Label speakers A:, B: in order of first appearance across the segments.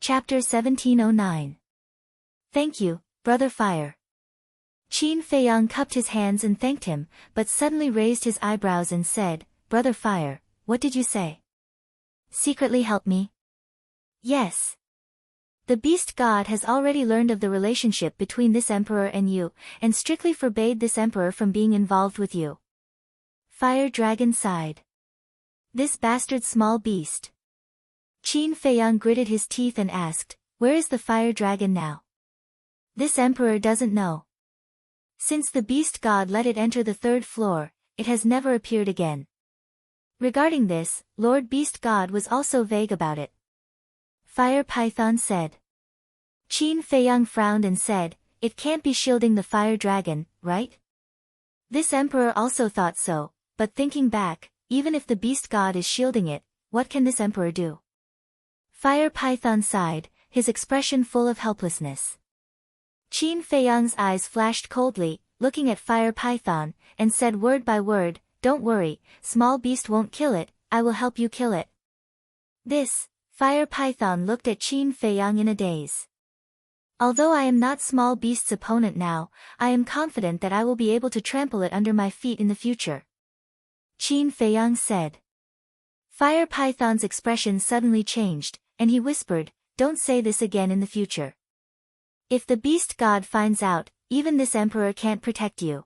A: Chapter 1709. Thank you, Brother Fire. Qin Feiyang cupped his hands and thanked him, but suddenly raised his eyebrows and said, Brother Fire, what did you say? Secretly help me? Yes. The beast god has already learned of the relationship between this emperor and you, and strictly forbade this emperor from being involved with you. Fire Dragon sighed. This bastard small beast. Qin Feiyang gritted his teeth and asked, where is the fire dragon now? This emperor doesn't know. Since the beast god let it enter the third floor, it has never appeared again. Regarding this, Lord Beast God was also vague about it. Fire Python said. Qin Feiyang frowned and said, it can't be shielding the fire dragon, right? This emperor also thought so, but thinking back, even if the beast god is shielding it, what can this emperor do? Fire Python sighed, his expression full of helplessness. Qin Feiyang's eyes flashed coldly, looking at Fire Python, and said word by word, don't worry, small beast won't kill it, I will help you kill it. This, Fire Python looked at Qin Feiyang in a daze. Although I am not small beast's opponent now, I am confident that I will be able to trample it under my feet in the future. Qin Feiyang said. Fire Python's expression suddenly changed, and he whispered, don't say this again in the future. If the beast god finds out, even this emperor can't protect you.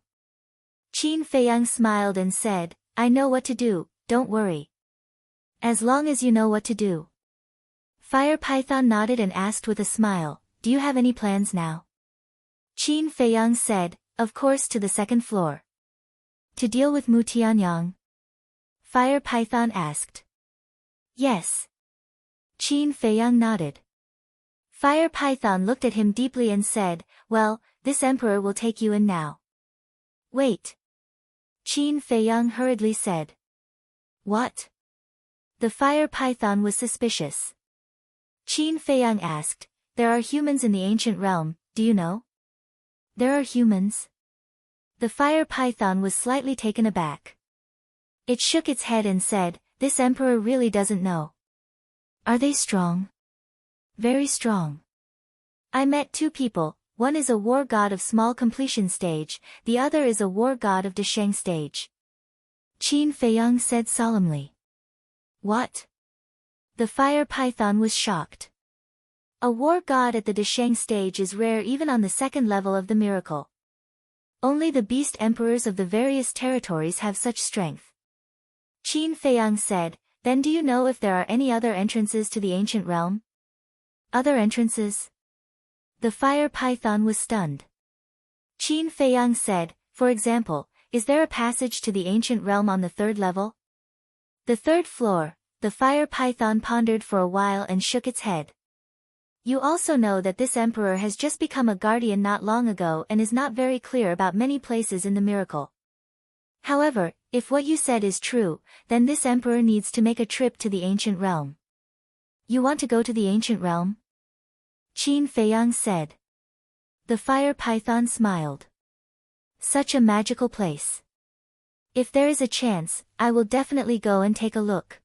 A: Qin Feiyang smiled and said, I know what to do, don't worry. As long as you know what to do. Fire Python nodded and asked with a smile, do you have any plans now? Qin Feiyang said, of course to the second floor. To deal with Mu Tianyang? Fire Python asked. Yes. Qin Feiyang nodded. Fire Python looked at him deeply and said, well, this emperor will take you in now. Wait. Qin Feiyang hurriedly said. What? The Fire Python was suspicious. Qin Feiyang asked, there are humans in the ancient realm, do you know? There are humans? The Fire Python was slightly taken aback. It shook its head and said, this emperor really doesn't know. Are they strong? Very strong. I met two people, one is a war god of small completion stage, the other is a war god of Desheng stage. Qin Feiyang said solemnly. What? The Fire Python was shocked. A war god at the Desheng stage is rare even on the second level of the miracle. Only the beast emperors of the various territories have such strength. Qin Feiyang said, then do you know if there are any other entrances to the ancient realm? Other entrances? The Fire Python was stunned. Qin Feiyang said, for example, is there a passage to the ancient realm on the third level? The third floor, the Fire Python pondered for a while and shook its head. You also know that this emperor has just become a guardian not long ago and is not very clear about many places in the miracle. However, if what you said is true, then this emperor needs to make a trip to the ancient realm. You want to go to the ancient realm? Qin Feiyang said. The Fire Python smiled. Such a magical place. If there is a chance, I will definitely go and take a look.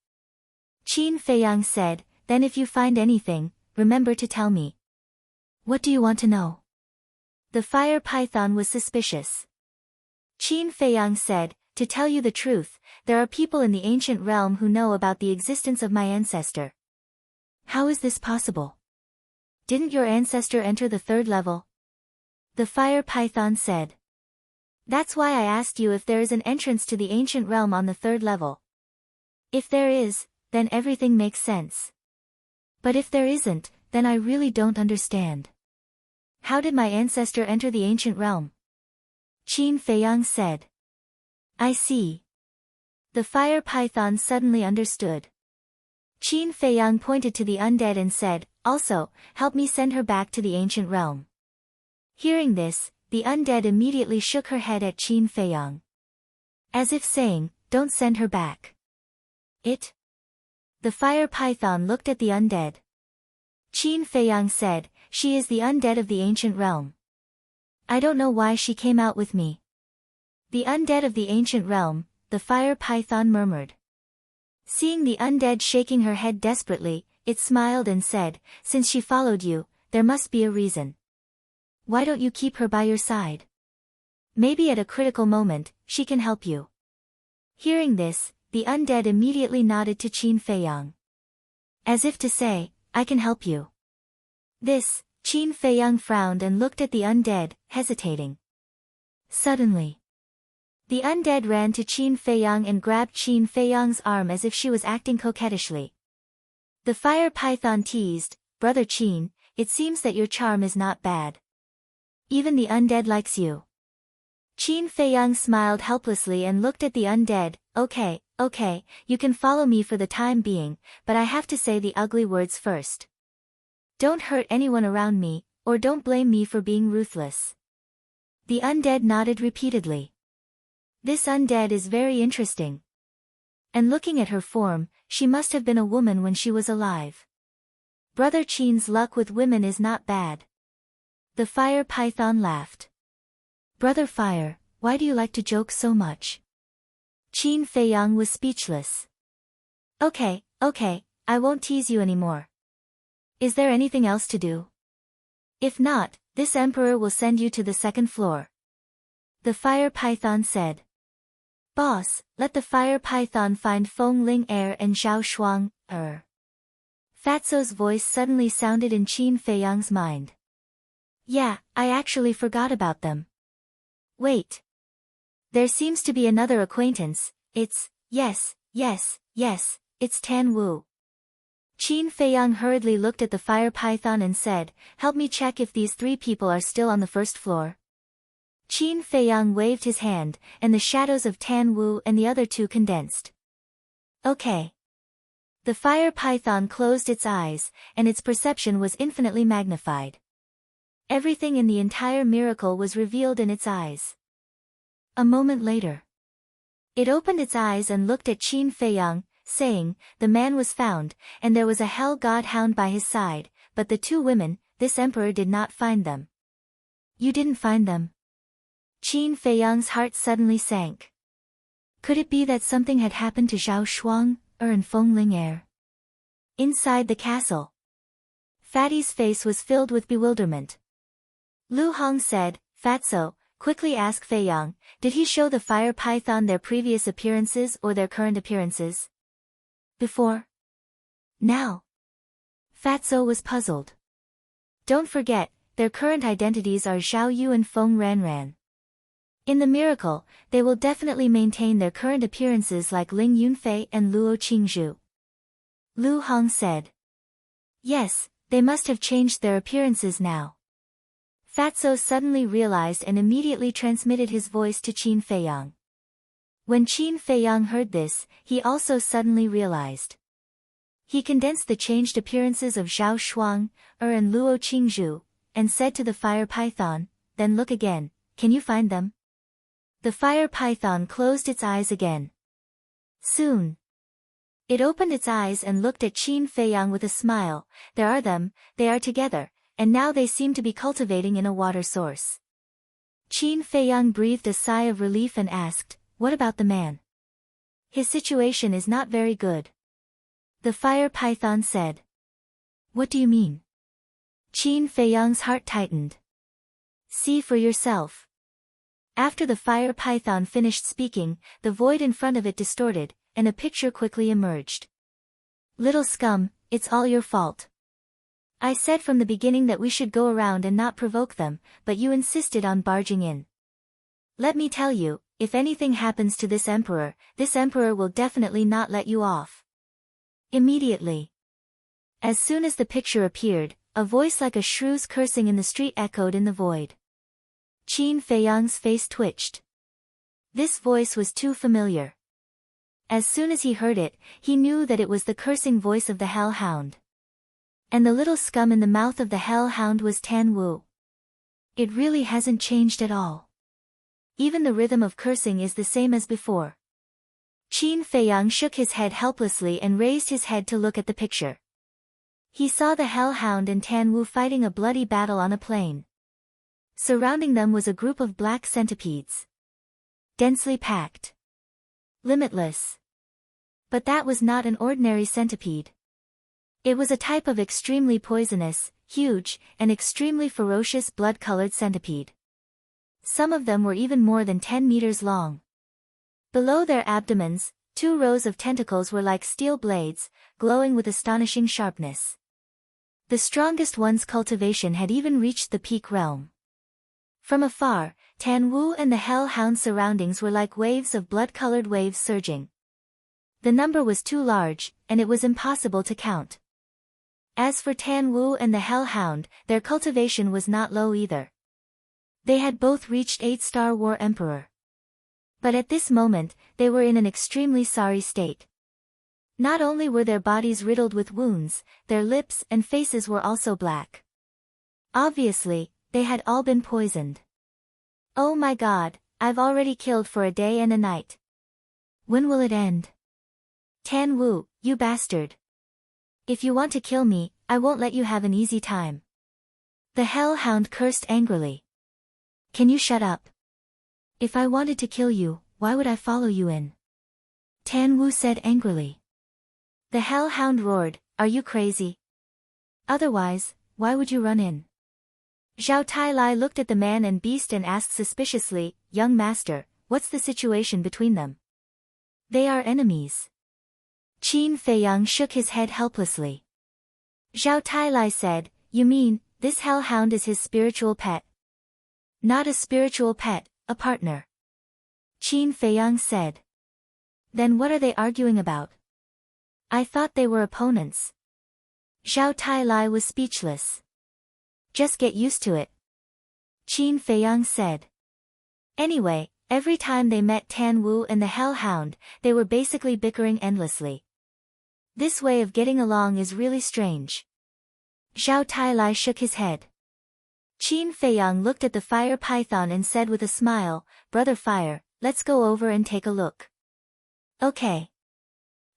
A: Qin Feiyang said, then if you find anything, remember to tell me. What do you want to know? The Fire Python was suspicious. Qin Feiyang said, to tell you the truth, there are people in the ancient realm who know about the existence of my ancestor. How is this possible? Didn't your ancestor enter the third level? The Fire Python said. That's why I asked you if there is an entrance to the ancient realm on the third level. If there is, then everything makes sense. But if there isn't, then I really don't understand. How did my ancestor enter the ancient realm? Qin Feiyang said. I see. The Fire Python suddenly understood. Qin Feiyang pointed to the undead and said, also, help me send her back to the ancient realm. Hearing this, the undead immediately shook her head at Qin Feiyang. As if saying, don't send her back. It? The Fire Python looked at the undead. Qin Feiyang said, she is the undead of the ancient realm. I don't know why she came out with me. The undead of the ancient realm, the Fire Python murmured. Seeing the undead shaking her head desperately, it smiled and said, since she followed you, there must be a reason. Why don't you keep her by your side? Maybe at a critical moment, she can help you. Hearing this, the undead immediately nodded to Qin Feiyang. As if to say, I can help you. This, Qin Feiyang frowned and looked at the undead, hesitating. Suddenly, the undead ran to Qin Feiyang and grabbed Qin Feiyang's arm as if she was acting coquettishly. The fire python teased, Brother Qin, it seems that your charm is not bad. Even the undead likes you. Qin Feiyang smiled helplessly and looked at the undead, okay, you can follow me for the time being, but I have to say the ugly words first. Don't hurt anyone around me, or don't blame me for being ruthless. The undead nodded repeatedly. This undead is very interesting. And looking at her form, she must have been a woman when she was alive. Brother Qin's luck with women is not bad. The fire python laughed. Brother Fire, why do you like to joke so much? Qin Feiyang was speechless. Okay, I won't tease you anymore. Is there anything else to do? If not, this emperor will send you to the second floor. The fire python said. Boss, let the fire python find Feng Ling Er and Zhao Shuang, Fatso's voice suddenly sounded in Qin Feiyang's mind. Yeah, I actually forgot about them. Wait. There seems to be another acquaintance, yes, it's Tan Wu. Qin Feiyang hurriedly looked at the fire python and said, help me check if these 3 people are still on the first floor. Qin Feiyang waved his hand, and the shadows of Tan Wu and the other 2 condensed. Okay. The fire python closed its eyes, and its perception was infinitely magnified. Everything in the entire miracle was revealed in its eyes. A moment later, it opened its eyes and looked at Qin Feiyang, saying, the man was found, and there was a hell god hound by his side, but the 2 women, this emperor did not find them. You didn't find them? Qin Feiyang's heart suddenly sank. Could it be that something had happened to Zhao Shuang, and Feng Ling Er? Inside the castle, Fatty's face was filled with bewilderment. Lu Hong said, Fatso, quickly ask Feiyang, did he show the fire python their previous appearances or their current appearances? Before? Now? Fatso was puzzled. Don't forget, their current identities are Zhao Yu and Feng Ranran. In the miracle, they will definitely maintain their current appearances like Ling Yunfei and Luo Qingzhu. Lu Hong said. Yes, they must have changed their appearances now. Fatso suddenly realized and immediately transmitted his voice to Qin Feiyang. When Qin Feiyang heard this, he also suddenly realized. He condensed the changed appearances of Zhao Shuang, and Luo Qingzhu, and said to the fire python, then look again, can you find them? The fire python closed its eyes again. Soon, it opened its eyes and looked at Qin Feiyang with a smile, there are them, they are together, and now they seem to be cultivating in a water source. Qin Feiyang breathed a sigh of relief and asked, what about the man? His situation is not very good. The fire python said. What do you mean? Qin Feiyang's heart tightened. See for yourself. After the fire python finished speaking, the void in front of it distorted, and a picture quickly emerged. Little scum, it's all your fault. I said from the beginning that we should go around and not provoke them, but you insisted on barging in. Let me tell you, if anything happens to this emperor will definitely not let you off. Immediately. As soon as the picture appeared, a voice like a shrew's cursing in the street echoed in the void. Qin Feiyang's face twitched. This voice was too familiar. As soon as he heard it, he knew that it was the cursing voice of the Hell Hound. And the little scum in the mouth of the Hell Hound was Tan Wu. It really hasn't changed at all. Even the rhythm of cursing is the same as before. Qin Feiyang shook his head helplessly and raised his head to look at the picture. He saw the Hell Hound and Tan Wu fighting a bloody battle on a plain. Surrounding them was a group of black centipedes. Densely packed. Limitless. But that was not an ordinary centipede. It was a type of extremely poisonous, huge, and extremely ferocious blood-colored centipede. Some of them were even more than 10 meters long. Below their abdomens, 2 rows of tentacles were like steel blades, glowing with astonishing sharpness. The strongest one's cultivation had even reached the peak realm. From afar, Tan Wu and the hellhound's surroundings were like waves of blood-colored waves surging. The number was too large, and it was impossible to count. As for Tan Wu and the hellhound, their cultivation was not low either. They had both reached 8-star War Emperor. But at this moment, they were in an extremely sorry state. Not only were their bodies riddled with wounds, their lips and faces were also black. Obviously, they had all been poisoned. Oh my God, I've already killed for a day and a night. When will it end? Tan Wu, you bastard. If you want to kill me, I won't let you have an easy time. The hellhound cursed angrily. Can you shut up? If I wanted to kill you, why would I follow you in? Tan Wu said angrily. The hellhound roared, are you crazy? Otherwise, why would you run in? Zhao Tai looked at the man and beast and asked suspiciously, young master, what's the situation between them? They are enemies. Qin Feiyang shook his head helplessly. Zhao Tai said, you mean, this hellhound is his spiritual pet? Not a spiritual pet, a partner. Qin Feiyang said. Then what are they arguing about? I thought they were opponents. Zhao Tai was speechless. Just get used to it. Qin Feiyang said. Anyway, every time they met Tan Wu and the hellhound, they were basically bickering endlessly. This way of getting along is really strange. Zhao Tai shook his head. Qin Feiyang looked at the fire python and said with a smile, Brother Fire, let's go over and take a look. Okay.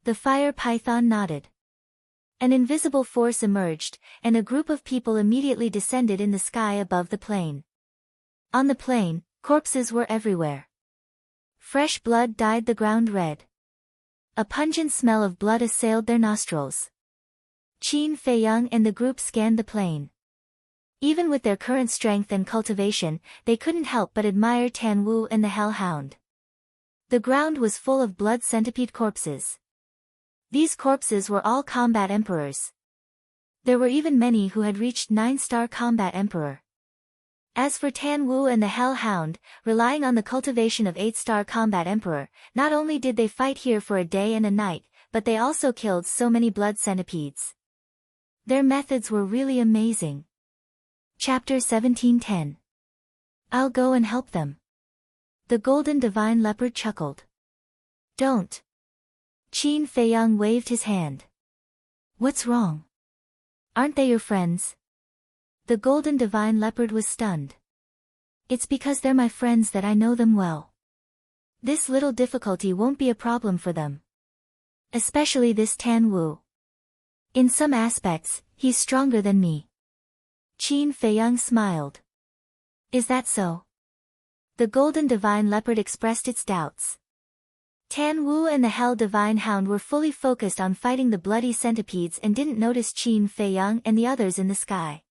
A: The fire python nodded. An invisible force emerged, and a group of people immediately descended in the sky above the plain. On the plain, corpses were everywhere. Fresh blood dyed the ground red. A pungent smell of blood assailed their nostrils. Qin Feiyang and the group scanned the plain. Even with their current strength and cultivation, they couldn't help but admire Tan Wu and the hellhound. The ground was full of blood centipede corpses. These corpses were all combat emperors. There were even many who had reached 9-star combat emperor. As for Tan Wu and the hellhound, relying on the cultivation of 8-star combat emperor, not only did they fight here for a day and a night, but they also killed so many blood centipedes. Their methods were really amazing. Chapter 1710. I'll go and help them. The golden divine leopard chuckled. Don't. Qin Feiyang waved his hand. What's wrong? Aren't they your friends? The golden divine leopard was stunned. It's because they're my friends that I know them well. This little difficulty won't be a problem for them. Especially this Tan Wu. In some aspects, he's stronger than me. Qin Feiyang smiled. Is that so? The golden divine leopard expressed its doubts. Tan Wu and the hell divine hound were fully focused on fighting the bloody centipedes and didn't notice Qin Feiyang and the others in the sky.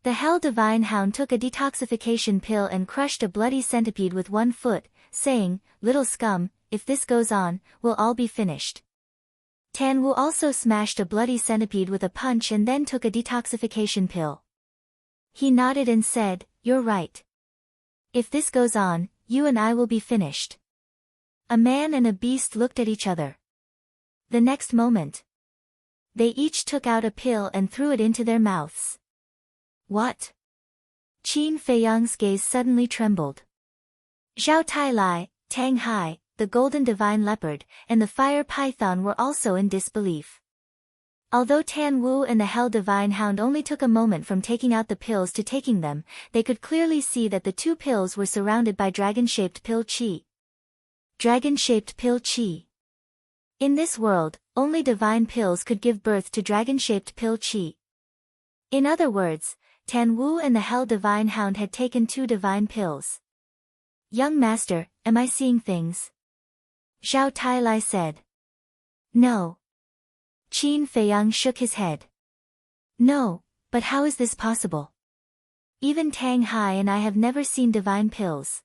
A: The hell divine hound took a detoxification pill and crushed a bloody centipede with one foot, saying, little scum, if this goes on, we'll all be finished. Tan Wu also smashed a bloody centipede with a punch and then took a detoxification pill. He nodded and said, you're right. If this goes on, you and I will be finished. A man and a beast looked at each other. The next moment, they each took out a pill and threw it into their mouths. What? Qin Feiyang's gaze suddenly trembled. Zhao Tai, Tang Hai, the golden divine leopard, and the fire python were also in disbelief. Although Tan Wu and the hell divine hound only took a moment from taking out the pills to taking them, they could clearly see that the 2 pills were surrounded by dragon-shaped pill chi. Dragon-shaped pill chi. In this world, only divine pills could give birth to dragon-shaped pill chi. In other words, Tan Wu and the hell divine hound had taken 2 divine pills. Young master, am I seeing things? Zhao Tai said. No. Qin Feiyang shook his head. No, but how is this possible? Even Tang Hai and I have never seen divine pills.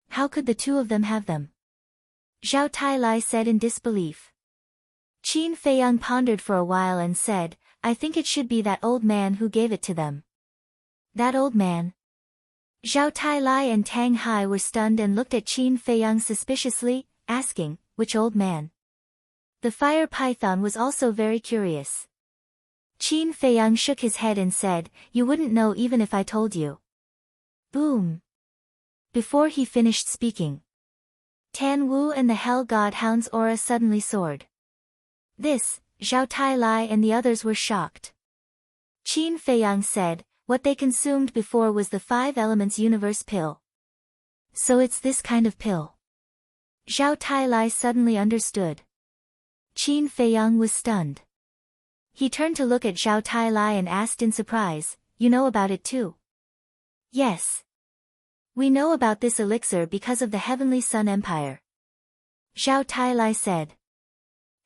A: How could the two of them have them? Zhao Tailai said in disbelief. Qin Feiyang pondered for a while and said, I think it should be that old man who gave it to them. That old man? Zhao Tailai and Tang Hai were stunned and looked at Qin Feiyang suspiciously, asking, which old man? The fire python was also very curious. Qin Feiyang shook his head and said, you wouldn't know even if I told you. Boom. Before he finished speaking, Tan Wu and the Hell God Hound's aura suddenly soared. This, Zhao Tailai and the others were shocked. Qin Feiyang said, what they consumed before was the 5 Elements Universe pill. So it's this kind of pill. Zhao Tailai suddenly understood. Qin Feiyang was stunned. He turned to look at Zhao Tailai and asked in surprise, you know about it too? Yes. We know about this elixir because of the Heavenly Sun Empire. Zhao Tailai said.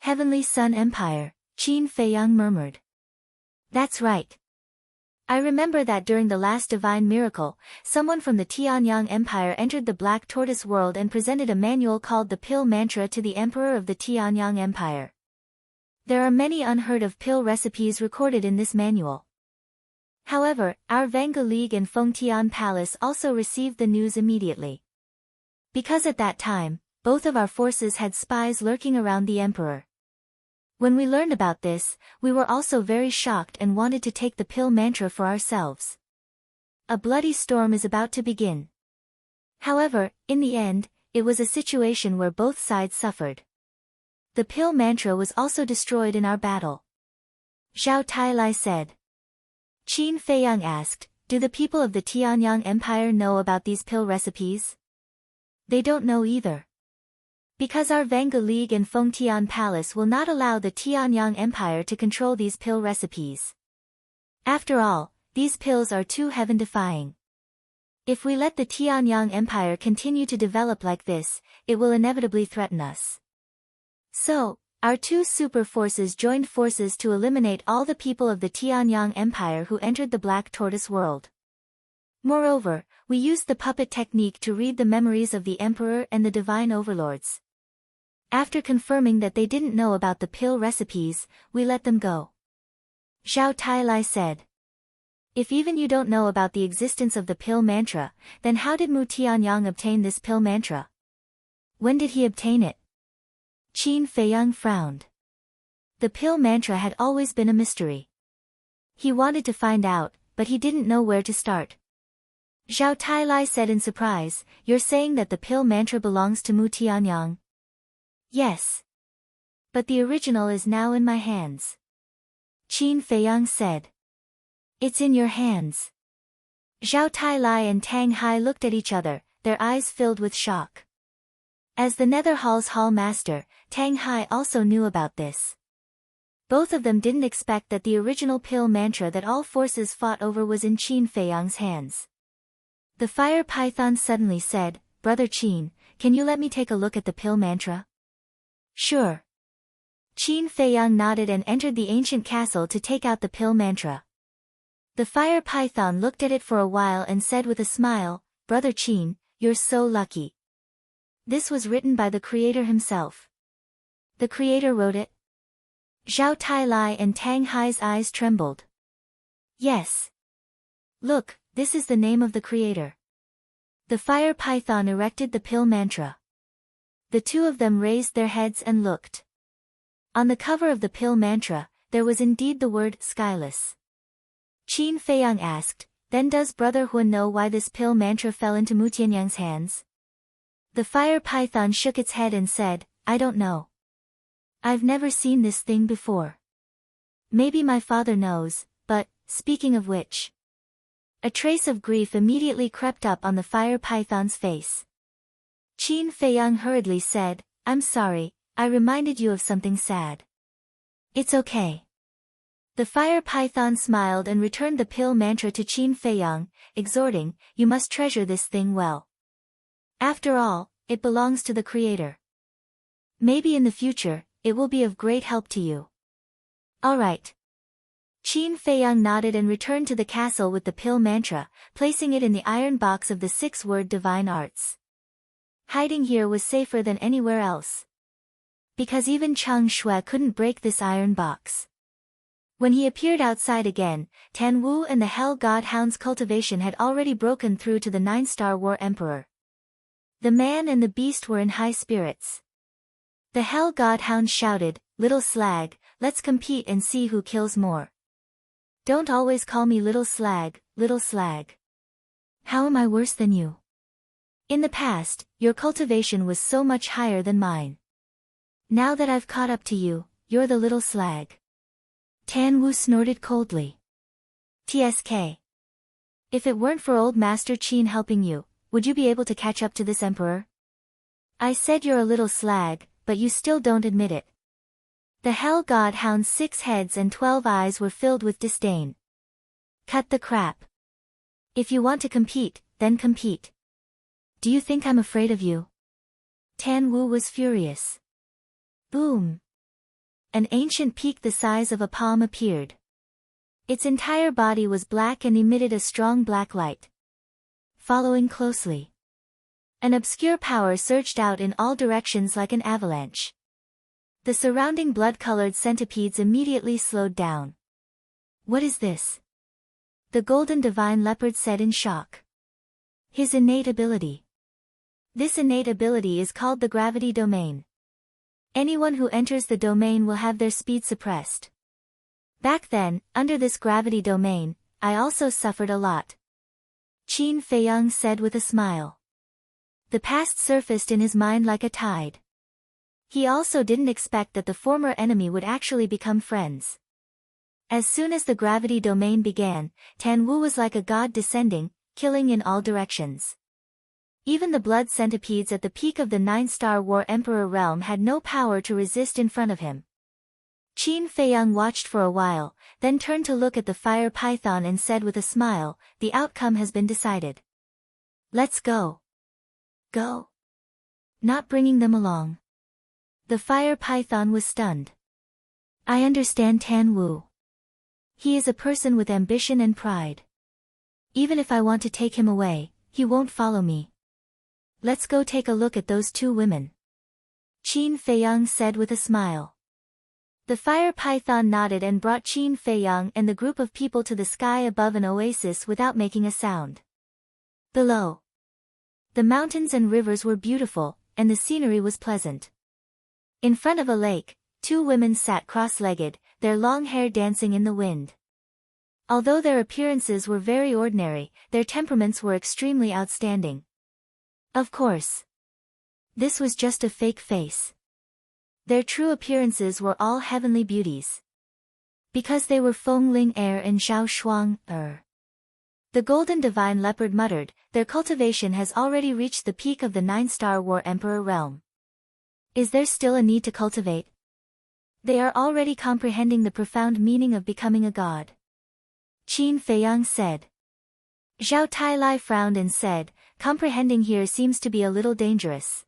A: Heavenly Sun Empire, Qin Feiyang murmured. That's right. I remember that during the last divine miracle, someone from the Tianyang Empire entered the Black Tortoise world and presented a manual called the Pill Mantra to the Emperor of the Tianyang Empire. There are many unheard of pill recipes recorded in this manual. However, our Vanga League and Fengtian Palace also received the news immediately. Because at that time, both of our forces had spies lurking around the Emperor. When we learned about this, we were also very shocked and wanted to take the pill mantra for ourselves. A bloody storm is about to begin. However, in the end, it was a situation where both sides suffered. The pill mantra was also destroyed in our battle. Zhao Tailai said. Qin Feiyang asked, do the people of the Tianyang Empire know about these pill recipes? They don't know either. Because our Vanga League and Fengtian Palace will not allow the Tianyang Empire to control these pill recipes. After all, these pills are too heaven-defying. If we let the Tianyang Empire continue to develop like this, it will inevitably threaten us. So, our two super forces joined forces to eliminate all the people of the Tianyang Empire who entered the Black Tortoise world. Moreover, we used the puppet technique to read the memories of the Emperor and the Divine Overlords. After confirming that they didn't know about the pill recipes, we let them go. Zhao Tailai said. If even you don't know about the existence of the pill mantra, then how did Mu Tianyang obtain this pill mantra? When did he obtain it? Qin Feiyang frowned. The pill mantra had always been a mystery. He wanted to find out, but he didn't know where to start. Zhao Tailai said in surprise, you're saying that the pill mantra belongs to Mu Tianyang? Yes. But the original is now in my hands. Qin Feiyang said. It's in your hands. Zhao Tailai and Tang Hai looked at each other, their eyes filled with shock. As the Nether Hall's Hall Master, Tang Hai also knew about this. Both of them didn't expect that the original pill mantra that all forces fought over was in Qin Feiyang's hands. The fire python suddenly said, Brother Qin, can you let me take a look at the pill mantra? Sure. Qin Feiyang nodded and entered the ancient castle to take out the pill mantra. The fire python looked at it for a while and said with a smile, Brother Qin, you're so lucky. This was written by the creator himself. The creator wrote it? Zhao Tailai and Tang Hai's eyes trembled. Yes. Look, this is the name of the creator. The fire python erected the pill mantra. The two of them raised their heads and looked. On the cover of the pill mantra, there was indeed the word skyless. Qin Feiyang asked, then does Brother Huan know why this pill mantra fell into Mu Tianyang's hands? The fire python shook its head and said, I don't know. I've never seen this thing before. Maybe my father knows, but, speaking of which. A trace of grief immediately crept up on the fire python's face. Qin Feiyang hurriedly said, I'm sorry, I reminded you of something sad. It's okay. The fire python smiled and returned the pill mantra to Qin Feiyang, exhorting, you must treasure this thing well. After all, it belongs to the creator. Maybe in the future, it will be of great help to you. All right. Qin Feiyang nodded and returned to the castle with the pill mantra, placing it in the iron box of the 6-word divine arts. Hiding here was safer than anywhere else. Because even Cheng Shui couldn't break this iron box. When he appeared outside again, Tan Wu and the Hell God Hound's cultivation had already broken through to the 9-star War Emperor. The man and the beast were in high spirits. The Hell God Hound shouted, "Little slag, let's compete and see who kills more." Don't always call me little slag, little slag. How am I worse than you? In the past, your cultivation was so much higher than mine. Now that I've caught up to you, you're the little slag. Tan Wu snorted coldly. TSK. If it weren't for old Master Qin helping you, would you be able to catch up to this emperor? I said you're a little slag, but you still don't admit it. The Hell God Hound's 6 heads and 12 eyes were filled with disdain. Cut the crap. If you want to compete, then compete. Do you think I'm afraid of you? Tan Wu was furious. Boom. An ancient peak the size of a palm appeared. Its entire body was black and emitted a strong black light. Following closely, an obscure power surged out in all directions like an avalanche. The surrounding blood-colored centipedes immediately slowed down. What is this? The golden divine leopard said in shock. His innate ability. This innate ability is called the gravity domain. Anyone who enters the domain will have their speed suppressed. Back then, under this gravity domain, I also suffered a lot. Qin Feiyang said with a smile. The past surfaced in his mind like a tide. He also didn't expect that the former enemy would actually become friends. As soon as the gravity domain began, Tan Wu was like a god descending, killing in all directions. Even the blood centipedes at the peak of the 9-star War Emperor realm had no power to resist in front of him. Qin Feiyang watched for a while, then turned to look at the fire python and said with a smile, "The outcome has been decided. Let's go." Go. Not bringing them along. The fire python was stunned. I understand Tan Wu. He is a person with ambition and pride. Even if I want to take him away, he won't follow me. Let's go take a look at those 2 women. Qin Feiyang said with a smile. The fire python nodded and brought Qin Feiyang and the group of people to the sky above an oasis without making a sound. Below, the mountains and rivers were beautiful, and the scenery was pleasant. In front of a lake, 2 women sat cross-legged, their long hair dancing in the wind. Although their appearances were very ordinary, their temperaments were extremely outstanding. Of course, this was just a fake face. Their true appearances were all heavenly beauties. Because they were Feng Ling and Zhao Shuang The golden divine leopard muttered, their cultivation has already reached the peak of the 9-star War Emperor realm. Is there still a need to cultivate? They are already comprehending the profound meaning of becoming a god. Qin Feiyang said. Zhao Tailai frowned and said, comprehending here seems to be a little dangerous.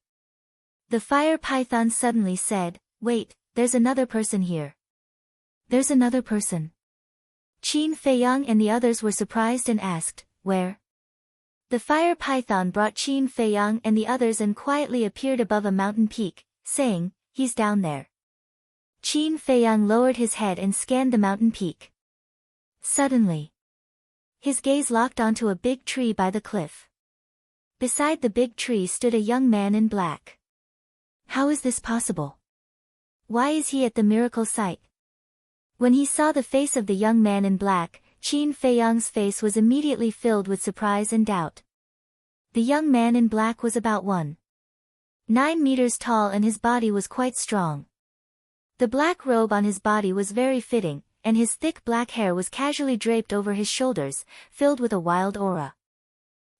A: The fire python suddenly said, wait, there's another person here. There's another person. Qin Feiyang and the others were surprised and asked, where? The fire python brought Qin Feiyang and the others and quietly appeared above a mountain peak, saying, he's down there. Qin Feiyang lowered his head and scanned the mountain peak. Suddenly, his gaze locked onto a big tree by the cliff. Beside the big tree stood a young man in black. How is this possible? Why is he at the miracle site? When he saw the face of the young man in black, Qin Feiyang's face was immediately filled with surprise and doubt. The young man in black was about 1.9 meters tall and his body was quite strong. The black robe on his body was very fitting, and his thick black hair was casually draped over his shoulders, filled with a wild aura.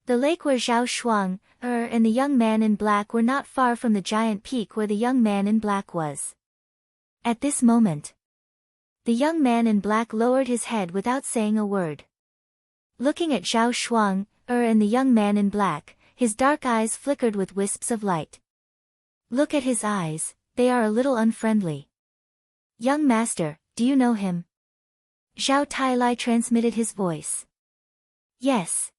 A: The lake where Zhao Shuang and the young man in black were not far from the giant peak where the young man in black was. At this moment, the young man in black lowered his head without saying a word. Looking at Zhao Shuang and the young man in black, his dark eyes flickered with wisps of light. Look at his eyes, they are a little unfriendly. Young master, do you know him? Zhao Tailai transmitted his voice. Yes.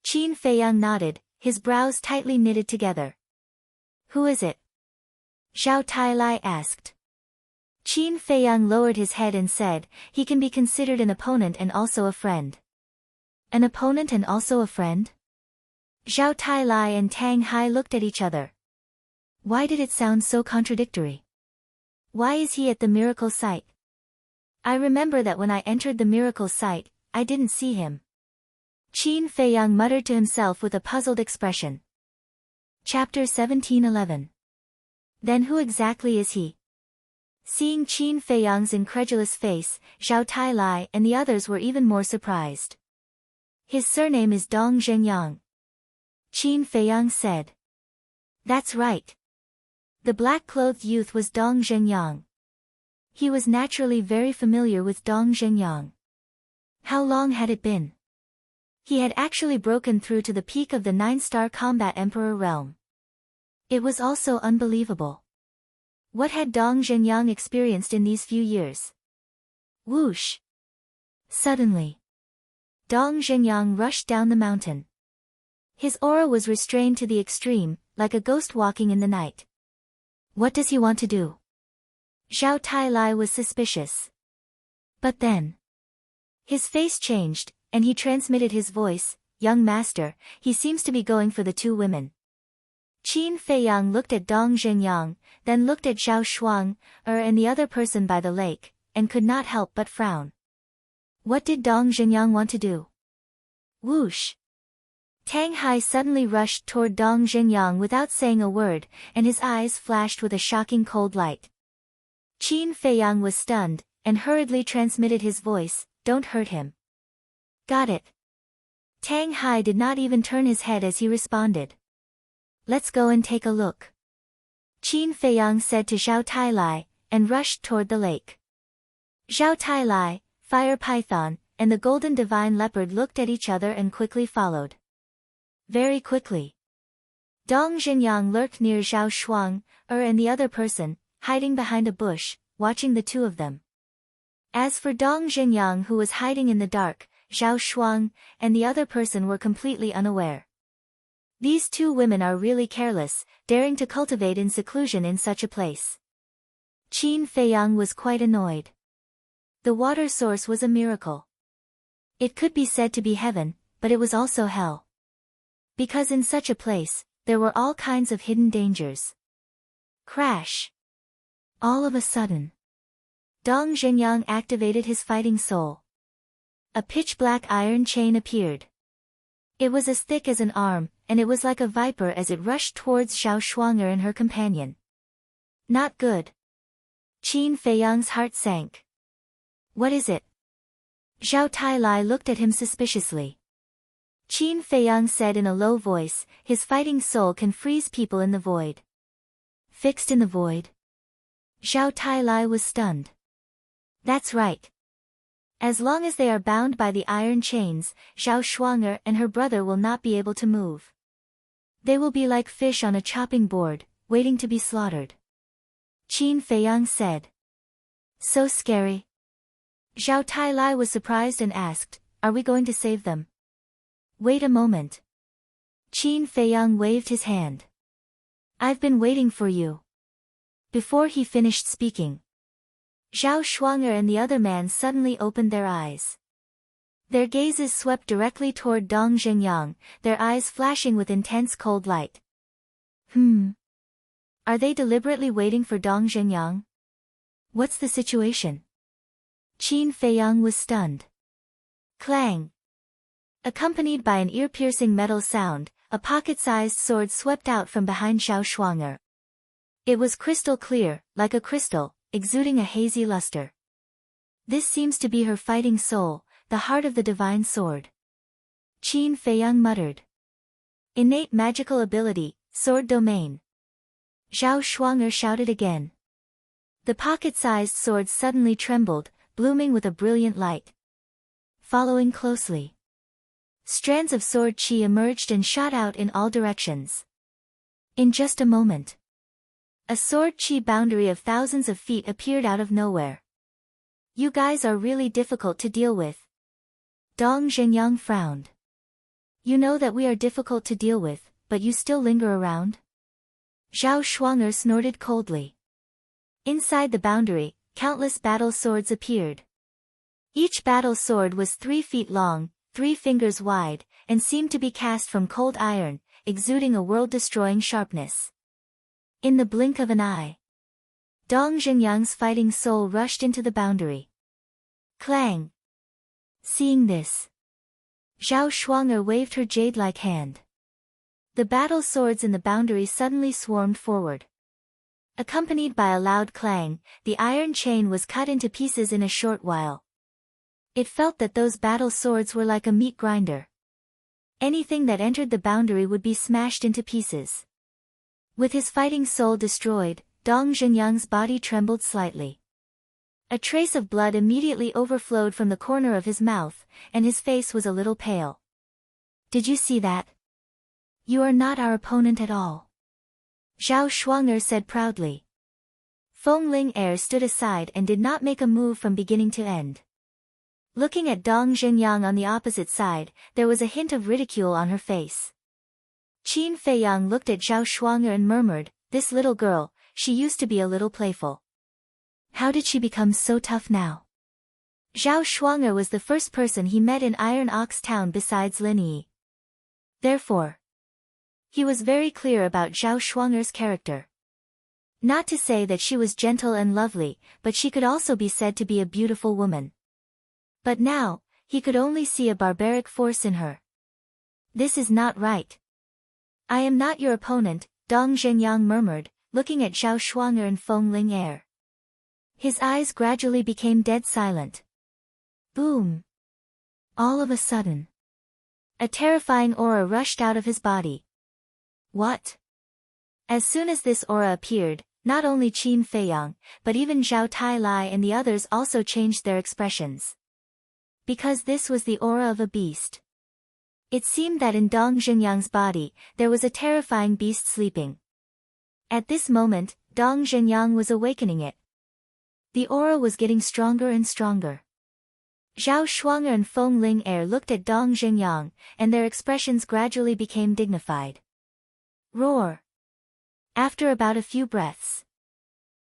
A: Qin Feiyang nodded, his brows tightly knitted together. Who is it? Zhao Tailai asked. Qin Feiyang lowered his head and said, he can be considered an opponent and also a friend. An opponent and also a friend? Zhao Tailai and Tang Hai looked at each other. Why did it sound so contradictory? Why is he at the miracle site? I remember that when I entered the miracle site, I didn't see him. Qin Feiyang muttered to himself with a puzzled expression. Chapter 17:11. Then who exactly is he? Seeing Qin Feiyang's incredulous face, Zhao Tailai and the others were even more surprised. His surname is Dong Zhengyang. Qin Feiyang said. That's right. The black-clothed youth was Dong Zhengyang. He was naturally very familiar with Dong Zhengyang. How long had it been? He had actually broken through to the peak of the 9-star combat emperor realm. It was also unbelievable. What had Dong Zhengyang experienced in these few years? Whoosh! Suddenly, Dong Zhengyang rushed down the mountain. His aura was restrained to the extreme, like a ghost walking in the night. What does he want to do? Zhao Tailai was suspicious. But then, his face changed, and he transmitted his voice, young master, he seems to be going for the two women. Qin Feiyang looked at Dong Zhengyang, then looked at Zhao Shuang, and the other person by the lake, and could not help but frown. What did Dong Zhengyang want to do? Whoosh! Tang Hai suddenly rushed toward Dong Zhengyang without saying a word, and his eyes flashed with a shocking cold light. Qin Feiyang was stunned, and hurriedly transmitted his voice, don't hurt him. Got it. Tang Hai did not even turn his head as he responded. Let's go and take a look. Qin Feiyang said to Zhao Tailai, and rushed toward the lake. Zhao Tailai, Fire Python, and the Golden Divine Leopard looked at each other and quickly followed. Very quickly. Dong Zhengyang lurked near Zhao Shuang, and the other person, hiding behind a bush, watching the two of them. As for Dong Zhengyang who was hiding in the dark, Zhao Shuang, and the other person were completely unaware. These two women are really careless, daring to cultivate in seclusion in such a place. Qin Feiyang was quite annoyed. The water source was a miracle. It could be said to be heaven, but it was also hell. Because in such a place, there were all kinds of hidden dangers. Crash! All of a sudden, Dong Zhengyang activated his fighting soul. A pitch-black iron chain appeared. It was as thick as an arm, and it was like a viper as it rushed towards Zhao Shuanger and her companion. Not good. Qin Feiyang's heart sank. What is it? Zhao Tailai looked at him suspiciously. Qin Feiyang said in a low voice, his fighting soul can freeze people in the void. Fixed in the void? Zhao Tailai was stunned. That's right. As long as they are bound by the iron chains, Zhao Shuanger and her brother will not be able to move. They will be like fish on a chopping board, waiting to be slaughtered. Qin Feiyang said. So scary. Zhao Tailai was surprised and asked, are we going to save them? Wait a moment. Qin Feiyang waved his hand. I've been waiting for you. Before he finished speaking, Zhao Shuanger and the other man suddenly opened their eyes. Their gazes swept directly toward Dong Zhengyang, their eyes flashing with intense cold light. Are they deliberately waiting for Dong Zhengyang? What's the situation? Qin Feiyang was stunned. Clang! Accompanied by an ear-piercing metal sound, a pocket-sized sword swept out from behind Zhao Shuanger. It was crystal clear, like a crystal, exuding a hazy luster. This seems to be her fighting soul, the heart of the divine sword. Qin Feiyang muttered. Innate magical ability, sword domain. Zhao Shuanger shouted again. The pocket-sized sword suddenly trembled, blooming with a brilliant light. Following closely, strands of sword chi emerged and shot out in all directions. In just a moment, a sword chi boundary of thousands of feet appeared out of nowhere. You guys are really difficult to deal with. Dong Zhenyang frowned. You know that we are difficult to deal with, but you still linger around? Zhao Shuang'er snorted coldly. Inside the boundary, countless battle swords appeared. Each battle sword was 3 feet long, 3 fingers wide, and seemed to be cast from cold iron, exuding a world-destroying sharpness. In the blink of an eye, Dong Zhenyang's fighting soul rushed into the boundary. Clang! Seeing this, Zhao Shuang'er waved her jade-like hand. The battle swords in the boundary suddenly swarmed forward. Accompanied by a loud clang, the iron chain was cut into pieces in a short while. It felt that those battle swords were like a meat grinder. Anything that entered the boundary would be smashed into pieces. With his fighting soul destroyed, Dong Zhenyang's body trembled slightly. A trace of blood immediately overflowed from the corner of his mouth, and his face was a little pale. Did you see that? You are not our opponent at all. Zhao Shuang'er said proudly. Feng Ling stood aside and did not make a move from beginning to end. Looking at Dong Zhenyang on the opposite side, there was a hint of ridicule on her face. Qin Feiyang looked at Zhao Shuang'er and murmured, "This little girl, she used to be a little playful. How did she become so tough now?" Zhao Shuang'er was the first person he met in Iron Ox Town besides Lin Yi. Therefore, he was very clear about Zhao Shuang'er's character. Not to say that she was gentle and lovely, but she could also be said to be a beautiful woman. But now, he could only see a barbaric force in her. This is not right. I am not your opponent, Dong Zhenyang murmured, looking at Zhao Shuang'er and Feng Ling. His eyes gradually became dead silent. Boom! All of a sudden, a terrifying aura rushed out of his body. What? As soon as this aura appeared, not only Qin Feiyang, but even Zhao Tailai and the others also changed their expressions. Because this was the aura of a beast. It seemed that in Dong Zhenyang's body, there was a terrifying beast sleeping. At this moment, Dong Zhenyang was awakening it. The aura was getting stronger and stronger. Zhao Shuang'er and Feng Ling looked at Dong Zhenyang, and their expressions gradually became dignified. Roar! After about a few breaths,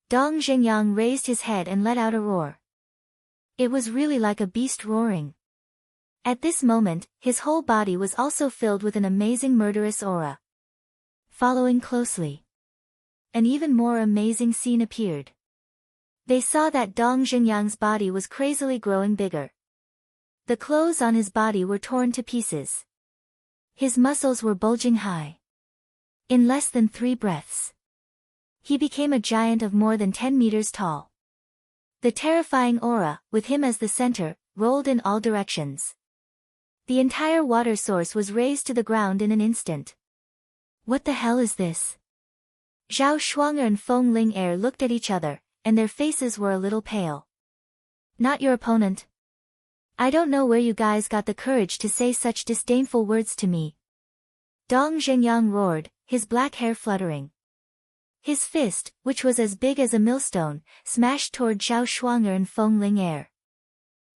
A: Dong Zhenyang raised his head and let out a roar. It was really like a beast roaring. At this moment, his whole body was also filled with an amazing murderous aura. Following closely, an even more amazing scene appeared. They saw that Dong Zhenyang's body was crazily growing bigger. The clothes on his body were torn to pieces. His muscles were bulging high. In less than 3 breaths, he became a giant of more than 10 meters tall. The terrifying aura, with him as the center, rolled in all directions. The entire water source was razed to the ground in an instant. What the hell is this? Zhao Shuang'er and Feng Ling looked at each other, and their faces were a little pale. Not your opponent. I don't know where you guys got the courage to say such disdainful words to me. Dong Zhenyang roared, his black hair fluttering. His fist, which was as big as a millstone, smashed toward Zhao Shuang'er and Feng Ling.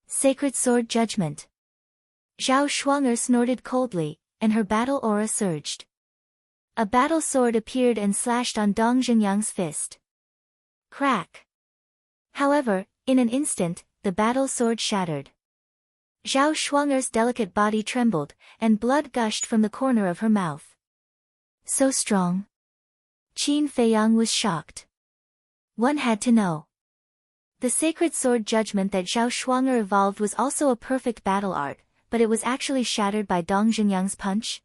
A: Sacred Sword Judgment. Zhao Shuang'er snorted coldly, and her battle aura surged. A battle sword appeared and slashed on Dong Zhenyang's fist. Crack! However, in an instant, the battle sword shattered. Zhao Shuang'er's delicate body trembled, and blood gushed from the corner of her mouth. So strong. Qin Feiyang was shocked. One had to know. The sacred sword judgment that Zhao Shuang'er evolved was also a perfect battle art, but it was actually shattered by Dong Zhenyang's punch.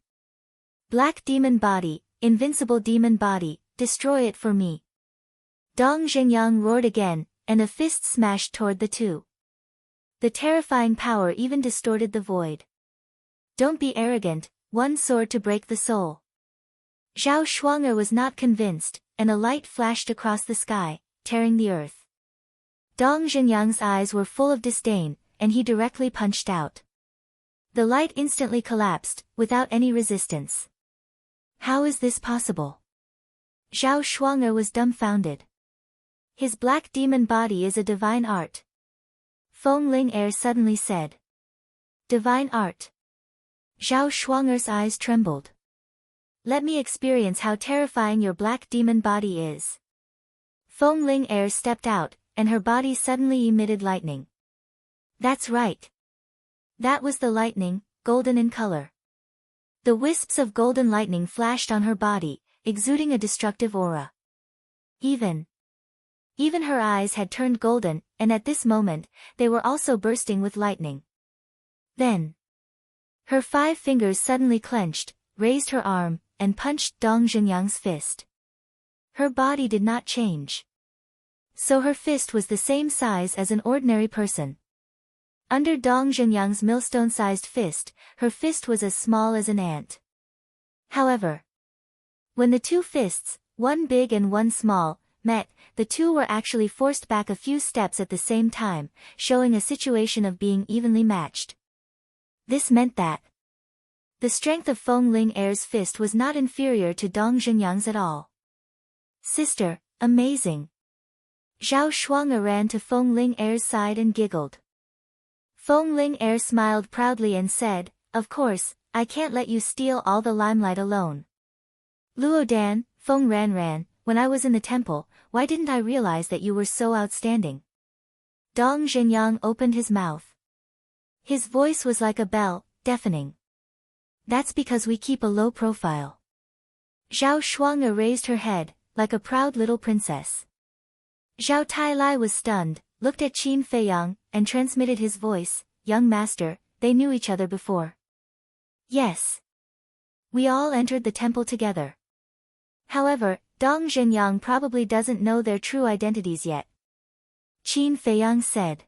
A: Black demon body, invincible demon body, destroy it for me. Dong Zhenyang roared again, and a fist smashed toward the two. The terrifying power even distorted the void. Don't be arrogant, one sword to break the soul. Zhao Shuang'er was not convinced, and a light flashed across the sky, tearing the earth. Dong Zhenyang's eyes were full of disdain, and he directly punched out. The light instantly collapsed, without any resistance. How is this possible? Zhao Shuang'er was dumbfounded. His black demon body is a divine art. Feng Ling suddenly said. Divine art. Zhao Shuang'er's eyes trembled. Let me experience how terrifying your black demon body is. Feng Ling stepped out, and her body suddenly emitted lightning. That's right. That was the lightning, golden in color. The wisps of golden lightning flashed on her body, exuding a destructive aura. Even her eyes had turned golden, and at this moment, they were also bursting with lightning. Then, her 5 fingers suddenly clenched, raised her arm, and punched Dong Zhenyang's fist. Her body did not change. So her fist was the same size as an ordinary person. Under Dong Zhenyang's millstone-sized fist, her fist was as small as an ant. However, when the 2 fists, one big and one small, met, the 2 were actually forced back a few steps at the same time, showing a situation of being evenly matched. This meant that the strength of Feng Ling fist was not inferior to Dong Zhenyang's at all. Sister, amazing. Zhao Shuang'er ran to Feng Ling side and giggled. Feng Ling smiled proudly and said, Of course, I can't let you steal all the limelight alone. Luodan, Feng Ran, when I was in the temple, why didn't I realize that you were so outstanding? Dong Zhenyang opened his mouth. His voice was like a bell, deafening. That's because we keep a low profile. Zhao Shuang'er raised her head, like a proud little princess. Zhao Tailai was stunned, looked at Qin Feiyang, and transmitted his voice, Young master, they knew each other before. Yes. We all entered the temple together. However, Dong Zhenyang probably doesn't know their true identities yet. Qin Feiyang said.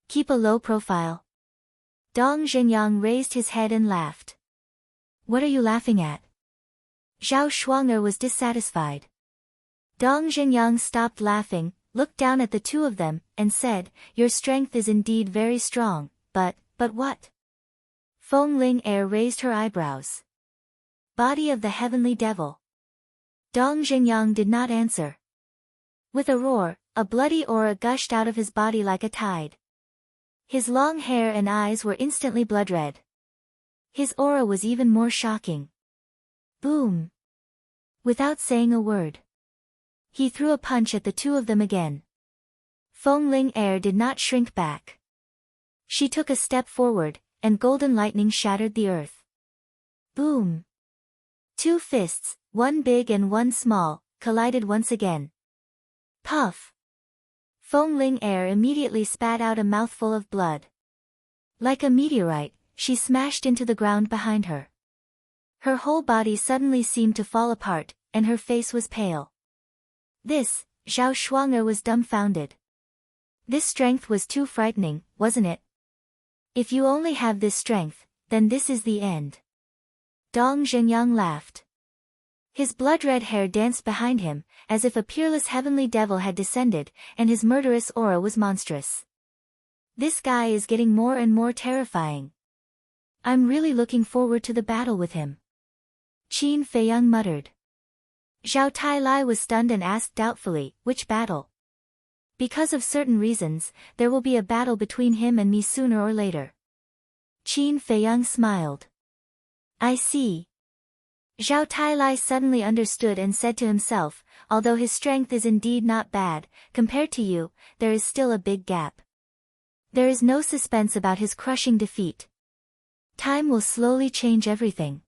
A: Keep a low profile. Dong Zhenyang raised his head and laughed. What are you laughing at? Zhao Shuang'er was dissatisfied. Dong Zhenyang stopped laughing, looked down at the 2 of them, and said, Your strength is indeed very strong, but what? Feng Ling raised her eyebrows. Body of the heavenly devil. Dong Zhenyang did not answer. With a roar, a bloody aura gushed out of his body like a tide. His long hair and eyes were instantly blood-red. His aura was even more shocking. Boom! Without saying a word, he threw a punch at the 2 of them again. Feng Ling did not shrink back. She took a step forward, and golden lightning shattered the earth. Boom! 2 fists, one big and one small, collided once again. Puff! Feng Ling immediately spat out a mouthful of blood. Like a meteorite, she smashed into the ground behind her. Her whole body suddenly seemed to fall apart, and her face was pale. This, Zhao Shuang'er was dumbfounded. This strength was too frightening, wasn't it? If you only have this strength, then this is the end. Dong Zhenyang laughed. His blood-red hair danced behind him, as if a peerless heavenly devil had descended, and his murderous aura was monstrous. This guy is getting more and more terrifying. I'm really looking forward to the battle with him. Qin Feiyang muttered. Zhao Tailai was stunned and asked doubtfully, which battle? Because of certain reasons, there will be a battle between him and me sooner or later. Qin Feiyang smiled. I see. Zhao Tailai suddenly understood and said to himself, although his strength is indeed not bad, compared to you, there is still a big gap. There is no suspense about his crushing defeat. Time will slowly change everything.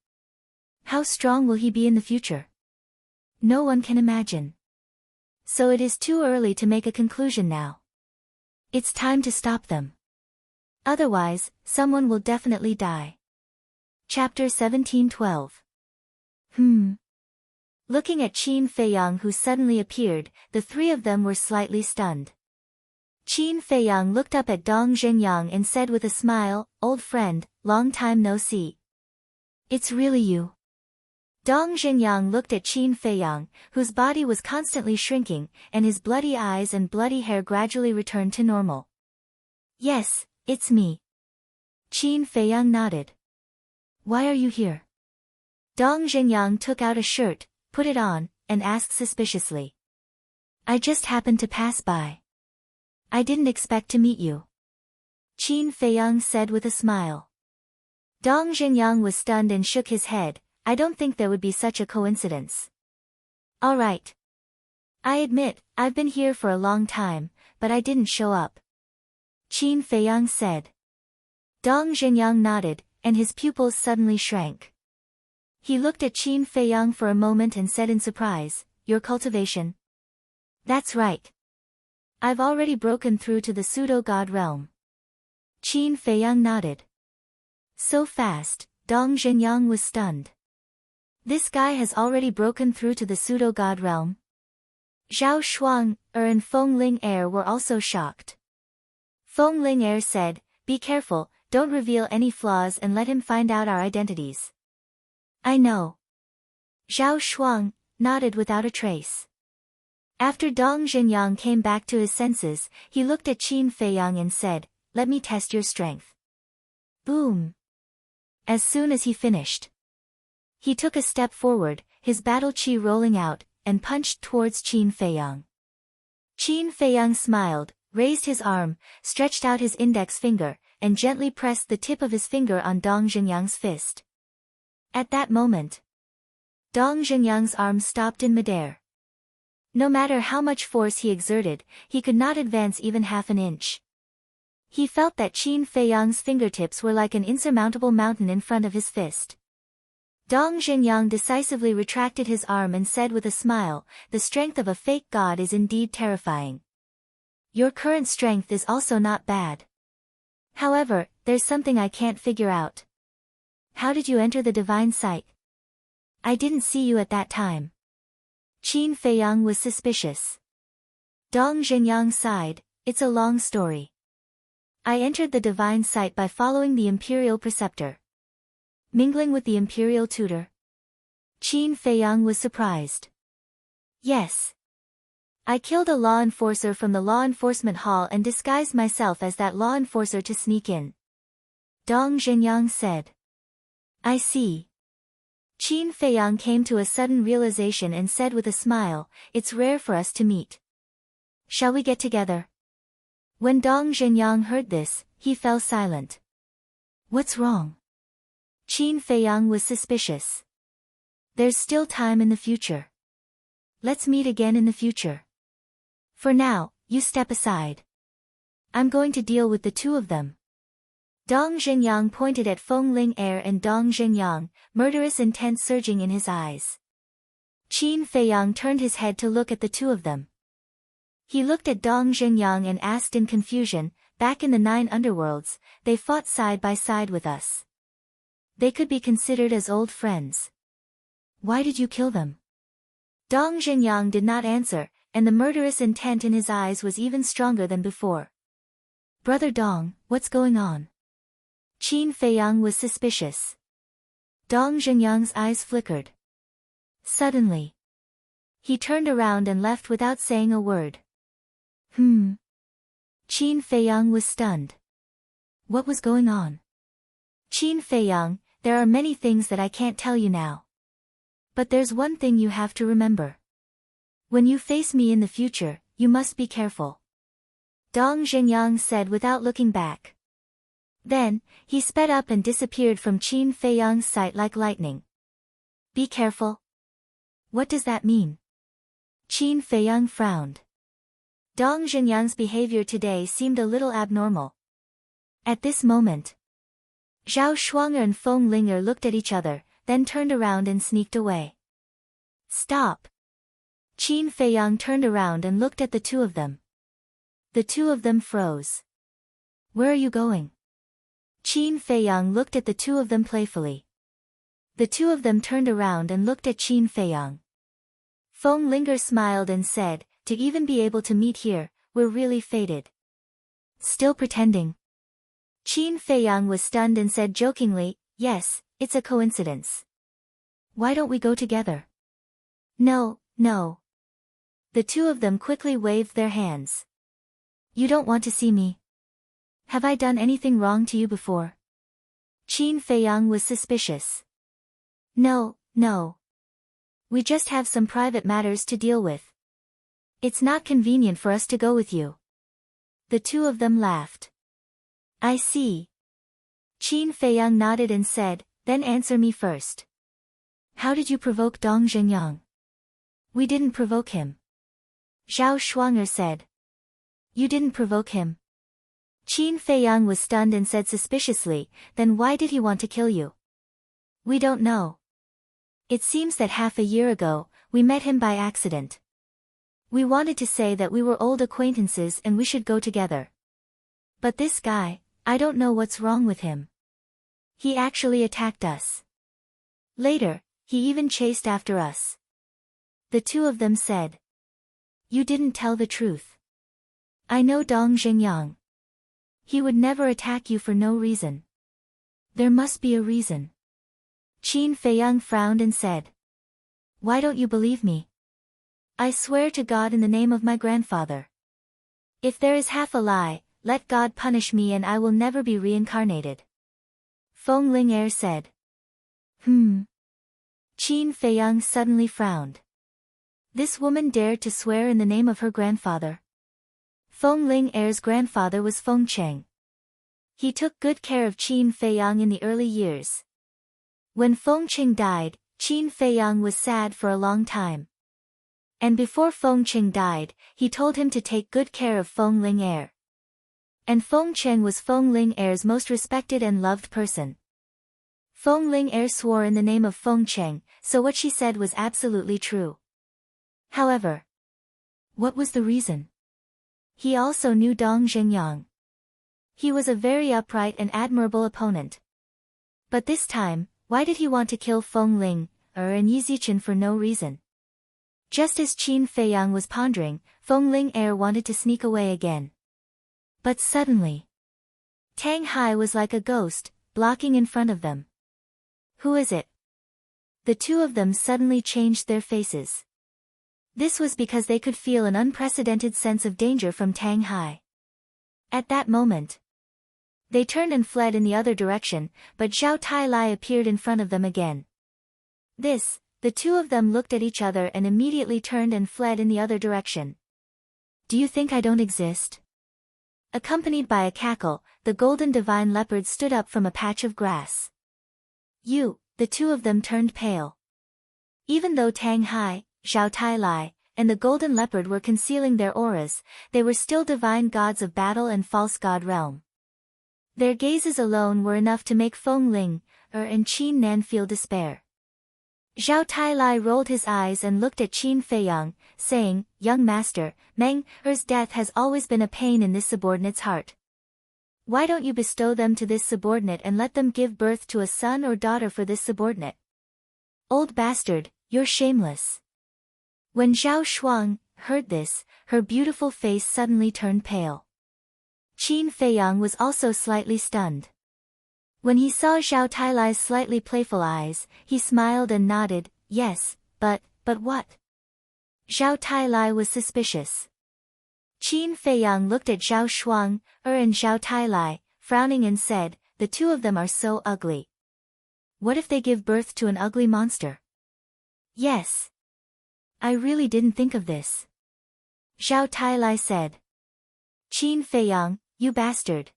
A: How strong will he be in the future? No one can imagine. So it is too early to make a conclusion now. It's time to stop them. Otherwise, someone will definitely die. Chapter 1712. Looking at Qin Feiyang who suddenly appeared, the 3 of them were slightly stunned. Qin Feiyang looked up at Dong Zhenyang and said with a smile, Old friend, long time no see. It's really you. Dong Zhenyang looked at Qin Feiyang, whose body was constantly shrinking, and his bloody eyes and bloody hair gradually returned to normal. Yes, it's me. Qin Feiyang nodded. Why are you here? Dong Zhenyang took out a shirt, put it on, and asked suspiciously. I just happened to pass by. I didn't expect to meet you. Qin Feiyang said with a smile. Dong Zhenyang was stunned and shook his head. I don't think there would be such a coincidence. All right. I admit, I've been here for a long time, but I didn't show up. Qin Feiyang said. Dong Zhenyang nodded, and his pupils suddenly shrank. He looked at Qin Feiyang for a moment and said in surprise, Your cultivation? That's right. I've already broken through to the pseudo-god realm. Qin Feiyang nodded. So fast, Dong Zhenyang was stunned. This guy has already broken through to the pseudo-god realm? Zhao Shuang, and Feng Ling were also shocked. Feng Ling said, Be careful, don't reveal any flaws and let him find out our identities. I know. Zhao Shuang nodded without a trace. After Dong Zhenyang came back to his senses, he looked at Qin Feiyang and said, Let me test your strength. Boom. As soon as he finished, he took a step forward, his battle chi rolling out, and punched towards Qin Feiyang. Qin Feiyang smiled, raised his arm, stretched out his index finger, and gently pressed the tip of his finger on Dong Zhenyang's fist. At that moment, Dong Zhenyang's arm stopped in midair. No matter how much force he exerted, he could not advance even half an inch. He felt that Qin Feiyang's fingertips were like an insurmountable mountain in front of his fist. Dong Zhenyang decisively retracted his arm and said with a smile, The strength of a fake god is indeed terrifying. Your current strength is also not bad. However, there's something I can't figure out. How did you enter the divine sight? I didn't see you at that time. Qin Feiyang was suspicious. Dong Zhenyang sighed, It's a long story. I entered the divine sight by following the imperial preceptor. Mingling with the imperial tutor? Qin Feiyang was surprised. Yes. I killed a law enforcer from the law enforcement hall and disguised myself as that law enforcer to sneak in. Dong Zhenyang said. I see. Qin Feiyang came to a sudden realization and said with a smile, It's rare for us to meet. Shall we get together? When Dong Zhenyang heard this, he fell silent. What's wrong? Qin Feiyang was suspicious. There's still time in the future. Let's meet again in the future. For now, you step aside. I'm going to deal with the two of them. Dong Zhenyang pointed at Feng Ling and Dong Zhenyang, murderous intent surging in his eyes. Qin Feiyang turned his head to look at the two of them. He looked at Dong Zhenyang and asked in confusion, Back in the 9 underworlds, they fought side by side with us. They could be considered as old friends. Why did you kill them? Dong Zhenyang did not answer, and the murderous intent in his eyes was even stronger than before. Brother Dong, what's going on? Qin Feiyang was suspicious. Dong Zhenyang's eyes flickered. Suddenly, he turned around and left without saying a word. Qin Feiyang was stunned. What was going on? Qin Feiyang, there are many things that I can't tell you now. But there's one thing you have to remember. When you face me in the future, you must be careful. Dong Zhenyang said without looking back. Then, he sped up and disappeared from Qin Feiyang's sight like lightning. Be careful? What does that mean? Qin Feiyang frowned. Dong Zhenyang's behavior today seemed a little abnormal. At this moment, Zhao Shuang and Feng Ling looked at each other, then turned around and sneaked away. Stop! Qin Feiyang turned around and looked at the two of them. The two of them froze. Where are you going? Qin Feiyang looked at the two of them playfully. The two of them turned around and looked at Qin Feiyang. Feng Ling smiled and said, To even be able to meet here, we're really fated. Still pretending? Qin Feiyang was stunned and said jokingly, Yes, it's a coincidence. Why don't we go together? No. The two of them quickly waved their hands. You don't want to see me? Have I done anything wrong to you before? Qin Feiyang was suspicious. No. We just have some private matters to deal with. It's not convenient for us to go with you. The two of them laughed. I see. Qin Feiyang nodded and said, then answer me first. How did you provoke Dong Zhengyang? We didn't provoke him. Zhao Shuang'er said. You didn't provoke him? Qin Feiyang was stunned and said suspiciously, then why did he want to kill you? We don't know. It seems that half a year ago, we met him by accident. We wanted to say that we were old acquaintances and we should go together. But this guy, I don't know what's wrong with him. He actually attacked us. Later, he even chased after us. The two of them said. You didn't tell the truth. I know Dong Zhengyang. He would never attack you for no reason. There must be a reason. Qin Feiyang frowned and said. Why don't you believe me? I swear to God in the name of my grandfather. If there is half a lie, let God punish me and I will never be reincarnated. Feng Ling'er said. Qin Feiyang suddenly frowned. This woman dared to swear in the name of her grandfather. Feng Ling'er's grandfather was Feng Cheng. He took good care of Qin Feiyang in the early years. When Feng Cheng died, Qin Feiyang was sad for a long time. And before Feng Cheng died, he told him to take good care of Feng Ling'er. And Feng Cheng was Feng Ling'er's most respected and loved person. Feng Ling'er swore in the name of Feng Cheng, so what she said was absolutely true. However, what was the reason? He also knew Dong Zhengyang. He was a very upright and admirable opponent. But this time, why did he want to kill Feng Ling'er and Yi Zichen for no reason? Just as Qin Feiyang was pondering, Feng Ling'er wanted to sneak away again. But suddenly, Tang Hai was like a ghost, blocking in front of them. Who is it? The two of them suddenly changed their faces. This was because they could feel an unprecedented sense of danger from Tang Hai. At that moment, they turned and fled in the other direction, but Zhao Tailai appeared in front of them again. The two of them looked at each other and immediately turned and fled in the other direction. Do you think I don't exist? Accompanied by a cackle, the golden divine leopard stood up from a patch of grass. The two of them turned pale. Even though Tang Hai, Zhao Tailai, and the golden leopard were concealing their auras, they were still divine gods of battle and false god realm. Their gazes alone were enough to make Feng Ling'er and Qin Nan feel despair. Zhao Tailai rolled his eyes and looked at Qin Feiyang, saying, Young master, Meng-er's death has always been a pain in this subordinate's heart. Why don't you bestow them to this subordinate and let them give birth to a son or daughter for this subordinate? Old bastard, you're shameless. When Zhao Shuang heard this, her beautiful face suddenly turned pale. Qin Feiyang was also slightly stunned. When he saw Zhao Tailai's slightly playful eyes, he smiled and nodded, yes, but what? Zhao Tailai was suspicious. Qin Feiyang looked at Zhao Shuang and Zhao Tailai, frowning and said, the two of them are so ugly. What if they give birth to an ugly monster? Yes. I really didn't think of this. Zhao Tailai said. Qin Feiyang, you bastard.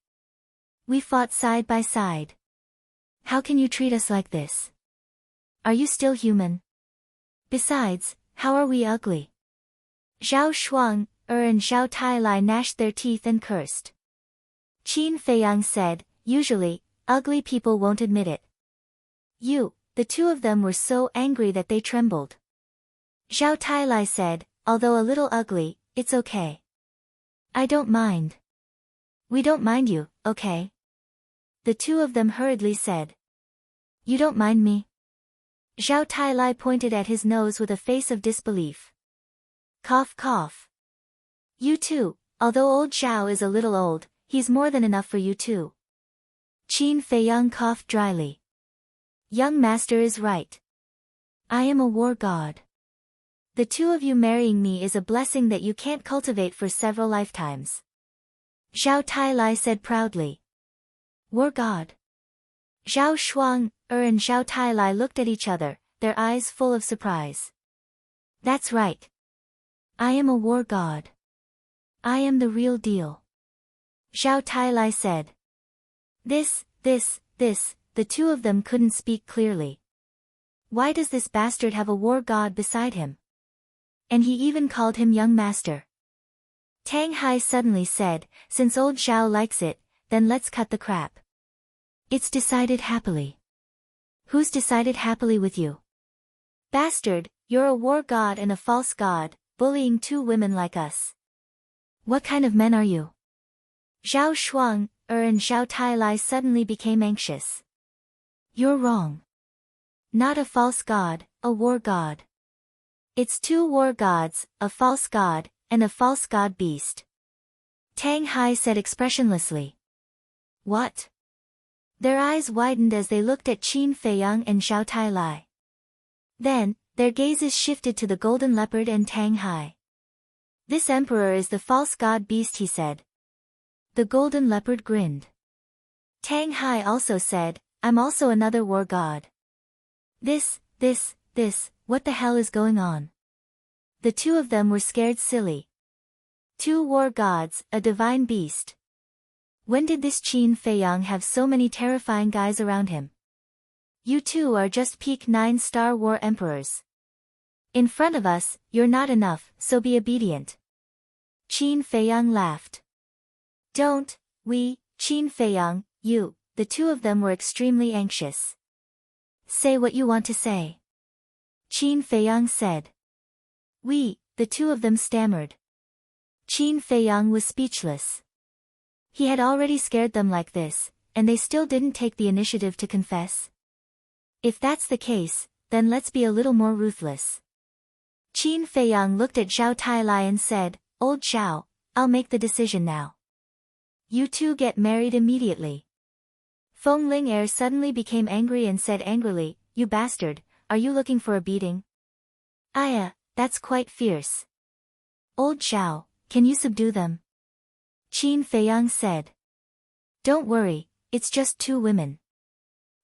A: We fought side by side. How can you treat us like this? Are you still human? Besides, how are we ugly? Zhao Shuang and Zhao Tailai gnashed their teeth and cursed. Qin Feiyang said, usually, ugly people won't admit it. The two of them were so angry that they trembled. Zhao Tailai said, although a little ugly, it's okay. I don't mind. We don't mind you, okay? The two of them hurriedly said. You don't mind me? Zhao Tailai pointed at his nose with a face of disbelief. Cough cough. You too, although old Zhao is a little old, he's more than enough for you too. Qin Feiyang coughed dryly. Young master is right. I am a war god. The two of you marrying me is a blessing that you can't cultivate for several lifetimes. Zhao Tailai said proudly. War god. Zhao Shuang and Zhao Tailai looked at each other, their eyes full of surprise. That's right. I am a war god. I am the real deal. Zhao Tailai said. This, the two of them couldn't speak clearly. Why does this bastard have a war god beside him? And he even called him young master. Tang Hai suddenly said, since old Zhao likes it, then let's cut the crap. It's decided happily. Who's decided happily with you? Bastard, you're a war god and a false god, bullying two women like us. What kind of men are you? Zhao Shuang, and Zhao Tailai suddenly became anxious. You're wrong. Not a false god, a war god. It's two war gods, a false god, and a false god beast. Tang Hai said expressionlessly. What? Their eyes widened as they looked at Qin Feiyang and Zhao Tailai. Then, their gazes shifted to the golden leopard and Tang Hai. This emperor is the false god beast, he said. The golden leopard grinned. Tang Hai also said, I'm also another war god. This, what the hell is going on? The two of them were scared silly. Two war gods, a divine beast. When did this Qin Feiyang have so many terrifying guys around him? You two are just peak 9-star war emperors. In front of us, you're not enough, so be obedient. Qin Feiyang laughed. Don't, we, Qin Feiyang, you, the two of them were extremely anxious. Say what you want to say. Qin Feiyang said. We, the two of them stammered. Qin Feiyang was speechless. He had already scared them like this, and they still didn't take the initiative to confess. If that's the case, then let's be a little more ruthless. Qin Feiyang looked at Zhao Tailai and said, Old Zhao, I'll make the decision now. You two get married immediately. Feng Ling'er suddenly became angry and said angrily, You bastard, are you looking for a beating? Aya, that's quite fierce. Old Zhao, can you subdue them? Qin Feiyang said. Don't worry, it's just two women.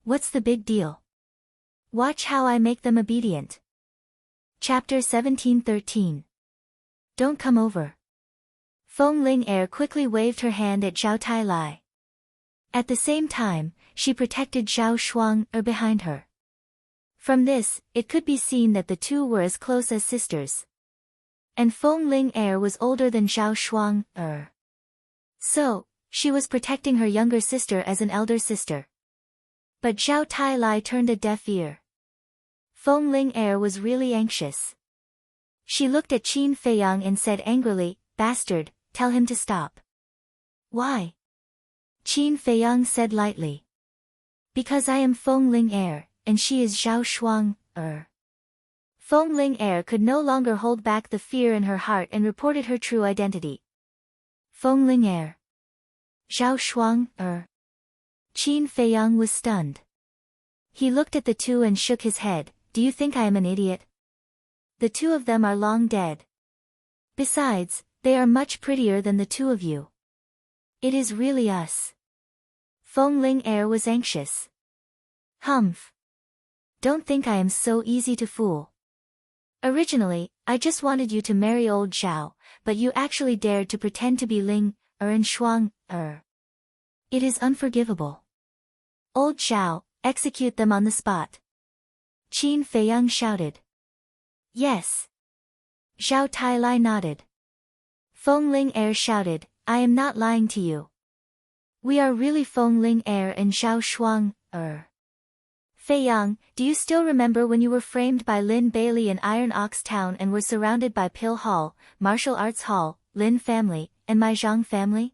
A: What's the big deal? Watch how I make them obedient. Chapter 17:13. Don't come over. Feng Ling'er quickly waved her hand at Zhao Tailai. At the same time, she protected Zhao Shuang behind her. From this, it could be seen that the two were as close as sisters. And Feng Ling'er was older than Zhao Shuang. So, she was protecting her younger sister as an elder sister. But Zhao Tailai turned a deaf ear. Feng Ling'er was really anxious. She looked at Qin Feiyang and said angrily, Bastard, tell him to stop. Why? Qin Feiyang said lightly. Because I am Feng Ling'er, and she is Zhao Shuang. Feng Ling'er could no longer hold back the fear in her heart and reported her true identity. Feng Ling'er. Zhao Shuang. Qin Feiyang was stunned. He looked at the two and shook his head. Do you think I am an idiot? The two of them are long dead. Besides, they are much prettier than the two of you. It is really us. Feng Ling'er was anxious. Humph. Don't think I am so easy to fool. Originally, I just wanted you to marry old Zhao, but you actually dared to pretend to be Ling, and Shuang, It is unforgivable. Old Zhao, execute them on the spot. Qin Feiyang shouted. Yes. Zhao Tailai nodded. Feng Ling'er shouted, I am not lying to you. We are really Feng Ling'er and Zhao Shuang, Feiyang, do you still remember when you were framed by Lin Bailey in Iron Ox Town and were surrounded by Pill Hall, Martial Arts Hall, Lin family, and my Zhang family?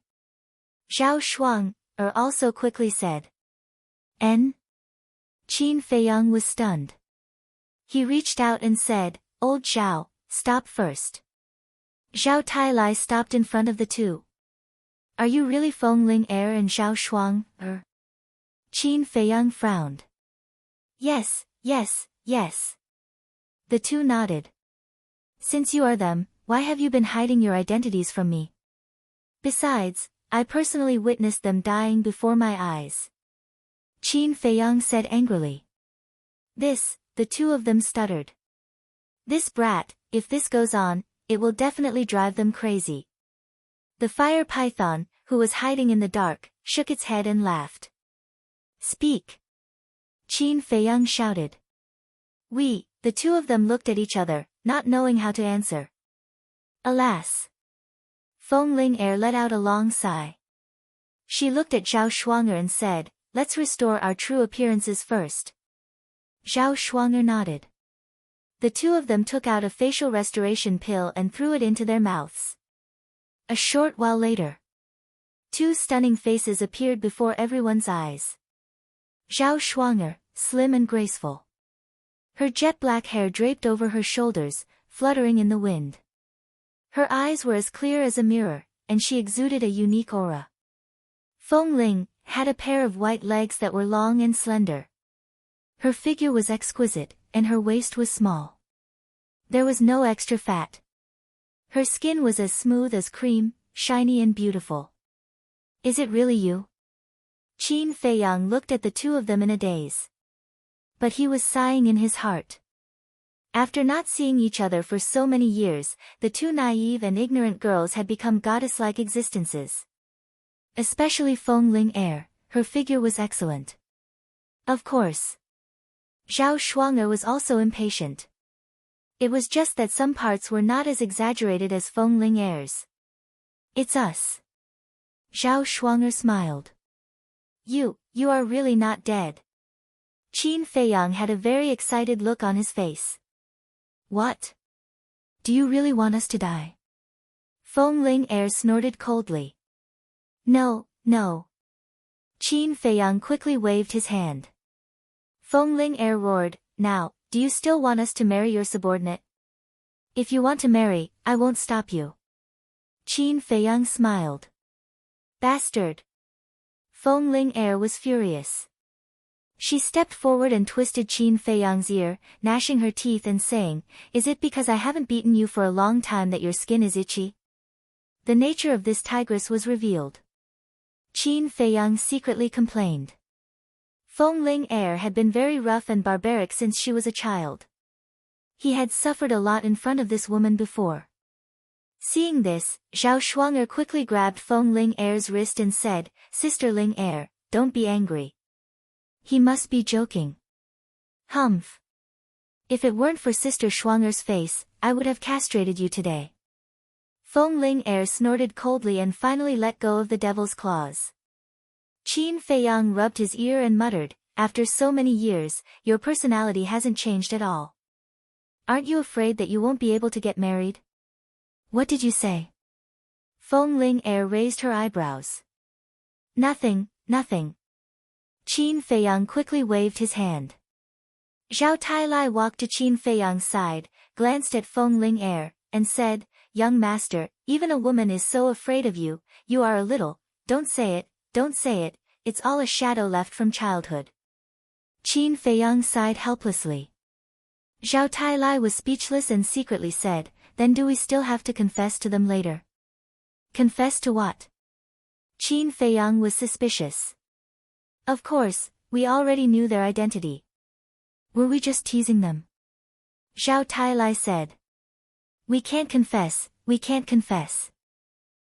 A: Zhao Shuang, also quickly said. N? Qin Feiyang was stunned. He reached out and said, Old Zhao, stop first. Zhao Tailai stopped in front of the two. Are you really Feng Ling'er and Zhao Shuang, Qin Feiyang frowned. Yes. The two nodded. Since you are them, why have you been hiding your identities from me? Besides, I personally witnessed them dying before my eyes. Qin Feiyang said angrily. The two of them stuttered. This brat, if this goes on, it will definitely drive them crazy. The fire python, who was hiding in the dark, shook its head and laughed. Speak! Qin Feiyang shouted. The two of them looked at each other, not knowing how to answer. Alas! Feng Ling-er let out a long sigh. She looked at Zhao Shuang'er and said, let's restore our true appearances first. Zhao Shuang'er nodded. The two of them took out a facial restoration pill and threw it into their mouths. A short while later, two stunning faces appeared before everyone's eyes. Zhao Shuang'er, slim and graceful. Her jet-black hair draped over her shoulders, fluttering in the wind. Her eyes were as clear as a mirror, and she exuded a unique aura. Feng Ling had a pair of white legs that were long and slender. Her figure was exquisite, and her waist was small. There was no extra fat. Her skin was as smooth as cream, shiny and beautiful. Is it really you? Qin Feiyang looked at the two of them in a daze. But he was sighing in his heart. After not seeing each other for so many years, the two naive and ignorant girls had become goddess-like existences. Especially Feng Ling-er, her figure was excellent. Of course. Zhao Shuang'er was also impatient. It was just that some parts were not as exaggerated as Feng Ling-er's. It's us. Zhao Shuang'er smiled. You are really not dead. Qin Feiyang had a very excited look on his face. What? Do you really want us to die? Feng Ling-er snorted coldly. No. Qin Feiyang quickly waved his hand. Feng Ling-er roared, now, do you still want us to marry your subordinate? If you want to marry, I won't stop you. Qin Feiyang smiled. Bastard! Feng Ling-er was furious. She stepped forward and twisted Qin Feiyang's ear, gnashing her teeth and saying, is it because I haven't beaten you for a long time that your skin is itchy? The nature of this tigress was revealed. Qin Feiyang secretly complained. Feng Ling-er had been very rough and barbaric since she was a child. He had suffered a lot in front of this woman before. Seeing this, Zhao Shuang'er quickly grabbed Feng Ling-er's wrist and said, Sister Ling-er, don't be angry. He must be joking. Humph. If it weren't for Sister Shuang'er's face, I would have castrated you today. Feng Ling-er snorted coldly and finally let go of the devil's claws. Qin Feiyang rubbed his ear and muttered, after so many years, your personality hasn't changed at all. Aren't you afraid that you won't be able to get married? What did you say? Feng Ling-er raised her eyebrows. Nothing. Qin Feiyang quickly waved his hand. Zhao Tailai walked to Qin Feiyang's side, glanced at Feng Ling-er, and said, Young master, even a woman is so afraid of you, you are a little, don't say it, it's all a shadow left from childhood. Qin Feiyang sighed helplessly. Zhao Tailai was speechless and secretly said, then do we still have to confess to them later? Confess to what? Qin Feiyang was suspicious. Of course, we already knew their identity. Were we just teasing them? Zhao Tailai said. We can't confess.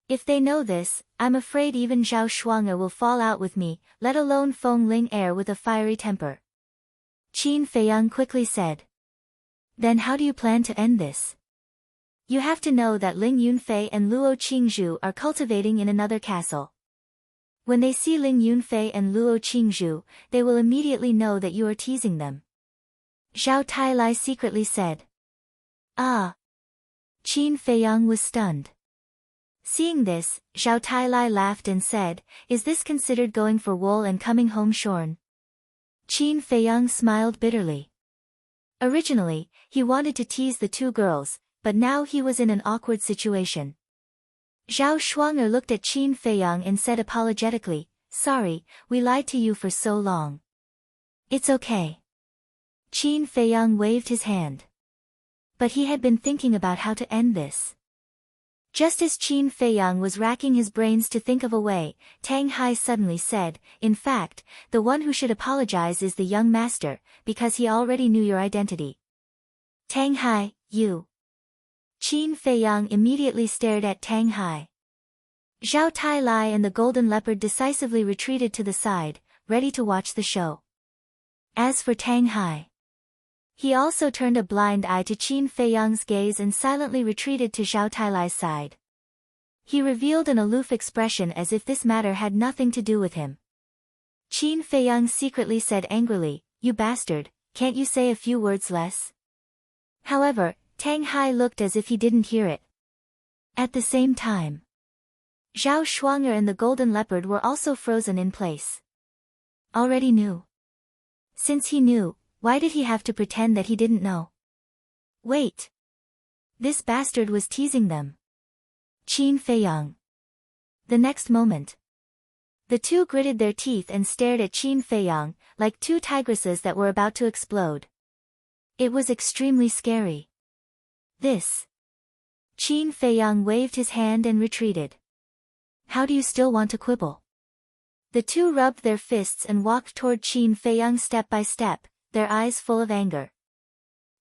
A: If they know this, I'm afraid even Zhao Shuang'er will fall out with me, let alone Feng Ling-er with a fiery temper. Qin Feiyang quickly said. Then how do you plan to end this? You have to know that Ling Yunfei and Luo Qingzhu are cultivating in another castle. When they see Ling Yunfei and Luo Qingzhu, they will immediately know that you are teasing them. Zhao Tailai secretly said. Ah! Qin Feiyang was stunned. Seeing this, Zhao Tailai laughed and said, is this considered going for wool and coming home shorn? Qin Feiyang smiled bitterly. Originally, he wanted to tease the two girls, but now he was in an awkward situation. Zhao Shuang'er looked at Qin Feiyang and said apologetically, sorry, we lied to you for so long. It's okay. Qin Feiyang waved his hand. But he had been thinking about how to end this. Just as Qin Feiyang was racking his brains to think of a way, Tang Hai suddenly said, in fact, the one who should apologize is the young master, because he already knew your identity. Tang Hai, you. Qin Feiyang immediately stared at Tang Hai. Zhao Tailai and the golden leopard decisively retreated to the side, ready to watch the show. As for Tang Hai, he also turned a blind eye to Qin Feiyang's gaze and silently retreated to Zhao Tailai's side. He revealed an aloof expression as if this matter had nothing to do with him. Qin Feiyang secretly said angrily, "You bastard, can't you say a few words less?" However, Tang Hai looked as if he didn't hear it. At the same time, Zhao Shuanger and the golden leopard were also frozen in place. Already knew. Since he knew, why did he have to pretend that he didn't know? Wait. This bastard was teasing them. Qin Feiyang. The next moment, the two gritted their teeth and stared at Qin Feiyang, like two tigresses that were about to explode. It was extremely scary. This. Qin Feiyang waved his hand and retreated. How do you still want to quibble? The two rubbed their fists and walked toward Qin Feiyang step by step, their eyes full of anger.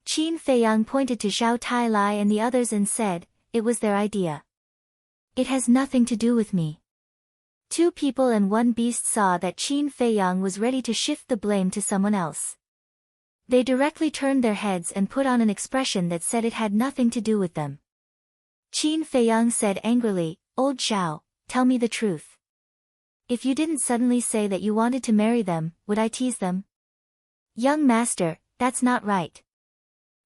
A: Qin Feiyang pointed to Zhao Tailai and the others and said, "It was their idea. It has nothing to do with me." Two people and one beast saw that Qin Feiyang was ready to shift the blame to someone else. They directly turned their heads and put on an expression that said it had nothing to do with them. Qin Feiyang said angrily, "Old Zhao, tell me the truth. If you didn't suddenly say that you wanted to marry them, would I tease them?" "Young master, that's not right.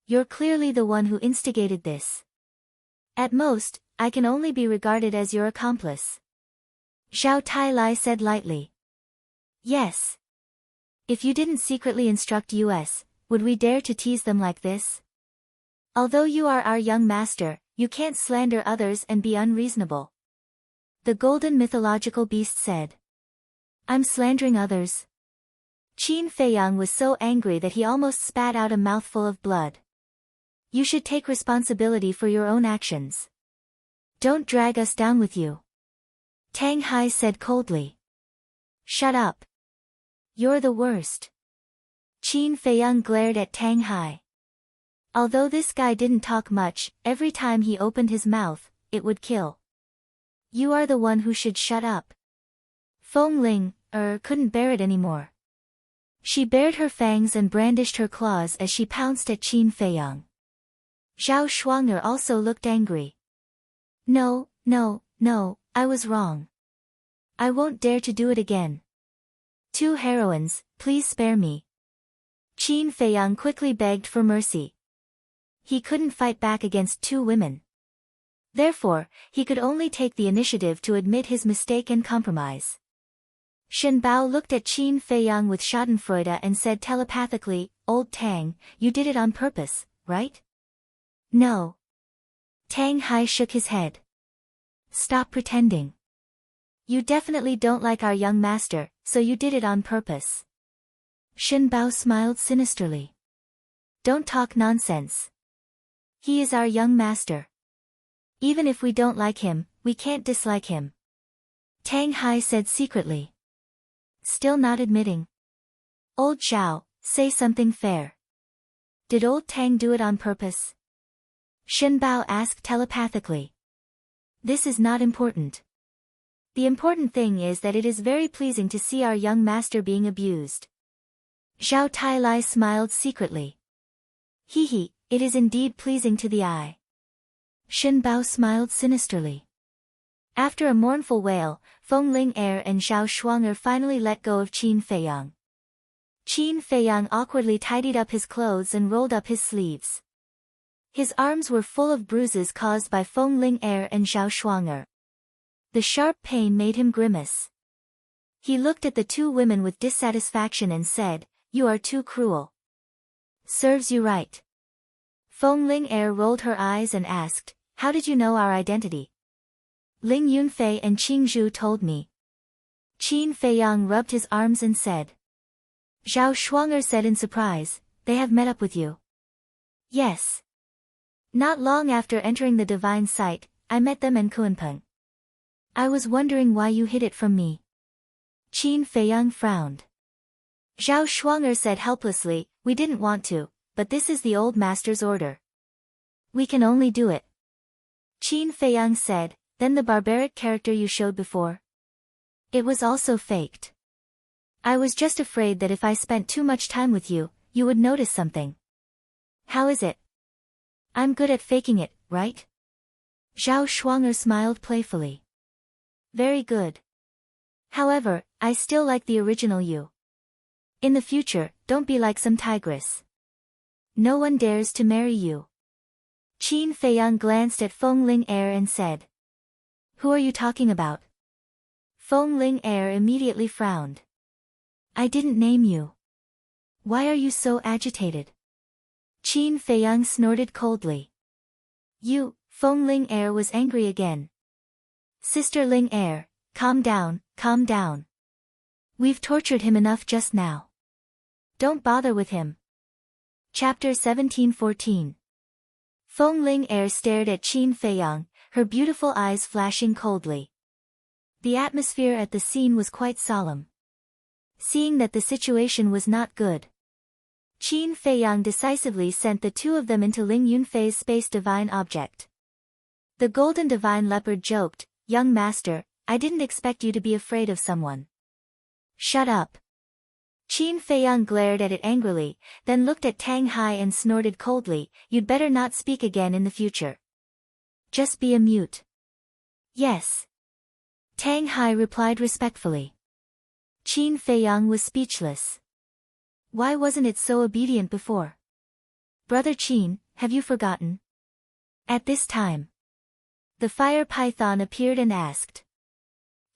A: You're clearly the one who instigated this. At most, I can only be regarded as your accomplice." Zhao Tailai said lightly. "Yes. If you didn't secretly instruct us, would we dare to tease them like this? Although you are our young master, you can't slander others and be unreasonable." The golden mythological beast said. "I'm slandering others?" Qin Feiyang was so angry that he almost spat out a mouthful of blood. "You should take responsibility for your own actions. Don't drag us down with you." Tang Hai said coldly. "Shut up. You're the worst." Qin Feiyang glared at Tang Hai. Although this guy didn't talk much, every time he opened his mouth, it would kill. "You are the one who should shut up." Feng Ling, couldn't bear it anymore. She bared her fangs and brandished her claws as she pounced at Qin Feiyang. Zhao Shuanger also looked angry. No, I was wrong. I won't dare to do it again. Two heroines, please spare me." Qin Feiyang quickly begged for mercy. He couldn't fight back against two women. Therefore, he could only take the initiative to admit his mistake and compromise. Shen Bao looked at Qin Feiyang with schadenfreude and said telepathically, "Old Tang, you did it on purpose, right?" "No." Tang Hai shook his head. "Stop pretending. You definitely don't like our young master, so you did it on purpose." Shen Bao smiled sinisterly. "Don't talk nonsense. He is our young master. Even if we don't like him, we can't dislike him." Tang Hai said secretly. Still not admitting. "Old Zhao, say something fair. Did old Tang do it on purpose?" Shen Bao asked telepathically. "This is not important. The important thing is that it is very pleasing to see our young master being abused." Zhao Tailai smiled secretly. He, it is indeed pleasing to the eye." Shen Bao smiled sinisterly. After a mournful wail, Feng Ling and Zhao Shuanger finally let go of Qin Feiyang. Qin Feiyang awkwardly tidied up his clothes and rolled up his sleeves. His arms were full of bruises caused by Feng Ling and Zhao Shuanger. The sharp pain made him grimace. He looked at the two women with dissatisfaction and said, "You are too cruel." "Serves you right." Feng Ling rolled her eyes and asked, "How did you know our identity?" "Ling Yunfei and Qing Zhu told me." Qin Feiyang rubbed his arms and said. Zhao Shuanger said in surprise, "They have met up with you?" "Yes. Not long after entering the divine site, I met them and Kuanpeng. I was wondering why you hid it from me." Qin Feiyang frowned. Zhao Shuanger said helplessly, "We didn't want to, but this is the old master's order. We can only do it." Qin Feiyang said, "Then the barbaric character you showed before? It was also faked." I was just afraid that if I spent too much time with you, you would notice something. How is it? I'm good at faking it, right? Zhao Shuang'er smiled playfully. Very good. However, I still like the original you. In the future, don't be like some tigress. No one dares to marry you. Qin Feiyang glanced at Feng Ling Er and said. Who are you talking about? Feng Ling Er immediately frowned. I didn't name you. Why are you so agitated? Qin Feiyang snorted coldly. You, Feng Ling Er was angry again. Sister Ling Er, calm down, calm down. We've tortured him enough just now. Don't bother with him. Chapter 1714. Feng Ling Er stared at Qin Feiyang, her beautiful eyes flashing coldly. The atmosphere at the scene was quite solemn. Seeing that the situation was not good, Qin Feiyang decisively sent the two of them into Ling Yunfei's space divine object. The golden divine leopard joked, Young master, I didn't expect you to be afraid of someone. Shut up. Qin Feiyang glared at it angrily, then looked at Tang Hai and snorted coldly, You'd better not speak again in the future. Just be a mute. Yes. Tang Hai replied respectfully. Qin Feiyang was speechless. Why wasn't it so obedient before? Brother Qin, have you forgotten? At this time, the fire python appeared and asked.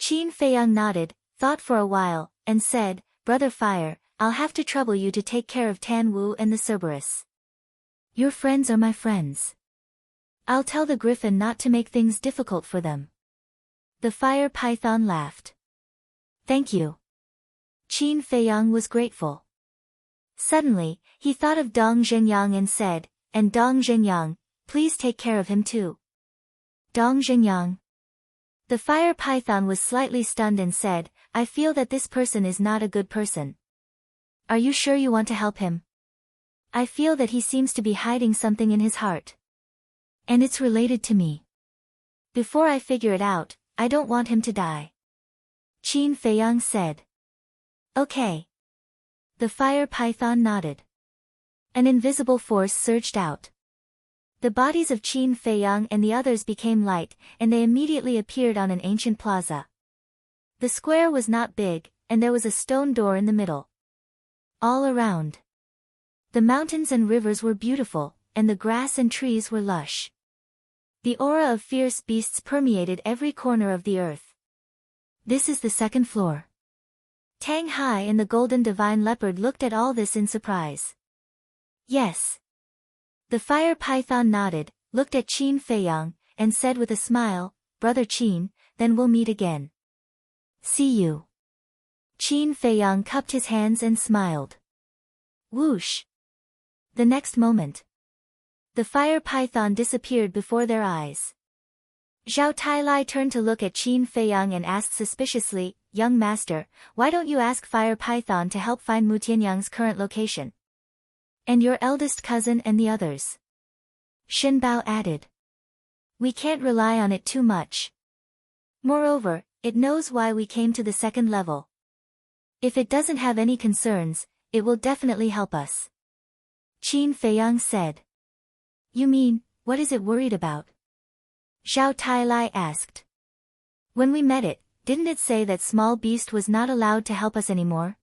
A: Qin Feiyang nodded, thought for a while, and said, Brother Fire, I'll have to trouble you to take care of Tan Wu and the Cerberus. Your friends are my friends. I'll tell the griffin not to make things difficult for them. The fire python laughed. Thank you. Qin Feiyang was grateful. Suddenly, he thought of Dong Zhenyang and said, And Dong Zhenyang, please take care of him too. Dong Zhenyang. The fire python was slightly stunned and said, I feel that this person is not a good person. Are you sure you want to help him? I feel that he seems to be hiding something in his heart. And it's related to me. Before I figure it out, I don't want him to die. Qin Feiyang said. Okay. The fire python nodded. An invisible force surged out. The bodies of Qin Feiyang and the others became light, and they immediately appeared on an ancient plaza. The square was not big, and there was a stone door in the middle. All around, the mountains and rivers were beautiful, and the grass and trees were lush. The aura of fierce beasts permeated every corner of the earth. This is the second floor. Tang Hai and the golden divine leopard looked at all this in surprise. Yes. The fire python nodded, looked at Qin Feiyang, and said with a smile, Brother Qin, then we'll meet again. See you. Qin Feiyang cupped his hands and smiled. Whoosh. The next moment, the fire python disappeared before their eyes. Zhao Tailai turned to look at Qin Feiyang and asked suspiciously, Young master, why don't you ask fire python to help find Mu Tianyang's current location? And your eldest cousin and the others. Shen Bao added. We can't rely on it too much. Moreover, it knows why we came to the second level. If it doesn't have any concerns, it will definitely help us. Qin Feiyang said. You mean, what is it worried about? Zhao Tailai asked. When we met it, didn't it say that small beast was not allowed to help us anymore?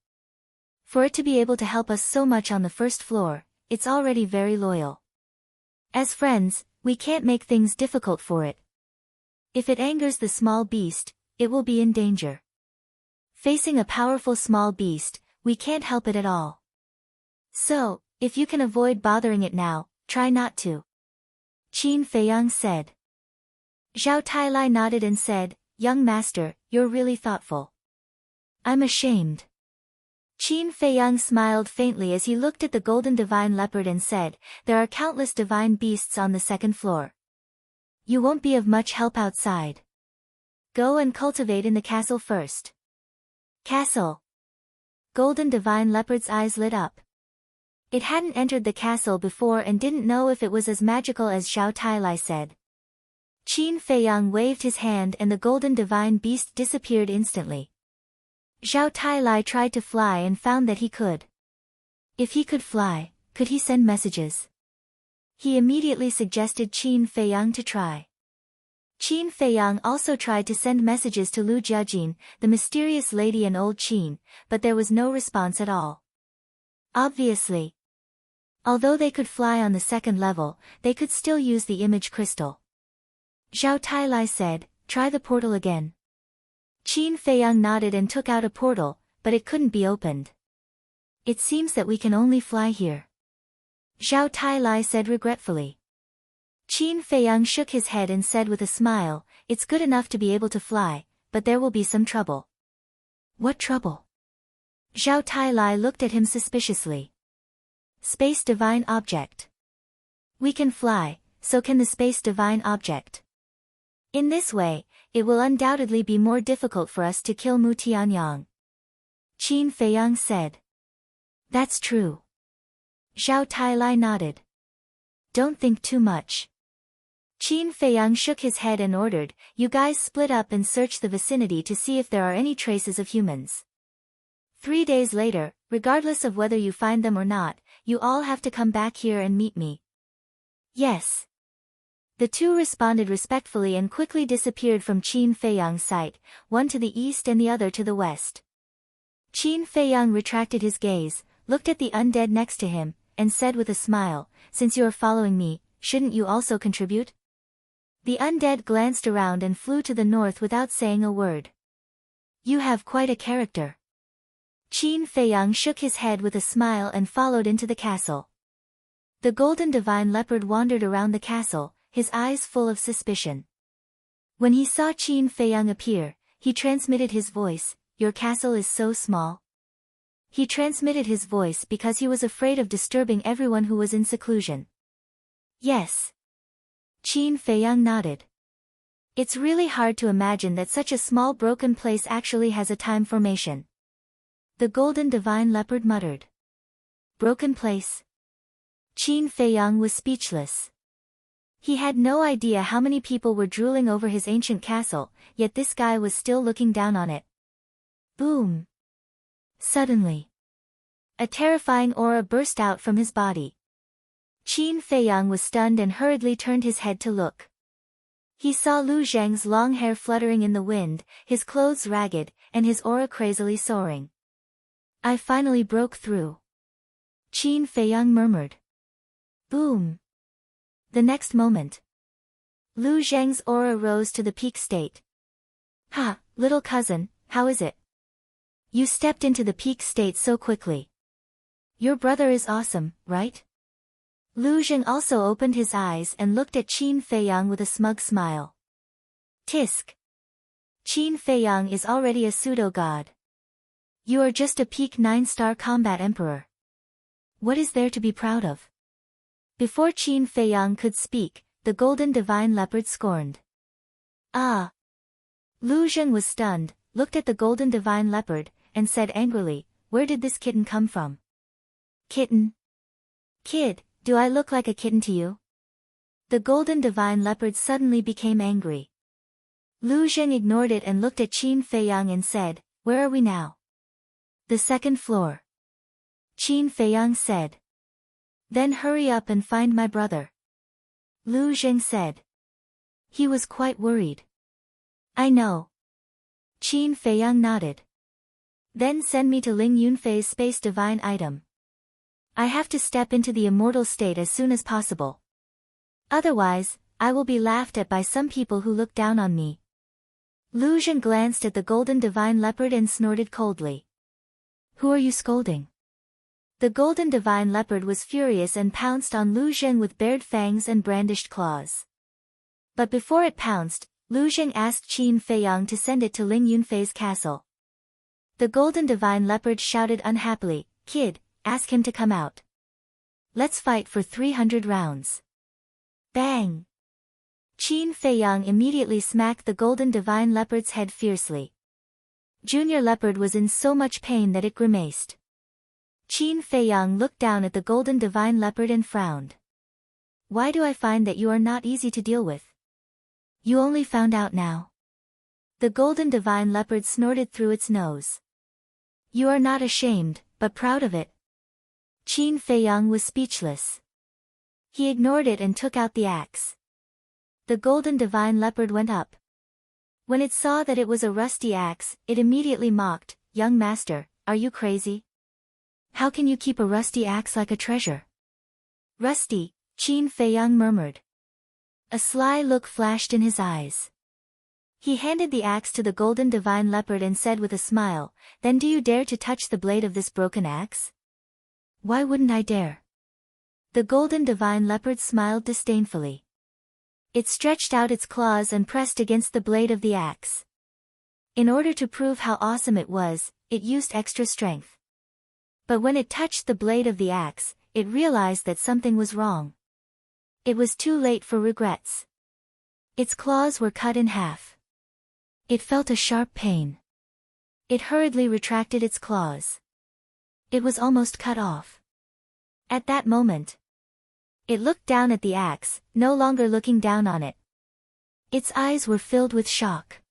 A: For it to be able to help us so much on the first floor, it's already very loyal. As friends, we can't make things difficult for it. If it angers the small beast, it will be in danger. Facing a powerful small beast, we can't help it at all. So, if you can avoid bothering it now, try not to. Qin Feiyang said. Zhao Tailai nodded and said, Young master, you're really thoughtful. I'm ashamed. Qin Feiyang smiled faintly as he looked at the golden divine leopard and said, There are countless divine beasts on the second floor. You won't be of much help outside. Go and cultivate in the castle first. Castle. Golden divine leopard's eyes lit up. It hadn't entered the castle before and didn't know if it was as magical as Zhao Tailai said. Qin Feiyang waved his hand and the golden divine beast disappeared instantly. Zhao Tailai tried to fly and found that he could. If he could fly, could he send messages? He immediately suggested Qin Feiyang to try. Qin Feiyang also tried to send messages to Lu Jiajin, the mysterious lady and old Qin, but there was no response at all. Obviously. Although they could fly on the second level, they could still use the image crystal. Zhao Tailai said, "Try the portal again." Qin Feiyang nodded and took out a portal, but it couldn't be opened. "It seems that we can only fly here," Zhao Tailai said regretfully. Qin Feiyang shook his head and said with a smile, "It's good enough to be able to fly, but there will be some trouble." "What trouble?" Zhao Tailai looked at him suspiciously. "Space divine object. We can fly, so can the space divine object. In this way, it will undoubtedly be more difficult for us to kill Mu Tianyang," Qin Feiyang said. "That's true." Zhao Tailai nodded. "Don't think too much." Qin Feiyang shook his head and ordered, "You guys split up and search the vicinity to see if there are any traces of humans. 3 days later, regardless of whether you find them or not, you all have to come back here and meet me." "Yes." The two responded respectfully and quickly disappeared from Qin Feiyang's sight, one to the east and the other to the west. Qin Feiyang retracted his gaze, looked at the undead next to him, and said with a smile, "Since you are following me, shouldn't you also contribute?" The undead glanced around and flew to the north without saying a word. "You have quite a character." Qin Feiyang shook his head with a smile and followed into the castle. The golden divine leopard wandered around the castle, his eyes full of suspicion. When he saw Qin Feiyang appear, he transmitted his voice, "Your castle is so small." He transmitted his voice because he was afraid of disturbing everyone who was in seclusion. "Yes." Qin Feiyang nodded. "It's really hard to imagine that such a small broken place actually has a time formation." The golden divine leopard muttered. "Broken place?" Qin Feiyang was speechless. He had no idea how many people were drooling over his ancient castle, yet this guy was still looking down on it. Boom! Suddenly, a terrifying aura burst out from his body. Qin Feiyang was stunned and hurriedly turned his head to look. He saw Lu Zheng's long hair fluttering in the wind, his clothes ragged, and his aura crazily soaring. "I finally broke through," Qin Feiyang murmured. Boom! The next moment, Lu Zheng's aura rose to the peak state. "Ha, little cousin, how is it? You stepped into the peak state so quickly. Your brother is awesome, right?" Lu Zheng also opened his eyes and looked at Qin Feiyang with a smug smile. Tisk. Qin Feiyang is already a pseudo-god. You are just a peak 9-star combat emperor. What is there to be proud of? Before Qin Feiyang could speak, the golden divine leopard scorned. "Ah!" Lu Zheng was stunned, looked at the golden divine leopard, and said angrily, "Where did this kitten come from?" "Kitten? Kid, do I look like a kitten to you?" The golden divine leopard suddenly became angry. Lu Zheng ignored it and looked at Qin Feiyang and said, "Where are we now?" "The second floor." Qin Feiyang said. "Then hurry up and find my brother," Lu Zheng said. He was quite worried. "I know." Qin Feiyang nodded. "Then send me to Ling Yunfei's space divine item. I have to step into the immortal state as soon as possible. Otherwise, I will be laughed at by some people who look down on me." Lu Zheng glanced at the golden divine leopard and snorted coldly. "Who are you scolding?" The golden divine leopard was furious and pounced on Lu Zheng with bared fangs and brandished claws. But before it pounced, Lu Zheng asked Qin Feiyang to send it to Ling Yunfei's castle. The golden divine leopard shouted unhappily, "Kid, ask him to come out. Let's fight for 300 rounds. Bang! Qin Feiyang immediately smacked the golden divine leopard's head fiercely. Junior leopard was in so much pain that it grimaced. Qin Feiyang looked down at the golden divine leopard and frowned. "Why do I find that you are not easy to deal with? You only found out now." The golden divine leopard snorted through its nose. You are not ashamed, but proud of it. Qin Feiyang was speechless. He ignored it and took out the axe. The golden divine leopard went up. When it saw that it was a rusty axe, it immediately mocked, "Young master, are you crazy? How can you keep a rusty axe like a treasure?" "Rusty," Qin Feiyang murmured. A sly look flashed in his eyes. He handed the axe to the golden divine leopard and said with a smile, "Then do you dare to touch the blade of this broken axe?" "Why wouldn't I dare?" The golden divine leopard smiled disdainfully. It stretched out its claws and pressed against the blade of the axe. In order to prove how awesome it was, it used extra strength. But when it touched the blade of the axe, it realized that something was wrong. It was too late for regrets. Its claws were cut in half. It felt a sharp pain. It hurriedly retracted its claws. It was almost cut off. At that moment, it looked down at the axe, no longer looking down on it. Its eyes were filled with shock.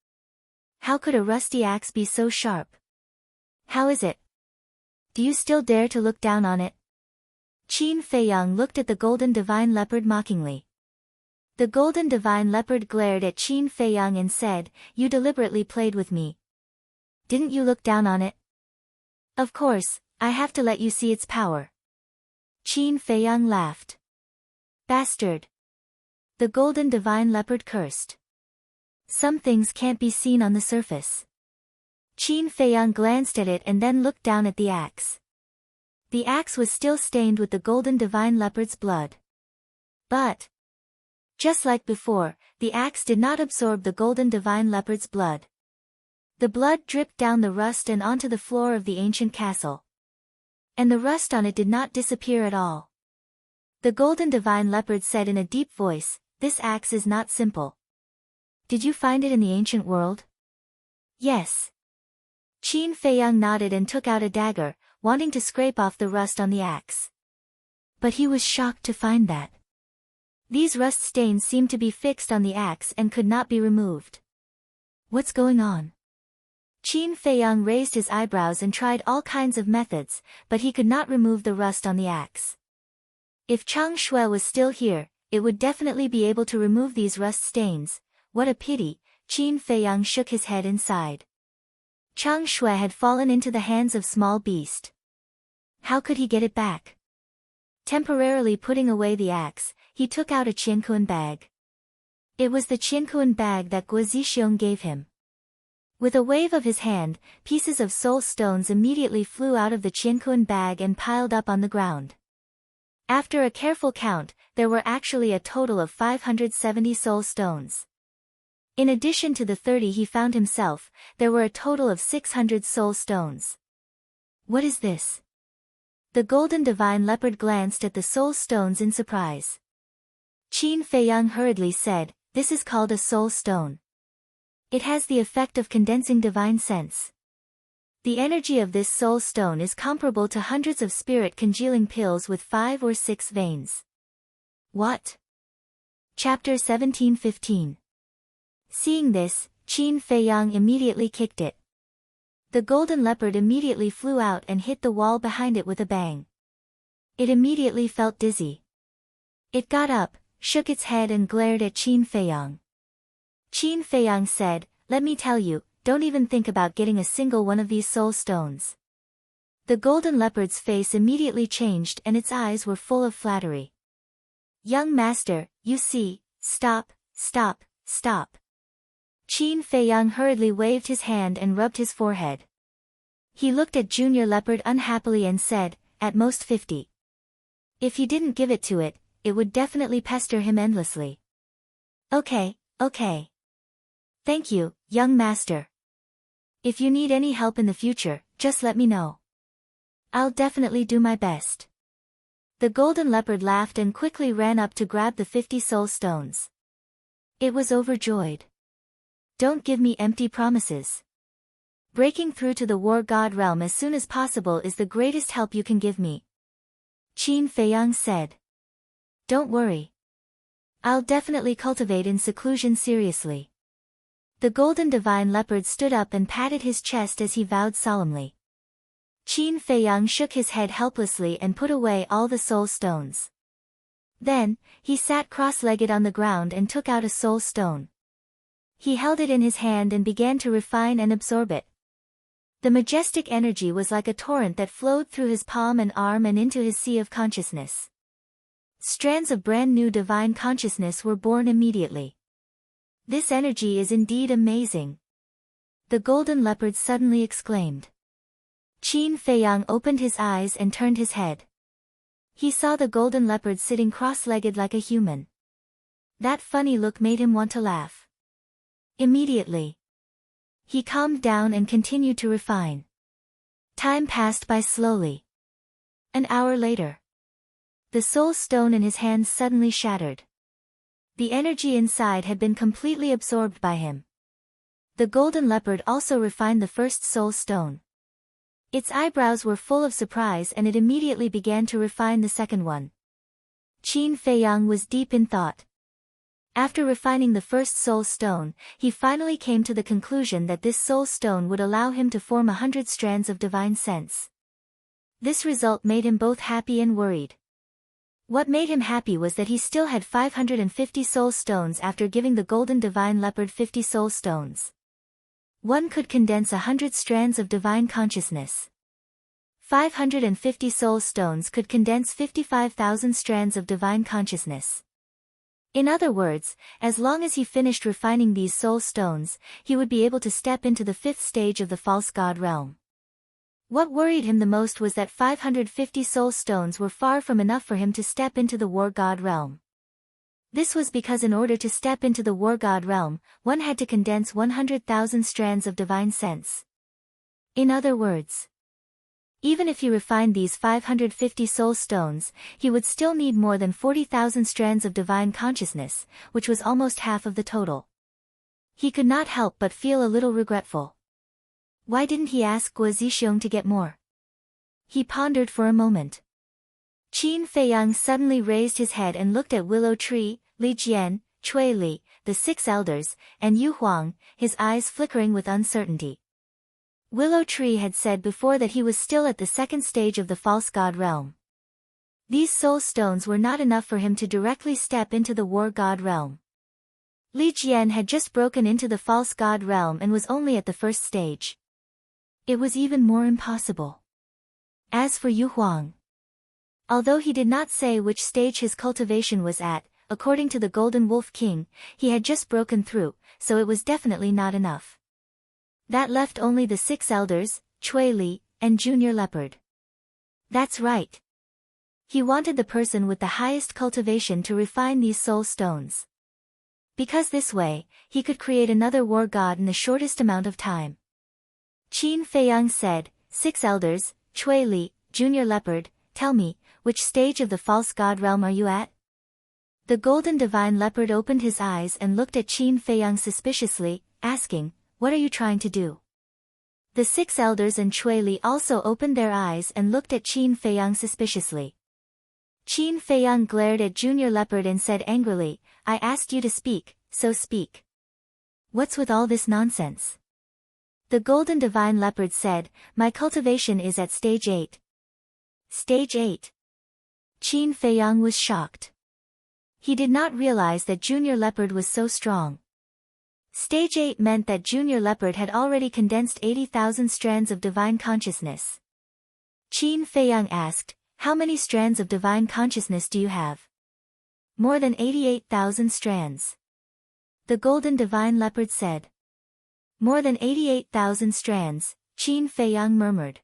A: How could a rusty axe be so sharp? How is it? Do you still dare to look down on it? Qin Feiyang looked at the golden divine leopard mockingly. The golden divine leopard glared at Qin Feiyang and said, "You deliberately played with me. Didn't you look down on it? Of course, I have to let you see its power." Qin Feiyang laughed. "Bastard!" The golden divine leopard cursed. "Some things can't be seen on the surface." Qin Feiyang glanced at it and then looked down at the axe. The axe was still stained with the golden divine leopard's blood. But, just like before, the axe did not absorb the golden divine leopard's blood. The blood dripped down the rust and onto the floor of the ancient castle. And the rust on it did not disappear at all. The golden divine leopard said in a deep voice, "This axe is not simple. Did you find it in the ancient world?" "Yes." Qin Feiyang nodded and took out a dagger, wanting to scrape off the rust on the axe. But he was shocked to find that these rust stains seemed to be fixed on the axe and could not be removed. "What's going on?" Qin Feiyang raised his eyebrows and tried all kinds of methods, but he could not remove the rust on the axe. If Chang Shui was still here, it would definitely be able to remove these rust stains. What a pity, Qin Feiyang shook his head and sighed. Chang Shui had fallen into the hands of small beast. How could he get it back? Temporarily putting away the axe, he took out a Qiankuan bag. It was the Qiankuan bag that Guo Zixiong gave him. With a wave of his hand, pieces of soul stones immediately flew out of the Qiankuan bag and piled up on the ground. After a careful count, there were actually a total of 570 soul stones. In addition to the 30 he found himself, there were a total of 600 soul stones. What is this? The golden divine leopard glanced at the soul stones in surprise. Qin Feiyang hurriedly said, "This is called a soul stone. It has the effect of condensing divine sense. The energy of this soul stone is comparable to hundreds of spirit congealing pills with 5 or 6 veins." What? Chapter 17:15. Seeing this, Qin Feiyang immediately kicked it. The golden leopard immediately flew out and hit the wall behind it with a bang. It immediately felt dizzy. It got up, shook its head and glared at Qin Feiyang. Qin Feiyang said, "Let me tell you, don't even think about getting a single one of these soul stones." The golden leopard's face immediately changed and its eyes were full of flattery. "Young master, you see, stop, stop, stop." Qin Feiyang hurriedly waved his hand and rubbed his forehead. He looked at Junior Leopard unhappily and said, "At most 50. If you didn't give it to it, it would definitely pester him endlessly." Okay. Thank you, young master. If you need any help in the future, just let me know. I'll definitely do my best." The golden leopard laughed and quickly ran up to grab the 50 soul stones. It was overjoyed. "Don't give me empty promises. Breaking through to the war god realm as soon as possible is the greatest help you can give me," Qin Feiyang said. "Don't worry. I'll definitely cultivate in seclusion seriously." The golden divine leopard stood up and patted his chest as he vowed solemnly. Qin Feiyang shook his head helplessly and put away all the soul stones. Then, he sat cross-legged on the ground and took out a soul stone. He held it in his hand and began to refine and absorb it. The majestic energy was like a torrent that flowed through his palm and arm and into his sea of consciousness. Strands of brand new divine consciousness were born immediately. This energy is indeed amazing. The golden leopard suddenly exclaimed. Qin Feiyang opened his eyes and turned his head. He saw the golden leopard sitting cross-legged like a human. That funny look made him want to laugh. Immediately, he calmed down and continued to refine. Time passed by slowly. An hour later, the soul stone in his hands suddenly shattered. The energy inside had been completely absorbed by him. The golden leopard also refined the first soul stone. Its eyebrows were full of surprise and it immediately began to refine the second one. Qin Feiyang was deep in thought. After refining the first soul stone, he finally came to the conclusion that this soul stone would allow him to form 100 strands of divine sense. This result made him both happy and worried. What made him happy was that he still had 550 soul stones after giving the golden divine leopard 50 soul stones. One could condense 100 strands of divine consciousness. 550 soul stones could condense 55,000 strands of divine consciousness. In other words, as long as he finished refining these soul stones, he would be able to step into the fifth stage of the false god realm. What worried him the most was that 550 soul stones were far from enough for him to step into the war god realm. This was because in order to step into the war god realm, one had to condense 100,000 strands of divine sense. In other words, even if he refined these 550 soul stones, he would still need more than 40,000 strands of divine consciousness, which was almost half of the total. He could not help but feel a little regretful. Why didn't he ask Guo Zixiong to get more? He pondered for a moment. Qin Feiyang suddenly raised his head and looked at Willow Tree, Li Jian, Cui Li, the 6 elders, and Yu Huang, his eyes flickering with uncertainty. Willow Tree had said before that he was still at the second stage of the false god realm. These soul stones were not enough for him to directly step into the war god realm. Li Jian had just broken into the false god realm and was only at the first stage. It was even more impossible. As for Yu Huang, although he did not say which stage his cultivation was at, according to the Golden Wolf King, he had just broken through, so it was definitely not enough. That left only the 6 elders, Cui Li, and Junior Leopard. That's right. He wanted the person with the highest cultivation to refine these soul stones. Because this way, he could create another war god in the shortest amount of time. Qin Feiyang said, 6 elders, Cui Li, Junior Leopard, tell me, which stage of the false god realm are you at? The golden divine leopard opened his eyes and looked at Qin Feiyang suspiciously, asking, what are you trying to do? The 6 elders and Cui Li also opened their eyes and looked at Qin Feiyang suspiciously. Qin Feiyang glared at Junior Leopard and said angrily, I asked you to speak, so speak. What's with all this nonsense? The golden divine leopard said, my cultivation is at stage 8. Stage 8. Qin Feiyang was shocked. He did not realize that Junior Leopard was so strong. Stage 8 meant that Junior Leopard had already condensed 80,000 strands of divine consciousness. Qin Feiyang asked, how many strands of divine consciousness do you have? More than 88,000 strands. The golden divine leopard said. More than 88,000 strands, Qin Feiyang murmured.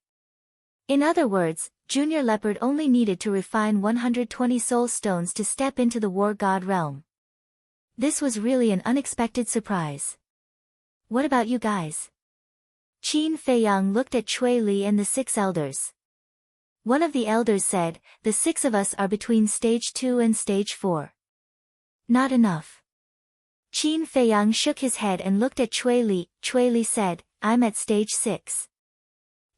A: In other words, Junior Leopard only needed to refine 120 soul stones to step into the war god realm. This was really an unexpected surprise. What about you guys? Qin Feiyang looked at Cui Li and the 6 elders. One of the elders said, the 6 of us are between stage 2 and stage 4. Not enough. Qin Feiyang shook his head and looked at Cui Li. Cui Li said, I'm at stage 6.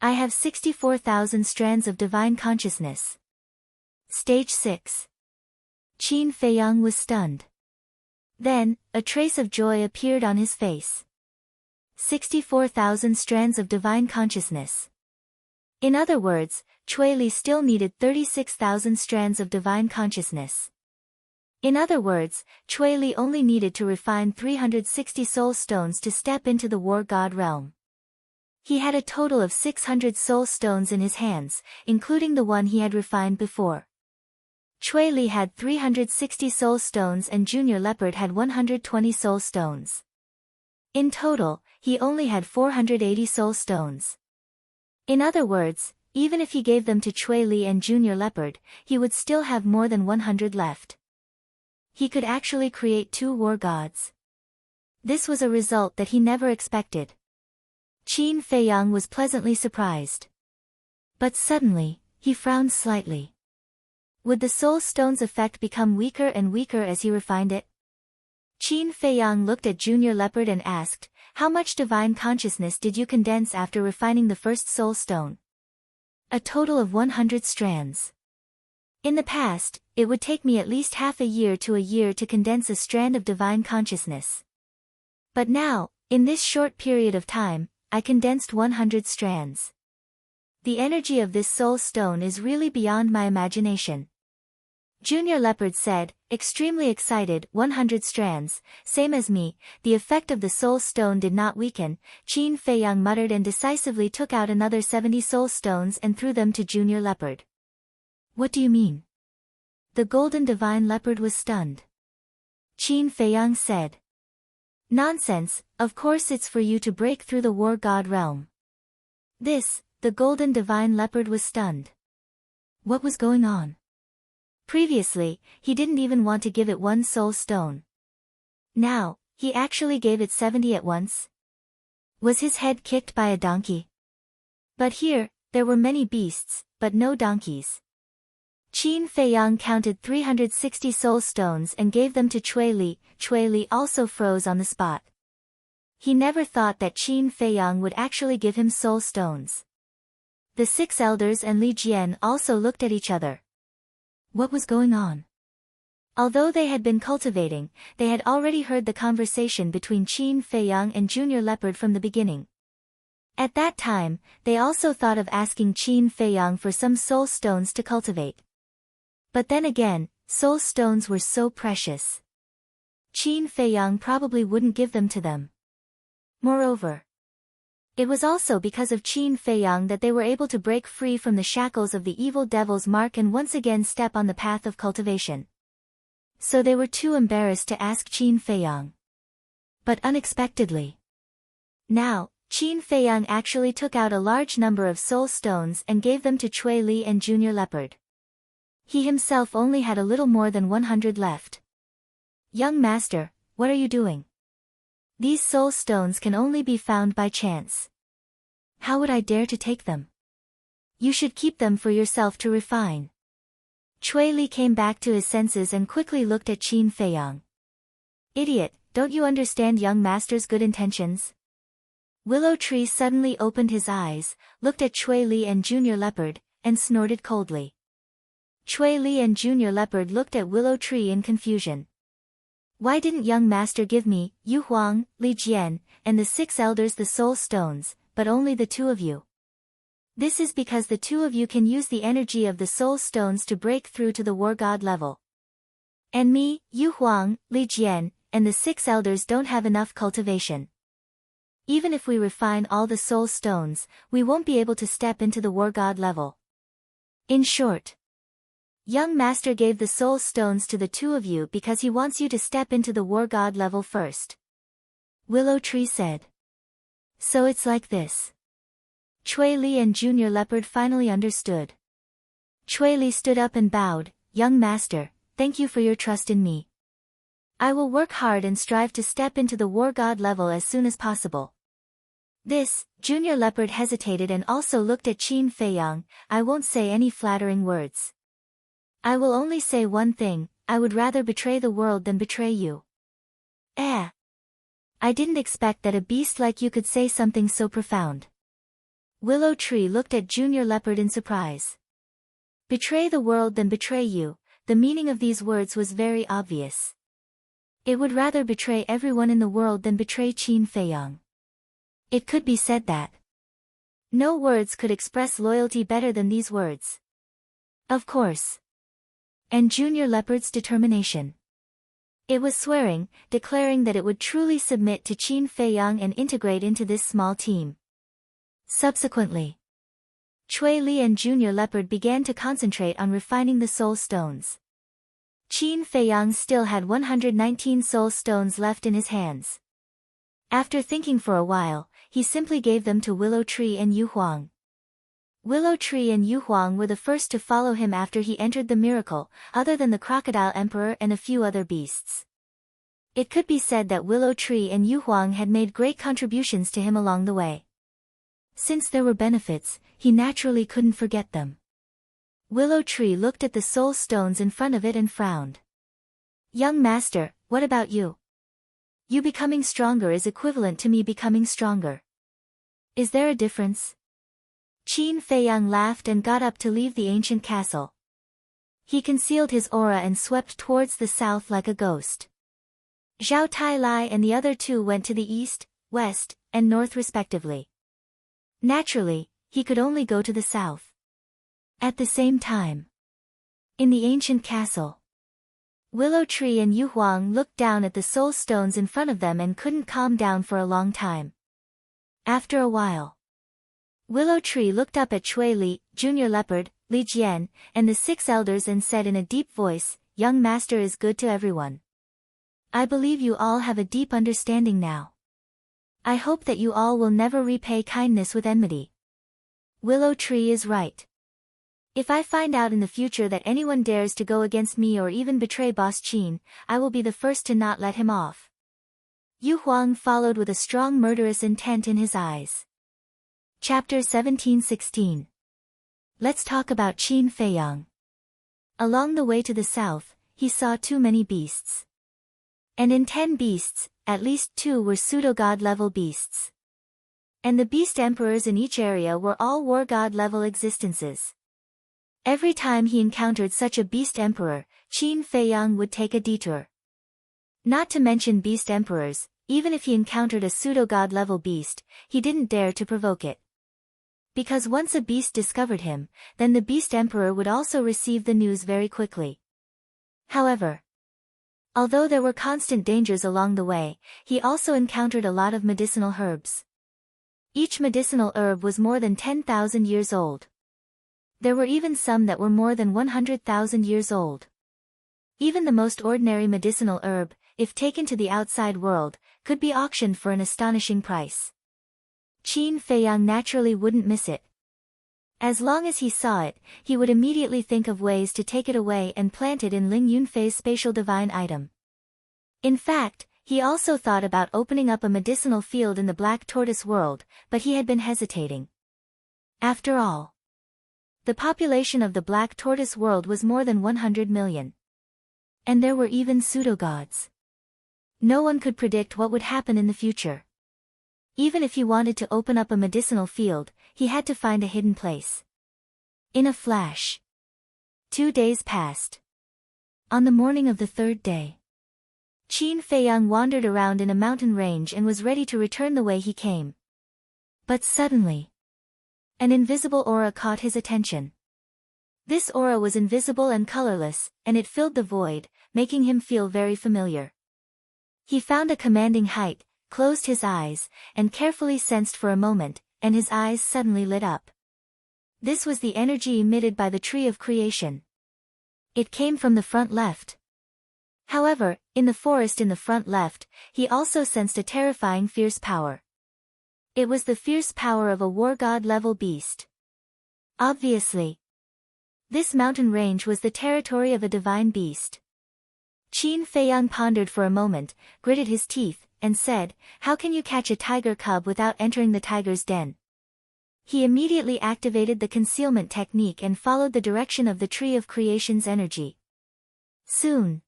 A: I have 64,000 strands of divine consciousness. Stage 6. Qin Feiyang was stunned. Then, a trace of joy appeared on his face. 64,000 strands of divine consciousness. In other words, Chui Li still needed 36,000 strands of divine consciousness. In other words, Chui Li only needed to refine 360 soul stones to step into the war god realm. He had a total of 600 soul stones in his hands, including the one he had refined before. Chui Li had 360 soul stones and Junior Leopard had 120 soul stones. In total, he only had 480 soul stones. In other words, even if he gave them to Chui Li and Junior Leopard, he would still have more than 100 left. He could actually create 2 war gods. This was a result that he never expected. Qin Feiyang was pleasantly surprised. But suddenly, he frowned slightly. Would the soul stone's effect become weaker and weaker as he refined it? Qin Feiyang looked at Junior Leopard and asked, "How much divine consciousness did you condense after refining the first soul stone?" "A total of 100 strands. In the past, it would take me at least half a year to condense a strand of divine consciousness. But now, in this short period of time, I condensed 100 strands. The energy of this soul stone is really beyond my imagination." Junior Leopard said, extremely excited, 100 strands, same as me, the effect of the soul stone did not weaken. Qin Feiyang muttered and decisively took out another 70 soul stones and threw them to Junior Leopard. "What do you mean?" The golden divine leopard was stunned. Qin Feiyang said, "Nonsense, of course it's for you to break through the war god realm." The golden divine leopard was stunned. What was going on? Previously, he didn't even want to give it 1 soul stone. Now, he actually gave it 70 at once. Was his head kicked by a donkey? But here, there were many beasts, but no donkeys. Qin Feiyang counted 360 soul stones and gave them to Chui Li. Chui Li also froze on the spot. He never thought that Qin Feiyang would actually give him soul stones. The 6 elders and Li Jian also looked at each other. What was going on? Although they had been cultivating, they had already heard the conversation between Qin Feiyang and Junior Leopard from the beginning. At that time, they also thought of asking Qin Feiyang for some soul stones to cultivate. But then again, soul stones were so precious. Qin Feiyang probably wouldn't give them to them. Moreover, it was also because of Qin Feiyang that they were able to break free from the shackles of the evil devil's mark and once again step on the path of cultivation. So they were too embarrassed to ask Qin Feiyang. But unexpectedly, now, Qin Feiyang actually took out a large number of soul stones and gave them to Chui Li and Junior Leopard. He himself only had a little more than 100 left. "Young master, what are you doing? These soul stones can only be found by chance. How would I dare to take them? You should keep them for yourself to refine." Chui Li came back to his senses and quickly looked at Qin Feiyang. "Idiot, don't you understand young master's good intentions?" Willow Tree suddenly opened his eyes, looked at Chui Li and Junior Leopard, and snorted coldly. Chui Li and Junior Leopard looked at Willow Tree in confusion. "Why didn't young master give me, Yu Huang, Li Jian, and the 6 elders the soul stones, but only the 2 of you?" "This is because the 2 of you can use the energy of the soul stones to break through to the war god level. And me, Yu Huang, Li Jian, and the 6 elders don't have enough cultivation. Even if we refine all the soul stones, we won't be able to step into the war god level. In short, young master gave the soul stones to the 2 of you because he wants you to step into the war god level first," Willow Tree said. "So it's like this." Chui Li and Junior Leopard finally understood. Chui Li stood up and bowed, "Young master, thank you for your trust in me. I will work hard and strive to step into the war god level as soon as possible." Junior Leopard hesitated and also looked at Qin Feiyang. "I won't say any flattering words. I will only say one thing, I would rather betray the world than betray you." I didn't expect that a beast like you could say something so profound." Willow Tree looked at Junior Leopard in surprise. Betray the world than betray you, the meaning of these words was very obvious. It would rather betray everyone in the world than betray Qin Feiyang. It could be said that No words could express loyalty better than these words. Of course. And Junior Leopard's determination. It was swearing, declaring that it would truly submit to Qin Feiyang and integrate into this small team. Subsequently, Cui Li and Junior Leopard began to concentrate on refining the soul stones. Qin Feiyang still had 119 soul stones left in his hands. After thinking for a while, he simply gave them to Willow Tree and Yu Huang. Willow Tree and Yu Huang were the first to follow him after he entered the miracle, other than the Crocodile Emperor and a few other beasts. It could be said that Willow Tree and Yu Huang had made great contributions to him along the way. Since there were benefits, he naturally couldn't forget them. Willow Tree looked at the soul stones in front of it and frowned. Young master, what about you? You becoming stronger is equivalent to me becoming stronger. Is there a difference? Qin Feiyang laughed and got up to leave the ancient castle. He concealed his aura and swept towards the south like a ghost. Zhao Tai and the other two went to the east, west, and north respectively. Naturally, he could only go to the south. At the same time, in the ancient castle, Willow Tree and Yu Huang looked down at the soul stones in front of them and couldn't calm down for a long time. After a while, Willow Tree looked up at Cui Li, Junior Leopard, Li Jian, and the 6 elders and said in a deep voice, "Young master is good to everyone. I believe you all have a deep understanding now. I hope that you all will never repay kindness with enmity. Willow Tree is right. If I find out in the future that anyone dares to go against me or even betray Boss Qin, I will be the first to not let him off." Yu Huang followed with a strong murderous intent in his eyes. Chapter 17-16. Let's talk about Qin Feiyang. Along the way to the south, he saw too many beasts. And in 10 beasts, at least 2 were pseudo-god level beasts. And the beast emperors in each area were all war god level existences. Every time he encountered such a beast emperor, Qin Feiyang would take a detour. Not to mention beast emperors, even if he encountered a pseudo-god level beast, he didn't dare to provoke it. Because once a beast discovered him, then the beast emperor would also receive the news very quickly. However, although there were constant dangers along the way, he also encountered a lot of medicinal herbs. Each medicinal herb was more than 10,000 years old. There were even some that were more than 100,000 years old. Even the most ordinary medicinal herb, if taken to the outside world, could be auctioned for an astonishing price. Qin Feiyang naturally wouldn't miss it. As long as he saw it, he would immediately think of ways to take it away and plant it in Ling Yunfei's spatial divine item. In fact, he also thought about opening up a medicinal field in the Black Tortoise world, but he had been hesitating. After all, the population of the Black Tortoise world was more than 100 million. And there were even pseudo-gods. No one could predict what would happen in the future. Even if he wanted to open up a medicinal field, he had to find a hidden place. In a flash, 2 days passed. On the morning of the 3rd day, Qin Feiyang wandered around in a mountain range and was ready to return the way he came. But suddenly, an invisible aura caught his attention. This aura was invisible and colorless, and it filled the void, making him feel very familiar. He found a commanding height, closed his eyes, and carefully sensed for a moment, and his eyes suddenly lit up. This was the energy emitted by the tree of creation. It came from the front left. However, in the forest in the front left, he also sensed a terrifying fierce power. It was the fierce power of a war god level beast. Obviously, this mountain range was the territory of a divine beast. Qin Feiyang pondered for a moment, gritted his teeth, and said, "How can you catch a tiger cub without entering the tiger's den?" He immediately activated the concealment technique and followed the direction of the tree of creation's energy. Soon,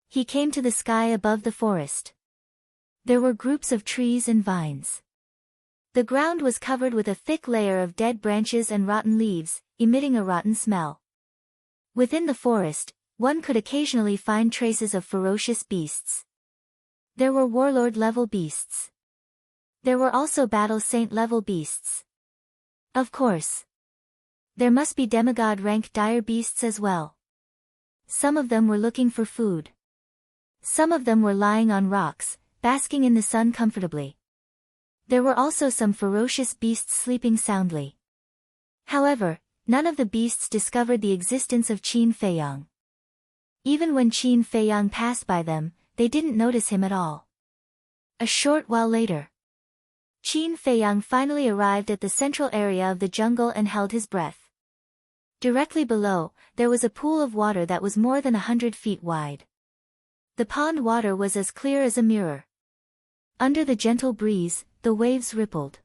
A: he came to the sky above the forest. There were groups of trees and vines. The ground was covered with a thick layer of dead branches and rotten leaves, emitting a rotten smell. Within the forest, one could occasionally find traces of ferocious beasts. There were warlord-level beasts. There were also battle saint-level beasts. Of course. There must be demigod-rank dire beasts as well. Some of them were looking for food. Some of them were lying on rocks, basking in the sun comfortably. There were also some ferocious beasts sleeping soundly. However, none of the beasts discovered the existence of Qin Feiyang. Even when Qin Feiyang passed by them, they didn't notice him at all. A short while later, Qin Feiyang finally arrived at the central area of the jungle and held his breath. Directly below, there was a pool of water that was more than 100 feet wide. The pond water was as clear as a mirror. Under the gentle breeze, the waves rippled.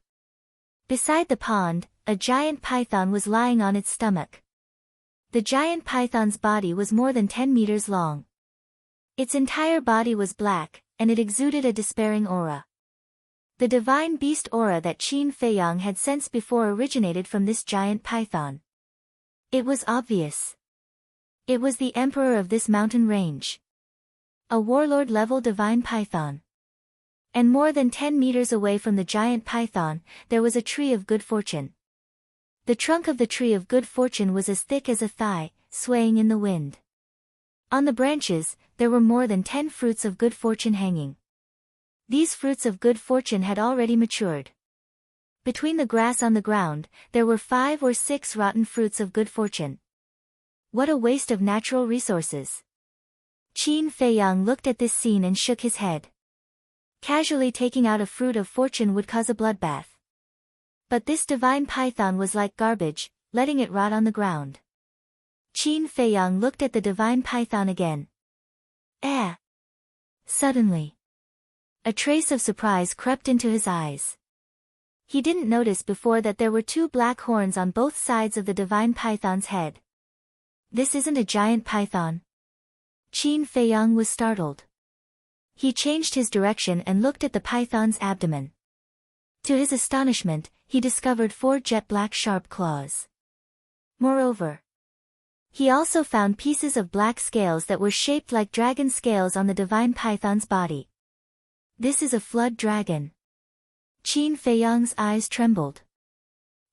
A: Beside the pond, a giant python was lying on its stomach. The giant python's body was more than 10 meters long. Its entire body was black, and it exuded a despairing aura. The divine beast aura that Qin Feiyang had sensed before originated from this giant python. It was obvious. It was the emperor of this mountain range. A warlord-level divine python. And more than 10 meters away from the giant python, there was a tree of good fortune. The trunk of the tree of good fortune was as thick as a thigh, swaying in the wind. On the branches, there were more than 10 fruits of good fortune hanging. These fruits of good fortune had already matured. Between the grass on the ground, there were 5 or 6 rotten fruits of good fortune. What a waste of natural resources! Qin Feiyang looked at this scene and shook his head. Casually taking out a fruit of fortune would cause a bloodbath. But this divine python was like garbage, letting it rot on the ground. Qin Feiyang looked at the divine python again. Suddenly, a trace of surprise crept into his eyes. He didn't notice before that there were 2 black horns on both sides of the divine python's head. This isn't a giant python. Qin Feiyang was startled. He changed his direction and looked at the python's abdomen. To his astonishment, he discovered 4 jet-black sharp claws. Moreover, he also found pieces of black scales that were shaped like dragon scales on the divine python's body. This is a flood dragon. Qin Feiyang's eyes trembled.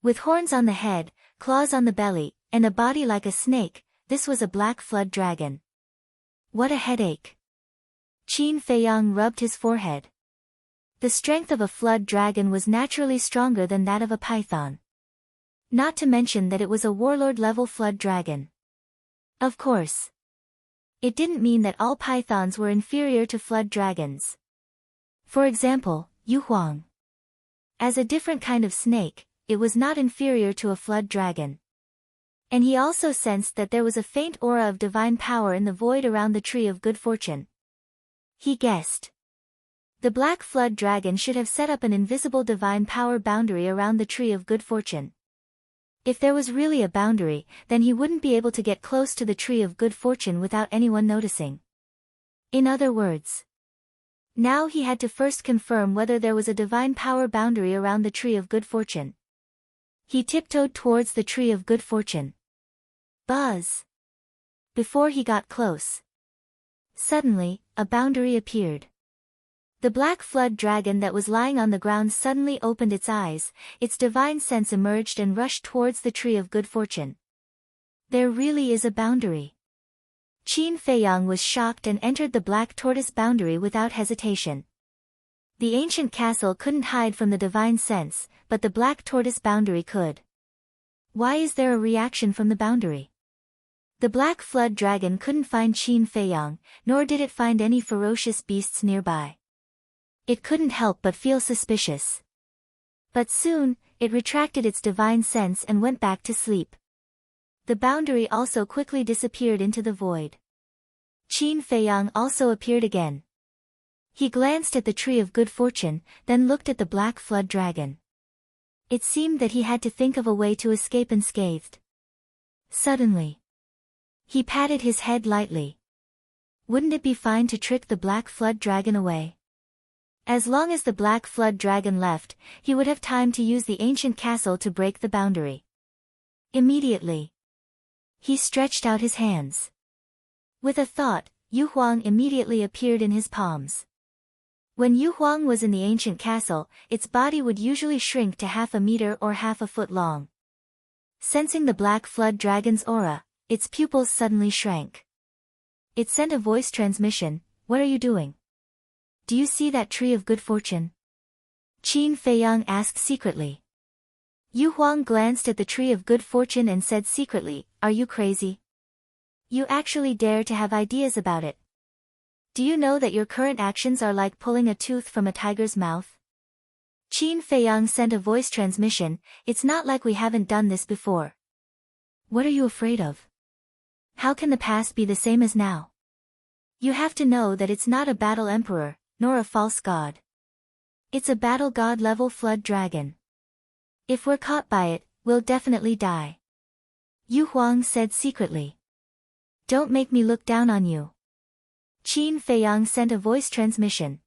A: With horns on the head, claws on the belly, and a body like a snake, this was a black flood dragon. What a headache! Qin Feiyang rubbed his forehead. The strength of a flood dragon was naturally stronger than that of a python. Not to mention that it was a warlord-level flood dragon. Of course, it didn't mean that all pythons were inferior to flood dragons. For example, Yu Huang. As a different kind of snake, it was not inferior to a flood dragon. And he also sensed that there was a faint aura of divine power in the void around the tree of good fortune. He guessed. The black flood dragon should have set up an invisible divine power boundary around the tree of good fortune. If there was really a boundary, then he wouldn't be able to get close to the tree of good fortune without anyone noticing. In other words, now he had to first confirm whether there was a divine power boundary around the tree of good fortune. He tiptoed towards the tree of good fortune. Buzz! Before he got close, suddenly, a boundary appeared. The black flood dragon that was lying on the ground suddenly opened its eyes, its divine sense emerged and rushed towards the tree of good fortune. There really is a boundary. Qin Feiyang was shocked and entered the black tortoise boundary without hesitation. The ancient castle couldn't hide from the divine sense, but the black tortoise boundary could. Why is there a reaction from the boundary? The black flood dragon couldn't find Qin Feiyang, nor did it find any ferocious beasts nearby. It couldn't help but feel suspicious. But soon, it retracted its divine sense and went back to sleep. The boundary also quickly disappeared into the void. Qin Feiyang also appeared again. He glanced at the tree of good fortune, then looked at the black flood dragon. It seemed that he had to think of a way to escape unscathed. Suddenly, he patted his head lightly. Wouldn't it be fine to trick the black flood dragon away? As long as the black flood dragon left, he would have time to use the ancient castle to break the boundary. Immediately, he stretched out his hands. With a thought, Yu Huang immediately appeared in his palms. When Yu Huang was in the ancient castle, its body would usually shrink to half a meter or half a foot long. Sensing the black flood dragon's aura, its pupils suddenly shrank. It sent a voice transmission, "What are you doing? Do you see that tree of good fortune?" Qin Feiyang asked secretly. Yu Huang glanced at the tree of good fortune and said secretly, "Are you crazy? You actually dare to have ideas about it? Do you know that your current actions are like pulling a tooth from a tiger's mouth?" Qin Feiyang sent a voice transmission, "It's not like we haven't done this before. What are you afraid of? How can the past be the same as now? You have to know that it's not a battle emperor, nor a false god. It's a battle god level flood dragon. If we're caught by it, we'll definitely die." Yu Huang said secretly. "Don't make me look down on you." Qin Feiyang sent a voice transmission.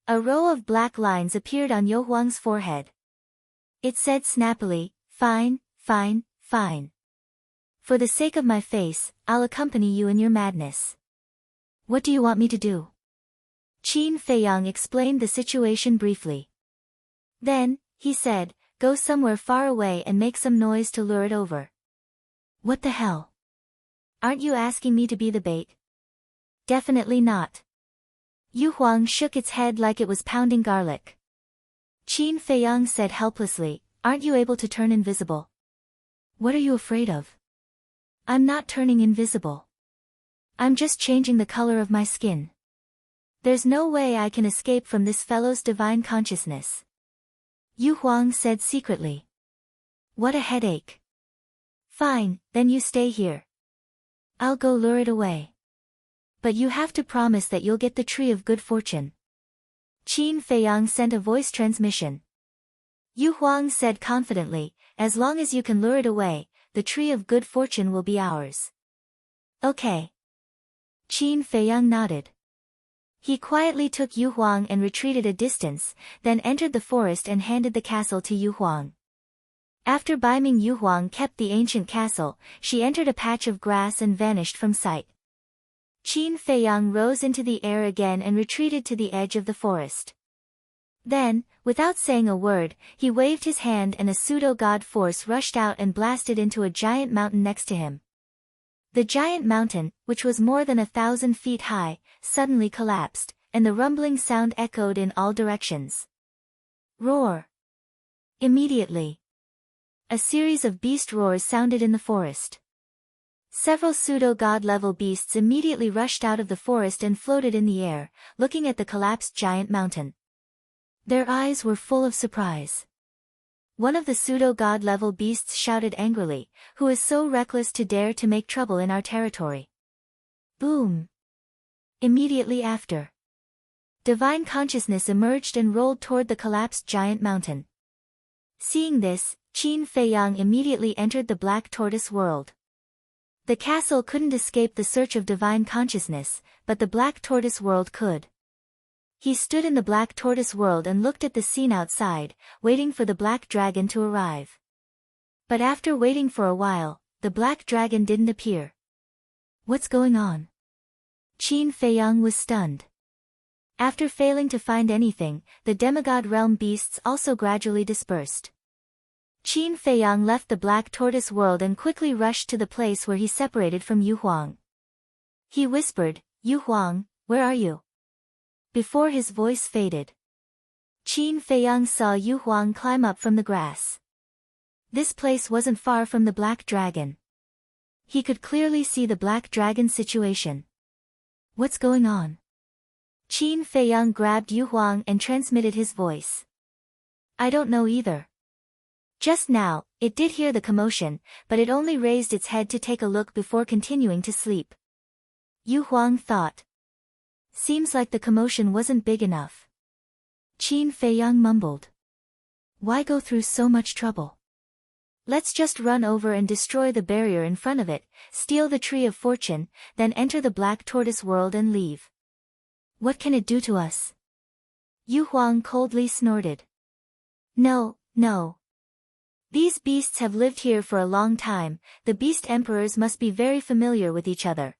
A: A row of black lines appeared on Yu Huang's forehead. It said snappily, "Fine, fine, fine. For the sake of my face, I'll accompany you in your madness. What do you want me to do?" Qin Feiyang explained the situation briefly. Then, he said, "Go somewhere far away and make some noise to lure it over." "What the hell? Aren't you asking me to be the bait?" "Definitely not." Yu Huang shook its head like it was pounding garlic. Qin Feiyang said helplessly, "Aren't you able to turn invisible?" "What are you afraid of? I'm not turning invisible. I'm just changing the color of my skin. There's no way I can escape from this fellow's divine consciousness." Yu Huang said secretly. "What a headache. Fine, then you stay here. I'll go lure it away. But you have to promise that you'll get the tree of good fortune." Qin Feiyang sent a voice transmission. Yu Huang said confidently, "As long as you can lure it away, the tree of good fortune will be ours." "Okay." Qin Feiyang nodded. He quietly took Yu Huang and retreated a distance, then entered the forest and handed the castle to Yu Huang. After Baiming Yu Huang kept the ancient castle, she entered a patch of grass and vanished from sight. Qin Feiyang rose into the air again and retreated to the edge of the forest. Then, without saying a word, he waved his hand and a pseudo-god force rushed out and blasted into a giant mountain next to him. The giant mountain, which was more than 1,000 feet high, suddenly collapsed, and the rumbling sound echoed in all directions. Roar! Immediately, a series of beast roars sounded in the forest. Several pseudo-god level beasts immediately rushed out of the forest and floated in the air, looking at the collapsed giant mountain. Their eyes were full of surprise. One of the pseudo-god level beasts shouted angrily, "Who is so reckless to dare to make trouble in our territory?" Boom! Immediately after, divine consciousness emerged and rolled toward the collapsed giant mountain. Seeing this, Qin Feiyang immediately entered the Black Tortoise world. The castle couldn't escape the search of divine consciousness, but the Black Tortoise world could. He stood in the Black Tortoise world and looked at the scene outside, waiting for the Black Dragon to arrive. But after waiting for a while, the Black Dragon didn't appear. What's going on? Qin Feiyang was stunned. After failing to find anything, the demigod realm beasts also gradually dispersed. Qin Feiyang left the Black Tortoise world and quickly rushed to the place where he separated from Yu Huang. He whispered, "Yu Huang, where are you?" Before his voice faded, Qin Feiyang saw Yu Huang climb up from the grass. This place wasn't far from the Black Dragon. He could clearly see the Black Dragon's situation. What's going on? Qin Feiyang grabbed Yu Huang and transmitted his voice. I don't know either. Just now, it did hear the commotion, but it only raised its head to take a look before continuing to sleep. Yu Huang thought. Seems like the commotion wasn't big enough. Qin Feiyang mumbled. Why go through so much trouble? Let's just run over and destroy the barrier in front of it, steal the Tree of Fortune, then enter the Black Tortoise world and leave. What can it do to us? Yu Huang coldly snorted. No, no. These beasts have lived here for a long time, the beast emperors must be very familiar with each other.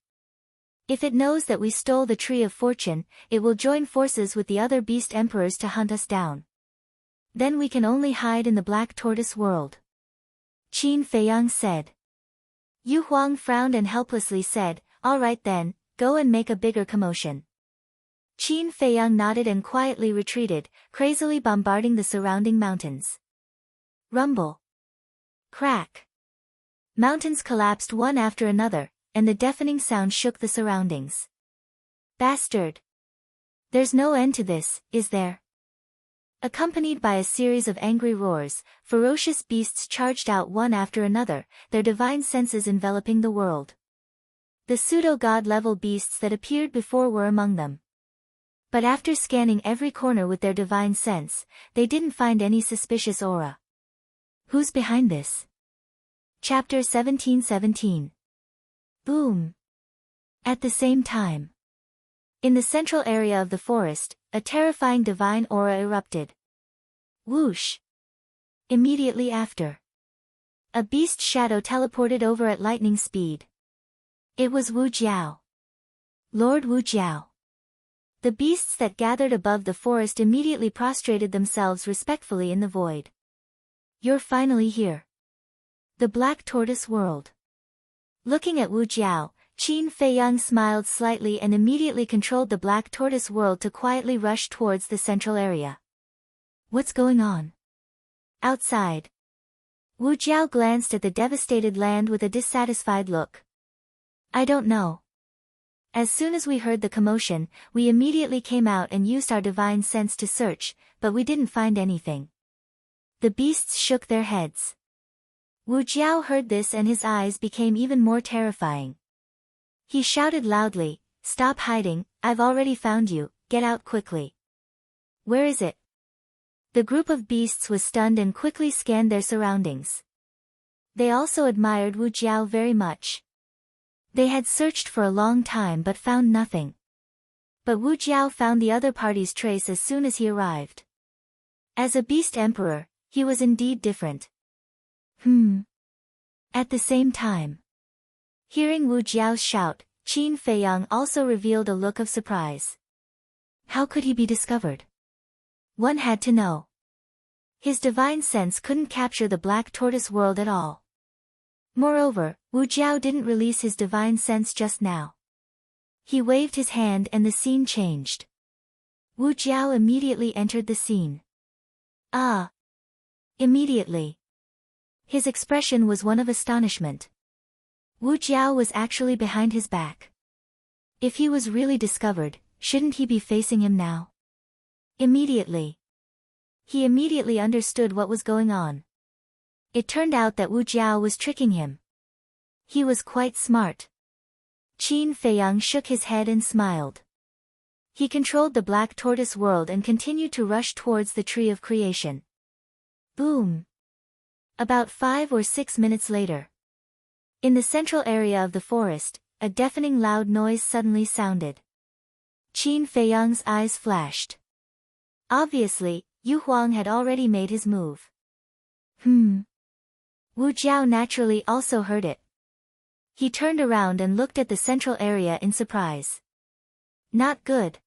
A: If it knows that we stole the Tree of Fortune, it will join forces with the other beast emperors to hunt us down. Then we can only hide in the Black Tortoise world. Qin Feiyang said. Yu Huang frowned and helplessly said, all right then, go and make a bigger commotion. Qin Feiyang nodded and quietly retreated, crazily bombarding the surrounding mountains. Rumble. Crack. Mountains collapsed one after another, and the deafening sound shook the surroundings. Bastard! There's no end to this, is there? Accompanied by a series of angry roars, ferocious beasts charged out one after another, their divine senses enveloping the world. The pseudo-god-level beasts that appeared before were among them. But after scanning every corner with their divine sense, they didn't find any suspicious aura. Who's behind this? Chapter 1717. Boom. At the same time. In the central area of the forest, a terrifying divine aura erupted. Whoosh. Immediately after. A beast shadow teleported over at lightning speed. It was Wu Jiao. Lord Wu Jiao. The beasts that gathered above the forest immediately prostrated themselves respectfully in the void. You're finally here. The Black Tortoise world. Looking at Wu Jiao, Qin Feiyang smiled slightly and immediately controlled the Black Tortoise world to quietly rush towards the central area. What's going on? Outside. Wu Jiao glanced at the devastated land with a dissatisfied look. I don't know. As soon as we heard the commotion, we immediately came out and used our divine sense to search, but we didn't find anything. The beasts shook their heads. Wu Jiao heard this and his eyes became even more terrifying. He shouted loudly, stop hiding, I've already found you, get out quickly. Where is it? The group of beasts was stunned and quickly scanned their surroundings. They also admired Wu Jiao very much. They had searched for a long time but found nothing. But Wu Jiao found the other party's trace as soon as he arrived. As a beast emperor, he was indeed different. At the same time. Hearing Wu Jiao's shout, Qin Feiyang also revealed a look of surprise. How could he be discovered? One had to know. His divine sense couldn't capture the Black Tortoise world at all. Moreover, Wu Jiao didn't release his divine sense just now. He waved his hand and the scene changed. Wu Jiao immediately entered the scene. Ah! Immediately. His expression was one of astonishment. Wu Jiao was actually behind his back. If he was really discovered, shouldn't he be facing him now? Immediately. He immediately understood what was going on. It turned out that Wu Jiao was tricking him. He was quite smart. Qin Feiyang shook his head and smiled. He controlled the Black Tortoise world and continued to rush towards the Tree of Creation. Boom! About 5 or 6 minutes later. In the central area of the forest, a deafening loud noise suddenly sounded. Qin Feiyang's eyes flashed. Obviously, Yu Huang had already made his move. Wu Jiao naturally also heard it. He turned around and looked at the central area in surprise. Not good.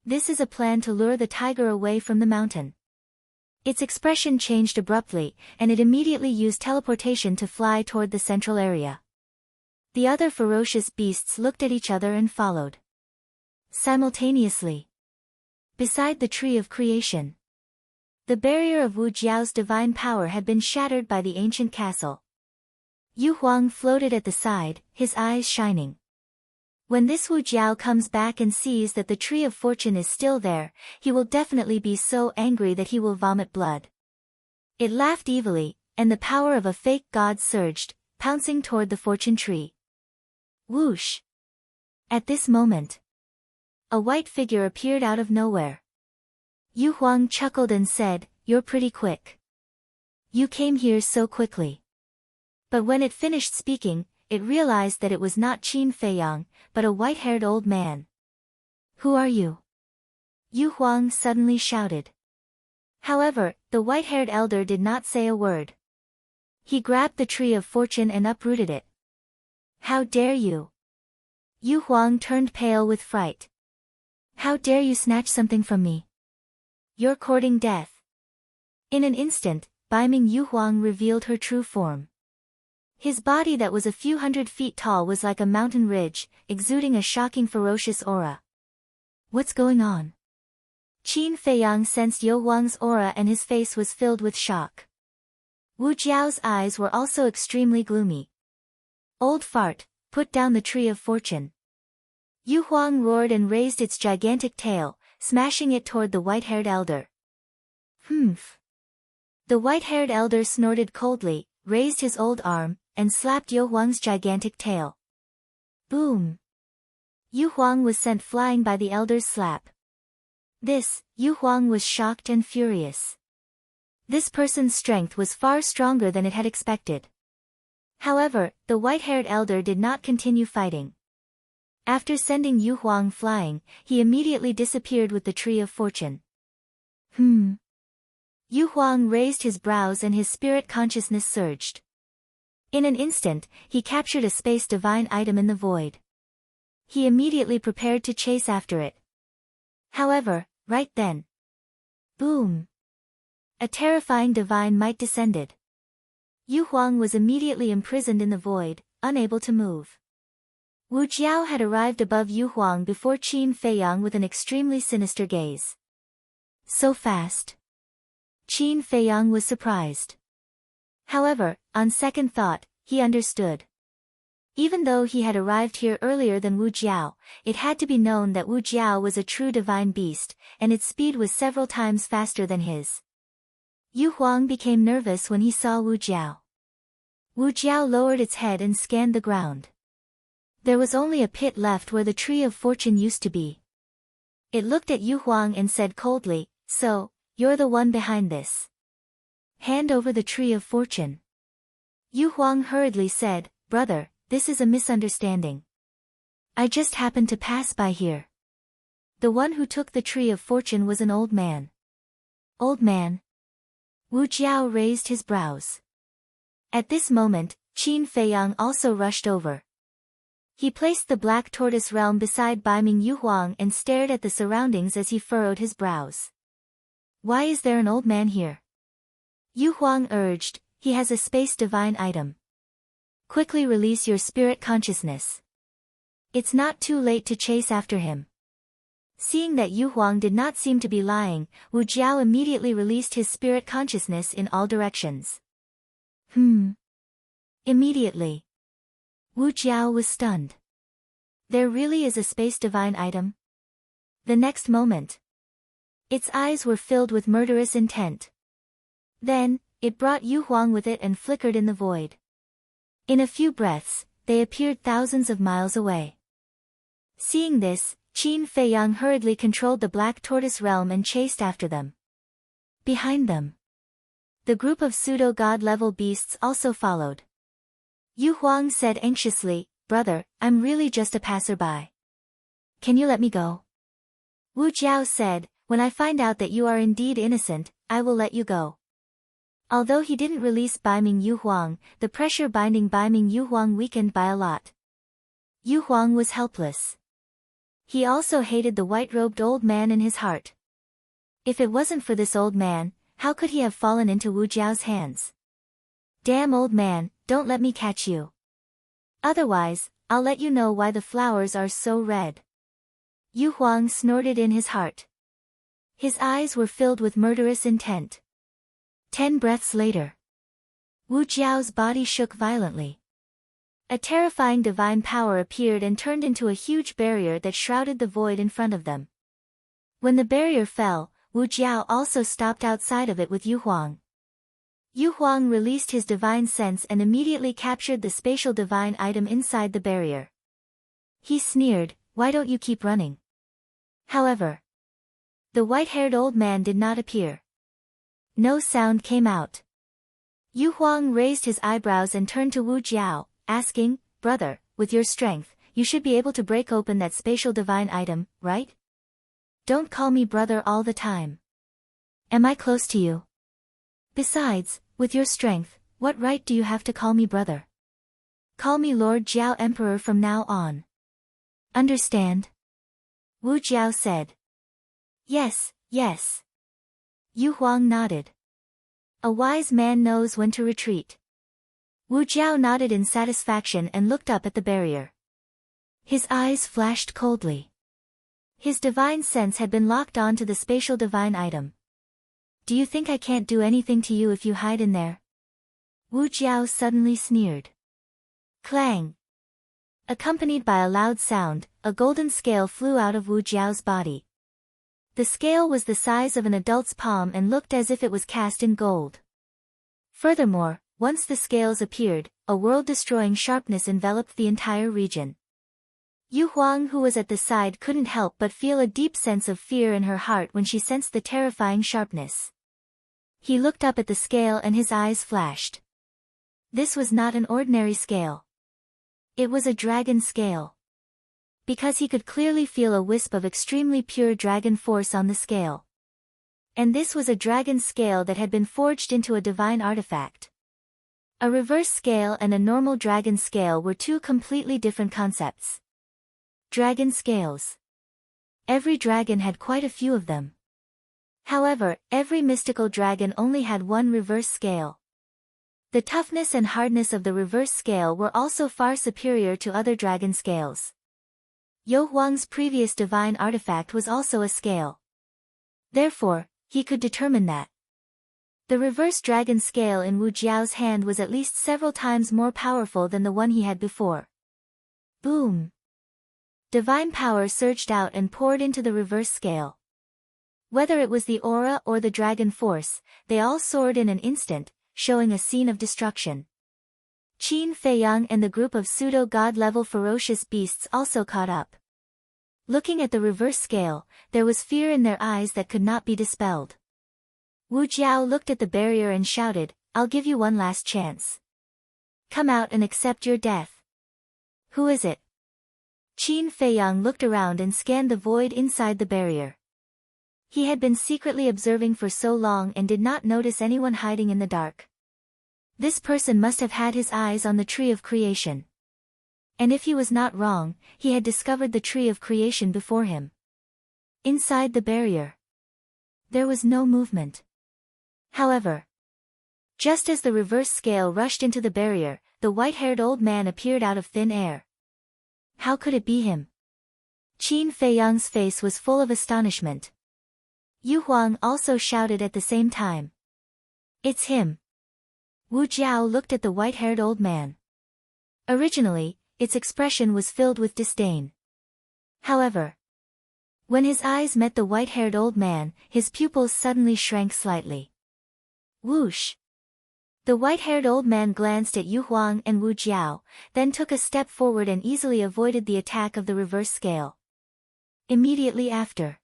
A: This is a plan to lure the tiger away from the mountain. Its expression changed abruptly, and it immediately used teleportation to fly toward the central area. The other ferocious beasts looked at each other and followed. Simultaneously. Beside the Tree of Creation. The barrier of Wu Jiao's divine power had been shattered by the ancient castle. Yu Huang floated at the side, his eyes shining. When this Wu Jiao comes back and sees that the Tree of Fortune is still there, he will definitely be so angry that he will vomit blood. It laughed evilly, and the power of a fake god surged, pouncing toward the fortune tree. Whoosh! At this moment, a white figure appeared out of nowhere. Yu Huang chuckled and said, "You're pretty quick. You came here so quickly." But when it finished speaking, it realized that it was not Qin Feiyang, but a white-haired old man. "Who are you?" Yu Huang suddenly shouted. However, the white-haired elder did not say a word. He grabbed the Tree of Fortune and uprooted it. "How dare you!" Yu Huang turned pale with fright. How dare you snatch something from me? You're courting death. In an instant, Baiming Yu Huang revealed her true form. His body that was a few hundred feet tall was like a mountain ridge, exuding a shocking ferocious aura. What's going on? Qin Feiyang sensed Yu Huang's aura and his face was filled with shock. Wu Jiao's eyes were also extremely gloomy. Old fart, put down the tree of fortune. Yu Huang roared and raised its gigantic tail, smashing it toward the white-haired elder. Humph. The white-haired elder snorted coldly, raised his old arm, and slapped Yu Huang's gigantic tail. Boom! Yu Huang was sent flying by the elder's slap. Yu Huang was shocked and furious. This person's strength was far stronger than it had expected. However, the white-haired elder did not continue fighting. After sending Yu Huang flying, he immediately disappeared with the tree of fortune. Yu Huang raised his brows and his spirit consciousness surged. In an instant, he captured a space divine item in the void. He immediately prepared to chase after it. However, right then. Boom! A terrifying divine might descended. Yu Huang was immediately imprisoned in the void, unable to move. Wu Jiao had arrived above Yu Huang before Qin Feiyang with an extremely sinister gaze. So fast. Qin Feiyang was surprised. However, on second thought, he understood. Even though he had arrived here earlier than Wu Jiao, it had to be known that Wu Jiao was a true divine beast, and its speed was several times faster than his. Yu Huang became nervous when he saw Wu Jiao. Wu Jiao lowered its head and scanned the ground. There was only a pit left where the tree of fortune used to be. It looked at Yu Huang and said coldly, "So, you're the one behind this. Hand over the tree of fortune." Yu Huang hurriedly said, "Brother, this is a misunderstanding. I just happened to pass by here." The one who took the tree of fortune was an old man. Old man? Wu Jiao raised his brows. At this moment, Qin Feiyang also rushed over. He placed the black tortoise realm beside Baiming Yu Huang and stared at the surroundings as he furrowed his brows. Why is there an old man here? Yu Huang urged, he has a space divine item. Quickly release your spirit consciousness. It's not too late to chase after him. Seeing that Yu Huang did not seem to be lying, Wu Jiao immediately released his spirit consciousness in all directions. Immediately. Wu Jiao was stunned. There really is a space divine item? The next moment. Its eyes were filled with murderous intent. Then, it brought Yu Huang with it and flickered in the void. In a few breaths, they appeared thousands of miles away. Seeing this, Qin Feiyang hurriedly controlled the black tortoise realm and chased after them. Behind them, the group of pseudo-god level beasts also followed. Yu Huang said anxiously, "Brother, I'm really just a passerby. Can you let me go?" Wu Jiao said, "When I find out that you are indeed innocent, I will let you go." Although he didn't release Baiming Yu Huang, the pressure binding Baiming Yu Huang weakened by a lot. Yu Huang was helpless. He also hated the white-robed old man in his heart. If it wasn't for this old man, how could he have fallen into Wu Jiao's hands? Damn old man, don't let me catch you. Otherwise, I'll let you know why the flowers are so red. Yu Huang snorted in his heart. His eyes were filled with murderous intent. 10 breaths later. Wu Jiao's body shook violently. A terrifying divine power appeared and turned into a huge barrier that shrouded the void in front of them. When the barrier fell, Wu Jiao also stopped outside of it with Yu Huang. Yu Huang released his divine sense and immediately captured the spatial divine item inside the barrier. He sneered, "Why don't you keep running?" However, the white-haired old man did not appear. No sound came out. Yu Huang raised his eyebrows and turned to Wu Jiao, asking, "Brother, with your strength, you should be able to break open that spatial divine item, right? Don't call me brother all the time. Am I close to you? Besides, with your strength, what right do you have to call me brother? Call me Lord Jiao Emperor from now on." Understand? Wu Jiao said. Yes, yes. Yu Huang nodded. A wise man knows when to retreat. Wu Jiao nodded in satisfaction and looked up at the barrier. His eyes flashed coldly. His divine sense had been locked on to the spatial divine item. Do you think I can't do anything to you if you hide in there? Wu Jiao suddenly sneered. Clang! Accompanied by a loud sound, a golden scale flew out of Wu Jiao's body. The scale was the size of an adult's palm and looked as if it was cast in gold. Furthermore, once the scales appeared, a world-destroying sharpness enveloped the entire region. Yu Huang, who was at the side, couldn't help but feel a deep sense of fear in her heart when she sensed the terrifying sharpness. He looked up at the scale and his eyes flashed. This was not an ordinary scale. It was a dragon scale. Because he could clearly feel a wisp of extremely pure dragon force on the scale. And this was a dragon scale that had been forged into a divine artifact. A reverse scale and a normal dragon scale were two completely different concepts. Dragon scales. Every dragon had quite a few of them. However, every mystical dragon only had one reverse scale. The toughness and hardness of the reverse scale were also far superior to other dragon scales. Yu Huang's previous divine artifact was also a scale. Therefore, he could determine that the reverse dragon scale in Wu Jiao's hand was at least several times more powerful than the one he had before. Boom! Divine power surged out and poured into the reverse scale. Whether it was the aura or the dragon force, they all soared in an instant, showing a scene of destruction. Qin Feiyang and the group of pseudo-god-level ferocious beasts also caught up. Looking at the reverse scale, there was fear in their eyes that could not be dispelled. Wu Jiao looked at the barrier and shouted, I'll give you one last chance. Come out and accept your death. Who is it? Qin Feiyang looked around and scanned the void inside the barrier. He had been secretly observing for so long and did not notice anyone hiding in the dark. This person must have had his eyes on the tree of creation. And if he was not wrong, he had discovered the tree of creation before him. Inside the barrier, there was no movement. However, just as the reverse scale rushed into the barrier, the white-haired old man appeared out of thin air. How could it be him? Qin Feiyang's face was full of astonishment. Yu Huang also shouted at the same time. It's him. Wu Jiao looked at the white-haired old man. Originally, its expression was filled with disdain. However, when his eyes met the white-haired old man, his pupils suddenly shrank slightly. Whoosh! The white-haired old man glanced at Yu Huang and Wu Jiao, then took a step forward and easily avoided the attack of the reverse scale. Immediately after,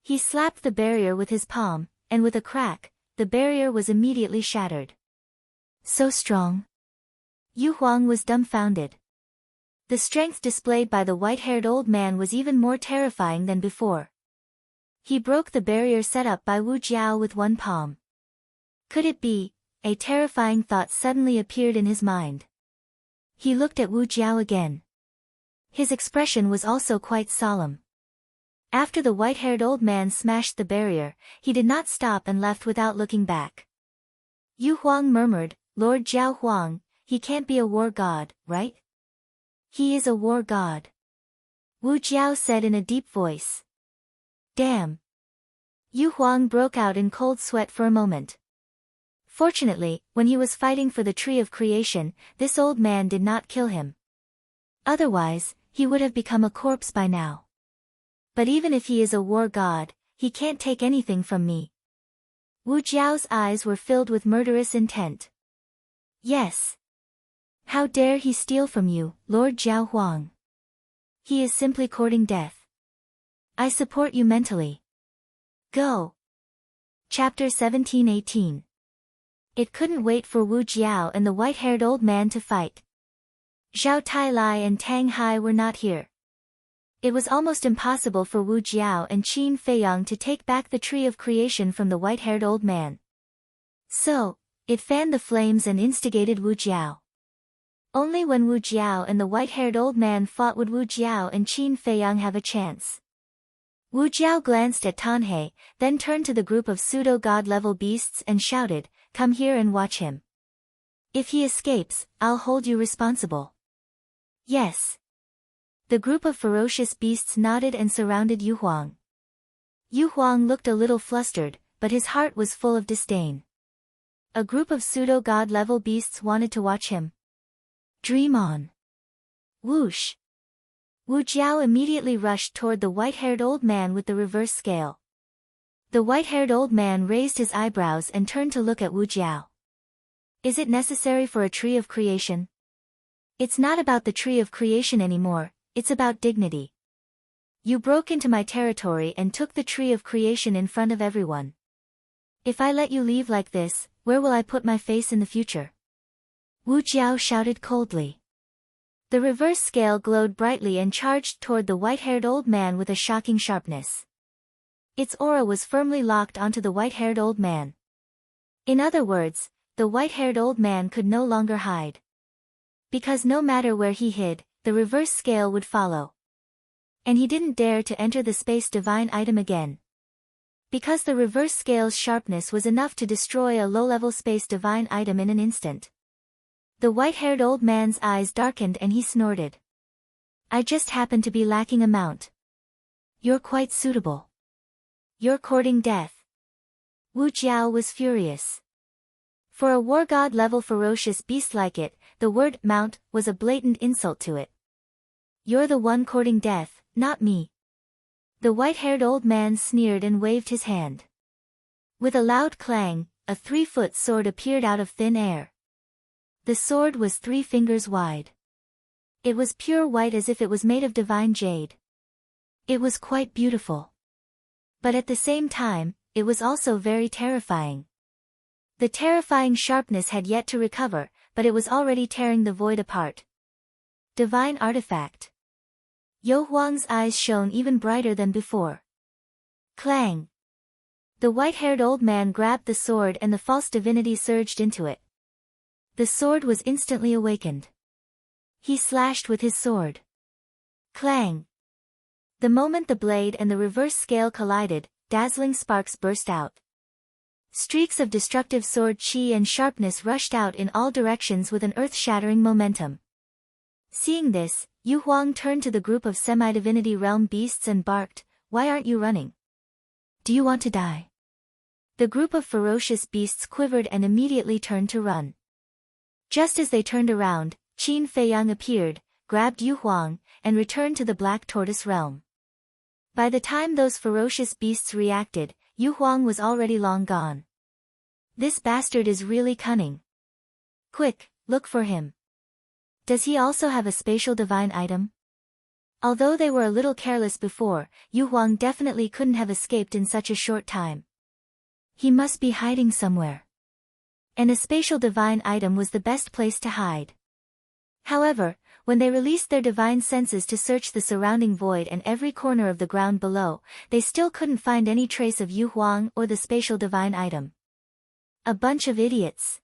A: he slapped the barrier with his palm, and with a crack, the barrier was immediately shattered. So strong. Yu Huang was dumbfounded. The strength displayed by the white-haired old man was even more terrifying than before. He broke the barrier set up by Wu Jiao with one palm. Could it be? A terrifying thought suddenly appeared in his mind. He looked at Wu Jiao again. His expression was also quite solemn. After the white-haired old man smashed the barrier, he did not stop and left without looking back. Yu Huang murmured, Lord Jiao Huang, he can't be a war god, right? He is a war god. Wu Jiao said in a deep voice. Damn. Yu Huang broke out in cold sweat for a moment. Fortunately, when he was fighting for the tree of creation, this old man did not kill him. Otherwise, he would have become a corpse by now. But even if he is a war god, he can't take anything from me. Wu Jiao's eyes were filled with murderous intent. Yes. How dare he steal from you, Lord Jiao Huang? He is simply courting death. I support you mentally. Go. Chapter 17-18. It couldn't wait for Wu Jiao and the white-haired old man to fight. Zhao Tailai and Tang Hai were not here. It was almost impossible for Wu Jiao and Qin Feiyang to take back the tree of creation from the white-haired old man. So, it fanned the flames and instigated Wu Jiao. Only when Wu Jiao and the white-haired old man fought would Wu Jiao and Qin Feiyang have a chance. Wu Jiao glanced at Tanhei, then turned to the group of pseudo-god-level beasts and shouted, "Come here and watch him. If he escapes, I'll hold you responsible." Yes. The group of ferocious beasts nodded and surrounded Yu Huang. Yu Huang looked a little flustered, but his heart was full of disdain. A group of pseudo-god-level beasts wanted to watch him. Dream on. Whoosh. Wu Jiao immediately rushed toward the white-haired old man with the reverse scale. The white-haired old man raised his eyebrows and turned to look at Wu Jiao. Is it necessary for a tree of creation? It's not about the tree of creation anymore, it's about dignity. You broke into my territory and took the tree of creation in front of everyone. If I let you leave like this, where will I put my face in the future? Wu Jiao shouted coldly. The reverse scale glowed brightly and charged toward the white-haired old man with a shocking sharpness. Its aura was firmly locked onto the white-haired old man. In other words, the white-haired old man could no longer hide. Because no matter where he hid, the reverse scale would follow. And he didn't dare to enter the space divine item again. Because the reverse scale's sharpness was enough to destroy a low-level space divine item in an instant. The white-haired old man's eyes darkened and he snorted. I just happen to be lacking a mount. You're quite suitable. You're courting death. Wu Jiao was furious. For a war god level ferocious beast like it, the word mount was a blatant insult to it. You're the one courting death, not me. The white-haired old man sneered and waved his hand. With a loud clang, a 3-foot sword appeared out of thin air. The sword was 3 fingers wide. It was pure white as if it was made of divine jade. It was quite beautiful. But at the same time, it was also very terrifying. The terrifying sharpness had yet to recover, but it was already tearing the void apart. Divine artifact. Yu Huang's eyes shone even brighter than before. Clang! The white-haired old man grabbed the sword and the false divinity surged into it. The sword was instantly awakened. He slashed with his sword. Clang! The moment the blade and the reverse scale collided, dazzling sparks burst out. Streaks of destructive sword chi and sharpness rushed out in all directions with an earth-shattering momentum. Seeing this, Yu Huang turned to the group of semi-divinity realm beasts and barked, "Why aren't you running? Do you want to die?" The group of ferocious beasts quivered and immediately turned to run. Just as they turned around, Qin Feiyang appeared, grabbed Yu Huang, and returned to the Black Tortoise realm. By the time those ferocious beasts reacted, Yu Huang was already long gone. This bastard is really cunning. Quick, look for him. Does he also have a spatial divine item? Although they were a little careless before, Yu Huang definitely couldn't have escaped in such a short time. He must be hiding somewhere. And a spatial divine item was the best place to hide. However, when they released their divine senses to search the surrounding void and every corner of the ground below, they still couldn't find any trace of Yu Huang or the spatial divine item. A bunch of idiots.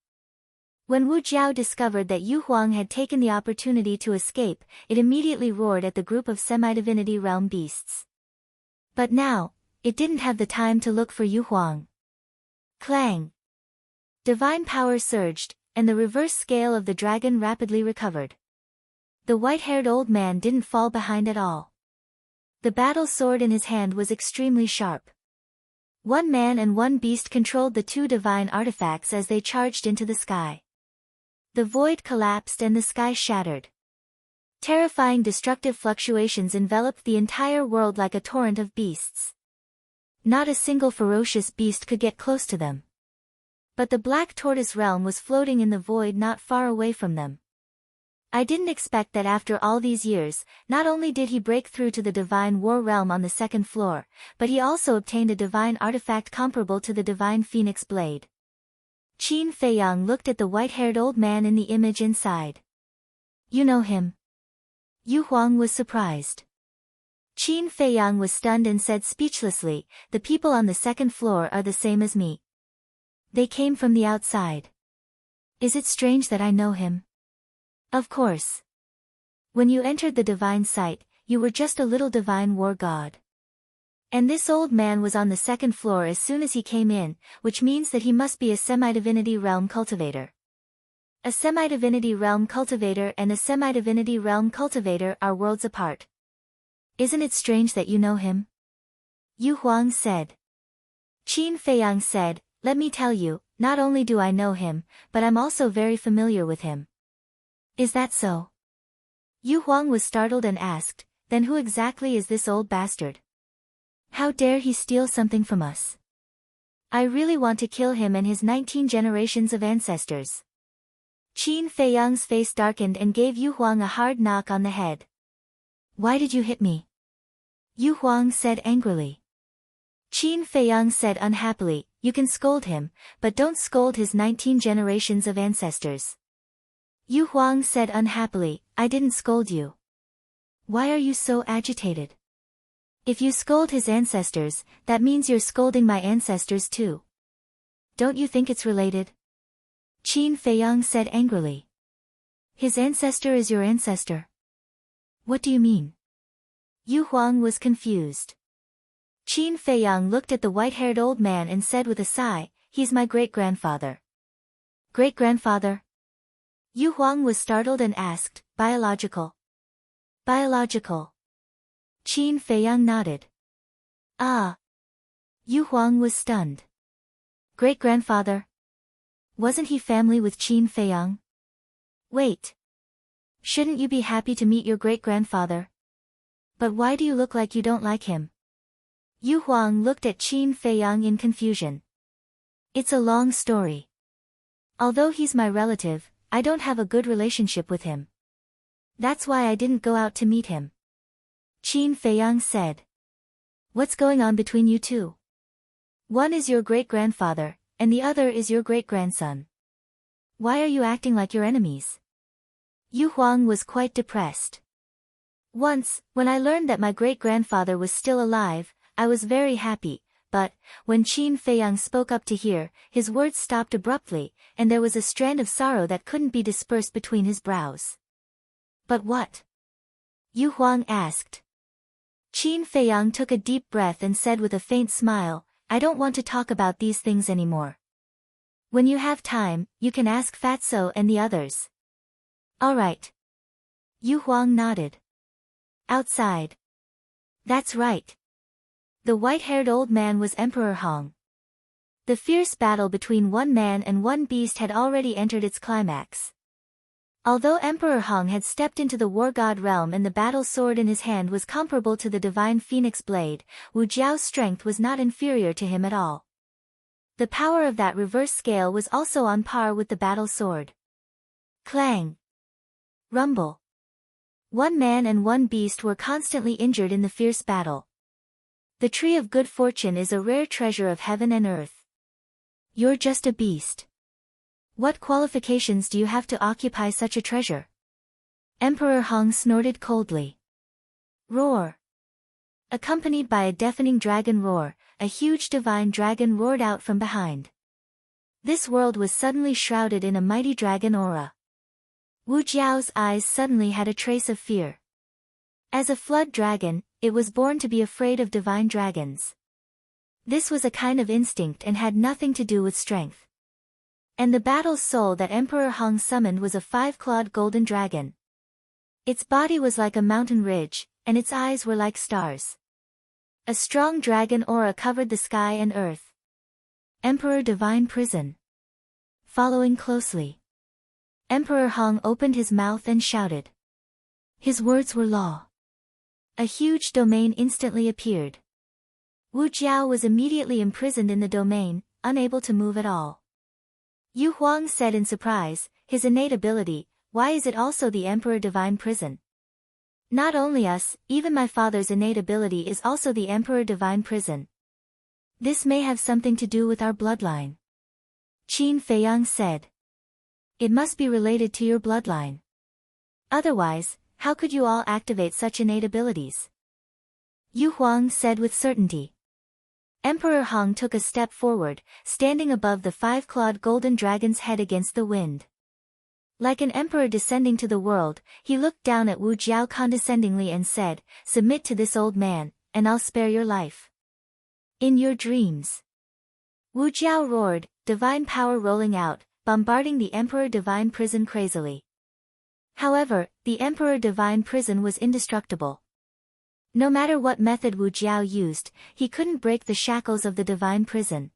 A: When Wu Jiao discovered that Yu Huang had taken the opportunity to escape, it immediately roared at the group of semi-divinity realm beasts. But now, it didn't have the time to look for Yu Huang. Clang! Divine power surged, and the reverse scale of the dragon rapidly recovered. The white-haired old man didn't fall behind at all. The battle sword in his hand was extremely sharp. One man and one beast controlled the 2 divine artifacts as they charged into the sky. The void collapsed and the sky shattered. Terrifying destructive fluctuations enveloped the entire world like a torrent of beasts. Not a single ferocious beast could get close to them. But the Black Tortoise realm was floating in the void not far away from them. I didn't expect that after all these years, not only did he break through to the divine war realm on the 2nd floor, but he also obtained a divine artifact comparable to the divine phoenix blade. Qin Feiyang looked at the white-haired old man in the image and sighed. You know him? Yu Huang was surprised. Qin Feiyang was stunned and said speechlessly, "The people on the 2nd floor are the same as me. They came from the outside. Is it strange that I know him?" Of course. When you entered the divine site, you were just a little divine war god. And this old man was on the second floor as soon as he came in, which means that he must be a semi-divinity realm cultivator. A semi-divinity realm cultivator and a semi-divinity realm cultivator are worlds apart. Isn't it strange that you know him? Yu Huang said. Qin Feiyang said, let me tell you, not only do I know him, but I'm also very familiar with him. Is that so? Yu Huang was startled and asked, then who exactly is this old bastard? How dare he steal something from us? I really want to kill him and his 19 generations of ancestors. Qin Feiyang's face darkened and gave Yu Huang a hard knock on the head. Why did you hit me? Yu Huang said angrily. Qin Feiyang said unhappily, you can scold him, but don't scold his 19 generations of ancestors. Yu Huang said unhappily, I didn't scold you. Why are you so agitated? If you scold his ancestors, that means you're scolding my ancestors too. Don't you think it's related? Qin Feiyang said angrily. His ancestor is your ancestor. What do you mean? Yu Huang was confused. Qin Feiyang looked at the white-haired old man and said with a sigh, he's my great-grandfather. Great-grandfather? Yu Huang was startled and asked, biological. Biological. Qin Feiyang nodded. Ah. Yu Huang was stunned. Great-grandfather? Wasn't he family with Qin Feiyang? Wait. Shouldn't you be happy to meet your great-grandfather? But why do you look like you don't like him? Yu Huang looked at Qin Feiyang in confusion. It's a long story. Although he's my relative, I don't have a good relationship with him. That's why I didn't go out to meet him. Qin Feiyang said. What's going on between you two? One is your great-grandfather, and the other is your great-grandson. Why are you acting like your enemies? Yu Huang was quite depressed. Once, when I learned that my great-grandfather was still alive, I was very happy, but, when Qin Feiyang spoke up to hear, his words stopped abruptly, and there was a strand of sorrow that couldn't be dispersed between his brows. But what? Yu Huang asked. Qin Feiyang took a deep breath and said with a faint smile, I don't want to talk about these things anymore. When you have time, you can ask Fatso and the others. All right. Yu Huang nodded. Outside. That's right. The white-haired old man was Emperor Hong. The fierce battle between one man and one beast had already entered its climax. Although Emperor Hong had stepped into the war god realm and the battle sword in his hand was comparable to the divine phoenix blade, Wu Jiao's strength was not inferior to him at all. The power of that reverse scale was also on par with the battle sword. Clang! Rumble! One man and one beast were constantly injured in the fierce battle. The tree of good fortune is a rare treasure of heaven and earth. You're just a beast. What qualifications do you have to occupy such a treasure? Emperor Hong snorted coldly. Roar! Accompanied by a deafening dragon roar, a huge divine dragon roared out from behind. This world was suddenly shrouded in a mighty dragon aura. Wu Jiao's eyes suddenly had a trace of fear. As a flood dragon, it was born to be afraid of divine dragons. This was a kind of instinct and had nothing to do with strength. And the battle soul that Emperor Hong summoned was a 5-clawed golden dragon. Its body was like a mountain ridge, and its eyes were like stars. A strong dragon aura covered the sky and earth. Emperor Divine Prison. Following closely. Emperor Hong opened his mouth and shouted. His words were law. A huge domain instantly appeared. Wu Jiao was immediately imprisoned in the domain, unable to move at all. Yu Huang said in surprise, his innate ability, why is it also the Emperor Divine Prison? Not only us, even my father's innate ability is also the Emperor Divine Prison. This may have something to do with our bloodline. Qin Feiyang said. It must be related to your bloodline. Otherwise, how could you all activate such innate abilities? Yu Huang said with certainty. Emperor Hong took a step forward, standing above the 5-clawed golden dragon's head against the wind. Like an emperor descending to the world, he looked down at Wu Jiao condescendingly and said, "Submit to this old man, and I'll spare your life." "In your dreams." Wu Jiao roared, divine power rolling out, bombarding the Emperor Divine Prison crazily. However, the Emperor Divine Prison was indestructible. No matter what method Wu Jiao used, he couldn't break the shackles of the Divine Prison.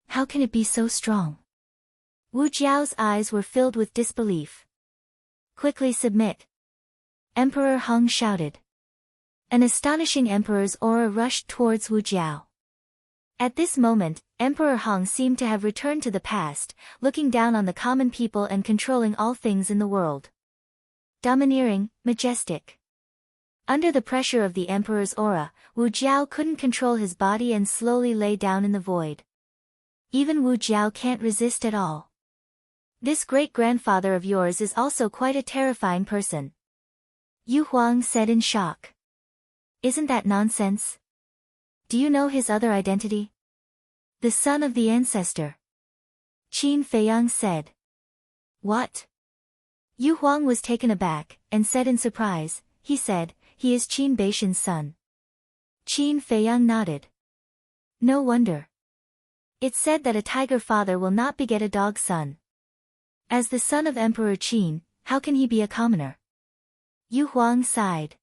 A: How can it be so strong? Wu Jiao's eyes were filled with disbelief. "Quickly submit!" Emperor Hong shouted. An astonishing emperor's aura rushed towards Wu Jiao. At this moment, Emperor Hong seemed to have returned to the past, looking down on the common people and controlling all things in the world. Domineering, majestic. Under the pressure of the emperor's aura, Wu Jiao couldn't control his body and slowly lay down in the void. Even Wu Jiao can't resist at all. "This great-grandfather of yours is also quite a terrifying person," Yu Huang said in shock. "Isn't that nonsense? Do you know his other identity? The son of the ancestor," Qin Feiyang said. "What?" Yu Huang was taken aback, and said in surprise, he said, "He is Qin Beishan's son." Qin Feiyang nodded. "No wonder. It's said that a tiger father will not beget a dog son. As the son of Emperor Qin, how can he be a commoner?" Yu Huang sighed.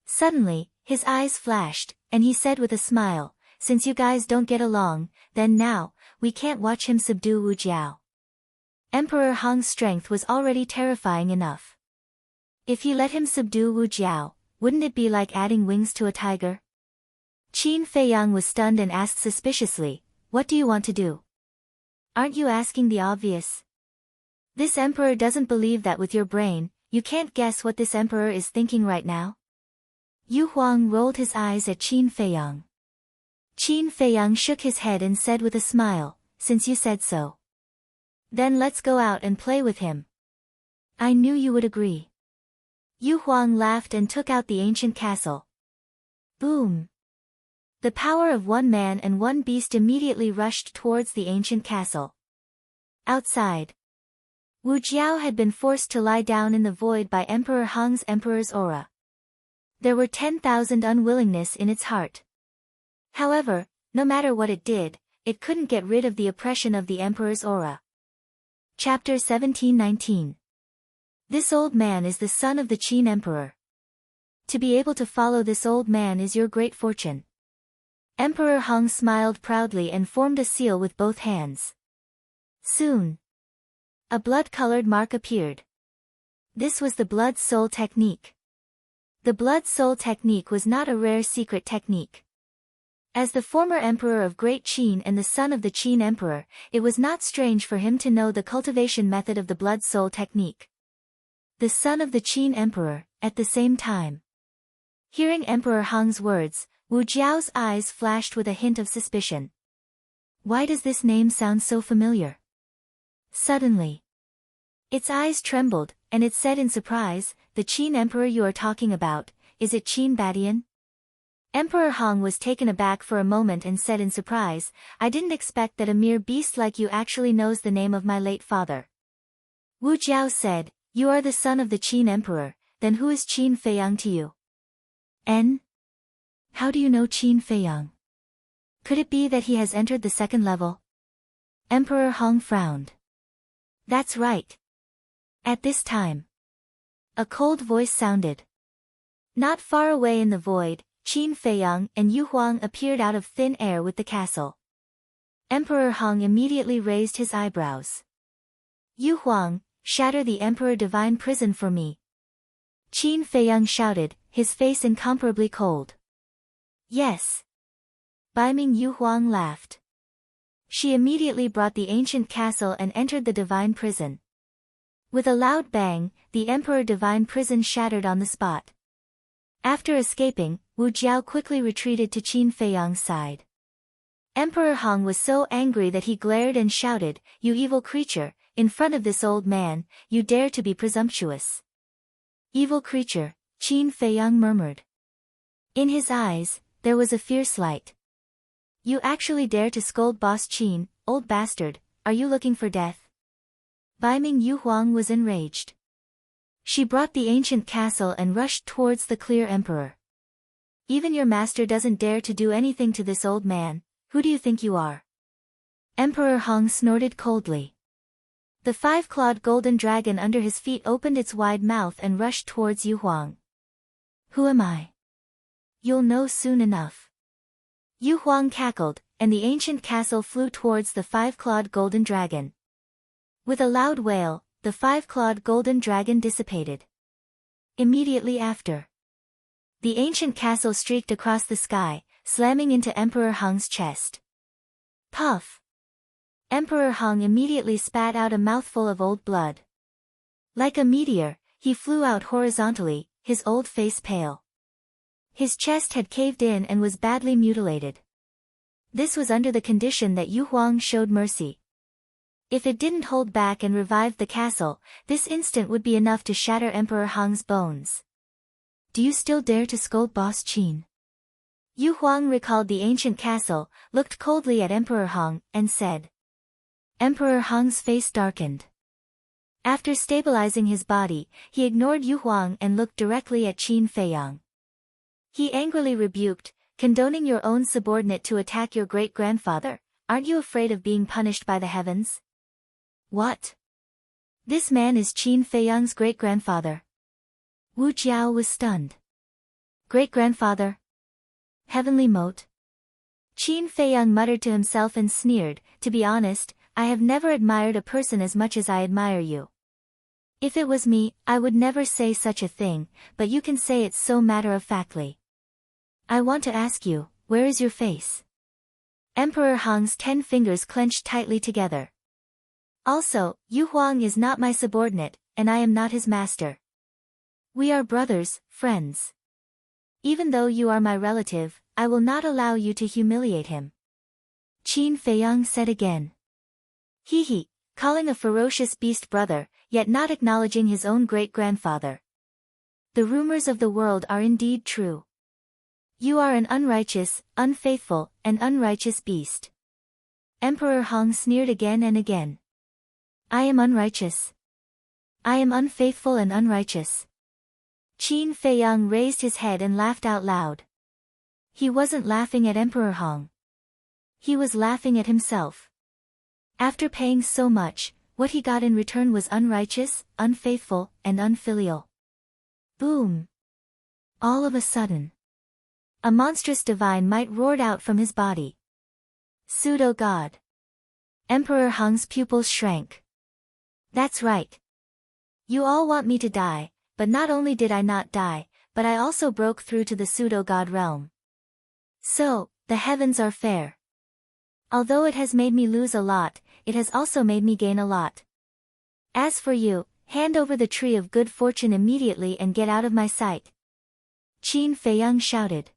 A: Suddenly, his eyes flashed, and he said with a smile, "Since you guys don't get along, then now, we can't watch him subdue Wu Jiao." Emperor Hong's strength was already terrifying enough. If he let him subdue Wu Jiao, wouldn't it be like adding wings to a tiger? Qin Feiyang was stunned and asked suspiciously, "What do you want to do? Aren't you asking the obvious? This emperor doesn't believe that with your brain, you can't guess what this emperor is thinking right now?" Yu Huang rolled his eyes at Qin Feiyang. Qin Feiyang shook his head and said with a smile, "Since you said so. Then let's go out and play with him." "I knew you would agree." Yu Huang laughed and took out the ancient castle. Boom! The power of one man and one beast immediately rushed towards the ancient castle. Outside, Wu Jiao had been forced to lie down in the void by Emperor Hong's emperor's aura. There were 10,000 unwillingness in its heart. However, no matter what it did, it couldn't get rid of the oppression of the emperor's aura. Chapter 17-19. This old man is the son of the Qin emperor. To be able to follow this old man is your great fortune. Emperor Hong smiled proudly and formed a seal with both hands. Soon, a blood-colored mark appeared. This was the blood soul technique. The blood soul technique was not a rare secret technique. As the former emperor of Great Qin and the son of the Qin emperor, it was not strange for him to know the cultivation method of the blood soul technique. The son of the Qin emperor, at the same time. Hearing Emperor Hong's words, Wu Jiao's eyes flashed with a hint of suspicion. Why does this name sound so familiar? Suddenly, its eyes trembled, and it said in surprise, "The Qin emperor you are talking about, is it Qin Badian?" Emperor Hong was taken aback for a moment and said in surprise, "I didn't expect that a mere beast like you actually knows the name of my late father." Wu Jiao said, "You are the son of the Qin emperor, then who is Qin Feiyang to you?" "N? How do you know Qin Feiyang? Could it be that he has entered the second level?" Emperor Hong frowned. "That's right." At this time, a cold voice sounded. Not far away in the void, Qin Feiyang and Yu Huang appeared out of thin air with the castle. Emperor Hong immediately raised his eyebrows. "Yu Huang, shatter the Emperor Divine Prison for me." Qin Feiyang shouted, his face incomparably cold. "Yes." Beiming Yu Huang laughed. She immediately brought the ancient castle and entered the divine prison. With a loud bang, the Emperor Divine Prison shattered on the spot. After escaping, Wu Jiao quickly retreated to Qin Feiyang's side. Emperor Hong was so angry that he glared and shouted, "You evil creature, in front of this old man, you dare to be presumptuous." "Evil creature," Qin Feiyang murmured. In his eyes, there was a fierce light. "You actually dare to scold Boss Qin, old bastard, are you looking for death?" Bai Ming Yu Huang was enraged. She brought the ancient castle and rushed towards the clear emperor. Even your master doesn't dare to do anything to this old man. Who do you think you are? Emperor Hong snorted coldly. The five-clawed golden dragon under his feet opened its wide mouth and rushed towards Yu Huang. Who am I? You'll know soon enough. Yu Huang cackled, and the ancient castle flew towards the five-clawed golden dragon. With a loud wail, the five-clawed golden dragon dissipated. Immediately after, the ancient castle streaked across the sky, slamming into Emperor Hong's chest. Puff! Emperor Hong immediately spat out a mouthful of old blood. Like a meteor, he flew out horizontally, his old face pale. His chest had caved in and was badly mutilated. This was under the condition that Yu Huang showed mercy. If it didn't hold back and revived the castle, this instant would be enough to shatter Emperor Hong's bones. Do you still dare to scold Boss Qin? Yu Huang recalled the ancient castle, looked coldly at Emperor Hong, and said. Emperor Hong's face darkened. After stabilizing his body, he ignored Yu Huang and looked directly at Qin Feiyang. He angrily rebuked, condoning your own subordinate to attack your great-grandfather, aren't you afraid of being punished by the heavens? What? This man is Qin Feiyang's great-grandfather. Wu Jiao was stunned. Great-grandfather? Heavenly moat? Qin Feiyang muttered to himself and sneered, to be honest, I have never admired a person as much as I admire you. If it was me, I would never say such a thing, but you can say it so matter-of-factly. I want to ask you, where is your face? Emperor Hong's 10 fingers clenched tightly together. Also, Yu Huang is not my subordinate, and I am not his master. We are brothers, friends. Even though you are my relative, I will not allow you to humiliate him. Qin Feiyang said again. He, calling a ferocious beast brother, yet not acknowledging his own great-grandfather. The rumors of the world are indeed true. You are an unrighteous, unfaithful, and unrighteous beast. Emperor Hong sneered again and again. I am unrighteous. I am unfaithful and unrighteous. Qin Feiyang raised his head and laughed out loud. He wasn't laughing at Emperor Hong. He was laughing at himself. After paying so much, what he got in return was unrighteous, unfaithful, and unfilial. Boom! All of a sudden, a monstrous divine might roared out from his body. Pseudo-god. Emperor Hong's pupils shrank. That's right. You all want me to die, but not only did I not die, but I also broke through to the pseudo-god realm. So, the heavens are fair. Although it has made me lose a lot, it has also made me gain a lot. As for you, hand over the tree of good fortune immediately and get out of my sight. Qin Feiyang shouted.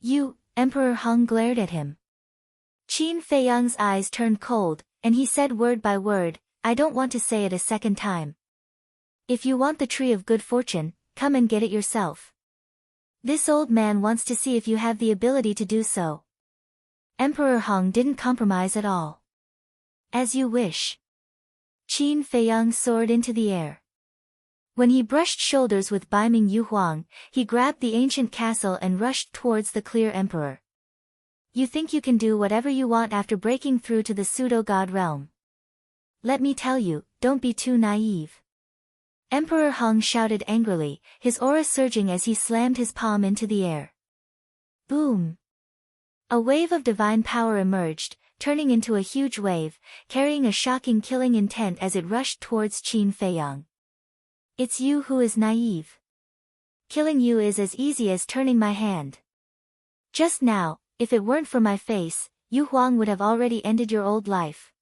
A: You, Emperor Hong glared at him. Qin Feiyang's eyes turned cold, and he said word by word, I don't want to say it a second time. If you want the tree of good fortune, come and get it yourself. This old man wants to see if you have the ability to do so. Emperor Hong didn't compromise at all. As you wish. Qin Feiyang soared into the air. When he brushed shoulders with Bai Ming Yu Huang, he grabbed the ancient castle and rushed towards the clear emperor. You think you can do whatever you want after breaking through to the pseudo-god realm. Let me tell you, don't be too naive. Emperor Hong shouted angrily, his aura surging as he slammed his palm into the air. Boom! A wave of divine power emerged, turning into a huge wave, carrying a shocking killing intent as it rushed towards Qin Feiyang. It's you who is naive. Killing you is as easy as turning my hand. Just now, if it weren't for my face, Yu Huang would have already ended your old life.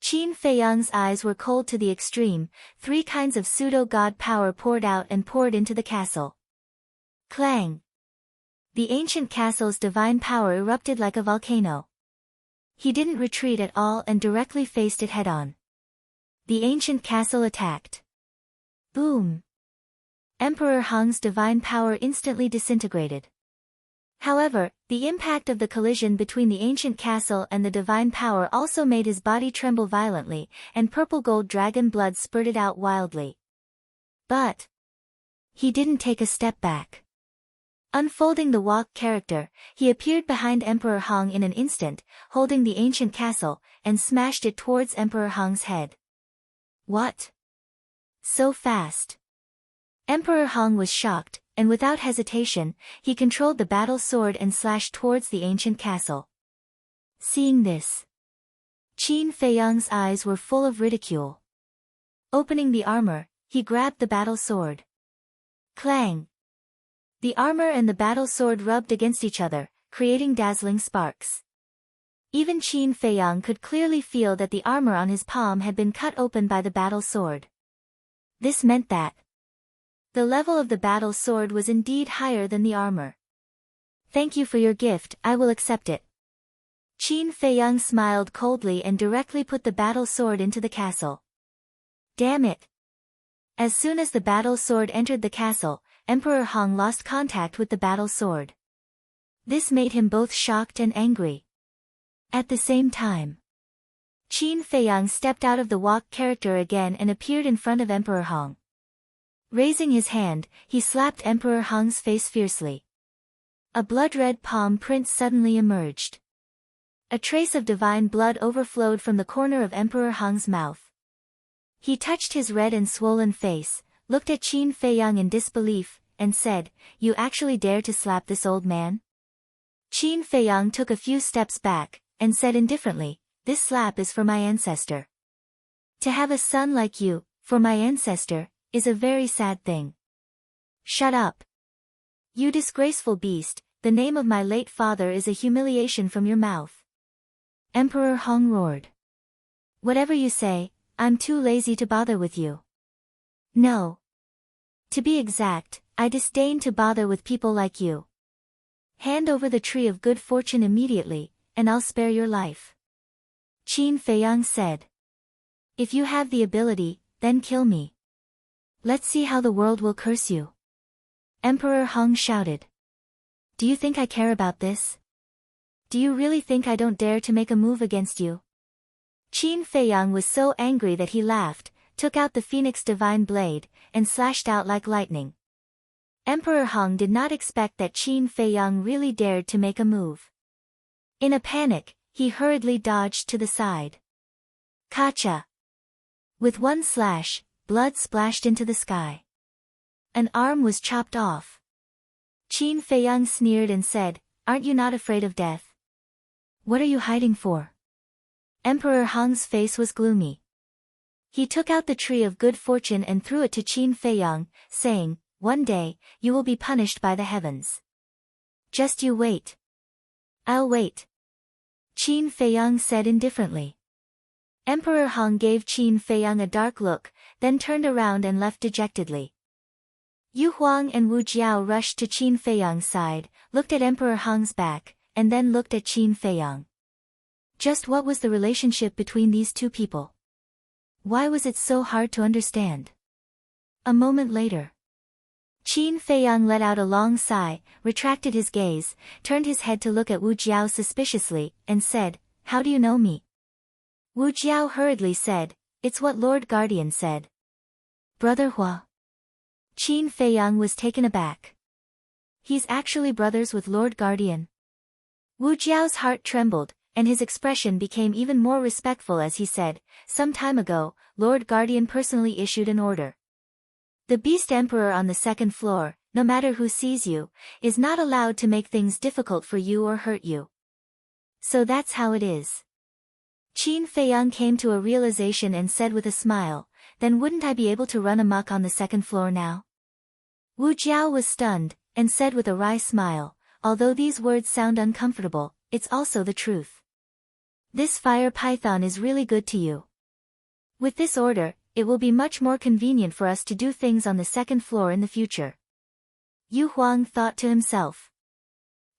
A: Qin Feiyang's eyes were cold to the extreme, 3 kinds of pseudo-god power poured out and poured into the castle. Clang! The ancient castle's divine power erupted like a volcano. He didn't retreat at all and directly faced it head-on. The ancient castle attacked. Boom! Emperor Hong's divine power instantly disintegrated. However, the impact of the collision between the ancient castle and the divine power also made his body tremble violently, and purple gold dragon blood spurted out wildly. But he didn't take a step back. Unfolding the walk character, he appeared behind Emperor Hong in an instant, holding the ancient castle, and smashed it towards Emperor Hong's head. What? So fast? Emperor Hong was shocked, and without hesitation, he controlled the battle sword and slashed towards the ancient castle. Seeing this, Qin Feiyang's eyes were full of ridicule. Opening the armor, he grabbed the battle sword. Clang! The armor and the battle sword rubbed against each other, creating dazzling sparks. Even Qin Feiyang could clearly feel that the armor on his palm had been cut open by the battle sword. This meant that the level of the battle sword was indeed higher than the armor. Thank you for your gift, I will accept it. Qin Feiyang smiled coldly and directly put the battle sword into the castle. Damn it! As soon as the battle sword entered the castle, Emperor Hong lost contact with the battle sword. This made him both shocked and angry. At the same time, Qin Feiyang stepped out of the walk character again and appeared in front of Emperor Hong. Raising his hand, he slapped Emperor Hong's face fiercely. A blood-red palm print suddenly emerged. A trace of divine blood overflowed from the corner of Emperor Hong's mouth. He touched his red and swollen face, looked at Qin Feiyang in disbelief, and said, "You actually dare to slap this old man?" Qin Feiyang took a few steps back, and said indifferently, "This slap is for my ancestor. To have a son like you, for my ancestor, is a very sad thing." "Shut up. You disgraceful beast, the name of my late father is a humiliation from your mouth." Emperor Hong roared. "Whatever you say, I'm too lazy to bother with you." "No. To be exact, I disdain to bother with people like you. Hand over the tree of good fortune immediately, and I'll spare your life." Qin Feiyang said. "If you have the ability, then kill me. Let's see how the world will curse you." Emperor Hong shouted. "Do you think I care about this? Do you really think I don't dare to make a move against you?" Qin Feiyang was so angry that he laughed, took out the Phoenix Divine Blade, and slashed out like lightning. Emperor Hong did not expect that Qin Feiyang really dared to make a move. In a panic, he hurriedly dodged to the side. Kacha! With one slash, blood splashed into the sky. An arm was chopped off. Qin Feiyang sneered and said, "Aren't you not afraid of death? What are you hiding for?" Emperor Hong's face was gloomy. He took out the tree of good fortune and threw it to Qin Feiyang, saying, "One day, you will be punished by the heavens. Just you wait." "I'll wait," Qin Feiyang said indifferently. Emperor Hong gave Qin Feiyang a dark look, then turned around and left dejectedly. Yu Huang and Wu Jiao rushed to Qin Feiyang's side, looked at Emperor Hong's back, and then looked at Qin Feiyang. Just what was the relationship between these two people? Why was it so hard to understand? A moment later, Qin Feiyang let out a long sigh, retracted his gaze, turned his head to look at Wu Jiao suspiciously, and said, "How do you know me?" Wu Jiao hurriedly said, "It's what Lord Guardian said." "Brother Hua?" Qin Feiyang was taken aback. "He's actually brothers with Lord Guardian?" Wu Jiao's heart trembled, and his expression became even more respectful as he said, "Some time ago, Lord Guardian personally issued an order. The Beast Emperor on the second floor, no matter who sees you, is not allowed to make things difficult for you or hurt you. So that's how it is." Qin Feiyang came to a realization and said with a smile, "Then wouldn't I be able to run amok on the second floor now?" Wu Jiao was stunned, and said with a wry smile, "Although these words sound uncomfortable, it's also the truth. This fire python is really good to you. With this order, it will be much more convenient for us to do things on the second floor in the future." Yu Huang thought to himself.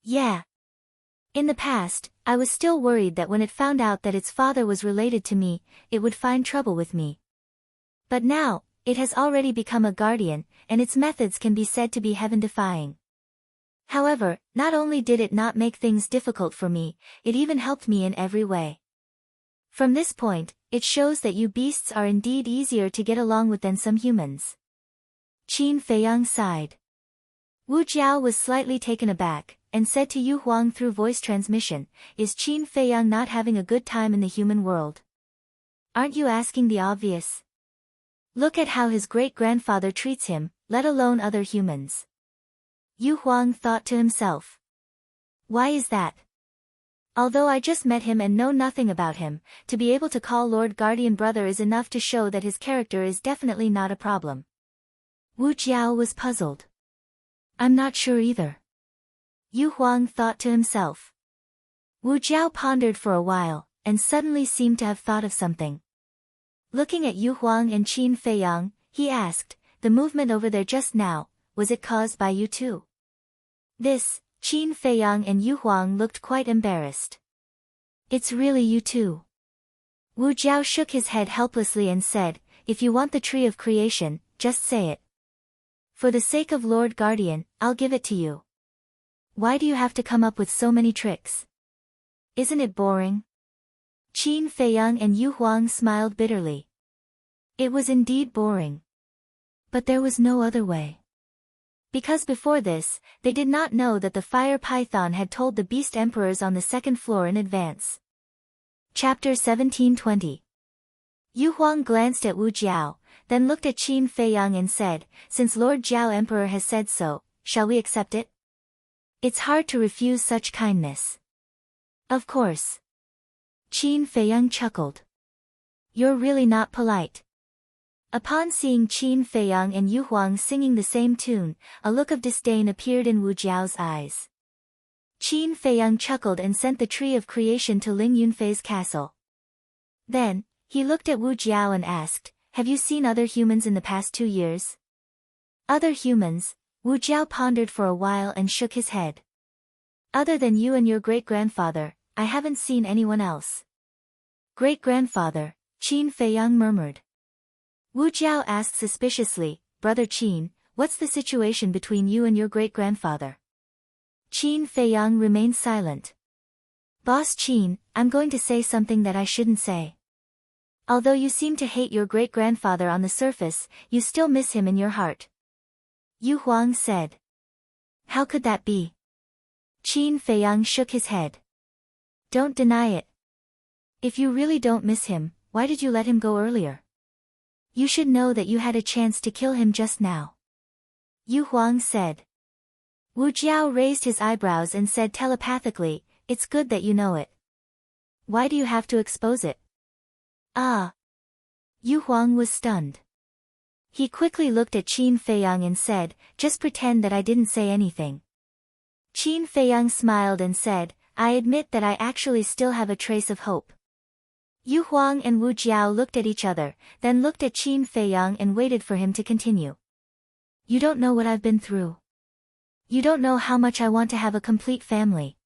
A: "Yeah. In the past, I was still worried that when it found out that its father was related to me, it would find trouble with me. But now, it has already become a guardian, and its methods can be said to be heaven-defying. However, not only did it not make things difficult for me, it even helped me in every way. From this point, it shows that you beasts are indeed easier to get along with than some humans. Qin Feiyang sighed. Wu Jiao was slightly taken aback, and said to Yu Huang through voice transmission, "Is Qin Feiyang not having a good time in the human world? Aren't you asking the obvious? Look at how his great-grandfather treats him, let alone other humans." Yu Huang thought to himself. Why is that? Although I just met him and know nothing about him, to be able to call Lord Guardian brother is enough to show that his character is definitely not a problem. Wu Jiao was puzzled. I'm not sure either. Yu Huang thought to himself. Wu Jiao pondered for a while, and suddenly seemed to have thought of something. Looking at Yu Huang and Qin Feiyang, he asked, "The movement over there just now, was it caused by you too?" This, Qin Feiyang and Yu Huang looked quite embarrassed. "It's really you too." Wu Jiao shook his head helplessly and said, "If you want the tree of creation, just say it. For the sake of Lord Guardian, I'll give it to you. Why do you have to come up with so many tricks? Isn't it boring?" Qin Feiyang and Yu Huang smiled bitterly. It was indeed boring. But there was no other way. Because before this, they did not know that the fire python had told the beast emperors on the second floor in advance. Chapter 1720. Yu Huang glanced at Wu Jiao, then looked at Qin Feiyang and said, "Since Lord Jiao Emperor has said so, shall we accept it? It's hard to refuse such kindness." "Of course." Qin Feiyang chuckled. "You're really not polite." Upon seeing Qin Feiyang and Yu Huang singing the same tune, a look of disdain appeared in Wu Jiao's eyes. Qin Feiyang chuckled and sent the tree of creation to Ling Yunfei's castle. Then, he looked at Wu Jiao and asked, "Have you seen other humans in the past 2 years?" "Other humans?" Wu Jiao pondered for a while and shook his head. "Other than you and your great-grandfather, I haven't seen anyone else." "Great-grandfather," Qin Feiyang murmured. Wu Jiao asked suspiciously, "Brother Qin, what's the situation between you and your great-grandfather?" Qin Feiyang remained silent. "Boss Qin, I'm going to say something that I shouldn't say. Although you seem to hate your great-grandfather on the surface, you still miss him in your heart." Yu Huang said. "How could that be?" Qin Feiyang shook his head. "Don't deny it. If you really don't miss him, why did you let him go earlier? You should know that you had a chance to kill him just now." Yu Huang said. Wu Jiao raised his eyebrows and said telepathically, "It's good that you know it. Why do you have to expose it?" "Ah." Yu Huang was stunned. He quickly looked at Qin Feiyang and said, "Just pretend that I didn't say anything." Qin Feiyang smiled and said, "I admit that I actually still have a trace of hope." Yu Huang and Wu Jiao looked at each other, then looked at Qin Feiyang and waited for him to continue. "You don't know what I've been through. You don't know how much I want to have a complete family.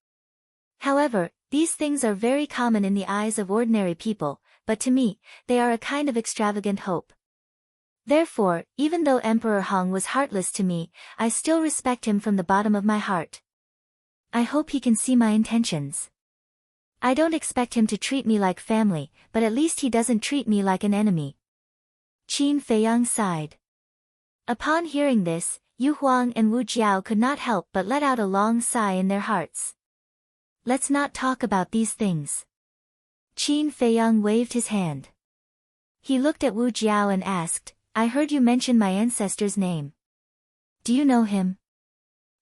A: However, these things are very common in the eyes of ordinary people, but to me, they are a kind of extravagant hope. Therefore, even though Emperor Hong was heartless to me, I still respect him from the bottom of my heart. I hope he can see my intentions. I don't expect him to treat me like family, but at least he doesn't treat me like an enemy." Qin Feiyang sighed. Upon hearing this, Yu Huang and Wu Jiao could not help but let out a long sigh in their hearts. "Let's not talk about these things." Qin Feiyang waved his hand. He looked at Wu Jiao and asked, "I heard you mention my ancestor's name. Do you know him?"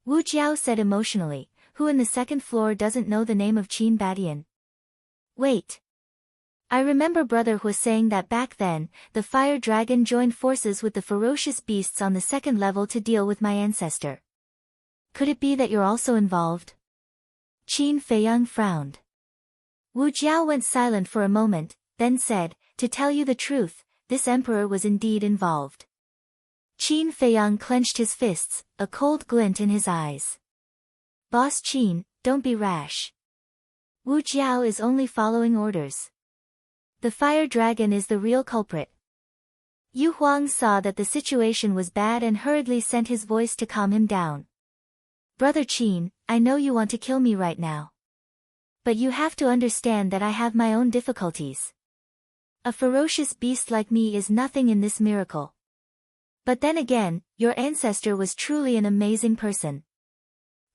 A: Wu Jiao said emotionally, "Who in the second floor doesn't know the name of Qin Badian? Wait. I remember Brother was saying that back then, the fire dragon joined forces with the ferocious beasts on the second level to deal with my ancestor. Could it be that you're also involved?" Qin Feiyang frowned. Wu Jiao went silent for a moment, then said, "To tell you the truth, this emperor was indeed involved." Qin Feiyang clenched his fists, a cold glint in his eyes. "Boss Qin, don't be rash. Wu Jiao is only following orders. The fire dragon is the real culprit." Yu Huang saw that the situation was bad and hurriedly sent his voice to calm him down. Brother Qin, I know you want to kill me right now. But you have to understand that I have my own difficulties. A ferocious beast like me is nothing in this miracle. But then again, your ancestor was truly an amazing person.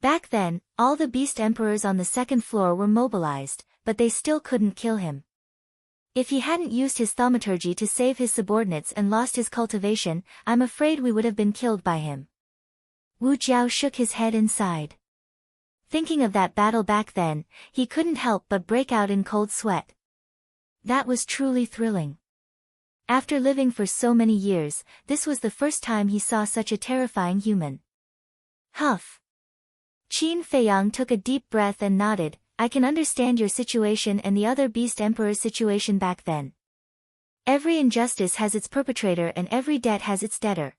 A: Back then, all the beast emperors on the second floor were mobilized, but they still couldn't kill him. If he hadn't used his thaumaturgy to save his subordinates and lost his cultivation, I'm afraid we would have been killed by him. Wu Jiao shook his head and sighed. Thinking of that battle back then, he couldn't help but break out in cold sweat. That was truly thrilling. After living for so many years, this was the first time he saw such a terrifying human. Huff. Qin Feiyang took a deep breath and nodded. I can understand your situation and the other beast emperor's situation back then. Every injustice has its perpetrator and every debt has its debtor.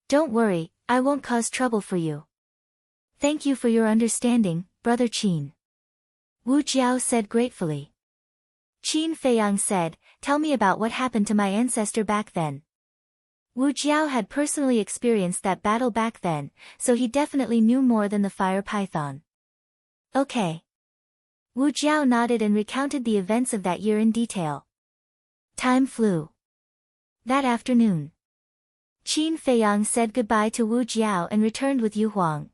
A: Don't worry, I won't cause trouble for you. Thank you for your understanding, Brother Qin. Wu Jiao said gratefully. Qin Feiyang said, tell me about what happened to my ancestor back then. Wu Jiao had personally experienced that battle back then, so he definitely knew more than the fire python. Okay. Wu Jiao nodded and recounted the events of that year in detail. Time flew. That afternoon, Qin Feiyang said goodbye to Wu Jiao and returned with Yu Huang.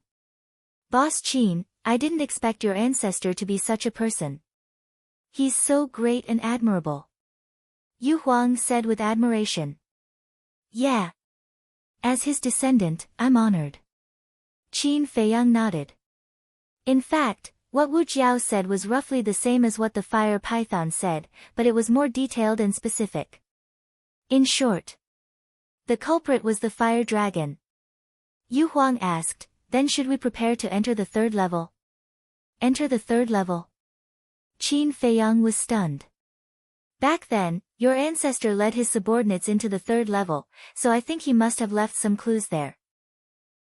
A: Boss Qin, I didn't expect your ancestor to be such a person. He's so great and admirable. Yu Huang said with admiration. Yeah. As his descendant, I'm honored. Qin Feiyang nodded. In fact, what Wu Jiao said was roughly the same as what the fire python said, but it was more detailed and specific. In short, the culprit was the fire dragon. Yu Huang asked, then should we prepare to enter the third level? Enter the third level? Qin Feiyang was stunned. Back then, your ancestor led his subordinates into the third level, so I think he must have left some clues there.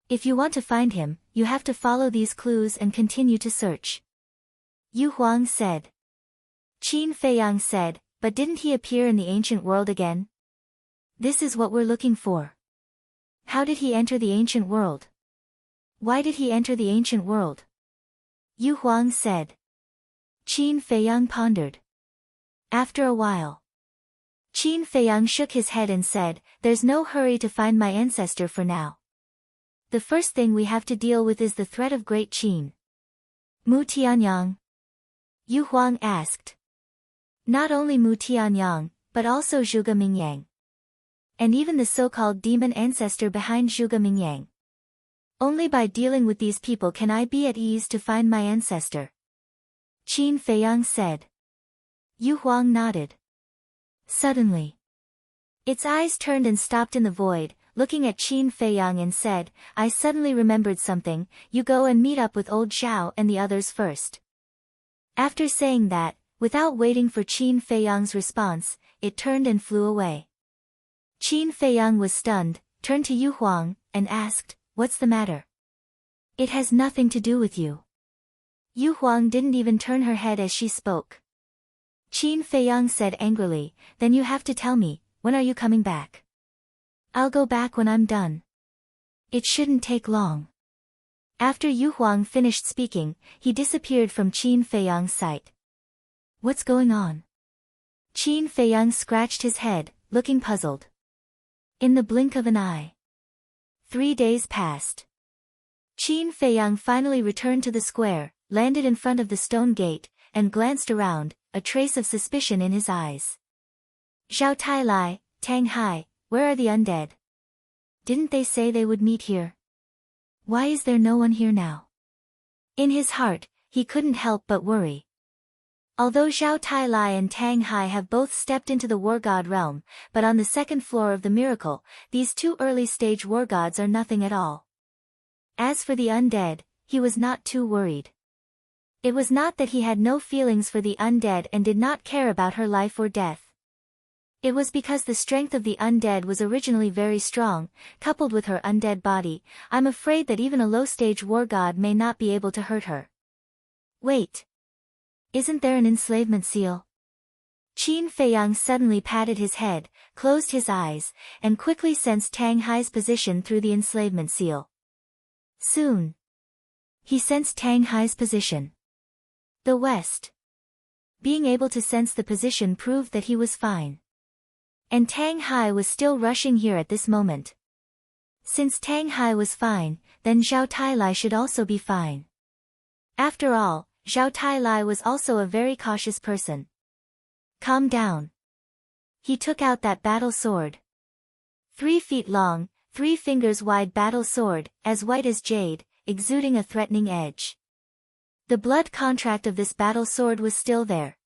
A: If you want to find him, you have to follow these clues and continue to search. Yu Huang said. Qin Feiyang said, but didn't he appear in the ancient world again? This is what we're looking for. How did he enter the ancient world? Why did he enter the ancient world? Yu Huang said. Qin Feiyang pondered. After a while, Qin Feiyang shook his head and said, there's no hurry to find my ancestor for now. The first thing we have to deal with is the threat of Great Qin. Mu Tianyang? Yu Huang asked. Not only Mu Tianyang, but also Zhuge Mingyang. And even the so-called demon ancestor behind Zhuge Mingyang. Only by dealing with these people can I be at ease to find my ancestor. Qin Feiyang said. Yu Huang nodded. Suddenly, its eyes turned and stopped in the void, looking at Qin Feiyang and said, I suddenly remembered something, you go and meet up with old Zhao and the others first. After saying that, without waiting for Qin Feiyang's response, it turned and flew away. Qin Feiyang was stunned, turned to Yu Huang, and asked, what's the matter? It has nothing to do with you. Yu Huang didn't even turn her head as she spoke. Qin Feiyang said angrily, then you have to tell me, when are you coming back? I'll go back when I'm done. It shouldn't take long. After Yu Huang finished speaking, he disappeared from Qin Feiyang's sight. What's going on? Qin Feiyang scratched his head, looking puzzled. In the blink of an eye. 3 days passed. Qin Feiyang finally returned to the square, landed in front of the stone gate, and glanced around, a trace of suspicion in his eyes. Zhao Tailai, Tang Hai, where are the undead? Didn't they say they would meet here? Why is there no one here now? In his heart, he couldn't help but worry. Although Zhao Tailai and Tang Hai have both stepped into the war god realm, but on the second floor of the miracle, these two early-stage war gods are nothing at all. As for the undead, he was not too worried. It was not that he had no feelings for the undead and did not care about her life or death. It was because the strength of the undead was originally very strong, coupled with her undead body. I'm afraid that even a low-stage war god may not be able to hurt her. Wait. Isn't there an enslavement seal? Qin Feiyang suddenly patted his head, closed his eyes, and quickly sensed Tang Hai's position through the enslavement seal. Soon. He sensed Tang Hai's position. The west. Being able to sense the position proved that he was fine. And Tang Hai was still rushing here at this moment. Since Tang Hai was fine, then Zhao Tailai should also be fine. After all, Zhao Tailai was also a very cautious person. Calm down. He took out that battle sword. 3 feet long, 3 fingers wide battle sword, as white as jade, exuding a threatening edge. The blood contract of this battle sword was still there.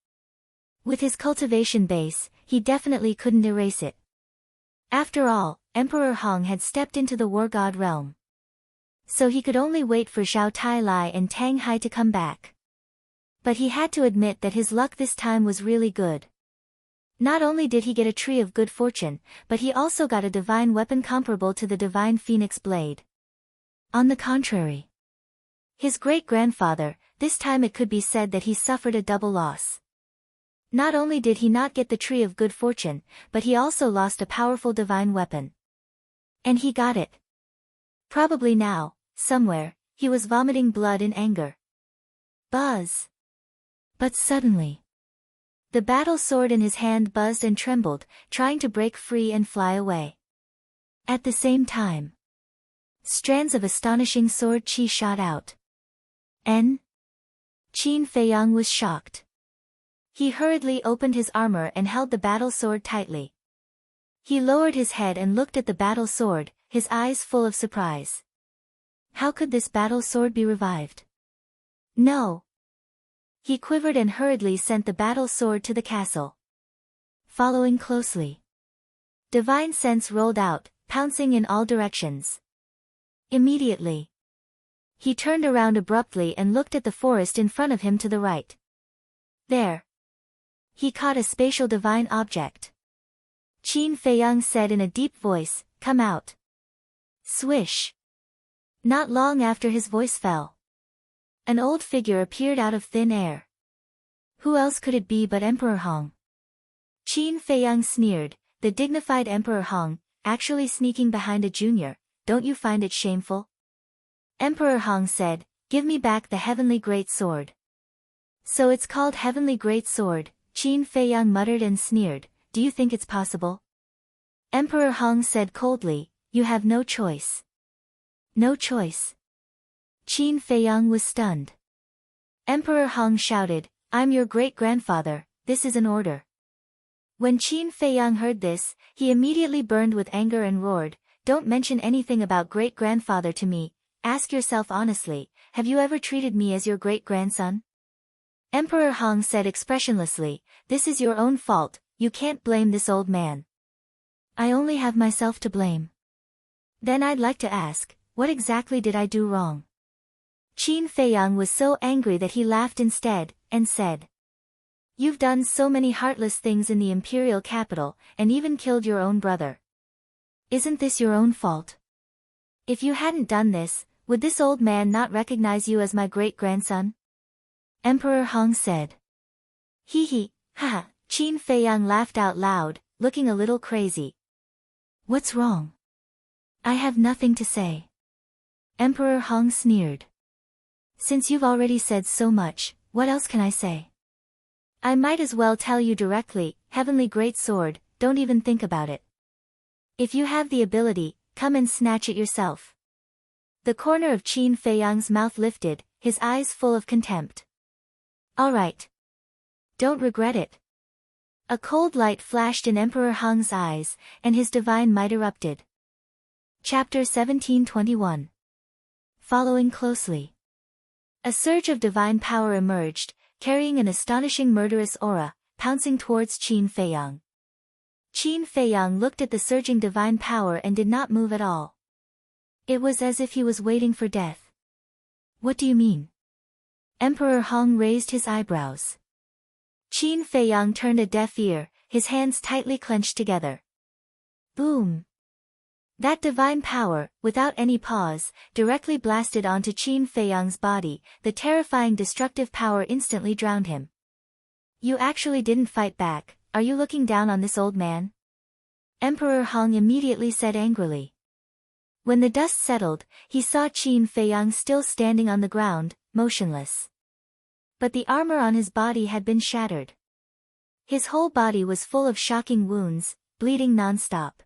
A: With his cultivation base, he definitely couldn't erase it. After all, Emperor Hong had stepped into the war god realm. So he could only wait for Zhao Tailai and Tang Hai to come back. But he had to admit that his luck this time was really good. Not only did he get a tree of good fortune, but he also got a divine weapon comparable to the divine phoenix blade. On the contrary, his great-grandfather, this time it could be said that he suffered a double loss. Not only did he not get the tree of good fortune, but he also lost a powerful divine weapon. And he got it. Probably now, somewhere, he was vomiting blood in anger. Buzz. But suddenly, the battle sword in his hand buzzed and trembled, trying to break free and fly away. At the same time, strands of astonishing sword chi shot out. Qin Feiyang was shocked. He hurriedly opened his armor and held the battle sword tightly. He lowered his head and looked at the battle sword, his eyes full of surprise. How could this battle sword be revived? No. He quivered and hurriedly sent the battle sword to the castle. Following closely, divine sense rolled out, pouncing in all directions. Immediately, he turned around abruptly and looked at the forest in front of him to the right. There, he caught a spatial divine object. Qin Feiyang said in a deep voice, "Come out." Swish. Not long after his voice fell, an old figure appeared out of thin air. Who else could it be but Emperor Hong? Qin Feiyang sneered, the dignified Emperor Hong, actually sneaking behind a junior, don't you find it shameful? Emperor Hong said, give me back the heavenly great sword. So it's called heavenly great sword, Qin Feiyang muttered and sneered, do you think it's possible? Emperor Hong said coldly, you have no choice. No choice. Qin Feiyang was stunned. Emperor Hong shouted, I'm your great-grandfather, this is an order. When Qin Feiyang heard this, he immediately burned with anger and roared, don't mention anything about great-grandfather to me, ask yourself honestly, have you ever treated me as your great-grandson? Emperor Hong said expressionlessly, this is your own fault, you can't blame this old man. I only have myself to blame. Then I'd like to ask, what exactly did I do wrong? Qin Feiyang was so angry that he laughed instead, and said, you've done so many heartless things in the imperial capital, and even killed your own brother. Isn't this your own fault? If you hadn't done this, would this old man not recognize you as my great-grandson? Emperor Hong said. Hee, ha. Qin Feiyang laughed out loud, looking a little crazy. What's wrong? I have nothing to say. Emperor Hong sneered. Since you've already said so much, what else can I say? I might as well tell you directly, heavenly great sword, don't even think about it. If you have the ability, come and snatch it yourself. The corner of Qin Feiyang's mouth lifted, his eyes full of contempt. All right. Don't regret it. A cold light flashed in Emperor Hong's eyes, and his divine might erupted. Chapter 1721. Following closely. A surge of divine power emerged, carrying an astonishing murderous aura, pouncing towards Qin Feiyang. Qin Feiyang looked at the surging divine power and did not move at all. It was as if he was waiting for death. What do you mean? Emperor Hong raised his eyebrows. Qin Feiyang turned a deaf ear, his hands tightly clenched together. Boom! That divine power, without any pause, directly blasted onto Qin Feiyang's body, the terrifying destructive power instantly drowned him. You actually didn't fight back, are you looking down on this old man? Emperor Hong immediately said angrily. When the dust settled, he saw Qin Feiyang still standing on the ground, motionless. But the armor on his body had been shattered. His whole body was full of shocking wounds, bleeding non-stop.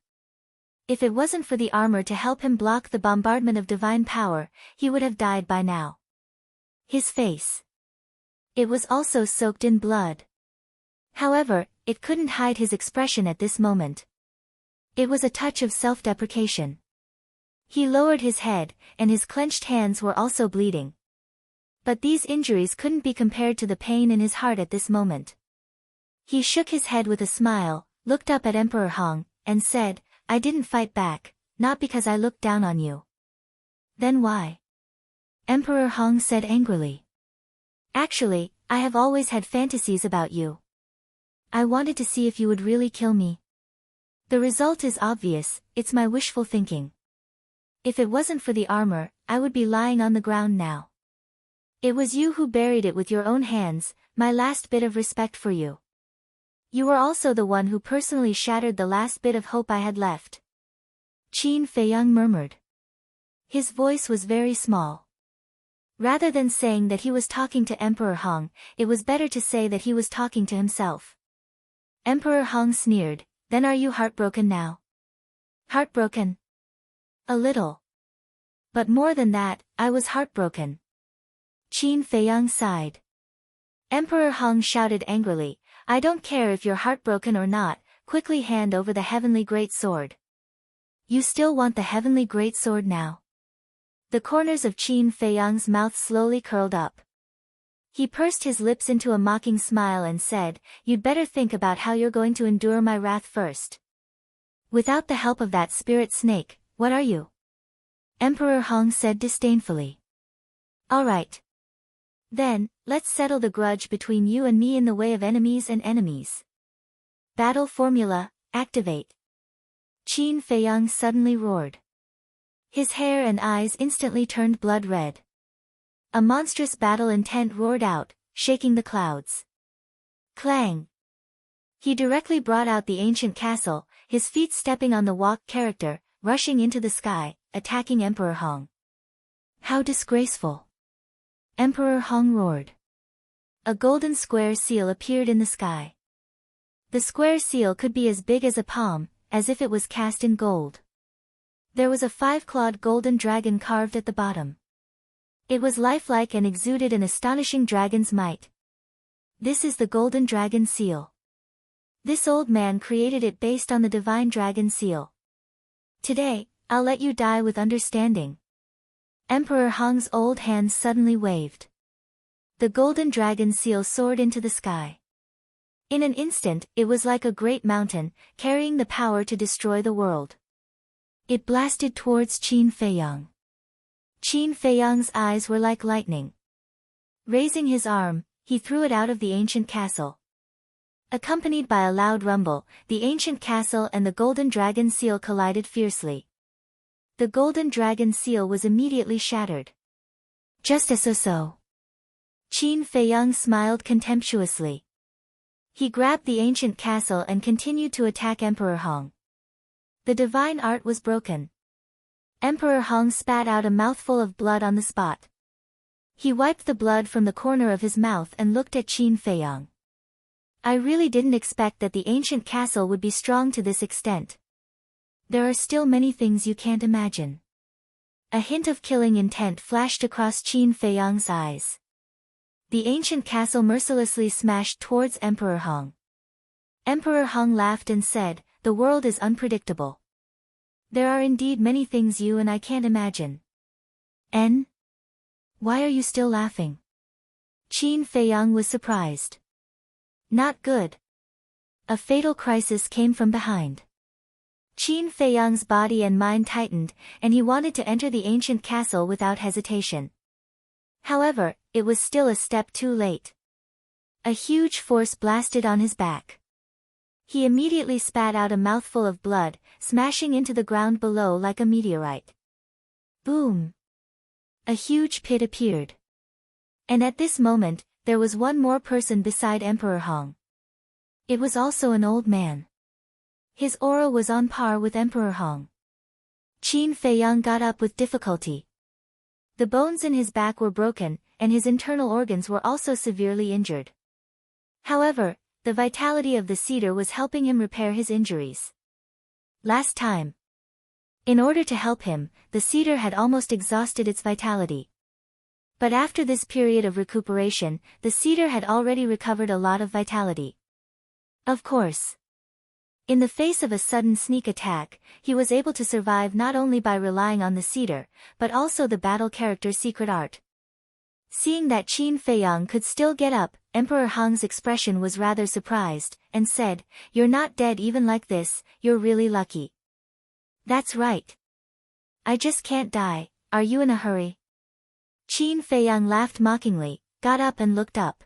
A: If it wasn't for the armor to help him block the bombardment of divine power, he would have died by now. His face. It was also soaked in blood. However, it couldn't hide his expression at this moment. It was a touch of self-deprecation. He lowered his head, and his clenched hands were also bleeding. But these injuries couldn't be compared to the pain in his heart at this moment. He shook his head with a smile, looked up at Emperor Hong, and said, "I didn't fight back, not because I looked down on you." "Then why?" Emperor Hong said angrily. "Actually, I have always had fantasies about you. I wanted to see if you would really kill me. The result is obvious, it's my wishful thinking. If it wasn't for the armor, I would be lying on the ground now. It was you who buried it with your own hands, my last bit of respect for you. You were also the one who personally shattered the last bit of hope I had left." Qin Feiyang murmured. His voice was very small. Rather than saying that he was talking to Emperor Hong, it was better to say that he was talking to himself. Emperor Hong sneered, "Then are you heartbroken now?" "Heartbroken? A little. But more than that, I was heartbroken." Qin Feiyang sighed. Emperor Hong shouted angrily, "I don't care if you're heartbroken or not, quickly hand over the heavenly great sword." "You still want the heavenly great sword now?" The corners of Qin Feiyang's mouth slowly curled up. He pursed his lips into a mocking smile and said, "You'd better think about how you're going to endure my wrath first. Without the help of that spirit snake, what are you?" Emperor Hong said disdainfully. "All right. Then, let's settle the grudge between you and me in the way of enemies and enemies. Battle formula, activate." Qin Feiyang suddenly roared. His hair and eyes instantly turned blood red. A monstrous battle intent roared out, shaking the clouds. Clang! He directly brought out the ancient castle, his feet stepping on the walk character, rushing into the sky, attacking Emperor Hong. "How disgraceful!" Emperor Hong roared. A golden square seal appeared in the sky. The square seal could be as big as a palm, as if it was cast in gold. There was a 5-clawed golden dragon carved at the bottom. It was lifelike and exuded an astonishing dragon's might. "This is the golden dragon seal. This old man created it based on the divine dragon seal. Today, I'll let you die with understanding." Emperor Hong's old hand suddenly waved. The golden dragon seal soared into the sky. In an instant, it was like a great mountain, carrying the power to destroy the world. It blasted towards Qin Feiyang. Qin Feiyang's eyes were like lightning. Raising his arm, he threw it out of the ancient castle. Accompanied by a loud rumble, the ancient castle and the golden dragon seal collided fiercely. The golden dragon seal was immediately shattered. "Just as so." Qin Feiyang smiled contemptuously. He grabbed the ancient castle and continued to attack Emperor Hong. The divine art was broken. Emperor Hong spat out a mouthful of blood on the spot. He wiped the blood from the corner of his mouth and looked at Qin Feiyang. "I really didn't expect that the ancient castle would be strong to this extent. There are still many things you can't imagine." A hint of killing intent flashed across Qin Feiyang's eyes. The ancient castle mercilessly smashed towards Emperor Hong. Emperor Hong laughed and said, "The world is unpredictable. There are indeed many things you and I can't imagine." "En? Why are you still laughing?" Qin Feiyang was surprised. "Not good." A fatal crisis came from behind. Qin Feiyang's body and mind tightened, and he wanted to enter the ancient castle without hesitation. However, it was still a step too late. A huge force blasted on his back. He immediately spat out a mouthful of blood, smashing into the ground below like a meteorite. Boom! A huge pit appeared. And at this moment, there was one more person beside Emperor Hong. It was also an old man. His aura was on par with Emperor Hong. Qin Feiyang got up with difficulty. The bones in his back were broken, and his internal organs were also severely injured. However, the vitality of the cedar was helping him repair his injuries. Last time. In order to help him, the cedar had almost exhausted its vitality. But after this period of recuperation, the cedar had already recovered a lot of vitality. Of course. In the face of a sudden sneak attack, he was able to survive not only by relying on the cedar, but also the battle character's secret art. Seeing that Qin Feiyang could still get up, Emperor Hong's expression was rather surprised, and said, "You're not dead even like this, you're really lucky." "That's right. I just can't die, are you in a hurry?" Qin Feiyang laughed mockingly, got up and looked up.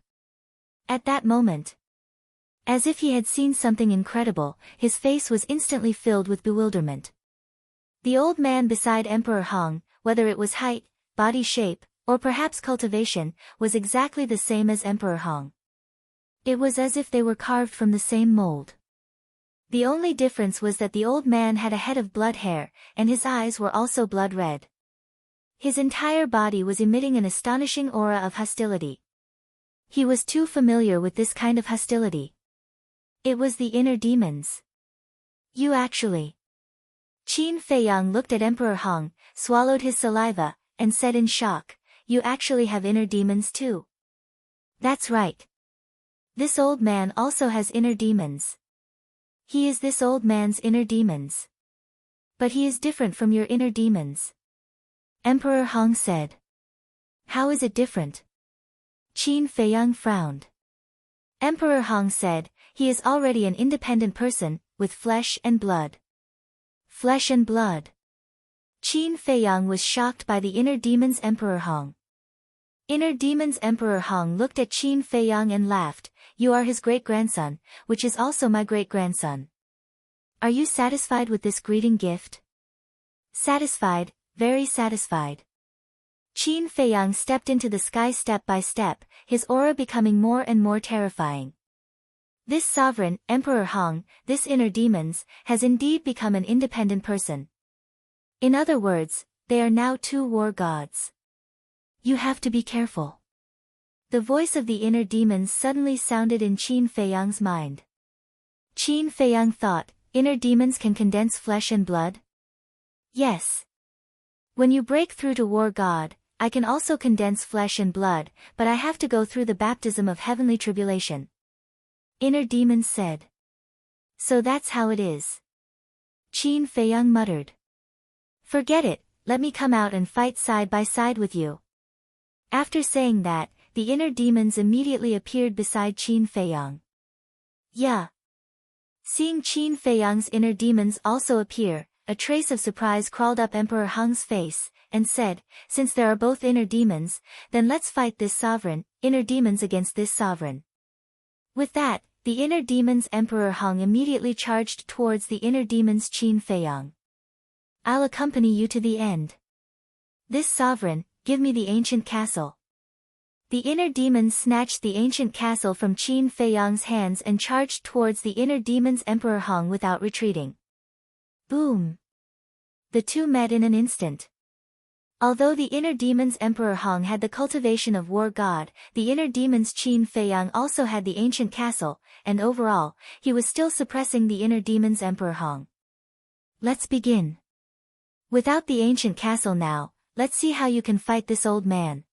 A: At that moment, as if he had seen something incredible, his face was instantly filled with bewilderment. The old man beside Emperor Hong, whether it was height, body shape, or perhaps cultivation, was exactly the same as Emperor Hong. It was as if they were carved from the same mold. The only difference was that the old man had a head of blood hair, and his eyes were also blood red. His entire body was emitting an astonishing aura of hostility. He was too familiar with this kind of hostility. It was the inner demons. "You actually..." Qin Feiyang looked at Emperor Hong, swallowed his saliva, and said in shock, "You actually have inner demons too?" "That's right. This old man also has inner demons. He is this old man's inner demons. But he is different from your inner demons," Emperor Hong said. "How is it different?" Qin Feiyang frowned. Emperor Hong said, "He is already an independent person, with flesh and blood." Flesh and blood. Qin Feiyang was shocked by the inner demons. Emperor Hong. Inner demons. Emperor Hong looked at Qin Feiyang and laughed, "You are his great-grandson, which is also my great-grandson. Are you satisfied with this greeting gift?" "Satisfied, very satisfied." Qin Feiyang stepped into the sky step by step, his aura becoming more and more terrifying. This sovereign, Emperor Hong, this inner demons, has indeed become an independent person. In other words, they are now two war gods. "You have to be careful." The voice of the inner demons suddenly sounded in Qin Feiyang's mind. Qin Feiyang thought, inner demons can condense flesh and blood? Yes. When you break through to war god, I can also condense flesh and blood, but I have to go through the baptism of heavenly tribulation. Inner demons said. "So that's how it is." Qin Feiyang muttered. "Forget it, let me come out and fight side by side with you." After saying that, the inner demons immediately appeared beside Qin Feiyang. "Yeah." Seeing Qin Feiyang's inner demons also appear, a trace of surprise crawled up Emperor Hong's face, and said, "Since there are both inner demons, then let's fight this sovereign, inner demons against this sovereign." With that, the inner demons. Emperor Hong immediately charged towards the inner demons. Qin Feiyang. "I'll accompany you to the end. This sovereign, give me the ancient castle." The inner demons snatched the ancient castle from Qin Feiyang's hands and charged towards the inner demons. Emperor Hong without retreating. Boom! The two met in an instant. Although the inner demons. Emperor Hong had the cultivation of war god, the inner demons. Qin Feiyang also had the ancient castle, and overall, he was still suppressing the inner demons. Emperor Hong. "Let's begin. Without the ancient castle now, let's see how you can fight this old man."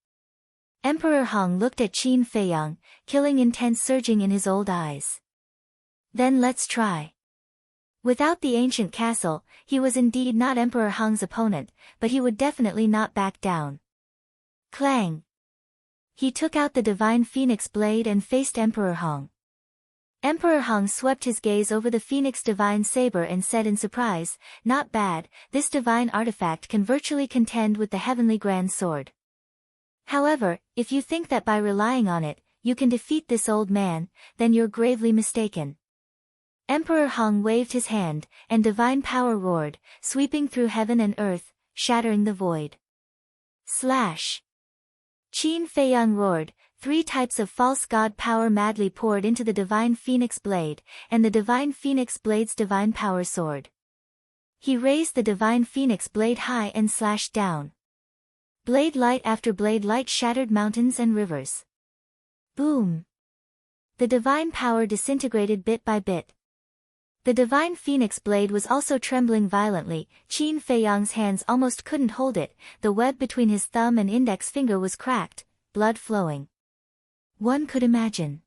A: Emperor Hong looked at Qin Feiyang, killing intent surging in his old eyes. "Then let's try." Without the ancient castle, he was indeed not Emperor Hong's opponent, but he would definitely not back down. Clang! He took out the divine phoenix blade and faced Emperor Hong. Emperor Hong swept his gaze over the phoenix divine saber and said in surprise, "Not bad, this divine artifact can virtually contend with the heavenly grand sword. However, if you think that by relying on it, you can defeat this old man, then you're gravely mistaken." Emperor Hong waved his hand, and divine power roared, sweeping through heaven and earth, shattering the void. Slash! Qin Feiyang roared, 3 types of false god power madly poured into the divine phoenix blade, and the divine phoenix blade's divine power sword. He raised the divine phoenix blade high and slashed down. Blade light after blade light shattered mountains and rivers. Boom! The divine power disintegrated bit by bit. The divine phoenix blade was also trembling violently. Qin Feiyang's hands almost couldn't hold it, the web between his thumb and index finger was cracked, blood flowing. One could imagine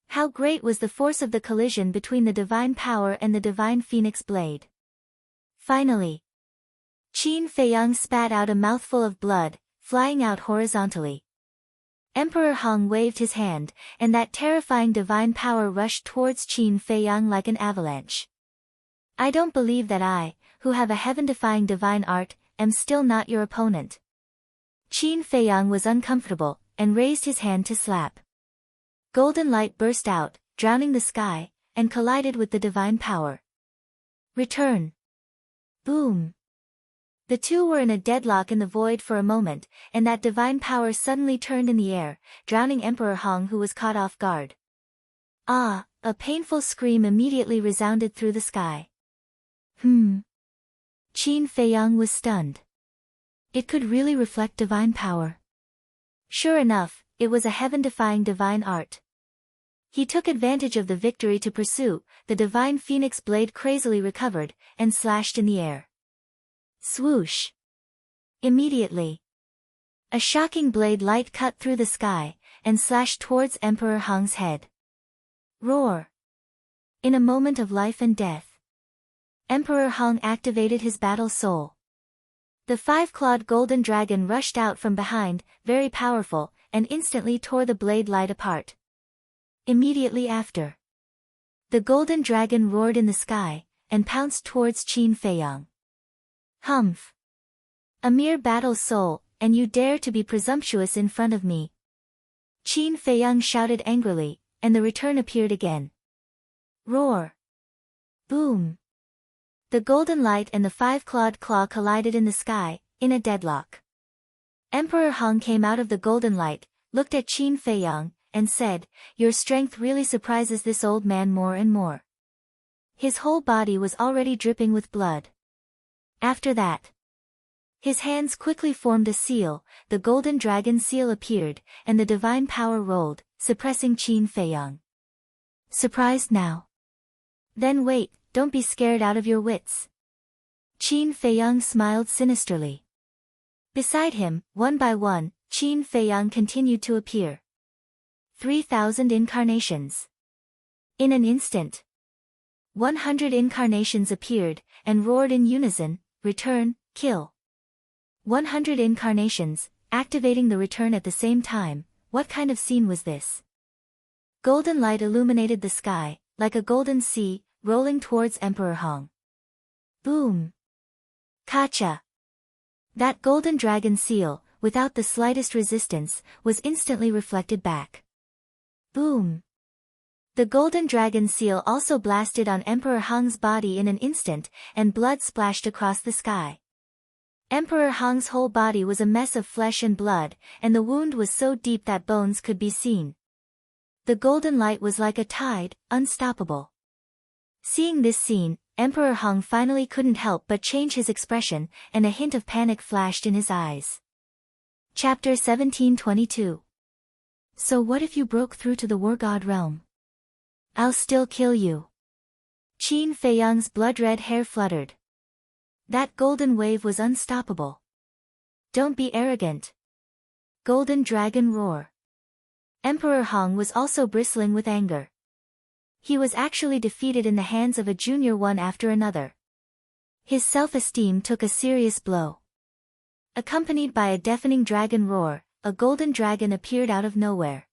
A: how great was the force of the collision between the divine power and the divine phoenix blade. Finally, Qin Feiyang spat out a mouthful of blood, flying out horizontally. Emperor Hong waved his hand, and that terrifying divine power rushed towards Qin Feiyang like an avalanche. I don't believe that I, who have a heaven-defying divine art, am still not your opponent. Qin Feiyang was uncomfortable, and raised his hand to slap. Golden light burst out, drowning the sky, and collided with the divine power. Return! Boom! The two were in a deadlock in the void for a moment, and that divine power suddenly turned in the air, drowning Emperor Hong, who was caught off guard. Ah! A painful scream immediately resounded through the sky. Qin Feiyang was stunned. It could really reflect divine power. Sure enough, it was a heaven-defying divine art. He took advantage of the victory to pursue. The divine phoenix blade crazily recovered, and slashed in the air. Swoosh! Immediately, a shocking blade light cut through the sky, and slashed towards Emperor Hong's head. Roar! In a moment of life and death, Emperor Hong activated his battle soul. The five-clawed golden dragon rushed out from behind, very powerful, and instantly tore the blade light apart. Immediately after, the golden dragon roared in the sky, and pounced towards Qin Feiyang. Humph! A mere battle soul, and you dare to be presumptuous in front of me. Qin Feiyang shouted angrily, and the return appeared again. Roar! Boom! The golden light and the five-clawed claw collided in the sky, in a deadlock. Emperor Hong came out of the golden light, looked at Qin Feiyang, and said, "Your strength really surprises this old man more and more." His whole body was already dripping with blood. After that, his hands quickly formed a seal, the golden dragon seal appeared, and the divine power rolled, suppressing Qin Feiyang. Surprised now? Then wait, don't be scared out of your wits. Qin Feiyang smiled sinisterly. Beside him, one by one, Qin Feiyang continued to appear. 3,000 incarnations. In an instant, 100 incarnations appeared, and roared in unison, "Return, kill." 100 incarnations, activating the return at the same time. What kind of scene was this? Golden light illuminated the sky, like a golden sea, rolling towards Emperor Hong. Boom! Kacha! That golden dragon seal, without the slightest resistance, was instantly reflected back. Boom! The golden dragon seal also blasted on Emperor Hong's body in an instant, and blood splashed across the sky. Emperor Hong's whole body was a mess of flesh and blood, and the wound was so deep that bones could be seen. The golden light was like a tide, unstoppable. Seeing this scene, Emperor Hong finally couldn't help but change his expression, and a hint of panic flashed in his eyes. Chapter 1722. So what if you broke through to the war god realm? I'll still kill you. Qin Feiyang's blood-red hair fluttered. That golden wave was unstoppable. Don't be arrogant. Golden dragon roar. Emperor Hong was also bristling with anger. He was actually defeated in the hands of a junior one after another. His self-esteem took a serious blow. Accompanied by a deafening dragon roar, a golden dragon appeared out of nowhere.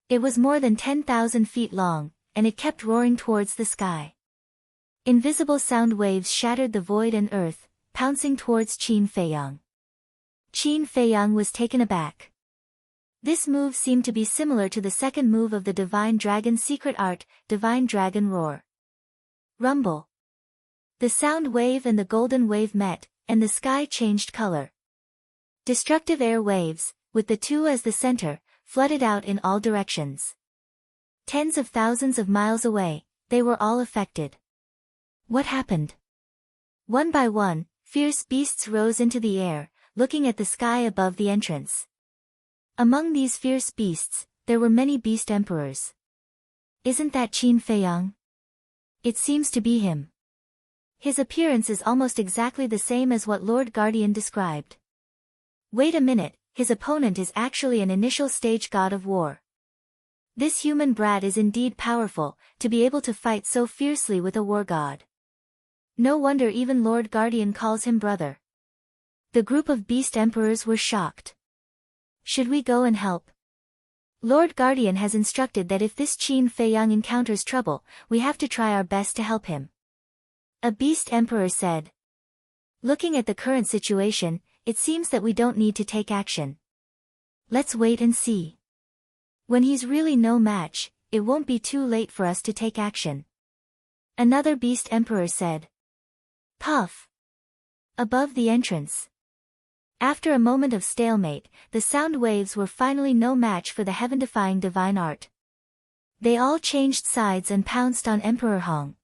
A: It was more than 10,000 feet long, and it kept roaring towards the sky. Invisible sound waves shattered the void and earth, pouncing towards Qin Feiyang. Qin Feiyang was taken aback. This move seemed to be similar to the second move of the Divine Dragon's secret art, Divine Dragon Roar. Rumble. The sound wave and the golden wave met, and the sky changed color. Destructive air waves, with the two as the center, flooded out in all directions. Tens of thousands of miles away, they were all affected. What happened? One by one, fierce beasts rose into the air, looking at the sky above the entrance. Among these fierce beasts, there were many beast emperors. Isn't that Qin Feiyang? It seems to be him. His appearance is almost exactly the same as what Lord Guardian described. Wait a minute, his opponent is actually an initial stage god of war. This human brat is indeed powerful, to be able to fight so fiercely with a war god. No wonder even Lord Guardian calls him brother. The group of beast emperors were shocked. Should we go and help? Lord Guardian has instructed that if this Qin Feiyang encounters trouble, we have to try our best to help him. A beast emperor said. Looking at the current situation, it seems that we don't need to take action. Let's wait and see. When he's really no match, it won't be too late for us to take action. Another beast emperor said. Puff. Above the entrance. After a moment of stalemate, the sound waves were finally no match for the heaven-defying divine art. They all changed sides and pounced on Emperor Hong.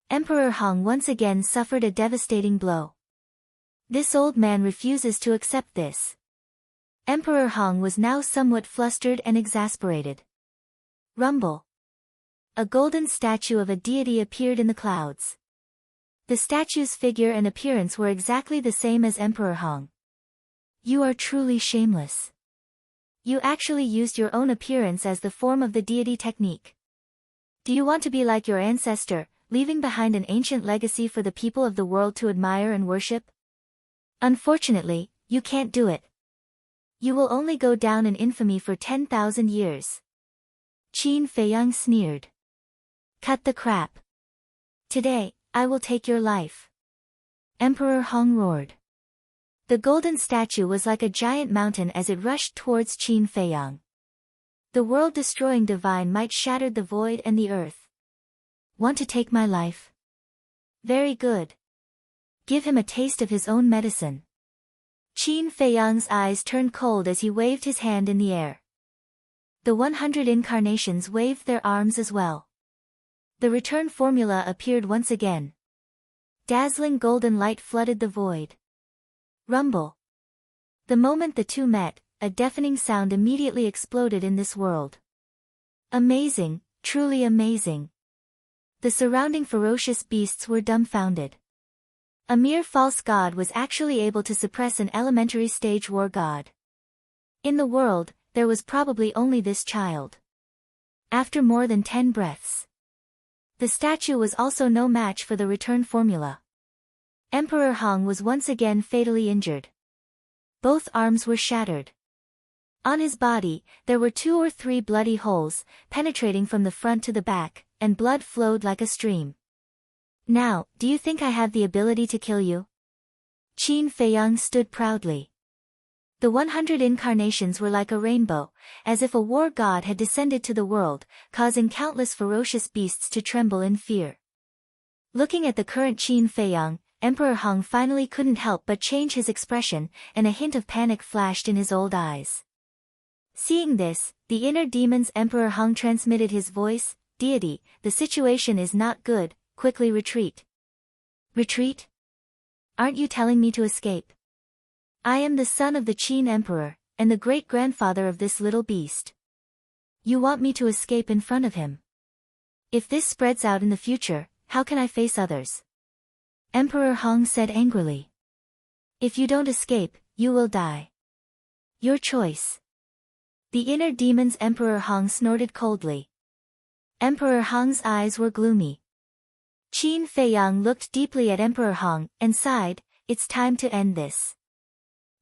A: Emperor Hong once again suffered a devastating blow. This old man refuses to accept this. Emperor Hong was now somewhat flustered and exasperated. Rumble. A golden statue of a deity appeared in the clouds. The statue's figure and appearance were exactly the same as Emperor Hong. You are truly shameless. You actually used your own appearance as the form of the deity technique. Do you want to be like your ancestor, leaving behind an ancient legacy for the people of the world to admire and worship? Unfortunately, you can't do it. You will only go down in infamy for 10,000 years. Qin Feiyang sneered. Cut the crap. Today, I will take your life. Emperor Hong roared. The golden statue was like a giant mountain as it rushed towards Qin Feiyang. The world-destroying divine might shattered the void and the earth. Want to take my life? Very good. Give him a taste of his own medicine. Qin Feiyang's eyes turned cold as he waved his hand in the air. The 100 incarnations waved their arms as well. The return formula appeared once again. Dazzling golden light flooded the void. Rumble. The moment the two met, a deafening sound immediately exploded in this world. Amazing, truly amazing. The surrounding ferocious beasts were dumbfounded. A mere false god was actually able to suppress an elementary stage war god. In the world, there was probably only this child. After more than 10 breaths. The statue was also no match for the return formula. Emperor Hong was once again fatally injured. Both arms were shattered. On his body, there were 2 or 3 bloody holes, penetrating from the front to the back, and blood flowed like a stream. Now, do you think I have the ability to kill you? Qin Feiyang stood proudly. The 100 incarnations were like a rainbow, as if a war god had descended to the world, causing countless ferocious beasts to tremble in fear. Looking at the current Qin Feiyang, Emperor Hong finally couldn't help but change his expression, and a hint of panic flashed in his old eyes. Seeing this, the inner demon's Emperor Hong transmitted his voice, Deity, the situation is not good, quickly retreat. Retreat? Aren't you telling me to escape? I am the son of the Qin Emperor, and the great-grandfather of this little beast. You want me to escape in front of him? If this spreads out in the future, how can I face others? Emperor Hong said angrily. If you don't escape, you will die. Your choice. The inner demon's Emperor Hong snorted coldly. Emperor Hong's eyes were gloomy. Qin Feiyang looked deeply at Emperor Hong, and sighed, it's time to end this.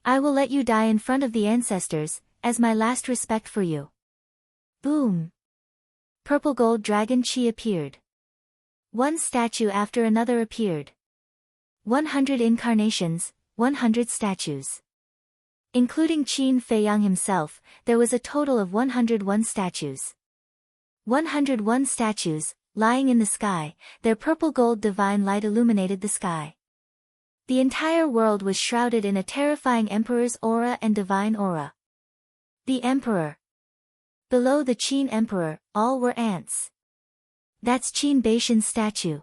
A: I will let you die in front of the ancestors, as my last respect for you. Boom! Purple gold dragon Qi appeared. One statue after another appeared. 100 incarnations, 100 statues. Including Qin Feiyang himself, there was a total of 101 statues. 101 statues, lying in the sky, their purple-gold divine light illuminated the sky. The entire world was shrouded in a terrifying emperor's aura and divine aura. The emperor. Below the Qin emperor, all were ants. That's Qin Baishan's statue.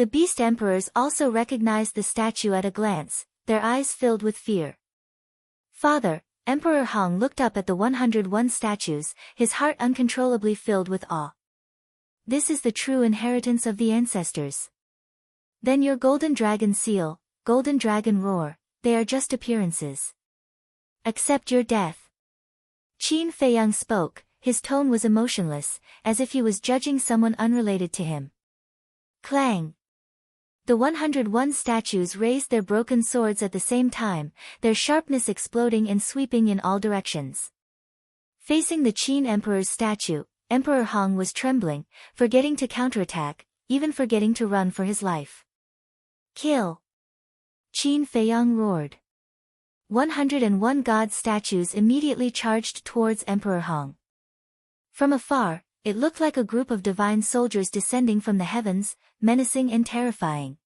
A: The beast emperors also recognized the statue at a glance, their eyes filled with fear. Father, Emperor Hong looked up at the 101 statues, his heart uncontrollably filled with awe. This is the true inheritance of the ancestors. Then your golden dragon seal, golden dragon roar, they are just appearances. Accept your death. Qin Feiyang spoke, his tone was emotionless, as if he was judging someone unrelated to him. Clang! The 101 statues raised their broken swords at the same time, their sharpness exploding and sweeping in all directions. Facing the Qin Emperor's statue, Emperor Hong was trembling, forgetting to counterattack, even forgetting to run for his life. Kill! Qin Feiyang roared. 101 god statues immediately charged towards Emperor Hong. From afar, it looked like a group of divine soldiers descending from the heavens, menacing and terrifying.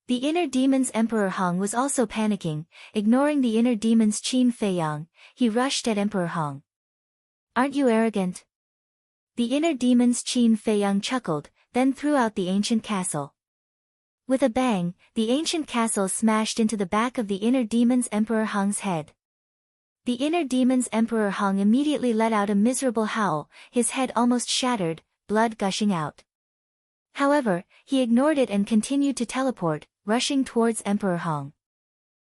A: The inner demon's Emperor Hong was also panicking, ignoring the inner demon's Qin Feiyang, he rushed at Emperor Hong. Aren't you arrogant? The inner demon's Qin Feiyang chuckled, then threw out the ancient castle. With a bang, the ancient castle smashed into the back of the inner demon's Emperor Hong's head. The inner demon's Emperor Hong immediately let out a miserable howl, his head almost shattered, blood gushing out. However, he ignored it and continued to teleport, rushing towards Emperor Hong.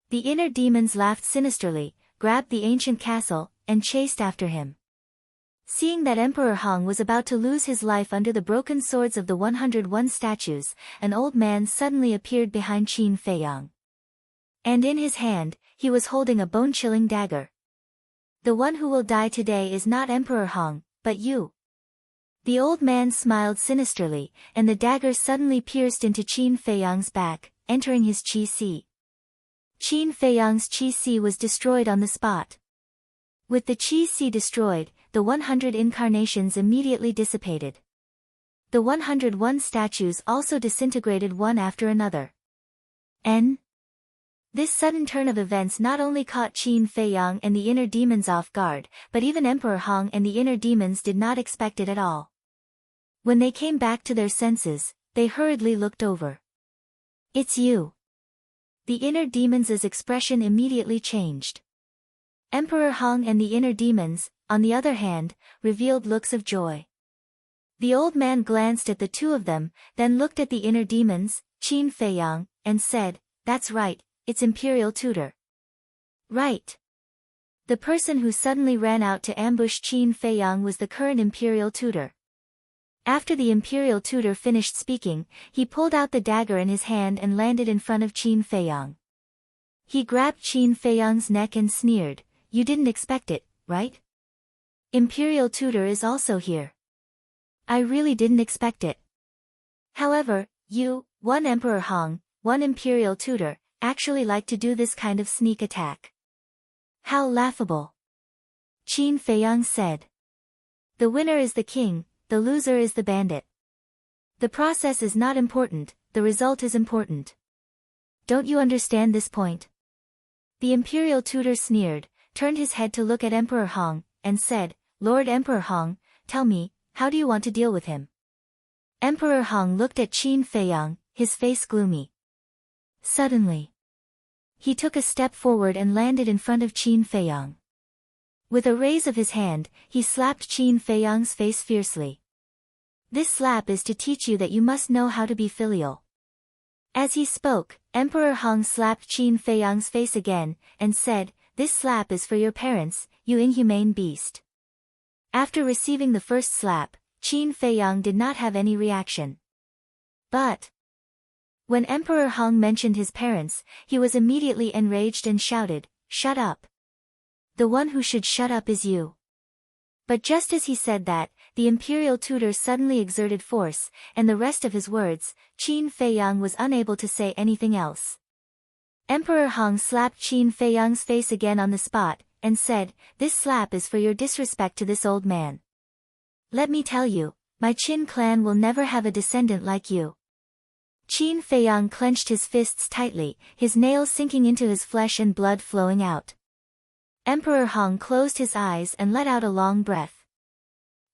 A: The inner demons laughed sinisterly, grabbed the ancient castle, and chased after him. Seeing that Emperor Hong was about to lose his life under the broken swords of the 101 statues, an old man suddenly appeared behind Qin Feiyang. And in his hand, he was holding a bone-chilling dagger. The one who will die today is not Emperor Hong, but you. The old man smiled sinisterly, and the dagger suddenly pierced into Qin Feiyang's back, entering his qi. Qin Feiyang's qi was destroyed on the spot. With the qi destroyed, the 100 incarnations immediately dissipated. The 101 statues also disintegrated one after another. This sudden turn of events not only caught Qin Feiyang and the inner demons off guard, but even Emperor Hong and the inner demons did not expect it at all. When they came back to their senses, they hurriedly looked over. It's you. The inner demons' expression immediately changed. Emperor Hong and the inner demons, on the other hand, revealed looks of joy. The old man glanced at the two of them, then looked at the inner demons, Qin Feiyang, and said, "That's right, it's Imperial Tutor." Right. The person who suddenly ran out to ambush Qin Feiyang was the current Imperial Tutor. After the Imperial Tutor finished speaking, he pulled out the dagger in his hand and landed in front of Qin Feiyang. He grabbed Qin Feiyang's neck and sneered, "You didn't expect it, right? Imperial Tutor is also here. I really didn't expect it. However, you, one Emperor Hong, one Imperial Tutor, actually like to do this kind of sneak attack. How laughable." Qin Feiyang said. The winner is the king, the loser is the bandit. The process is not important, the result is important. Don't you understand this point? The Imperial Tutor sneered, turned his head to look at Emperor Hong, and said, "Lord Emperor Hong, tell me, how do you want to deal with him?" Emperor Hong looked at Qin Feiyang, his face gloomy. Suddenly, he took a step forward and landed in front of Qin Feiyang. With a raise of his hand, he slapped Qin Feiyang's face fiercely. This slap is to teach you that you must know how to be filial. As he spoke, Emperor Hong slapped Qin Feiyang's face again, and said, "This slap is for your parents, you inhumane beast." After receiving the first slap, Qin Feiyang did not have any reaction. But when Emperor Hong mentioned his parents, he was immediately enraged and shouted, "Shut up! The one who should shut up is you." But just as he said that, the Imperial Tutor suddenly exerted force, and the rest of his words, Qin Feiyang was unable to say anything else. Emperor Hong slapped Qin Feiyang's face again on the spot, and said, "This slap is for your disrespect to this old man. Let me tell you, my Qin clan will never have a descendant like you." Qin Feiyang clenched his fists tightly, his nails sinking into his flesh and blood flowing out. Emperor Hong closed his eyes and let out a long breath.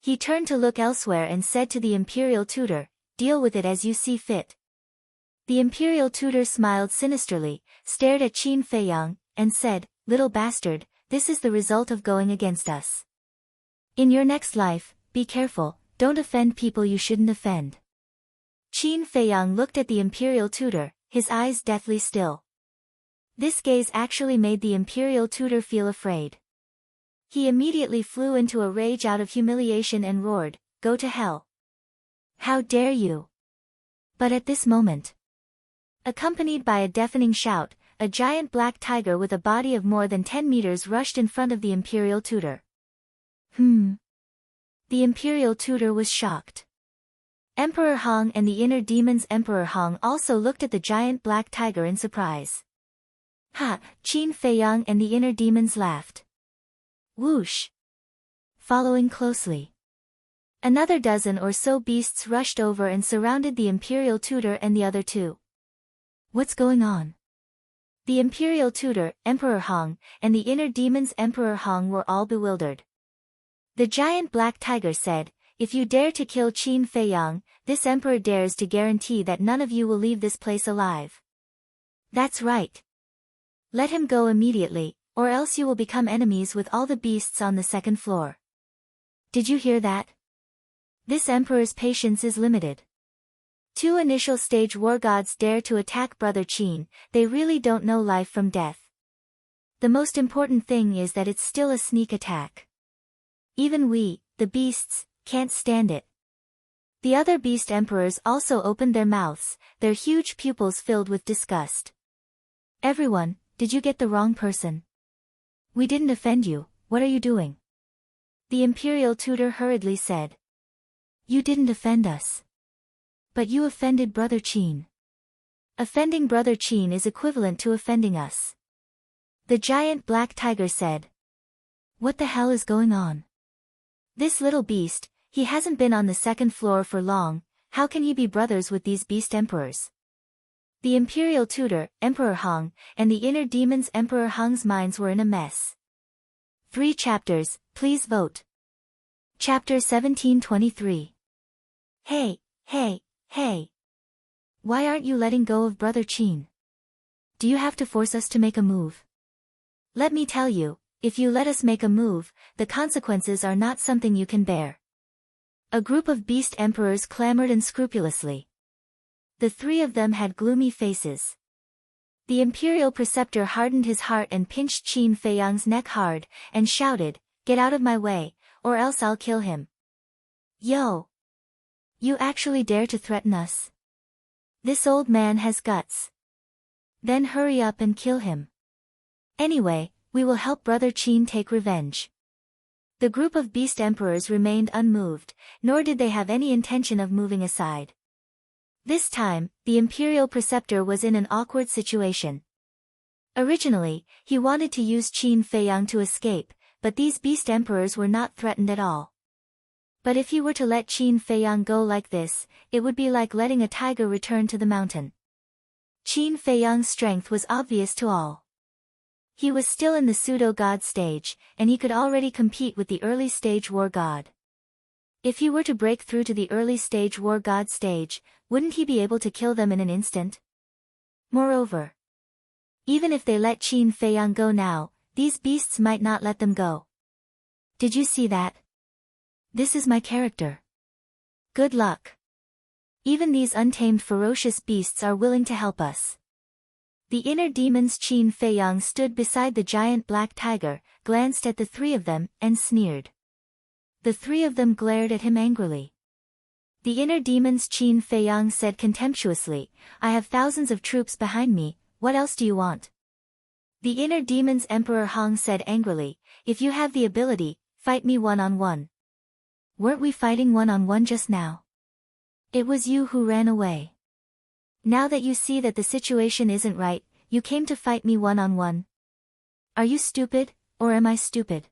A: He turned to look elsewhere and said to the Imperial Tutor, "Deal with it as you see fit." The imperial tutor smiled sinisterly, stared at Qin Feiyang, and said, "Little bastard, this is the result of going against us. In your next life, be careful, don't offend people you shouldn't offend." Qin Feiyang looked at the imperial tutor, his eyes deathly still. This gaze actually made the imperial tutor feel afraid. He immediately flew into a rage out of humiliation and roared, "Go to hell! How dare you!" But at this moment, accompanied by a deafening shout, a giant black tiger with a body of more than 10 meters rushed in front of the imperial tutor. The imperial tutor was shocked. Emperor Hong and the inner demon's Emperor Hong also looked at the giant black tiger in surprise. "Ha!" Qin Feiyang and the inner demons laughed. Whoosh! Following closely, another dozen or so beasts rushed over and surrounded the imperial tutor and the other two. What's going on? The imperial tutor, Emperor Hong, and the inner demon's Emperor Hong were all bewildered. The giant black tiger said, "If you dare to kill Qin Feiyang, this emperor dares to guarantee that none of you will leave this place alive." "That's right. Let him go immediately, or else you will become enemies with all the beasts on the second floor." Did you hear that? This emperor's patience is limited. 2 initial stage war gods dare to attack Brother Qin, they really don't know life from death. The most important thing is that it's still a sneak attack. Even we, the beasts, can't stand it. The other beast emperors also opened their mouths, their huge pupils filled with disgust. "Everyone, did you get the wrong person? We didn't offend you, what are you doing?" The imperial tutor hurriedly said. "You didn't offend us. But you offended Brother Qin. Offending Brother Qin is equivalent to offending us." The giant black tiger said. "What the hell is going on? This little beast, he hasn't been on the second floor for long, how can he be brothers with these beast emperors?" The imperial tutor, Emperor Hong, and the inner demon's Emperor Hong's minds were in a mess. 3 chapters, please vote. Chapter 1723. Hey, hey, hey. Why aren't you letting go of Brother Qin? Do you have to force us to make a move? Let me tell you, if you let us make a move, the consequences are not something you can bear. A group of beast emperors clamored unscrupulously. The 3 of them had gloomy faces. The imperial preceptor hardened his heart and pinched Qin Feiyang's neck hard, and shouted, "Get out of my way, or else I'll kill him." "Yo! You actually dare to threaten us? This old man has guts. Then hurry up and kill him. Anyway, we will help Brother Qin take revenge." The group of beast emperors remained unmoved, nor did they have any intention of moving aside. This time, the imperial preceptor was in an awkward situation. Originally, he wanted to use Qin Feiyang to escape, but these beast emperors were not threatened at all. But if he were to let Qin Feiyang go like this, it would be like letting a tiger return to the mountain. Qin Feiyang's strength was obvious to all. He was still in the pseudo-god stage, and he could already compete with the early stage war god. If he were to break through to the early stage war god stage, wouldn't he be able to kill them in an instant? Moreover, even if they let Qin Feiyang go now, these beasts might not let them go. Did you see that? This is my character. Good luck. Even these untamed ferocious beasts are willing to help us. The inner demon's Qin Feiyang stood beside the giant black tiger, glanced at the 3 of them, and sneered. The 3 of them glared at him angrily. The inner demon's Qin Feiyang said contemptuously, "I have thousands of troops behind me, what else do you want?" The inner demon's Emperor Hong said angrily, "If you have the ability, fight me one-on-one. Weren't we fighting one-on-one just now? It was you who ran away. Now that you see that the situation isn't right, you came to fight me one-on-one. Are you stupid, or am I stupid?"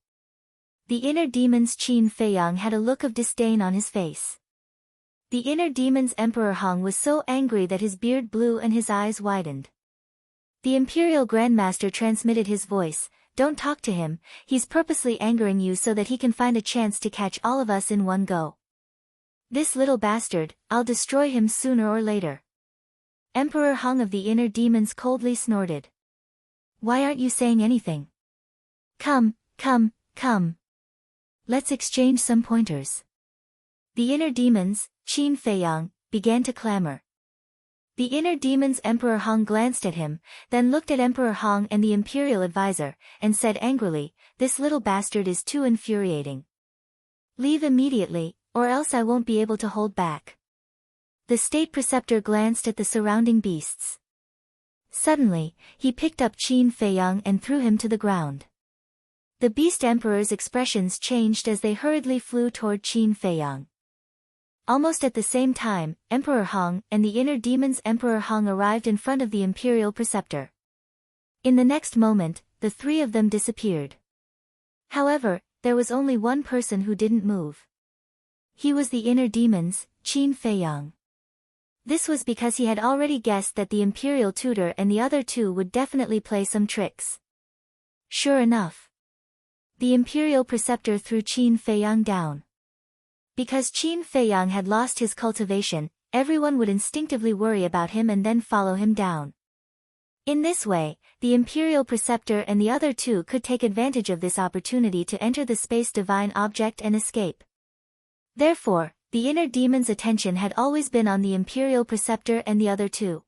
A: The inner demon's Qin Feiyang had a look of disdain on his face. The inner demon's Emperor Hong was so angry that his beard blew and his eyes widened. The Imperial Grandmaster transmitted his voice, "Don't talk to him, he's purposely angering you so that he can find a chance to catch all of us in one go. This little bastard, I'll destroy him sooner or later." Emperor Hong of the Inner Demons coldly snorted. Why aren't you saying anything? Come, come, come. Let's exchange some pointers. The Inner Demons, Qin Feiyang, began to clamor. The Inner Demons Emperor Hong glanced at him, then looked at Emperor Hong and the Imperial Advisor, and said angrily, this little bastard is too infuriating. Leave immediately, or else I won't be able to hold back. The State Preceptor glanced at the surrounding beasts. Suddenly, he picked up Qin Feiyang and threw him to the ground. The Beast Emperor's expressions changed as they hurriedly flew toward Qin Feiyang. Almost at the same time, Emperor Hong and the Inner Demons Emperor Hong arrived in front of the Imperial Preceptor. In the next moment, the three of them disappeared. However, there was only one person who didn't move. He was the Inner Demons, Qin Feiyang. This was because he had already guessed that the Imperial Tutor and the other two would definitely play some tricks. Sure enough, the Imperial Preceptor threw Qin Feiyang down. Because Qin Feiyang had lost his cultivation, everyone would instinctively worry about him and then follow him down. In this way, the Imperial Preceptor and the other two could take advantage of this opportunity to enter the Space Divine Object and escape. Therefore, the Inner Demon's attention had always been on the Imperial Preceptor and the other two.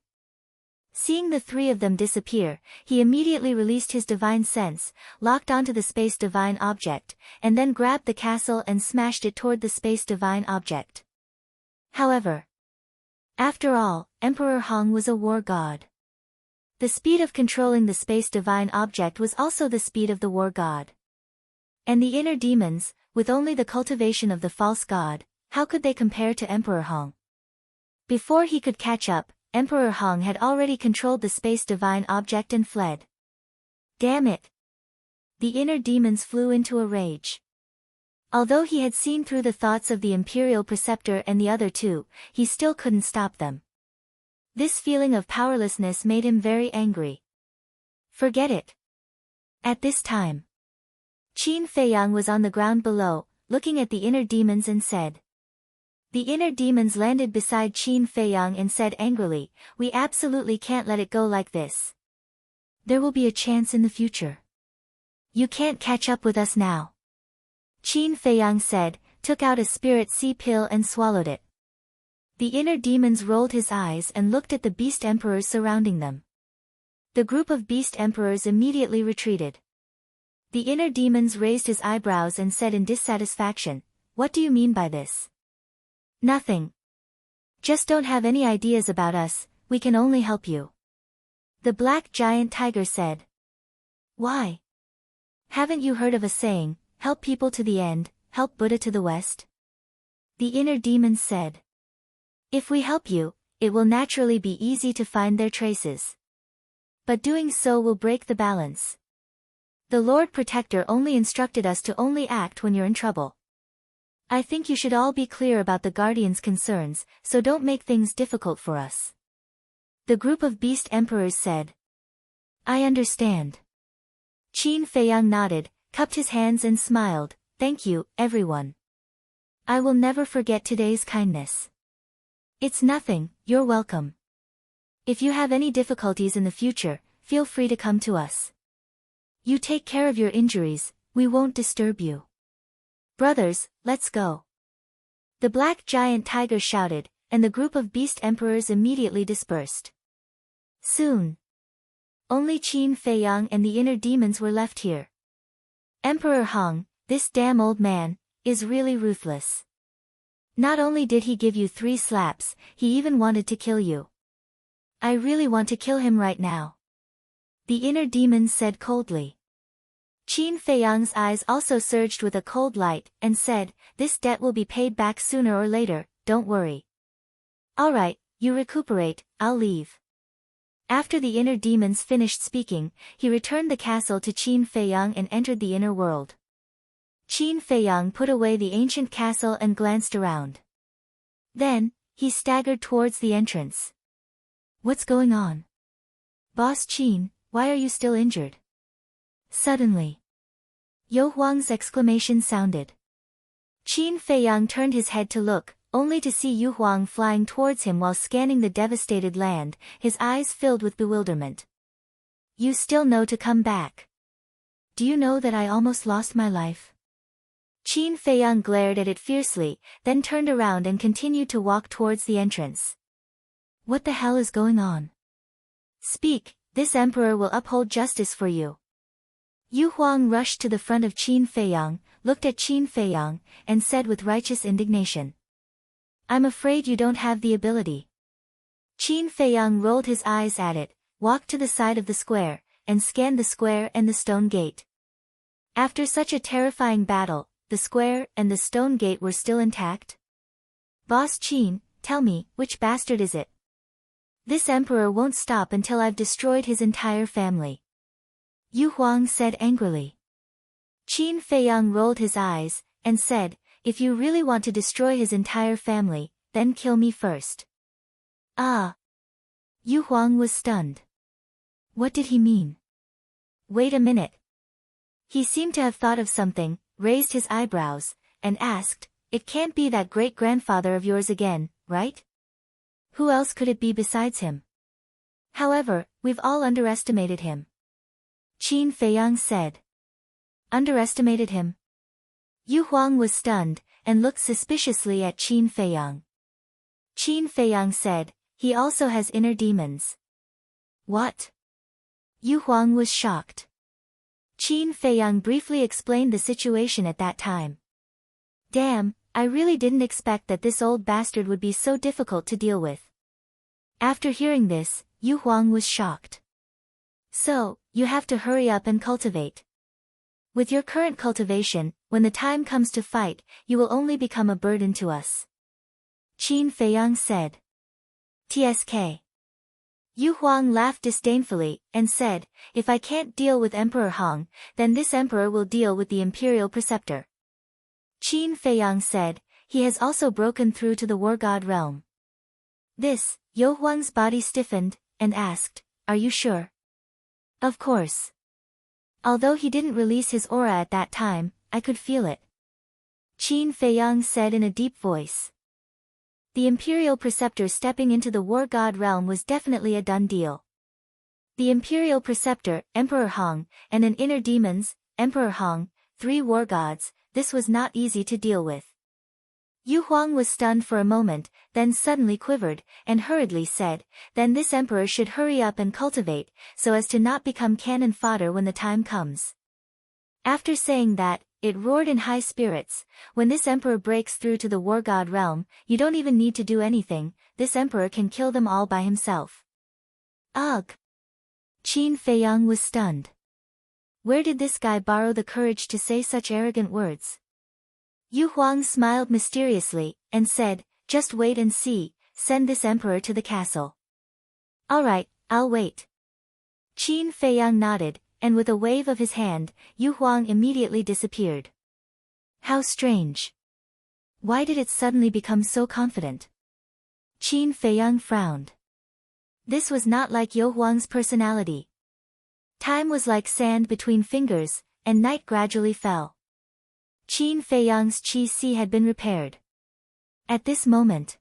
A: Seeing the three of them disappear, he immediately released his divine sense, locked onto the Space Divine Object, and then grabbed the castle and smashed it toward the Space Divine Object. However, after all, Emperor Hong was a war god. The speed of controlling the Space Divine Object was also the speed of the war god. And the Inner Demons, with only the cultivation of the false god, how could they compare to Emperor Hong? Before he could catch up, Emperor Hong had already controlled the Space Divine Object and fled. Damn it! The Inner Demons flew into a rage. Although he had seen through the thoughts of the Imperial Preceptor and the other two, he still couldn't stop them. This feeling of powerlessness made him very angry. Forget it. At this time, Qin Feiyang was on the ground below, looking at the Inner Demons and said. The Inner Demons landed beside Qin Feiyang and said angrily, we absolutely can't let it go like this. There will be a chance in the future. You can't catch up with us now. Qin Feiyang said, took out a spirit sea pill and swallowed it. The Inner Demons rolled his eyes and looked at the Beast Emperors surrounding them. The group of Beast Emperors immediately retreated. The Inner Demons raised his eyebrows and said in dissatisfaction, what do you mean by this? Nothing. Just don't have any ideas about us, we can only help you. The Black Giant Tiger said. Why? Haven't you heard of a saying, help people to the end, help Buddha to the west? The Inner Demons said. If we help you, it will naturally be easy to find their traces. But doing so will break the balance. The Lord Protector only instructed us to only act when you're in trouble. I think you should all be clear about the Guardian's concerns, so don't make things difficult for us. The group of Beast Emperors said. I understand. Qin Feiyang nodded, cupped his hands and smiled, thank you, everyone. I will never forget today's kindness. It's nothing, you're welcome. If you have any difficulties in the future, feel free to come to us. You take care of your injuries, we won't disturb you. Brothers, let's go. The Black Giant Tiger shouted, and the group of Beast Emperors immediately dispersed. Soon, only Qin Feiyang and the Inner Demons were left here. Emperor Hong, this damn old man, is really ruthless. Not only did he give you 3 slaps, he even wanted to kill you. I really want to kill him right now. The Inner Demons said coldly. Qin Feiyang's eyes also surged with a cold light, and said, this debt will be paid back sooner or later, don't worry. Alright, you recuperate, I'll leave. After the Inner Demons finished speaking, he returned the castle to Qin Feiyang and entered the inner world. Qin Feiyang put away the ancient castle and glanced around. Then, he staggered towards the entrance. What's going on? Boss Qin, why are you still injured? Suddenly, Yo Huang's exclamation sounded. Qin Feiyang turned his head to look, only to see Yu Huang flying towards him while scanning the devastated land, his eyes filled with bewilderment. You still know to come back. Do you know that I almost lost my life? Qin Feiyang glared at it fiercely, then turned around and continued to walk towards the entrance. What the hell is going on? Speak, this emperor will uphold justice for you. Yu Huang rushed to the front of Qin Feiyang, looked at Qin Feiyang, and said with righteous indignation. I'm afraid you don't have the ability. Qin Feiyang rolled his eyes at it, walked to the side of the square, and scanned the square and the stone gate. After such a terrifying battle, the square and the stone gate were still intact? Boss Qin, tell me, which bastard is it? This emperor won't stop until I've destroyed his entire family. Yu Huang said angrily. Qin Feiyang rolled his eyes, and said, if you really want to destroy his entire family, then kill me first. Ah! Yu Huang was stunned. What did he mean? Wait a minute. He seemed to have thought of something, raised his eyebrows, and asked, it can't be that great-grandfather of yours again, right? Who else could it be besides him? However, we've all underestimated him. Qin Feiyang said. Underestimated him? Yu Huang was stunned, and looked suspiciously at Qin Feiyang. Qin Feiyang said, he also has inner demons. What? Yu Huang was shocked. Qin Feiyang briefly explained the situation at that time. Damn, I really didn't expect that this old bastard would be so difficult to deal with. After hearing this, Yu Huang was shocked. So, you have to hurry up and cultivate. With your current cultivation, when the time comes to fight, you will only become a burden to us. Qin Feiyang said. TSK. Yu Huang laughed disdainfully, and said, if I can't deal with Emperor Hong, then this emperor will deal with the Imperial Preceptor. Qin Feiyang said, he has also broken through to the War God realm. This, Yu Huang's body stiffened, and asked, are you sure? Of course. Although he didn't release his aura at that time, I could feel it. Qin Feiyang said in a deep voice. The Imperial Preceptor stepping into the War God realm was definitely a done deal. The Imperial Preceptor, Emperor Hong, and an inner demons, Emperor Hong, 3 war gods, this was not easy to deal with. Yu Huang was stunned for a moment, then suddenly quivered, and hurriedly said, then this emperor should hurry up and cultivate, so as to not become cannon fodder when the time comes. After saying that, it roared in high spirits, when this emperor breaks through to the War God realm, you don't even need to do anything, this emperor can kill them all by himself. Ugh! Qin Feiyang was stunned. Where did this guy borrow the courage to say such arrogant words? Yu Huang smiled mysteriously, and said, just wait and see, send this emperor to the castle. Alright, I'll wait. Qin Feiyang nodded, and with a wave of his hand, Yu Huang immediately disappeared. How strange. Why did it suddenly become so confident? Qin Feiyang frowned. This was not like Yu Huang's personality. Time was like sand between fingers, and night gradually fell. Qin Feiyang's qi had been repaired. At this moment,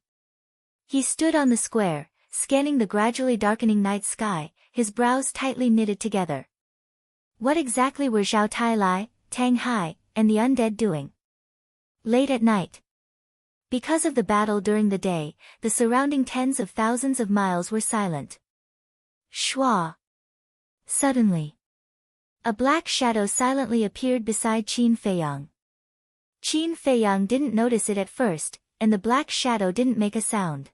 A: he stood on the square, scanning the gradually darkening night sky, his brows tightly knitted together. What exactly were Zhao Tailai, Tang Hai, and the undead doing? Late at night. Because of the battle during the day, the surrounding tens of thousands of miles were silent. Shua. Suddenly, a black shadow silently appeared beside Qin Feiyang. Qin Feiyang didn't notice it at first, and the black shadow didn't make a sound.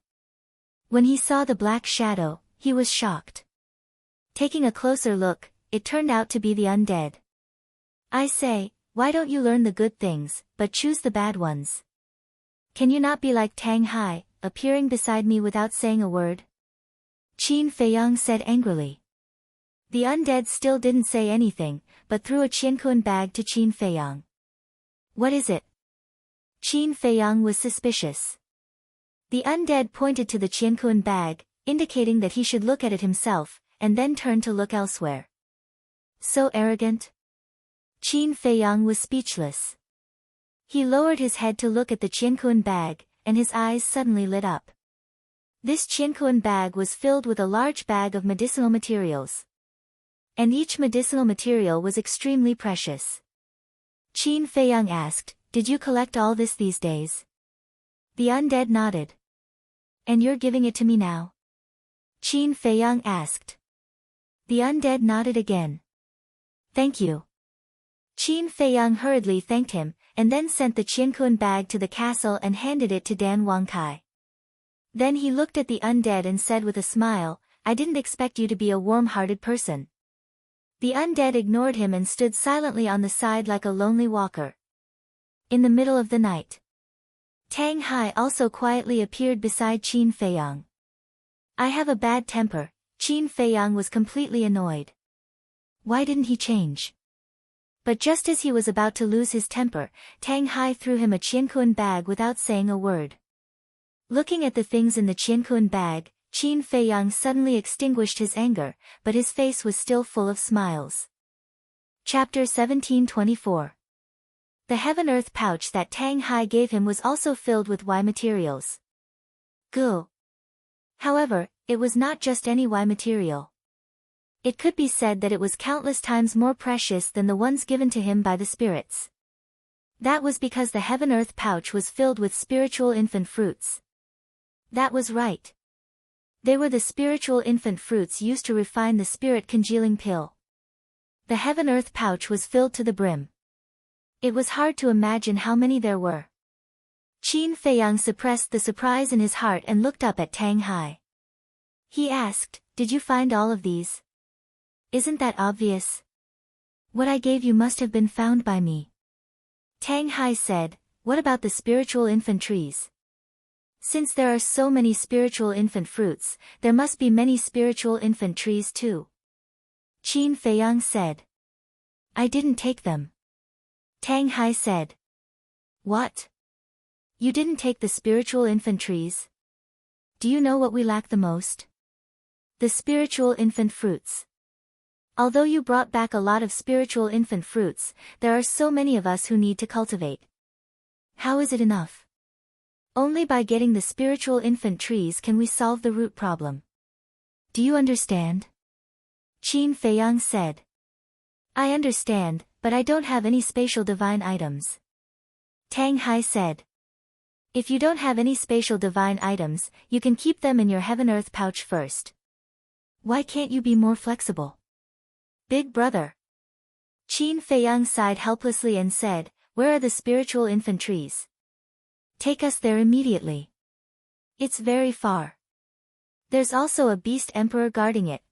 A: When he saw the black shadow, he was shocked. Taking a closer look, it turned out to be the undead. I say, why don't you learn the good things, but choose the bad ones? Can you not be like Tang Hai, appearing beside me without saying a word? Qin Feiyang said angrily. The undead still didn't say anything, but threw a qiankuan bag to Qin Feiyang. What is it? Qin Feiyang was suspicious. The undead pointed to the qiankuan bag, indicating that he should look at it himself, and then turned to look elsewhere. So arrogant? Qin Feiyang was speechless. He lowered his head to look at the qiankuan bag, and his eyes suddenly lit up. This Qiankuan bag was filled with a large bag of medicinal materials. And each medicinal material was extremely precious. Qin Feiyang asked, "Did you collect all this these days?" The undead nodded. "And you're giving it to me now?" Qin Feiyang asked. The undead nodded again. "Thank you." Qin Feiyang hurriedly thanked him, and then sent the Qiankuan bag to the castle and handed it to Dan Wangkai. Then he looked at the undead and said with a smile, "I didn't expect you to be a warm-hearted person." The undead ignored him and stood silently on the side like a lonely walker. In the middle of the night, Tang Hai also quietly appeared beside Qin Feiyang. "I have a bad temper." Qin Feiyang was completely annoyed. Why didn't he change? But just as he was about to lose his temper, Tang Hai threw him a Qiankuan bag without saying a word. Looking at the things in the Qiankuan bag, Qin Feiyang suddenly extinguished his anger, but his face was still full of smiles. Chapter 1724. The heaven-earth pouch that Tang Hai gave him was also filled with Y materials. Gu. However, it was not just any Y material. It could be said that it was countless times more precious than the ones given to him by the spirits. That was because the heaven-earth pouch was filled with spiritual infant fruits. That was right. They were the spiritual infant fruits used to refine the spirit congealing pill. The heaven-earth pouch was filled to the brim. It was hard to imagine how many there were. Qin Feiyang suppressed the surprise in his heart and looked up at Tang Hai. He asked, "Did you find all of these?" "Isn't that obvious? What I gave you must have been found by me." Tang Hai said, "What about the spiritual infant trees? Since there are so many spiritual infant fruits, there must be many spiritual infant trees too." Qin Feiyang said. "I didn't take them." Tang Hai said. "What? You didn't take the spiritual infant trees? Do you know what we lack the most? The spiritual infant fruits. Although you brought back a lot of spiritual infant fruits, there are so many of us who need to cultivate. How is it enough? Only by getting the spiritual infant trees can we solve the root problem. Do you understand?" Qin Feiyang said. "I understand, but I don't have any spatial divine items." Tang Hai said. "If you don't have any spatial divine items, you can keep them in your heaven-earth pouch first. Why can't you be more flexible? Big brother." Qin Feiyang sighed helplessly and said, "Where are the spiritual infant trees? Take us there immediately. It's very far. There's also a beast emperor guarding it."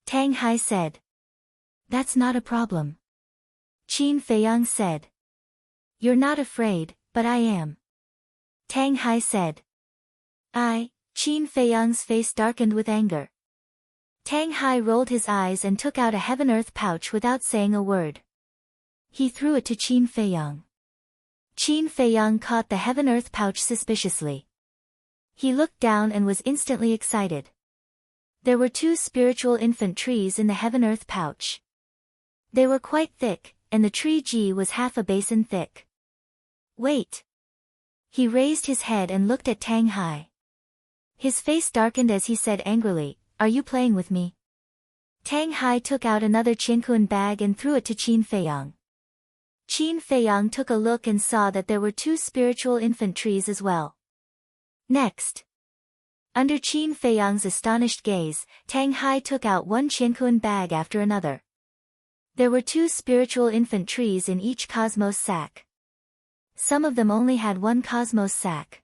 A: Tang Hai said. "That's not a problem." Qin Feiyang said. "You're not afraid, but I am." Tang Hai said. Qin Feiyang's face darkened with anger. Tang Hai rolled his eyes and took out a heaven-earth pouch without saying a word. He threw it to Qin Feiyang. Qin Feiyang caught the heaven-earth pouch suspiciously. He looked down and was instantly excited. There were 2 spiritual infant trees in the heaven-earth pouch. They were quite thick, and the tree Ji was half a basin thick. "Wait." He raised his head and looked at Tang Hai. His face darkened as he said angrily, "Are you playing with me?" Tang Hai took out another Qiankuan bag and threw it to Qin Feiyang. Qin Feiyang took a look and saw that there were 2 spiritual infant trees as well. Next, under Qin Feiyang's astonished gaze, Tang Hai took out one Qiankuan bag after another. There were 2 spiritual infant trees in each cosmos sack. Some of them only had 1 cosmos sack.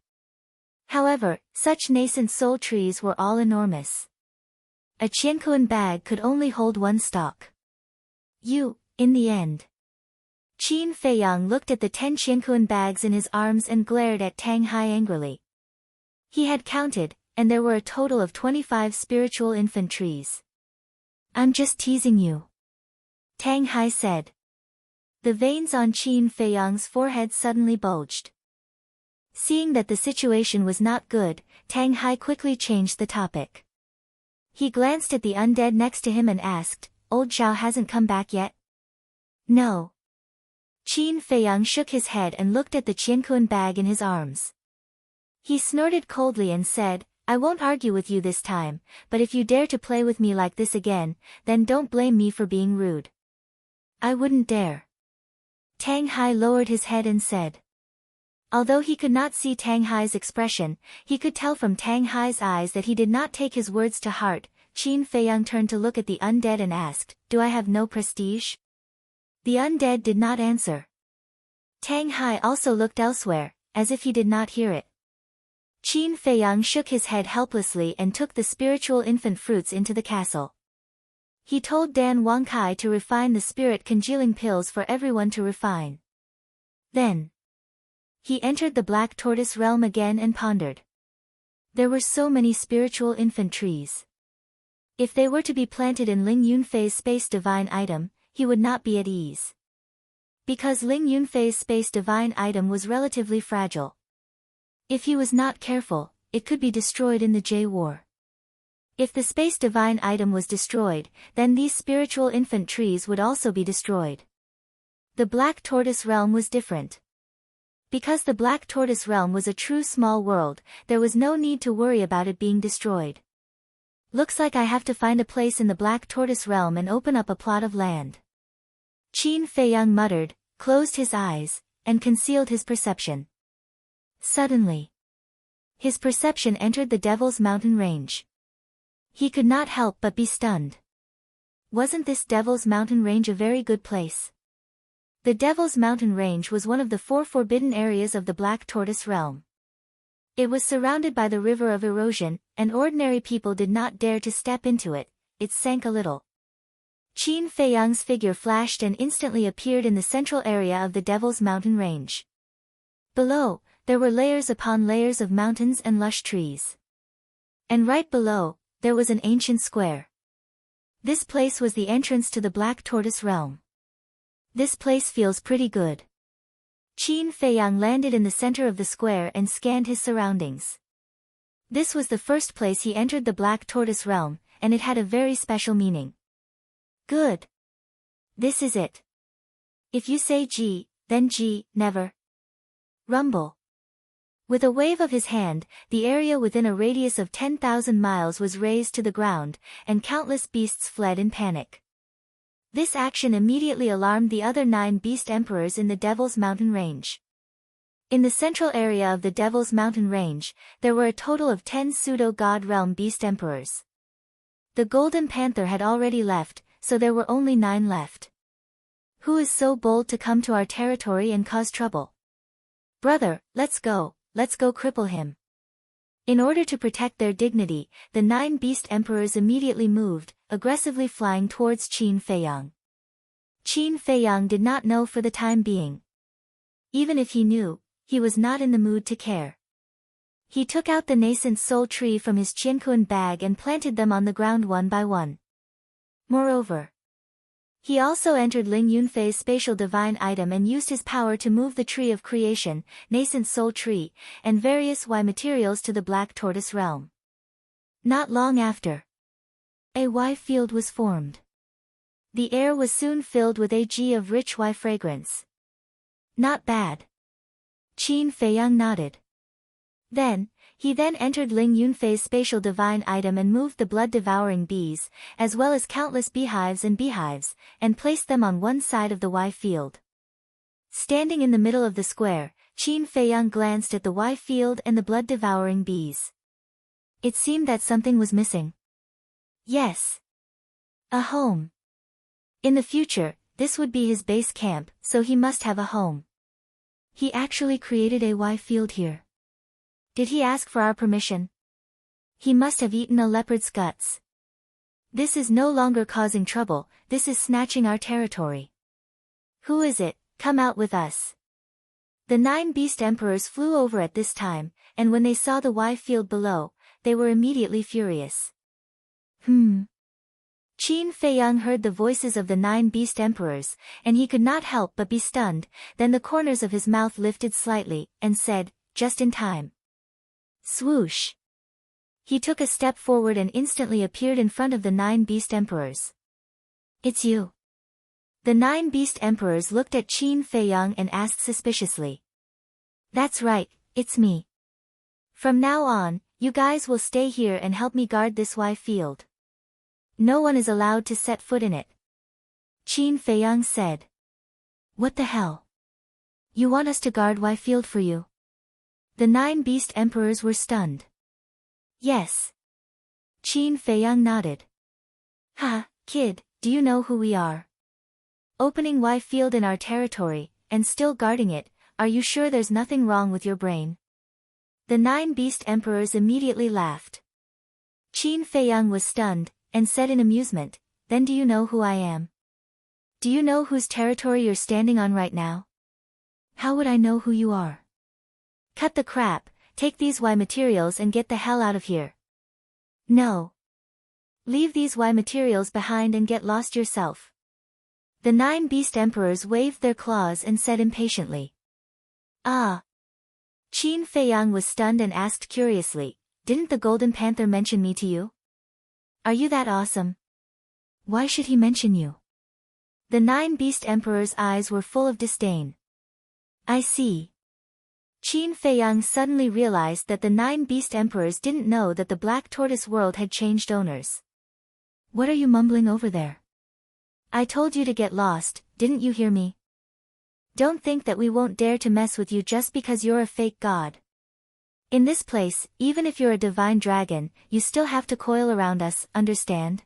A: However, such nascent soul trees were all enormous. A Qiankuan bag could only hold 1 stalk. In the end. Qin Feiyang looked at the 10 Qiankuan bags in his arms and glared at Tang Hai angrily. He had counted, and there were a total of 25 spiritual infant trees. "I'm just teasing you," Tang Hai said. The veins on Qin Feiyang's forehead suddenly bulged. Seeing that the situation was not good, Tang Hai quickly changed the topic. He glanced at the undead next to him and asked, "Old Zhao hasn't come back yet?" "No." Qin Feiyang shook his head and looked at the Qiankuan bag in his arms. He snorted coldly and said, I won't argue with you this time, but if you dare to play with me like this again, then don't blame me for being rude. I wouldn't dare. Tang Hai lowered his head and said. Although he could not see Tang Hai's expression, he could tell from Tang Hai's eyes that he did not take his words to heart. Qin Feiyang turned to look at the undead and asked, Do I have no prestige? The undead did not answer. Tang Hai also looked elsewhere, as if he did not hear it. Qin Feiyang shook his head helplessly and took the spiritual infant fruits into the castle. He told Dan Wangkai to refine the spirit congealing pills for everyone to refine. Then he entered the Black Tortoise realm again and pondered. There were so many spiritual infant trees. If they were to be planted in Ling Yunfei's space divine item, he would not be at ease. Because Ling Yunfei's space divine item was relatively fragile. If he was not careful, it could be destroyed in the J-War. If the space divine item was destroyed, then these spiritual infant trees would also be destroyed. The Black Tortoise realm was different. Because the Black Tortoise realm was a true small world, there was no need to worry about it being destroyed. Looks like I have to find a place in the Black Tortoise realm and open up a plot of land. Qin Feiyang muttered, closed his eyes, and concealed his perception. Suddenly, his perception entered the Devil's Mountain range. He could not help but be stunned. Wasn't this Devil's Mountain range a very good place? The Devil's Mountain range was one of the 4 forbidden areas of the Black Tortoise realm. It was surrounded by the River of Erosion, and ordinary people did not dare to step into it. It sank a little. Qin Feiyang's figure flashed and instantly appeared in the central area of the Devil's Mountain range. Below, there were layers upon layers of mountains and lush trees. And right below, there was an ancient square. This place was the entrance to the Black Tortoise realm. This place feels pretty good. Qin Feiyang landed in the center of the square and scanned his surroundings. This was the first place he entered the Black Tortoise realm, and it had a very special meaning. Good. This is it. If you say G, then G, never. Rumble. With a wave of his hand, the area within a radius of 10,000 miles was razed to the ground, and countless beasts fled in panic. This action immediately alarmed the other 9 beast emperors in the Devil's Mountain range. In the central area of the Devil's Mountain range, there were a total of 10 pseudo-god realm beast emperors. The Golden Panther had already left, so there were only 9 left. Who is so bold to come to our territory and cause trouble? Brother, let's go cripple him. In order to protect their dignity, the 9 beast emperors immediately moved, aggressively flying towards Qin Feiyang. Qin Feiyang did not know for the time being. Even if he knew, he was not in the mood to care. He took out the nascent soul tree from his Qiankuan bag and planted them on the ground one by one. Moreover, he also entered Ling Yunfei's spatial divine item and used his power to move the tree of creation, nascent soul tree, and various Y materials to the Black Tortoise realm. Not long after, a Y field was formed. The air was soon filled with a G of rich Y fragrance. Not bad. Qin Feiyang nodded. He then entered Ling Yunfei's spatial divine item and moved the blood-devouring bees, as well as countless beehives, and placed them on one side of the Y field. Standing in the middle of the square, Qin Feiyang glanced at the Y field and the blood-devouring bees. It seemed that something was missing. Yes. A home. In the future, this would be his base camp, so he must have a home. He actually created a Y field here. Did he ask for our permission? He must have eaten a leopard's guts. This is no longer causing trouble, this is snatching our territory. Who is it? Come out with us. The 9 beast emperors flew over at this time, and when they saw the Y field below, they were immediately furious. Qin Feiyang heard the voices of the 9 beast emperors, and he could not help but be stunned. Then the corners of his mouth lifted slightly, and said, just in time. Swoosh. He took a step forward and instantly appeared in front of the 9 beast emperors. It's you. The 9 beast emperors looked at Qin Feiyang and asked suspiciously. That's right, it's me. From now on, you guys will stay here and help me guard this Y field. No one is allowed to set foot in it. Qin Feiyang said. What the hell? You want us to guard Y field for you? The 9 beast emperors were stunned. Yes. Qin Feiyang nodded. Ha, kid, do you know who we are? Opening Y field in our territory, and still guarding it, are you sure there's nothing wrong with your brain? The 9 beast emperors immediately laughed. Qin Feiyang was stunned, and said in amusement, then do you know who I am? Do you know whose territory you're standing on right now? How would I know who you are? Cut the crap, take these Y materials and get the hell out of here. No. Leave these Y materials behind and get lost yourself. The 9 beast emperors waved their claws and said impatiently. Ah. Qin Feiyang was stunned and asked curiously, didn't the Golden Panther mention me to you? Are you that awesome? Why should he mention you? The 9 beast emperors' eyes were full of disdain. I see. Qin Feiyang suddenly realized that the 9 beast emperors didn't know that the Black Tortoise world had changed owners. What are you mumbling over there? I told you to get lost, didn't you hear me? Don't think that we won't dare to mess with you just because you're a fake god. In this place, even if you're a divine dragon, you still have to coil around us, understand?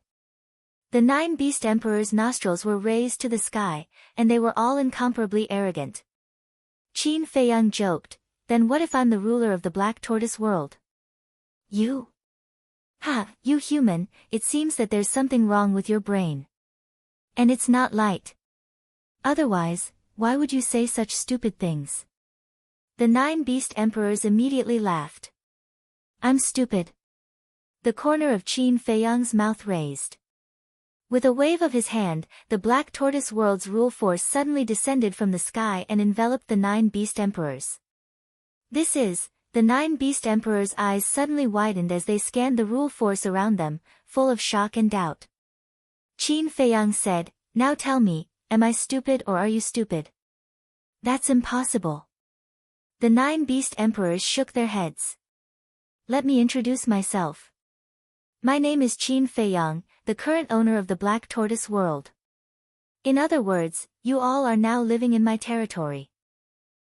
A: The 9 beast emperors' nostrils were raised to the sky, and they were all incomparably arrogant. Qin Feiyang joked, then what if I'm the ruler of the Black Tortoise world? You? Ha, you human, it seems that there's something wrong with your brain. And it's not light. Otherwise, why would you say such stupid things? The 9 beast emperors immediately laughed. I'm stupid. The corner of Qin Feiyang's mouth raised. With a wave of his hand, the Black Tortoise world's rule force suddenly descended from the sky and enveloped the 9 beast emperors. The 9 beast emperors' eyes suddenly widened as they scanned the rule force around them, full of shock and doubt. Qin Feiyang said, now tell me, am I stupid or are you stupid? That's impossible. The 9 beast emperors shook their heads. Let me introduce myself. My name is Qin Feiyang, the current owner of the Black Tortoise world. In other words, you all are now living in my territory.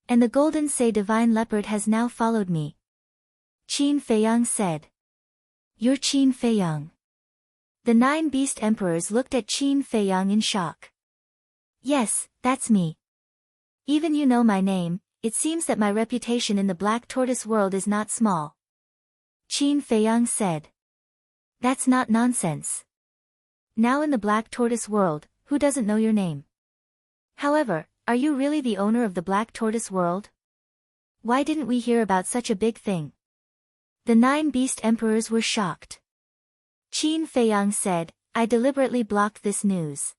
A: And the Golden Say Divine Leopard has now followed me. Qin Feiyang said. You're Qin Feiyang. The 9 beast emperors looked at Qin Feiyang in shock. Yes, that's me. Even you know my name, it seems that my reputation in the Black Tortoise world is not small. Qin Feiyang said. That's not nonsense. Now in the Black Tortoise world, who doesn't know your name? However, are you really the owner of the Black Tortoise world? Why didn't we hear about such a big thing? The 9 beast emperors were shocked. Qin Feiyang said, I deliberately blocked this news.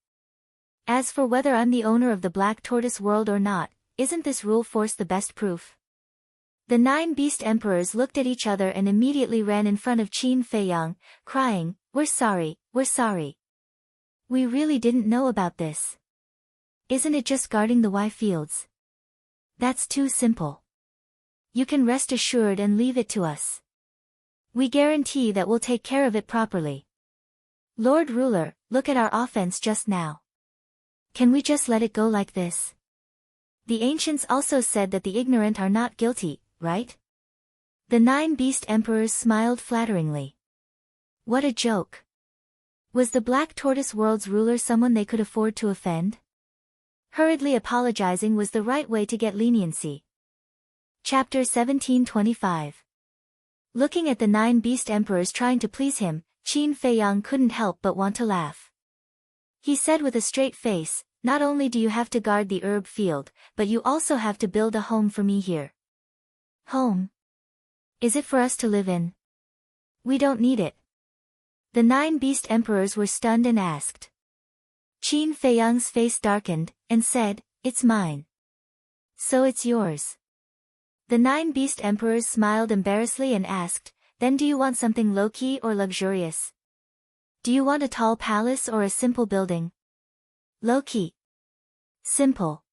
A: As for whether I'm the owner of the Black Tortoise world or not, isn't this rule force the best proof? The 9 beast emperors looked at each other and immediately ran in front of Qin Feiyang, crying, we're sorry, we're sorry. We really didn't know about this. Isn't it just guarding the Y fields? That's too simple. You can rest assured and leave it to us. We guarantee that we'll take care of it properly. Lord Ruler, look at our offense just now. Can we just let it go like this? The ancients also said that the ignorant are not guilty, right? The 9 beast emperors smiled flatteringly. What a joke. Was the Black Tortoise world's ruler someone they could afford to offend? Hurriedly apologizing was the right way to get leniency. Chapter 1725. Looking at the 9 beast emperors trying to please him, Qin Feiyang couldn't help but want to laugh. He said with a straight face, not only do you have to guard the herb field, but you also have to build a home for me here. Home? Is it for us to live in? We don't need it. The 9 beast emperors were stunned and asked. Qin Feiyang's face darkened, and said, it's mine. So it's yours. The 9 beast emperors smiled embarrassedly and asked, then do you want something low-key or luxurious? Do you want a tall palace or a simple building? Low-key. Simple.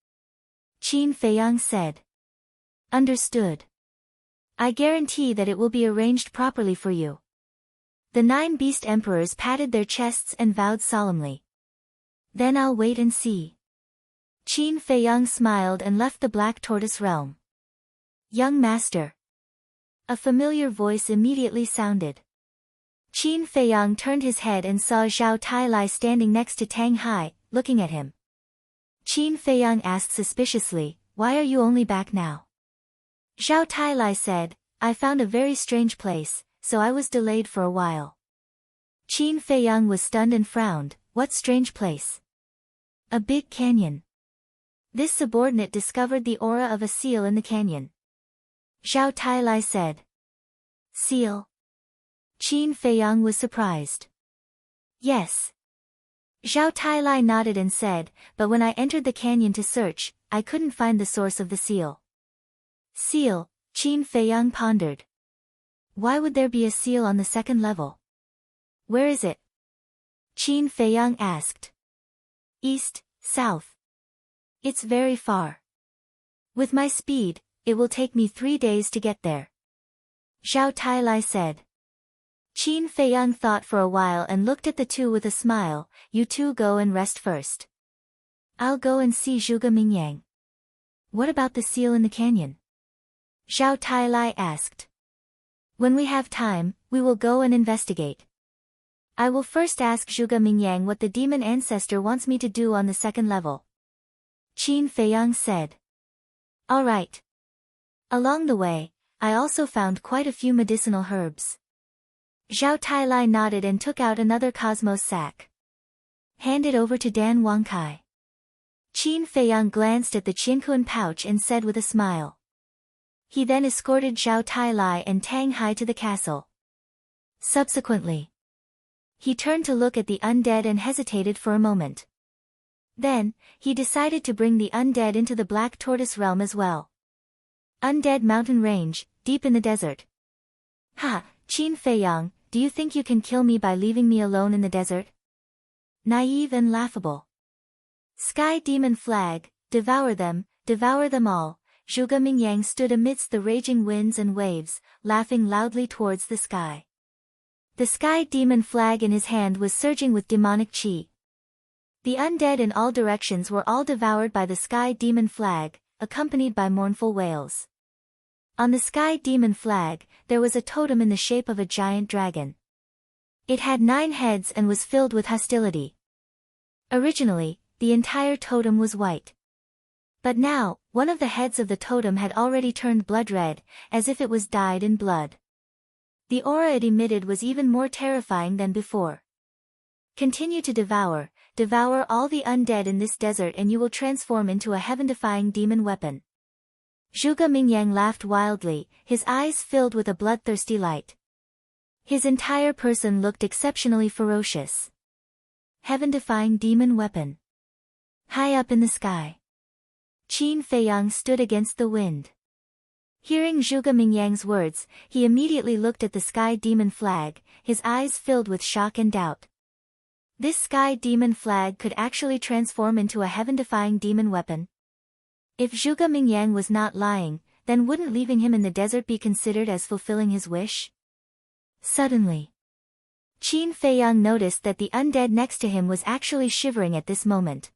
A: Qin Feiyang said. Understood. I guarantee that it will be arranged properly for you. The 9 beast emperors patted their chests and vowed solemnly. Then I'll wait and see. Qin Feiyang smiled and left the Black Tortoise realm. Young master. A familiar voice immediately sounded. Qin Feiyang turned his head and saw Zhao Tailai standing next to Tang Hai, looking at him. Qin Feiyang asked suspiciously, "Why are you only back now?" Zhao Tailai said, "I found a very strange place, so I was delayed for a while." Qin Feiyang was stunned and frowned. "What strange place?" "A big canyon." This subordinate discovered the aura of a seal in the canyon. Zhao Tailai said. "Seal?" Qin Feiyang was surprised. "Yes." Zhao Tailai nodded and said, "But when I entered the canyon to search, I couldn't find the source of the seal." Seal, Qin Feiyang pondered. Why would there be a seal on the 2nd level? "Where is it?" Qin Feiyang asked. "East, south. It's very far. With my speed, it will take me 3 days to get there." Zhao Tailai said. Qin Feiyang thought for a while and looked at the two with a smile. "You two go and rest first. I'll go and see Zhuge Mingyang." "What about the seal in the canyon?" Zhao Tailai asked. "When we have time, we will go and investigate. I will first ask Zhuge Mingyang what the demon ancestor wants me to do on the 2nd level." Qin Feiyang said. "All right. Along the way, I also found quite a few medicinal herbs." Zhao Tailai nodded and took out another cosmos sack. "Hand it over to Dan Wangkai." Qin Feiyang glanced at the Qianquan pouch and said with a smile. He then escorted Zhao Tailai and Tang Hai to the castle. Subsequently, he turned to look at the undead and hesitated for a moment. Then, he decided to bring the undead into the Black Tortoise realm as well. Undead mountain range, deep in the desert. "Ha, Qin Feiyang, do you think you can kill me by leaving me alone in the desert?" Naive and laughable. Sky demon flag, devour them all. Zhuge Mingyang stood amidst the raging winds and waves, laughing loudly towards the sky. The sky demon flag in his hand was surging with demonic qi. The undead in all directions were all devoured by the sky demon flag, accompanied by mournful wails. On the sky demon flag, there was a totem in the shape of a giant dragon. It had 9 heads and was filled with hostility. Originally, the entire totem was white. But now, one of the heads of the totem had already turned blood red, as if it was dyed in blood. The aura it emitted was even more terrifying than before. "Continue to devour all the undead in this desert and you will transform into a heaven-defying demon weapon." Zhuge Mingyang laughed wildly, his eyes filled with a bloodthirsty light. His entire person looked exceptionally ferocious. Heaven-defying demon weapon. High up in the sky. Qin Feiyang stood against the wind. Hearing Zhuge Mingyang's words, he immediately looked at the sky demon flag, his eyes filled with shock and doubt. This sky demon flag could actually transform into a heaven-defying demon weapon? If Zhuge Mingyang was not lying, then wouldn't leaving him in the desert be considered as fulfilling his wish? Suddenly, Qin Feiyang noticed that the undead next to him was actually shivering at this moment.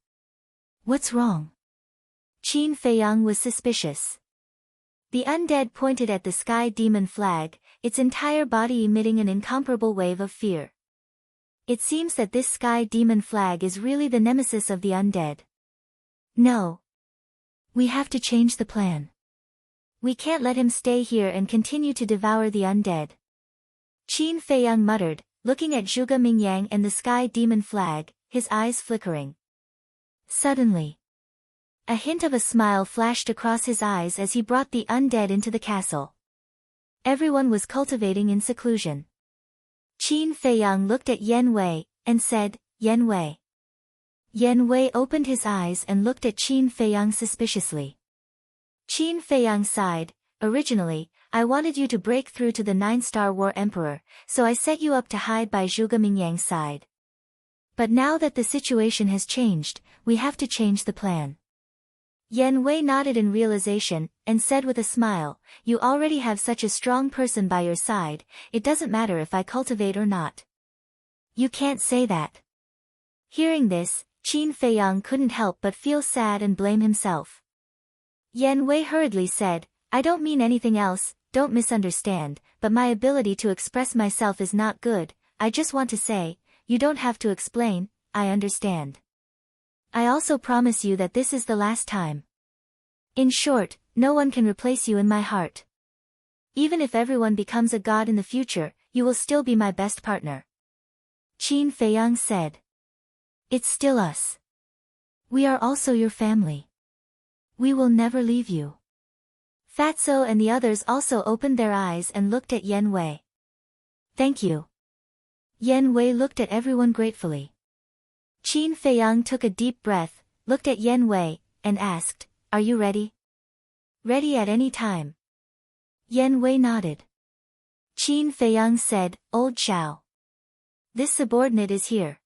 A: "What's wrong?" Qin Feiyang was suspicious. The undead pointed at the sky demon flag, its entire body emitting an incomparable wave of fear. It seems that this sky demon flag is really the nemesis of the undead. "No. We have to change the plan. We can't let him stay here and continue to devour the undead." Qin Feiyang muttered, looking at Zhuge Mingyang and the sky demon flag, his eyes flickering. Suddenly, a hint of a smile flashed across his eyes as he brought the undead into the castle. Everyone was cultivating in seclusion. Qin Feiyang looked at Yen Wei, and said, "Yen Wei." Yen Wei opened his eyes and looked at Qin Feiyang suspiciously. Qin Feiyang sighed, "Originally, I wanted you to break through to the 9-star War Emperor, so I set you up to hide by Zhuge Mingyang's side. But now that the situation has changed, we have to change the plan. Yan Wei nodded in realization, and said with a smile, you already have such a strong person by your side, it doesn't matter if I cultivate or not. You can't say that. Hearing this, Qin Feiyang couldn't help but feel sad and blame himself. Yan Wei hurriedly said, I don't mean anything else, don't misunderstand, but my ability to express myself is not good, I just want to say, you don't have to explain, I understand. I also promise you that this is the last time. In short, no one can replace you in my heart. Even if everyone becomes a god in the future, you will still be my best partner. Qin Feiyang said. It's still us. We are also your family. We will never leave you. Fatso and the others also opened their eyes and looked at Yan Wei. Thank you. Yan Wei looked at everyone gratefully. Qin Feiyang took a deep breath, looked at Yan Wei, and asked, are you ready? Ready at any time. Yan Wei nodded. Qin Feiyang said, Old Xiao. This subordinate is here.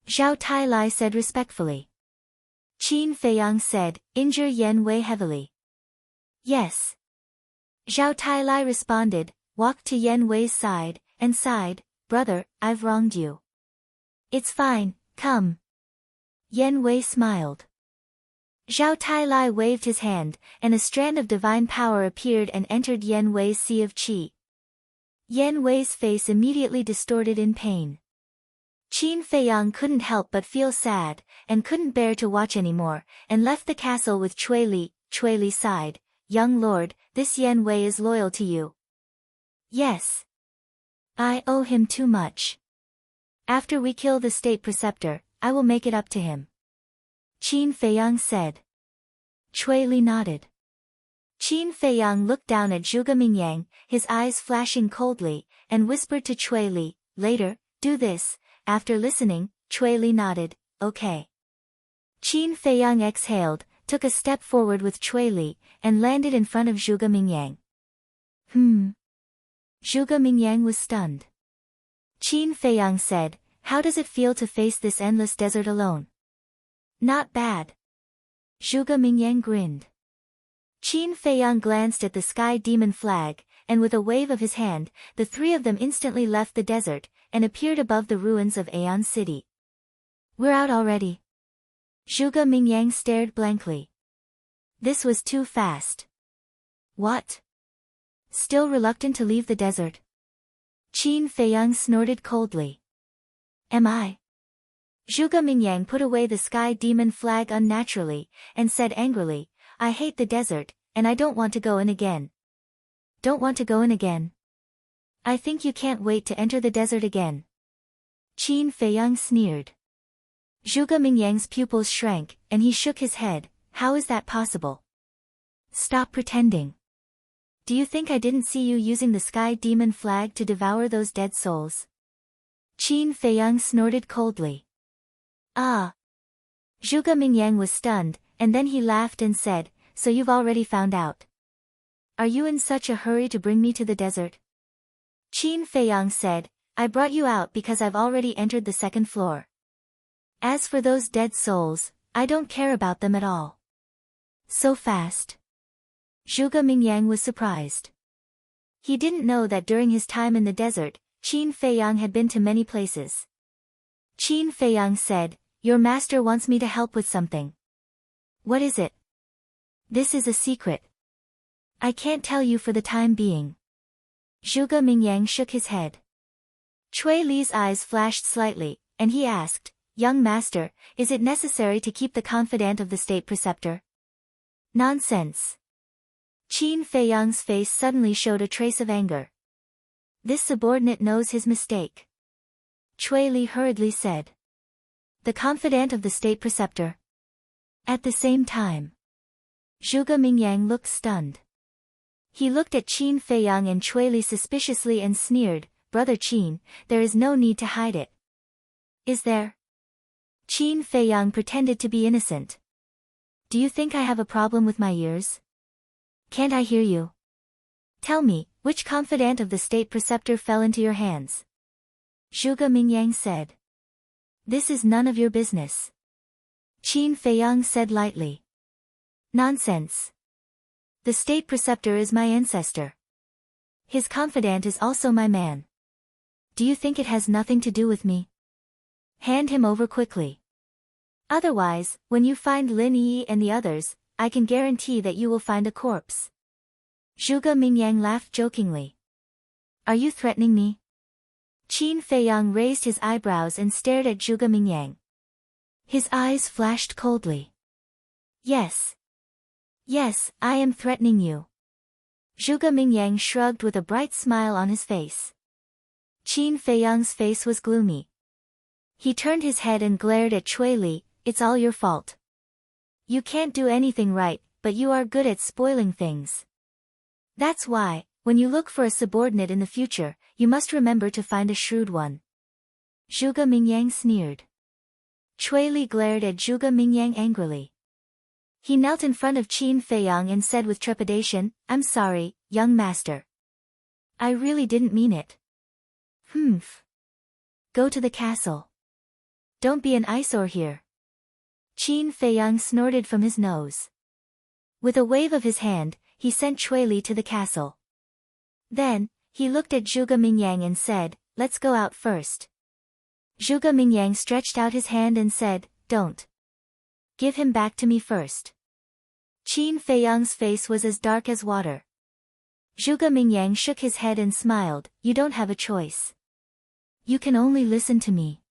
A: Zhao Tailai said respectfully. Qin Feiyang said, injure Yan Wei heavily. Yes. Zhao Tailai responded, walked to Yan Wei's side, and sighed, brother, I've wronged you. It's fine, come. Yan Wei smiled. Zhao Tailai waved his hand, and a strand of divine power appeared and entered Yan Wei's sea of qi. Yan Wei's face immediately distorted in pain. Qin Feiyang couldn't help but feel sad, and couldn't bear to watch anymore, and left the castle with Cui Li. Cui Li sighed, young lord, this Yan Wei is loyal to you. Yes. I owe him too much. After we kill the state preceptor, I will make it up to him. Qin Feiyang said. Cui Li nodded. Qin Feiyang looked down at Zhuge Mingyang, his eyes flashing coldly, and whispered to Cui Li, later, do this. After listening, Cui Li nodded, okay. Qin Feiyang exhaled, took a step forward with Cui Li, and landed in front of Zhuge Mingyang. Zhuge Mingyang was stunned. Qin Feiyang said, how does it feel to face this endless desert alone? Not bad. Zhuge Mingyang grinned. Qin Feiyang glanced at the sky demon flag, and with a wave of his hand, the three of them instantly left the desert, and appeared above the ruins of Aeon City. We're out already. Zhuge Mingyang stared blankly. This was too fast. What? Still reluctant to leave the desert? Qin Feiyang snorted coldly. Am I? Zhuge Mingyang put away the sky demon flag unnaturally, and said angrily, I hate the desert, and I don't want to go in again. Don't want to go in again? I think you can't wait to enter the desert again. Qin Feiyang sneered. Zhuge Mingyang's pupils shrank, and he shook his head, how is that possible? Stop pretending. Do you think I didn't see you using the sky demon flag to devour those dead souls? Qin Feiyang snorted coldly. Ah. Zhuge Mingyang was stunned, and then he laughed and said, so you've already found out. Are you in such a hurry to bring me to the desert? Qin Feiyang said, I brought you out because I've already entered the second floor. As for those dead souls, I don't care about them at all. So fast? Zhuge Mingyang was surprised. He didn't know that during his time in the desert, Qin Feiyang had been to many places. Qin Feiyang said, your master wants me to help with something. What is it? This is a secret. I can't tell you for the time being. Zhuge Mingyang shook his head. Cui Li's eyes flashed slightly, and he asked, young master, is it necessary to keep the confidant of the state preceptor? Nonsense. Qin Feiyang's face suddenly showed a trace of anger. This subordinate knows his mistake. Cui Li hurriedly said. The confidant of the state preceptor. At the same time. Zhuge Mingyang looked stunned. He looked at Qin Feiyang and Cui Li suspiciously and sneered, Brother Qin, there is no need to hide it. Is there? Qin Feiyang pretended to be innocent. Do you think I have a problem with my ears? Can't I hear you? Tell me, which confidant of the state preceptor fell into your hands? Zhuge Mingyang said. This is none of your business. Qin Feiyang said lightly. Nonsense. The state preceptor is my ancestor. His confidant is also my man. Do you think it has nothing to do with me? Hand him over quickly. Otherwise, when you find Lin Yi and the others, I can guarantee that you will find a corpse. Zhuge Mingyang laughed jokingly. Are you threatening me? Qin Feiyang raised his eyebrows and stared at Zhuge Mingyang. His eyes flashed coldly. Yes. Yes, I am threatening you. Zhuge Mingyang shrugged with a bright smile on his face. Qin Feiyang's face was gloomy. He turned his head and glared at Cui Li. It's all your fault. You can't do anything right, but you are good at spoiling things. That's why, when you look for a subordinate in the future, you must remember to find a shrewd one. Zhuge Mingyang sneered. Cui Li glared at Zhuge Mingyang angrily. He knelt in front of Qin Feiyang and said with trepidation, I'm sorry, young master. I really didn't mean it. Humph. Go to the castle. Don't be an eyesore here. Qin Feiyang snorted from his nose. With a wave of his hand, he sent Cui Li to the castle. Then, he looked at Zhuge Mingyang and said, let's go out first. Zhuge Mingyang stretched out his hand and said, don't. Give him back to me first. Qin Feiyang's face was as dark as water. Zhuge Mingyang shook his head and smiled, you don't have a choice. You can only listen to me.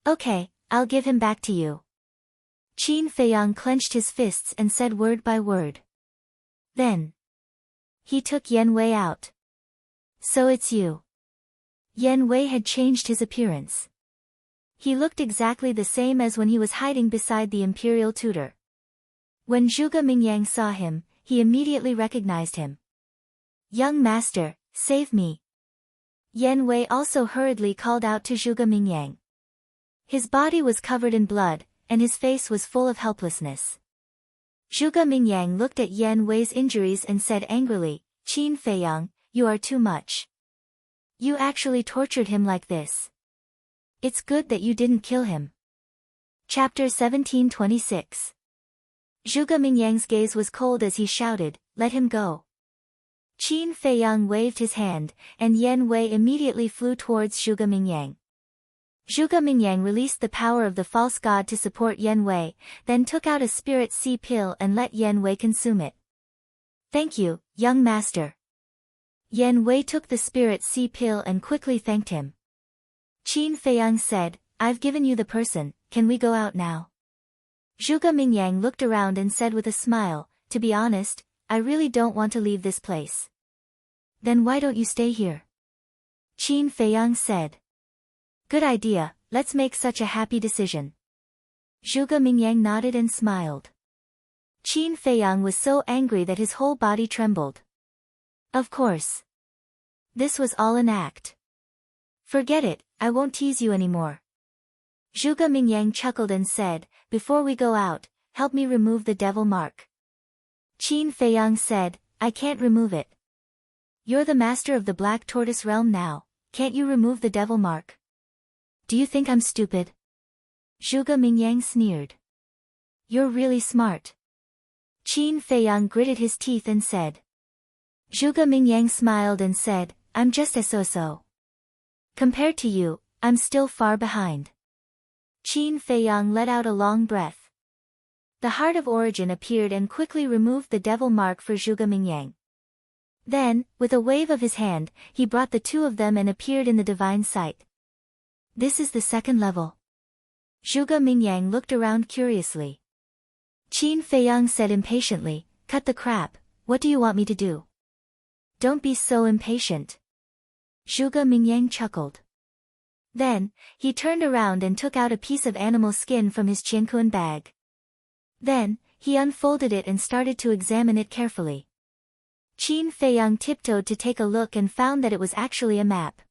A: Okay, I'll give him back to you. Qin Feiyang clenched his fists and said word by word. Then he took Yan Wei out. So it's you. Yan Wei had changed his appearance. He looked exactly the same as when he was hiding beside the imperial tutor. When Zhuge Mingyang saw him, he immediately recognized him. Young master, save me. Yan Wei also hurriedly called out to Zhuge Mingyang. His body was covered in blood, and his face was full of helplessness. Zhuge Mingyang looked at Yan Wei's injuries and said angrily, Qin Feiyang, you are too much. You actually tortured him like this. It's good that you didn't kill him. Chapter 1726. Zhuge Mingyang's gaze was cold as he shouted, let him go. Qin Feiyang waved his hand, and Yan Wei immediately flew towards Zhuge Mingyang. Zhuge Mingyang released the power of the false god to support Yan Wei, then took out a spirit sea pill and let Yan Wei consume it. Thank you, young master. Yan Wei took the spirit sea pill and quickly thanked him. Qin Feiyang said, I've given you the person, can we go out now? Zhuge Mingyang looked around and said with a smile, to be honest, I really don't want to leave this place. Then why don't you stay here? Qin Feiyang said. Good idea, let's make such a happy decision. Zhuge Mingyang nodded and smiled. Qin Feiyang was so angry that his whole body trembled. Of course. This was all an act. Forget it, I won't tease you anymore. Zhuge Mingyang chuckled and said, before we go out, help me remove the devil mark. Qin Feiyang said, I can't remove it. You're the master of the Black Tortoise realm now, can't you remove the devil mark? Do you think I'm stupid? Zhuge Mingyang sneered. You're really smart. Qin Feiyang gritted his teeth and said. Zhuge Mingyang smiled and said, I'm just a so-so. Compared to you, I'm still far behind. Qin Feiyang let out a long breath. The Heart of Origin appeared and quickly removed the devil mark for Zhuge Mingyang. Then, with a wave of his hand, he brought the two of them and appeared in the divine sight. This is the second level. Zhuge Mingyang looked around curiously. Qin Feiyang said impatiently, cut the crap, what do you want me to do? Don't be so impatient. Zhuge Mingyang chuckled. Then, he turned around and took out a piece of animal skin from his Qianquan bag. Then, he unfolded it and started to examine it carefully. Qin Feiyang tiptoed to take a look and found that it was actually a map.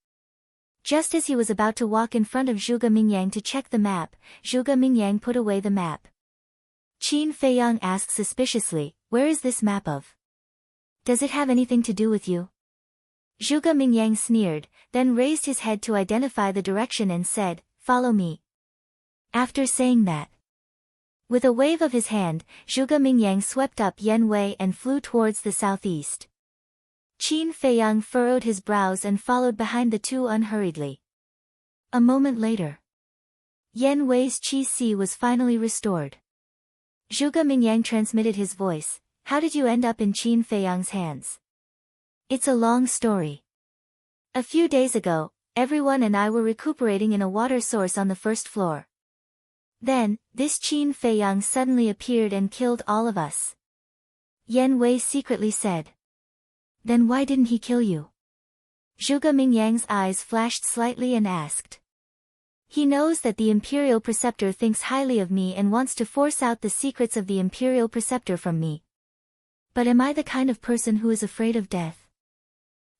A: Just as he was about to walk in front of Zhuge Mingyang to check the map, Zhuge Mingyang put away the map. Qin Feiyang asked suspiciously, where is this map of? Does it have anything to do with you? Zhuge Mingyang sneered, then raised his head to identify the direction and said, follow me. After saying that, With a wave of his hand, Zhuge Mingyang swept up Yan Wei and flew towards the southeast. Qin Feiyang furrowed his brows and followed behind the two unhurriedly. A moment later, Yan Wei's qi was finally restored. Zhuge Mingyang transmitted his voice. How did you end up in Qin Feiyang's hands? It's a long story. A few days ago, everyone and I were recuperating in a water source on the first floor. Then, this Qin Feiyang suddenly appeared and killed all of us. Yan Wei secretly said. Then why didn't he kill you? Zhuge Mingyang's eyes flashed slightly and asked. He knows that the Imperial Preceptor thinks highly of me and wants to force out the secrets of the Imperial Preceptor from me. But am I the kind of person who is afraid of death?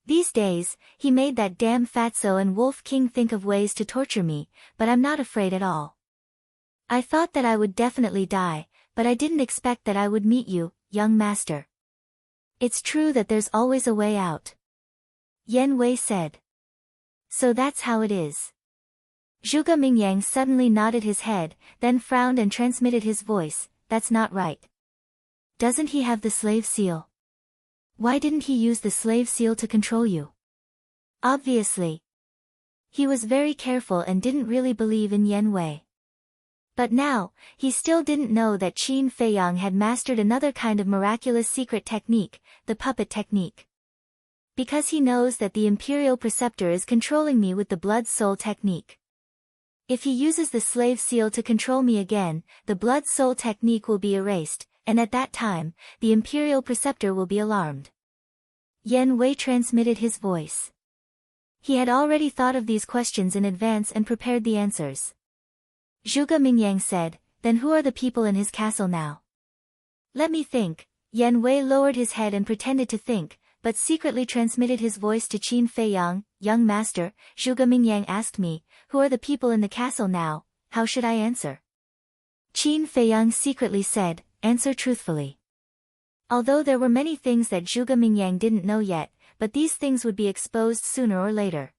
A: These days, he made that damn Fatso and Wolf King think of ways to torture me, but I'm not afraid at all. I thought that I would definitely die, but I didn't expect that I would meet you, young master. It's true that there's always a way out. Yan Wei said. So that's how it is. Zhuge Mingyang suddenly nodded his head, then frowned and transmitted his voice. That's not right. Doesn't he have the slave seal? Why didn't he use the slave seal to control you? Obviously. He was very careful and didn't really believe in Yan Wei. But now, he still didn't know that Qin Feiyang had mastered another kind of miraculous secret technique, the puppet technique. Because he knows that the Imperial Preceptor is controlling me with the blood-soul technique. If he uses the slave seal to control me again, the blood-soul technique will be erased, and at that time, the Imperial Preceptor will be alarmed. Yan Wei transmitted his voice. He had already thought of these questions in advance and prepared the answers. Zhuge Mingyang said, then who are the people in his castle now? Let me think. Yan Wei lowered his head and pretended to think, but secretly transmitted his voice to Qin Feiyang. Young master, Zhuge Mingyang asked me, who are the people in the castle now? How should I answer? Qin Feiyang secretly said, answer truthfully. Although there were many things that Zhuge Mingyang didn't know yet, but these things would be exposed sooner or later.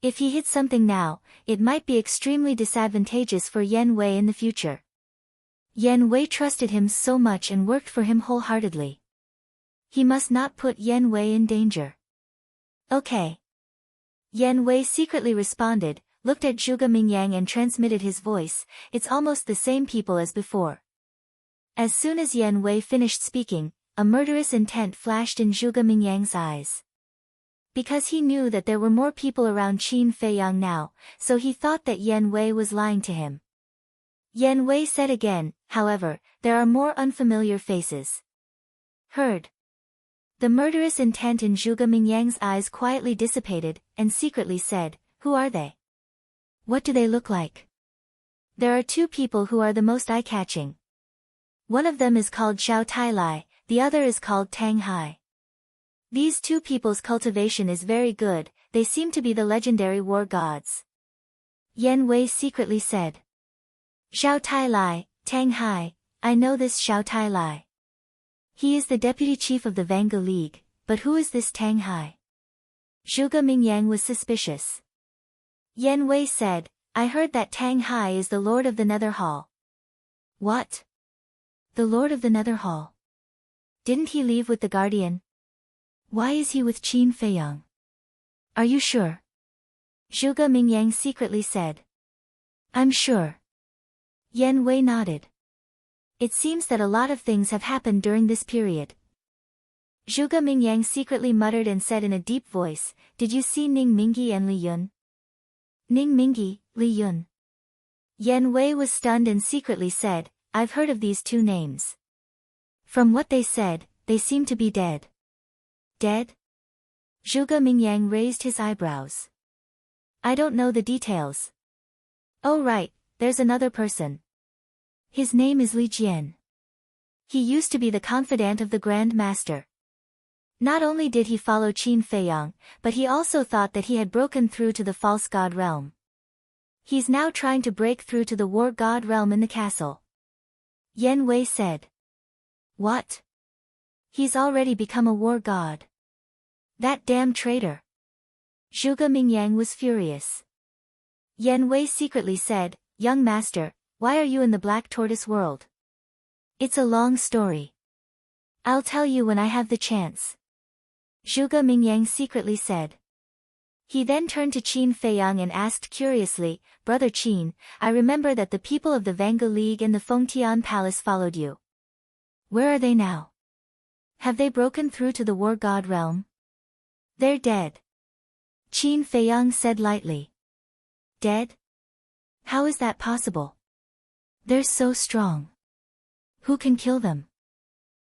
A: If he hid something now, it might be extremely disadvantageous for Yan Wei in the future. Yan Wei trusted him so much and worked for him wholeheartedly. He must not put Yan Wei in danger. Okay. Yan Wei secretly responded, looked at Zhuge Mingyang and transmitted his voice. It's almost the same people as before. As soon as Yan Wei finished speaking, a murderous intent flashed in Zhuge Mingyang's eyes. Because he knew that there were more people around Qin Feiyang now, so he thought that Yan Wei was lying to him. Yan Wei said again, however, there are more unfamiliar faces. Heard. The murderous intent in Zhuge Mingyang's eyes quietly dissipated, and secretly said, who are they? What do they look like? There are two people who are the most eye-catching. One of them is called Xiao Tailai, the other is called Tang Hai. These two people's cultivation is very good, they seem to be the legendary war gods. Yan Wei secretly said. Xiao Tailai, Tang Hai, I know this Xiao Tailai. He is the deputy chief of the Vanga League, but who is this Tang Hai? Zhuge Mingyang was suspicious. Yan Wei said, I heard that Tang Hai is the Lord of the Nether Hall. What? The Lord of the Nether Hall? Didn't he leave with the Guardian? Why is he with Qin Feiyang? Are you sure? Zhuge Mingyang secretly said. I'm sure. Yan Wei nodded. It seems that a lot of things have happened during this period. Zhuge Mingyang secretly muttered and said in a deep voice, did you see Ning Mingyi and Li Yun? Ning Mingyi, Li Yun. Yan Wei was stunned and secretly said, I've heard of these two names. From what they said, they seem to be dead. Dead? Zhuge Mingyang raised his eyebrows. I don't know the details. Oh right, there's another person. His name is Li Jian. He used to be the confidant of the Grand Master. Not only did he follow Qin Feiyang, but he also thought that he had broken through to the false god realm. He's now trying to break through to the war god realm in the castle. Yan Wei said. What? He's already become a war god. That damn traitor. Zhuge Mingyang was furious. Yan Wei secretly said, young master, why are you in the Black Tortoise world? It's a long story. I'll tell you when I have the chance. Zhuge Mingyang secretly said. He then turned to Qin Feiyang and asked curiously, Brother Qin, I remember that the people of the Vanga League and the Fengtian Palace followed you. Where are they now? Have they broken through to the War God realm? They're dead. Qin Feiyang said lightly. Dead? How is that possible? They're so strong. Who can kill them?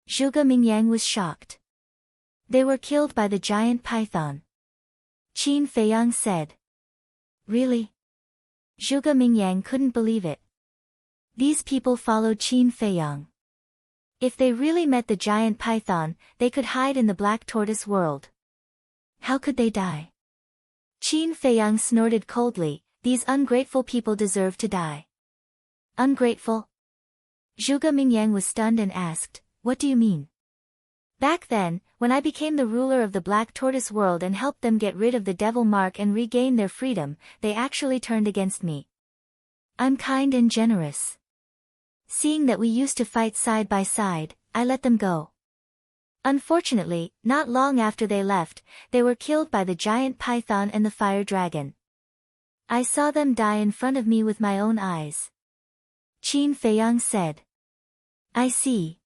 A: Zhuge Mingyang was shocked. They were killed by the giant python. Qin Feiyang said. Really? Zhuge Mingyang couldn't believe it. These people followed Qin Feiyang. If they really met the giant python, they could hide in the Black Tortoise world. How could they die? Qin Feiyang snorted coldly, these ungrateful people deserve to die. Ungrateful? Zhuge Mingyang was stunned and asked, what do you mean? Back then, when I became the ruler of the Black Tortoise world and helped them get rid of the devil mark and regain their freedom, they actually turned against me. I'm kind and generous. Seeing that we used to fight side by side, I let them go. Unfortunately, not long after they left, they were killed by the giant python and the fire dragon. I saw them die in front of me with my own eyes. Qin Feiyang said. I see.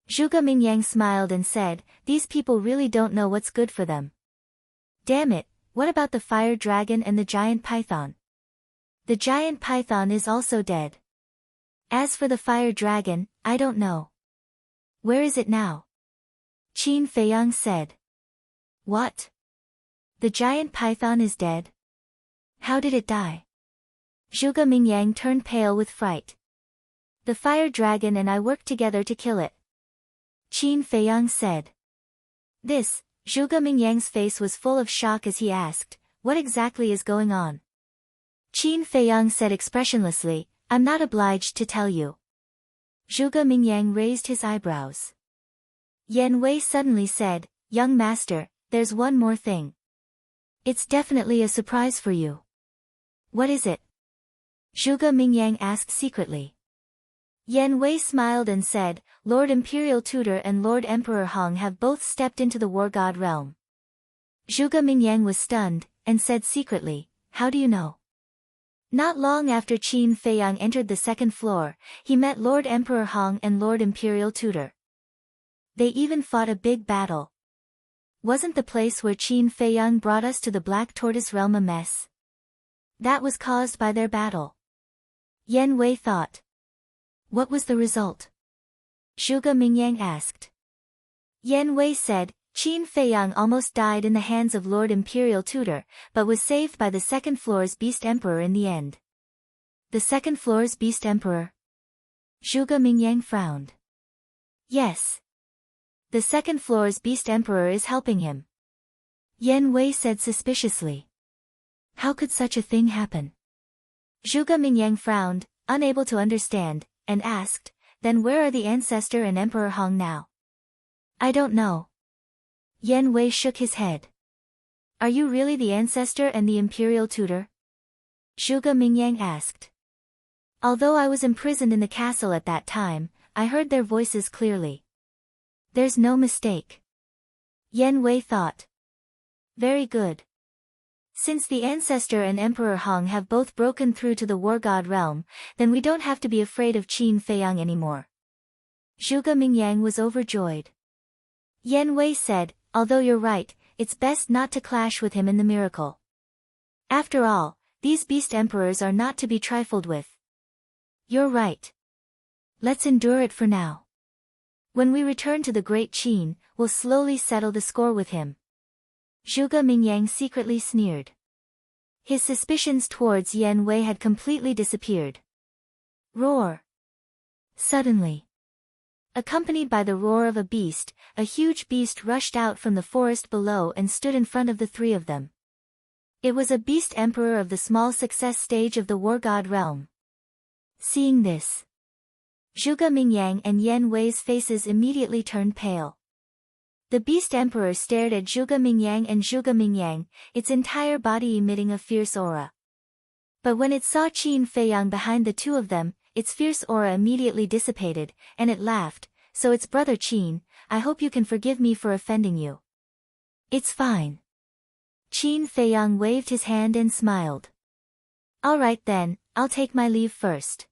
A: Zhuge Mingyang smiled and said, these people really don't know what's good for them. Damn it, what about the fire dragon and the giant python? The giant python is also dead. As for the fire dragon, I don't know. Where is it now? Qin Feiyang said. What? The giant python is dead? How did it die? Zhuge Mingyang turned pale with fright. The fire dragon and I worked together to kill it. Qin Feiyang said. This, Zhuge Mingyang's face was full of shock as he asked, what exactly is going on? Qin Feiyang said expressionlessly, I'm not obliged to tell you. Zhuge Mingyang raised his eyebrows. Yan Wei suddenly said, young master, there's one more thing. It's definitely a surprise for you. What is it? Zhuge Mingyang asked secretly. Yan Wei smiled and said, Lord Imperial Tutor and Lord Emperor Hong have both stepped into the War God realm. Zhuge Mingyang was stunned, and said secretly, how do you know? Not long after Qin Feiyang entered the second floor, he met Lord Emperor Hong and Lord Imperial Tutor. They even fought a big battle. Wasn't the place where Qin Feiyang brought us to the Black Tortoise realm a mess? That was caused by their battle. Yan Wei thought. What was the result? Zhuge Mingyang asked. Yan Wei said, Qin Feiyang almost died in the hands of Lord Imperial Tutor, but was saved by the second floor's Beast Emperor in the end. The second floor's Beast Emperor? Zhuge Mingyang frowned. Yes. The second floor's Beast Emperor is helping him. Yan Wei said suspiciously. How could such a thing happen? Zhuge Mingyang frowned, unable to understand, and asked, then where are the ancestor and Emperor Hong now? I don't know. Yan Wei shook his head. Are you really the ancestor and the Imperial Tutor? Zhuge Mingyang asked. Although I was imprisoned in the castle at that time, I heard their voices clearly. There's no mistake. Yan Wei thought. Very good. Since the ancestor and Emperor Hong have both broken through to the War God realm, then we don't have to be afraid of Qin Feiyang anymore. Zhuge Mingyang was overjoyed. Yan Wei said, although you're right, it's best not to clash with him in the miracle. After all, these beast emperors are not to be trifled with. You're right. Let's endure it for now. When we return to the Great Qin, we'll slowly settle the score with him. Zhuge Mingyang secretly sneered. His suspicions towards Yan Wei had completely disappeared. Roar! Suddenly, accompanied by the roar of a beast, a huge beast rushed out from the forest below and stood in front of the three of them. It was a beast emperor of the small success stage of the War God realm. Seeing this, Zhuge Mingyang and Yan Wei's faces immediately turned pale. The Beast Emperor stared at Zhuge Mingyang and Zhuge Mingyang, its entire body emitting a fierce aura. But when it saw Qin Feiyang behind the two of them, its fierce aura immediately dissipated, and it laughed. So it's Brother Qin, I hope you can forgive me for offending you. It's fine. Qin Feiyang waved his hand and smiled. All right then, I'll take my leave first.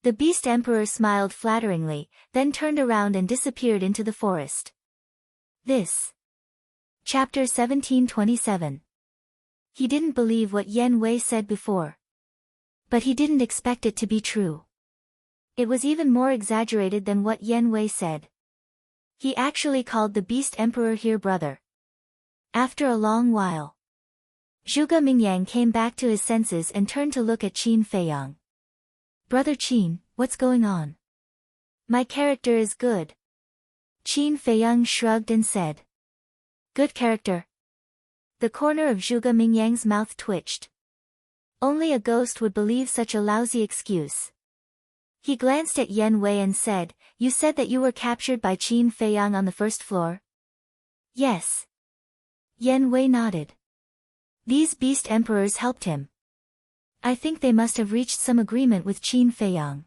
A: The Beast Emperor smiled flatteringly, then turned around and disappeared into the forest. This. Chapter 1727. He didn't believe what Yan Wei said before. But he didn't expect it to be true. It was even more exaggerated than what Yan Wei said. He actually called the Beast Emperor here brother. After a long while, Zhuge Mingyang came back to his senses and turned to look at Qin Feiyang. Brother Qin, what's going on? My character is good. Qin Feiyang shrugged and said. Good character. The corner of Zhuge Mingyang's mouth twitched. Only a ghost would believe such a lousy excuse. He glanced at Yan Wei and said, You said that you were captured by Qin Feiyang on the first floor? Yes. Yan Wei nodded. These beast emperors helped him. I think they must have reached some agreement with Qin Feiyang.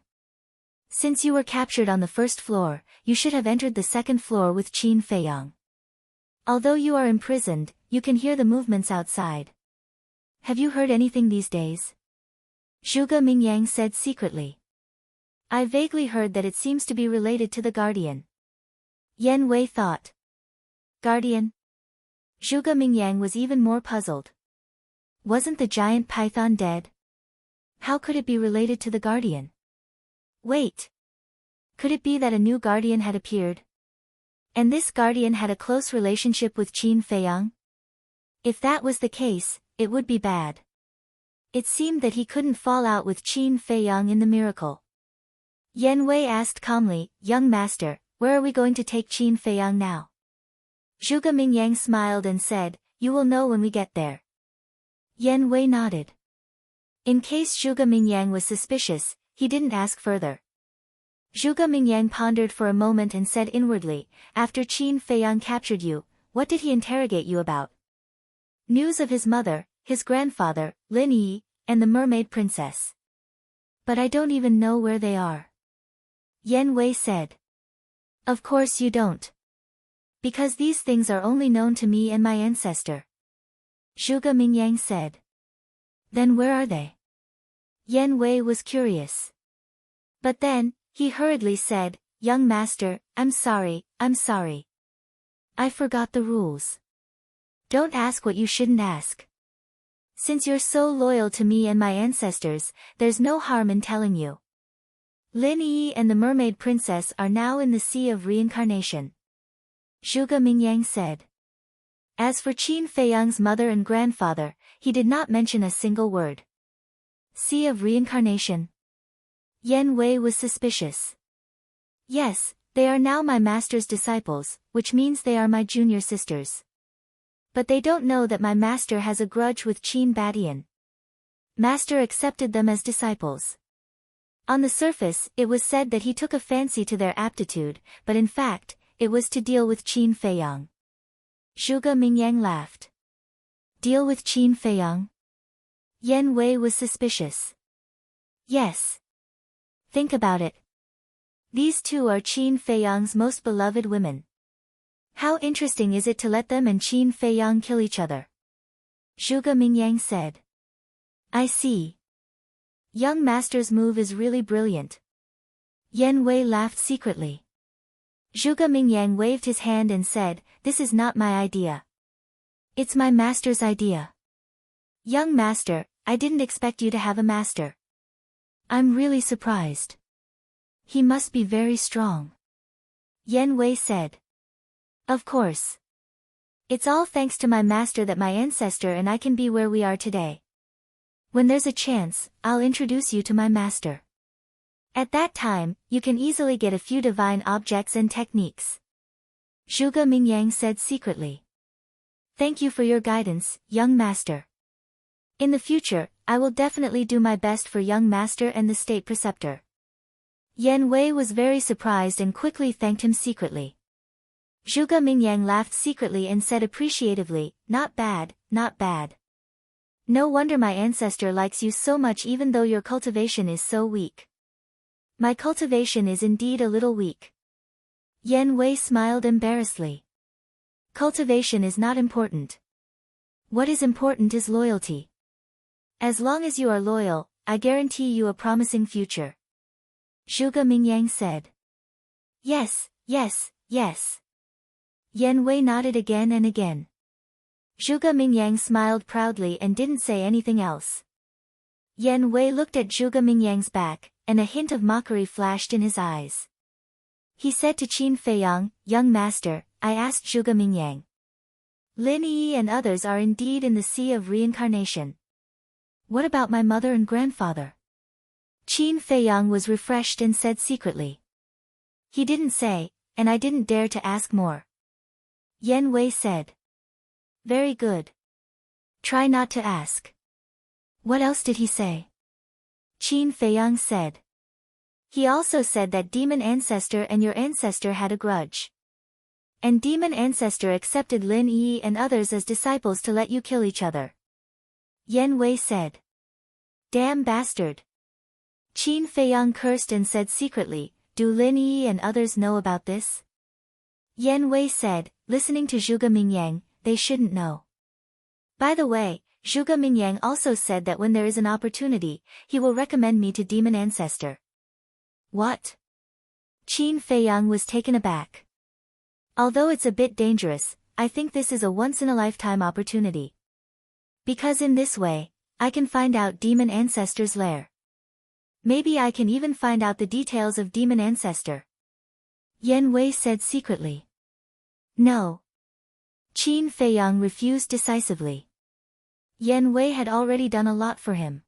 A: Since you were captured on the first floor, you should have entered the second floor with Qin Feiyang. Although you are imprisoned, you can hear the movements outside. Have you heard anything these days? Zhuge Mingyang said secretly. I vaguely heard that it seems to be related to the Guardian. Yan Wei thought. Guardian? Zhuge Mingyang was even more puzzled. Wasn't the giant python dead? How could it be related to the Guardian? Wait. Could it be that a new Guardian had appeared? And this Guardian had a close relationship with Qin Feiyang? If that was the case, it would be bad. It seemed that he couldn't fall out with Qin Feiyang in the miracle. Yan Wei asked calmly, Young master, where are we going to take Qin Feiyang now? Zhuge Mingyang smiled and said, You will know when we get there. Yan Wei nodded. In case Zhuge Mingyang was suspicious, he didn't ask further. Zhuge Mingyang pondered for a moment and said inwardly, After Qin Feiyang captured you, what did he interrogate you about? News of his mother, his grandfather, Lin Yi, and the mermaid princess. But I don't even know where they are. Yan Wei said. Of course you don't. Because these things are only known to me and my ancestor. Zhuge Mingyang said. Then where are they? Yan Wei was curious. But then, he hurriedly said, Young master, I'm sorry. I forgot the rules. Don't ask what you shouldn't ask. Since you're so loyal to me and my ancestors, there's no harm in telling you. Lin Yi and the mermaid princess are now in the Sea of Reincarnation. Zhuge Mingyang said. As for Qin Feiyang's mother and grandfather, he did not mention a single word. Sea of Reincarnation? Yan Wei was suspicious. Yes, they are now my master's disciples, which means they are my junior sisters. But they don't know that my master has a grudge with Qin Badian. Master accepted them as disciples. On the surface, it was said that he took a fancy to their aptitude, but in fact, it was to deal with Qin Feiyang. Zhuge Mingyang laughed. Deal with Qin Feiyang? Yan Wei was suspicious. Yes. Think about it. These two are Qin Feiyang's most beloved women. How interesting is it to let them and Qin Feiyang kill each other? Zhuge Mingyang said. I see. Young master's move is really brilliant. Yan Wei laughed secretly. Zhuge Mingyang waved his hand and said, This is not my idea. It's my master's idea. Young master, I didn't expect you to have a master. I'm really surprised. He must be very strong. Yan Wei said. Of course. It's all thanks to my master that my ancestor and I can be where we are today. When there's a chance, I'll introduce you to my master. At that time, you can easily get a few divine objects and techniques. Zhuge Mingyang said secretly. Thank you for your guidance, young master. In the future, I will definitely do my best for young master and the state preceptor. Yan Wei was very surprised and quickly thanked him secretly. Zhuge Mingyang laughed secretly and said appreciatively, Not bad, not bad. No wonder my ancestor likes you so much even though your cultivation is so weak. My cultivation is indeed a little weak. Yan Wei smiled embarrassedly. Cultivation is not important. What is important is loyalty. As long as you are loyal, I guarantee you a promising future. Zhuge Mingyang said. Yes, yes, yes. Yan Wei nodded again and again. Zhuge Mingyang smiled proudly and didn't say anything else. Yan Wei looked at Zhuge Mingyang's back, and a hint of mockery flashed in his eyes. He said to Qin Feiyang, Young master, I asked Zhuge Mingyang. Lin Yi and others are indeed in the sea of reincarnation. What about my mother and grandfather? Qin Feiyang was refreshed and said secretly. He didn't say, and I didn't dare to ask more. Yan Wei said. Very good. Try not to ask. What else did he say? Qin Feiyang said. He also said that Demon Ancestor and your ancestor had a grudge. And Demon Ancestor accepted Lin Yi and others as disciples to let you kill each other. Yan Wei said. Damn bastard. Qin Feiyang cursed and said secretly, Do Lin Yi and others know about this? Yan Wei said, listening to Zhuge Mingyang, they shouldn't know. By the way, Zhuge Mingyang also said that when there is an opportunity, he will recommend me to Demon Ancestor. What? Qin Feiyang was taken aback. Although it's a bit dangerous, I think this is a once-in-a-lifetime opportunity. Because in this way, I can find out Demon Ancestor's lair. Maybe I can even find out the details of Demon Ancestor. Yan Wei said secretly. No. Qin Feiyang refused decisively. Yan Wei had already done a lot for him.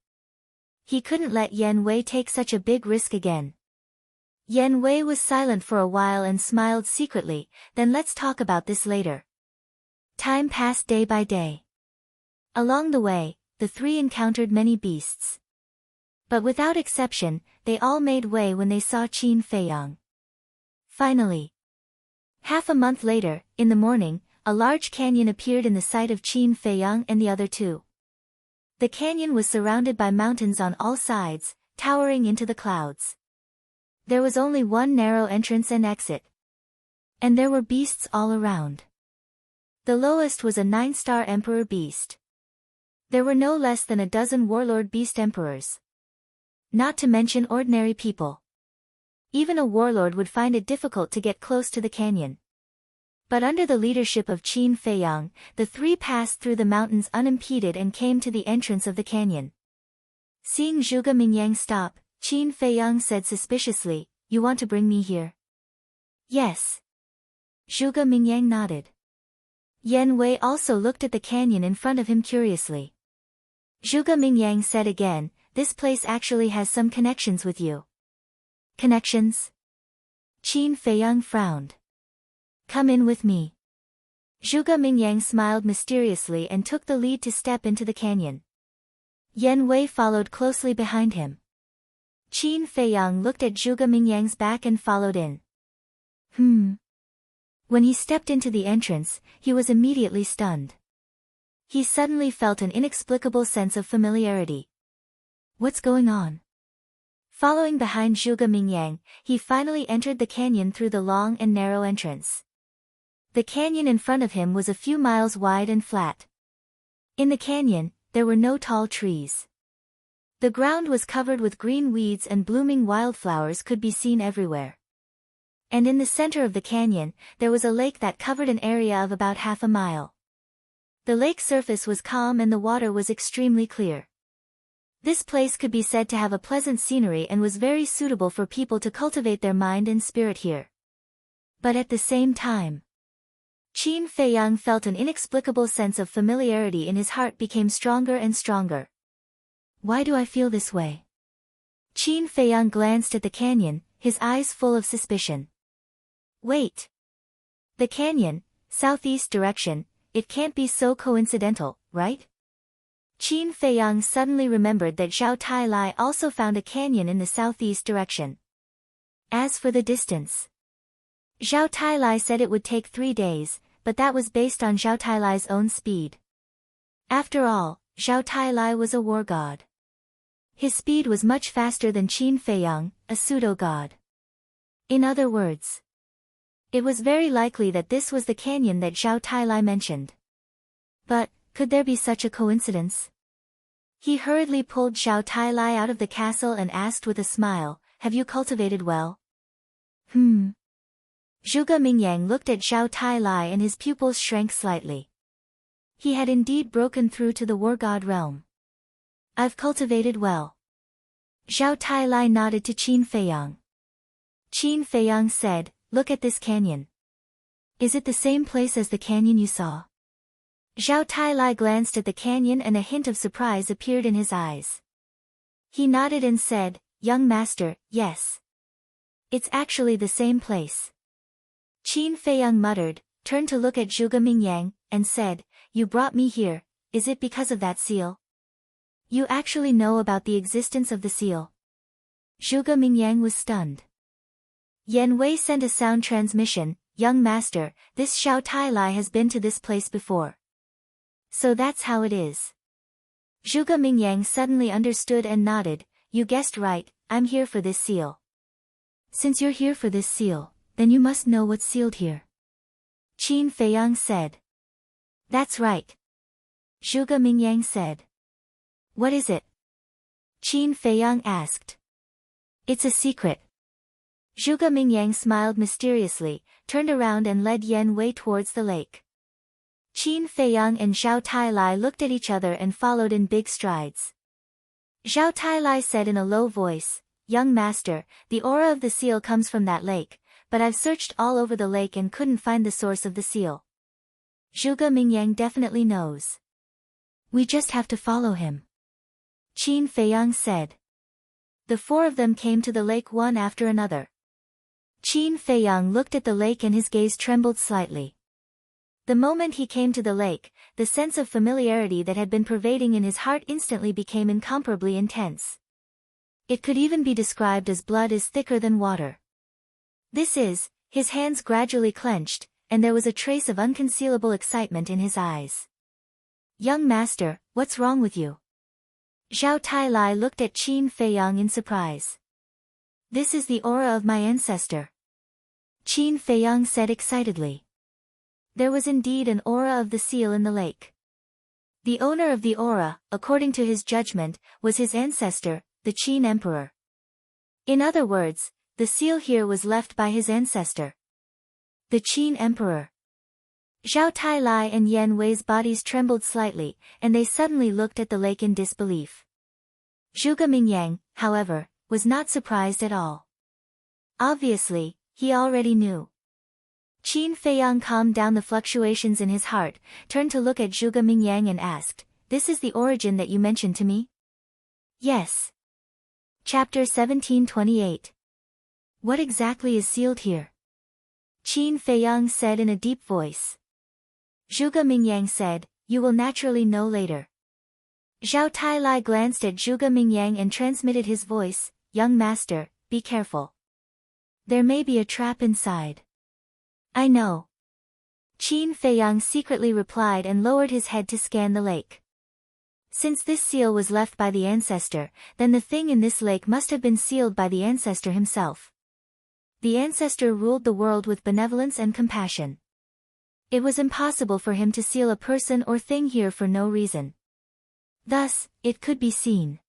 A: He couldn't let Yan Wei take such a big risk again. Yan Wei was silent for a while and smiled secretly, then let's talk about this later. Time passed day by day. Along the way, the three encountered many beasts. But without exception, they all made way when they saw Qin Feiyang. Finally. Half a month later, in the morning, a large canyon appeared in the sight of Qin Feiyang and the other two. The canyon was surrounded by mountains on all sides, towering into the clouds. There was only one narrow entrance and exit. And there were beasts all around. The lowest was a 9-star emperor beast. There were no less than a dozen warlord beast emperors. Not to mention ordinary people. Even a warlord would find it difficult to get close to the canyon. But under the leadership of Qin Feiyang, the three passed through the mountains unimpeded and came to the entrance of the canyon. Seeing Zhuge Mingyang stop, Qin Feiyang said suspiciously, You want to bring me here? Yes. Zhuge Mingyang nodded. Yan Wei also looked at the canyon in front of him curiously. Zhuge Mingyang said again, This place actually has some connections with you. Connections? Qin Feiyang frowned. Come in with me. Zhuge Mingyang smiled mysteriously and took the lead to step into the canyon. Yan Wei followed closely behind him. Qin Feiyang looked at Zhuge Mingyang's back and followed in. When he stepped into the entrance, he was immediately stunned. He suddenly felt an inexplicable sense of familiarity. What's going on? Following behind Zhuge Mingyang, he finally entered the canyon through the long and narrow entrance. The canyon in front of him was a few miles wide and flat. In the canyon, there were no tall trees. The ground was covered with green weeds and blooming wildflowers could be seen everywhere. And in the center of the canyon, there was a lake that covered an area of about half a mile. The lake surface was calm and the water was extremely clear. This place could be said to have a pleasant scenery and was very suitable for people to cultivate their mind and spirit here. But at the same time, Qin Feiyang felt an inexplicable sense of familiarity in his heart became stronger and stronger. Why do I feel this way? Qin Feiyang glanced at the canyon, his eyes full of suspicion. Wait. The canyon, southeast direction, it can't be so coincidental, right? Qin Feiyang suddenly remembered that Zhao Tailai also found a canyon in the southeast direction. As for the distance, Zhao Tailai said it would take 3 days, but that was based on Zhao Tailai's own speed. After all, Zhao Tailai was a war god. His speed was much faster than Qin Feiyang, a pseudo-god. In other words, it was very likely that this was the canyon that Zhao Tailai mentioned. But, could there be such a coincidence? He hurriedly pulled Zhao Tailai out of the castle and asked with a smile, "Have you cultivated well?" Zhuge Mingyang looked at Zhao Tailai and his pupils shrank slightly. He had indeed broken through to the war god realm. "I've cultivated well." Zhao Tailai nodded to Qin Feiyang. Qin Feiyang said, "Look at this canyon. Is it the same place as the canyon you saw?" Zhao Tailai glanced at the canyon and a hint of surprise appeared in his eyes. He nodded and said, "Young master, yes. It's actually the same place." Qin Feiyang muttered, turned to look at Zhuge Mingyang, and said, "You brought me here, is it because of that seal? You actually know about the existence of the seal?" Zhuge Mingyang was stunned. Yan Wei sent a sound transmission, "Young master, this Zhao Tailai has been to this place before. So that's how it is." Zhuge Mingyang suddenly understood and nodded, "You guessed right, I'm here for this seal." "Since you're here for this seal, then you must know what's sealed here," Qin Feiyang said. "That's right," Zhuge Mingyang said. "What is it?" Qin Feiyang asked. "It's a secret." Zhuge Mingyang smiled mysteriously, turned around and led Yan Wei towards the lake. Qin Feiyang and Zhao Tailai looked at each other and followed in big strides. Zhao Tailai said in a low voice, "Young master, the aura of the seal comes from that lake, but I've searched all over the lake and couldn't find the source of the seal." Zhuge Mingyang definitely knows. "We just have to follow him," Qin Feiyang said. The four of them came to the lake one after another. Qin Feiyang looked at the lake and his gaze trembled slightly. The moment he came to the lake, the sense of familiarity that had been pervading in his heart instantly became incomparably intense. It could even be described as blood is thicker than water. His hands gradually clenched, and there was a trace of unconcealable excitement in his eyes. "Young master, what's wrong with you?" Zhao Tailai looked at Qin Feiyang in surprise. "This is the aura of my ancestor," Qin Feiyang said excitedly. There was indeed an aura of the seal in the lake. The owner of the aura, according to his judgment, was his ancestor, the Qin Emperor. In other words, the seal here was left by his ancestor, the Qin Emperor. Zhao Tailai and Yan Wei's bodies trembled slightly, and they suddenly looked at the lake in disbelief. Zhuge Mingyang, however, was not surprised at all. Obviously, he already knew. Qin Feiyang calmed down the fluctuations in his heart, turned to look at Zhuge Mingyang and asked, "This is the origin that you mentioned to me?" "Yes." Chapter 1728. What exactly is sealed here? Qin Feiyang said in a deep voice. Zhuge Mingyang said, "You will naturally know later." Zhao Tailai glanced at Zhuge Mingyang and transmitted his voice, "Young master, be careful. There may be a trap inside." "I know." Qin Feiyang secretly replied and lowered his head to scan the lake. Since this seal was left by the ancestor, then the thing in this lake must have been sealed by the ancestor himself. The ancestor ruled the world with benevolence and compassion. It was impossible for him to seal a person or thing here for no reason. Thus, it could be seen.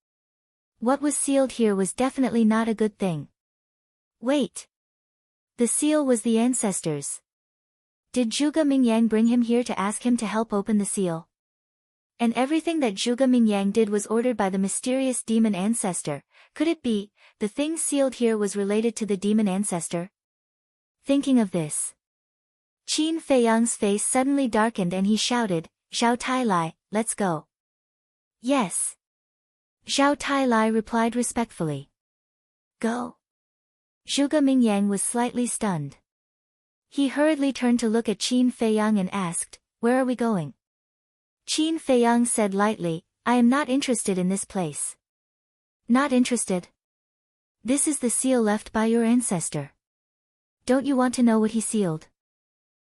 A: What was sealed here was definitely not a good thing. Wait. The seal was the ancestor's. Did Zhuge Mingyang bring him here to ask him to help open the seal? And everything that Zhuge Mingyang did was ordered by the mysterious demon ancestor. Could it be, the thing sealed here was related to the demon ancestor? Thinking of this, Qin Feiyang's face suddenly darkened and he shouted, "Zhao Tailai, let's go." "Yes." Zhao Tailai replied respectfully. "Go?" Zhuge Mingyang was slightly stunned. He hurriedly turned to look at Qin Feiyang and asked, "Where are we going?" Qin Feiyang said lightly, "I am not interested in this place." "Not interested? This is the seal left by your ancestor. Don't you want to know what he sealed?"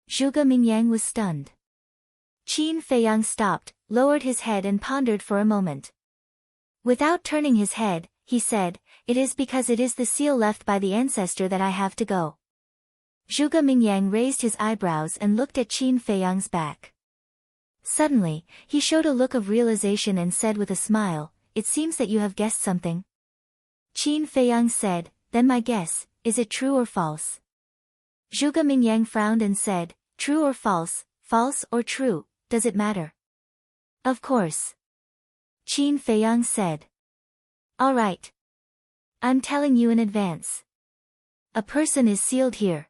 A: Zhuge Mingyang was stunned. Qin Feiyang stopped, lowered his head and pondered for a moment. Without turning his head, he said, "It is because it is the seal left by the ancestor that I have to go." Zhuge Mingyang raised his eyebrows and looked at Qin Feiyang's back. Suddenly, he showed a look of realization and said with a smile, "It seems that you have guessed something." Qin Feiyang said, "Then my guess, is it true or false?" Zhuge Mingyang frowned and said, "True or false or true, does it matter?" "Of course." Qin Feiyang said. "All right. I'm telling you in advance. A person is sealed here."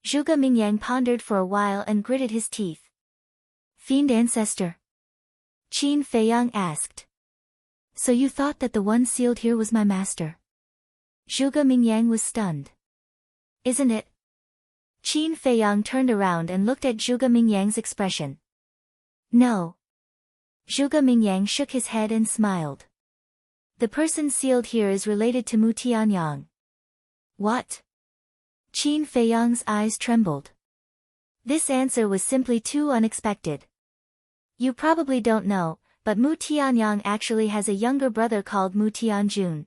A: Zhuge Mingyang pondered for a while and gritted his teeth. "Fiend ancestor?" Qin Feiyang asked. "So you thought that the one sealed here was my master?" Zhuge Mingyang was stunned. "Isn't it?" Qin Feiyang turned around and looked at Zhuge Mingyang's expression. "No." Zhuge Mingyang shook his head and smiled. "The person sealed here is related to Mu Tianyang." "What?" Qin Feiyang's eyes trembled. This answer was simply too unexpected. "You probably don't know, but Mu Tianyang actually has a younger brother called Mu Tianjun.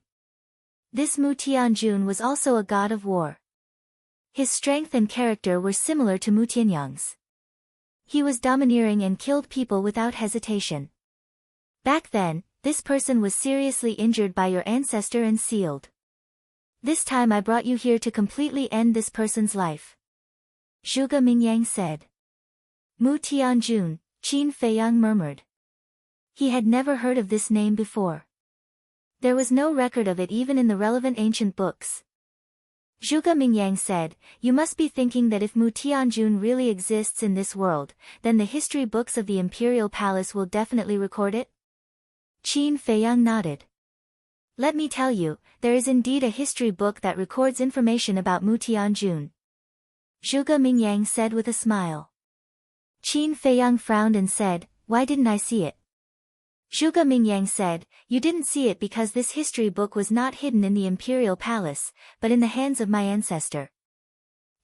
A: This Mu Tianjun was also a god of war. His strength and character were similar to Mu Tianyang's. He was domineering and killed people without hesitation. Back then, this person was seriously injured by your ancestor and sealed. This time I brought you here to completely end this person's life." Zhuge Mingyang said. "Mu Tianjun," Qin Feiyang murmured. He had never heard of this name before. There was no record of it even in the relevant ancient books. Zhuge Mingyang said, "You must be thinking that if Mu Tianjun really exists in this world, then the history books of the Imperial Palace will definitely record it?" Qin Feiyang nodded. "Let me tell you, there is indeed a history book that records information about Mu Tianjun," Zhuge Mingyang said with a smile. Qin Feiyang frowned and said, "Why didn't I see it?" Zhuge Mingyang said, "You didn't see it because this history book was not hidden in the Imperial Palace, but in the hands of my ancestor."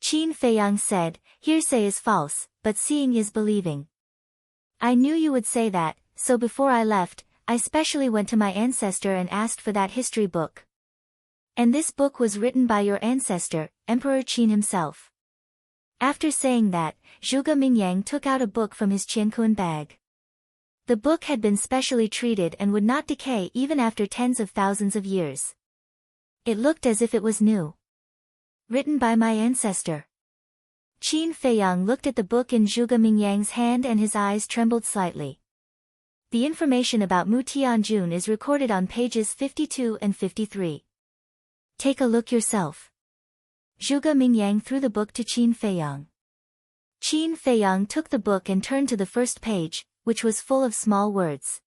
A: Qin Feiyang said, "Hearsay is false, but seeing is believing. I knew you would say that, so before I left, I specially went to my ancestor and asked for that history book. And this book was written by your ancestor, Emperor Qin himself." After saying that, Zhuge Mingyang took out a book from his qianquan bag. The book had been specially treated and would not decay even after tens of thousands of years. It looked as if it was new. "Written by my ancestor." Qin Feiyang looked at the book in Zhuge Mingyang's hand and his eyes trembled slightly. The information about Mu Tianjun is recorded on pages 52 and 53. "Take a look yourself." Zhuge Mingyang threw the book to Qin Feiyang. Qin Feiyang took the book and turned to the first page, which was full of small words.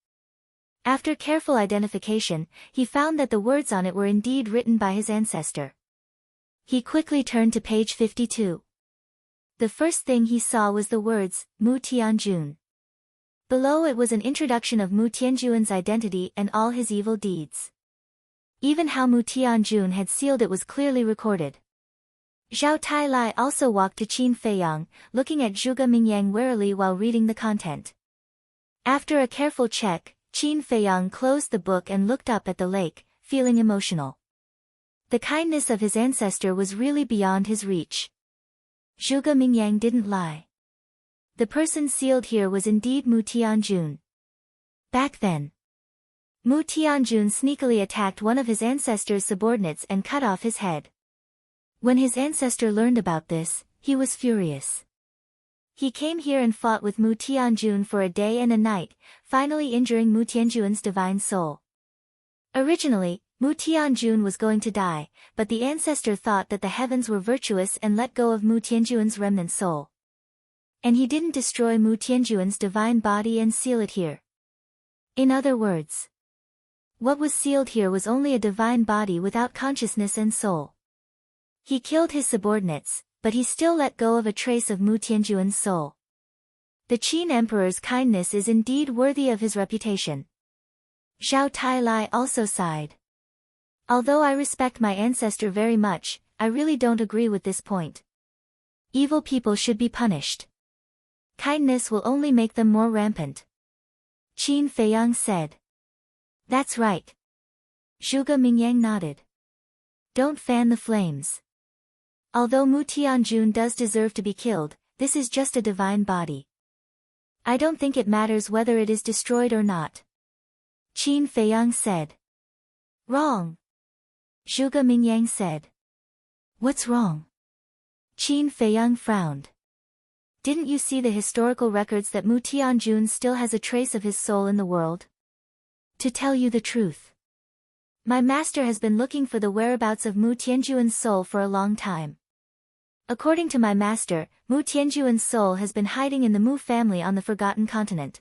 A: After careful identification, he found that the words on it were indeed written by his ancestor. He quickly turned to page 52. The first thing he saw was the words, Mu Tianjun. Below it was an introduction of Mu Tianjun's identity and all his evil deeds. Even how Mu Tianjun had sealed it was clearly recorded. Zhao Tailai also walked to Qin Feiyang, looking at Zhuge Mingyang warily while reading the content. After a careful check, Qin Feiyang closed the book and looked up at the lake, feeling emotional. The kindness of his ancestor was really beyond his reach. Zhuge Mingyang didn't lie. The person sealed here was indeed Mu Tianjun. Back then, Mu Tianjun sneakily attacked one of his ancestor's subordinates and cut off his head. When his ancestor learned about this, he was furious. He came here and fought with Mu Tianjun for a day and a night, finally injuring Mu Tianjun's divine soul. Originally, Mu Tianjun was going to die, but the ancestor thought that the heavens were virtuous and let go of Mu Tianjun's remnant soul. And he didn't destroy Mu Tianjun's divine body and seal it here. In other words, what was sealed here was only a divine body without consciousness and soul. He killed his subordinates, but he still let go of a trace of Mu Tianjun's soul. The Qin Emperor's kindness is indeed worthy of his reputation. Zhao Tailai also sighed. Although I respect my ancestor very much, I really don't agree with this point. Evil people should be punished. Kindness will only make them more rampant. Qin Feiyang said. That's right. Zhuge Mingyang nodded. Don't fan the flames. Although Mu Tianjun does deserve to be killed, this is just a divine body. I don't think it matters whether it is destroyed or not. Qin Feiyang said. Wrong. Zhuge Mingyang said. What's wrong? Qin Feiyang frowned. Didn't you see the historical records that Mu Tianjun still has a trace of his soul in the world? To tell you the truth, my master has been looking for the whereabouts of Mu Tianjuan's soul for a long time. According to my master, Mu Tianjuan's soul has been hiding in the Mu family on the Forgotten Continent.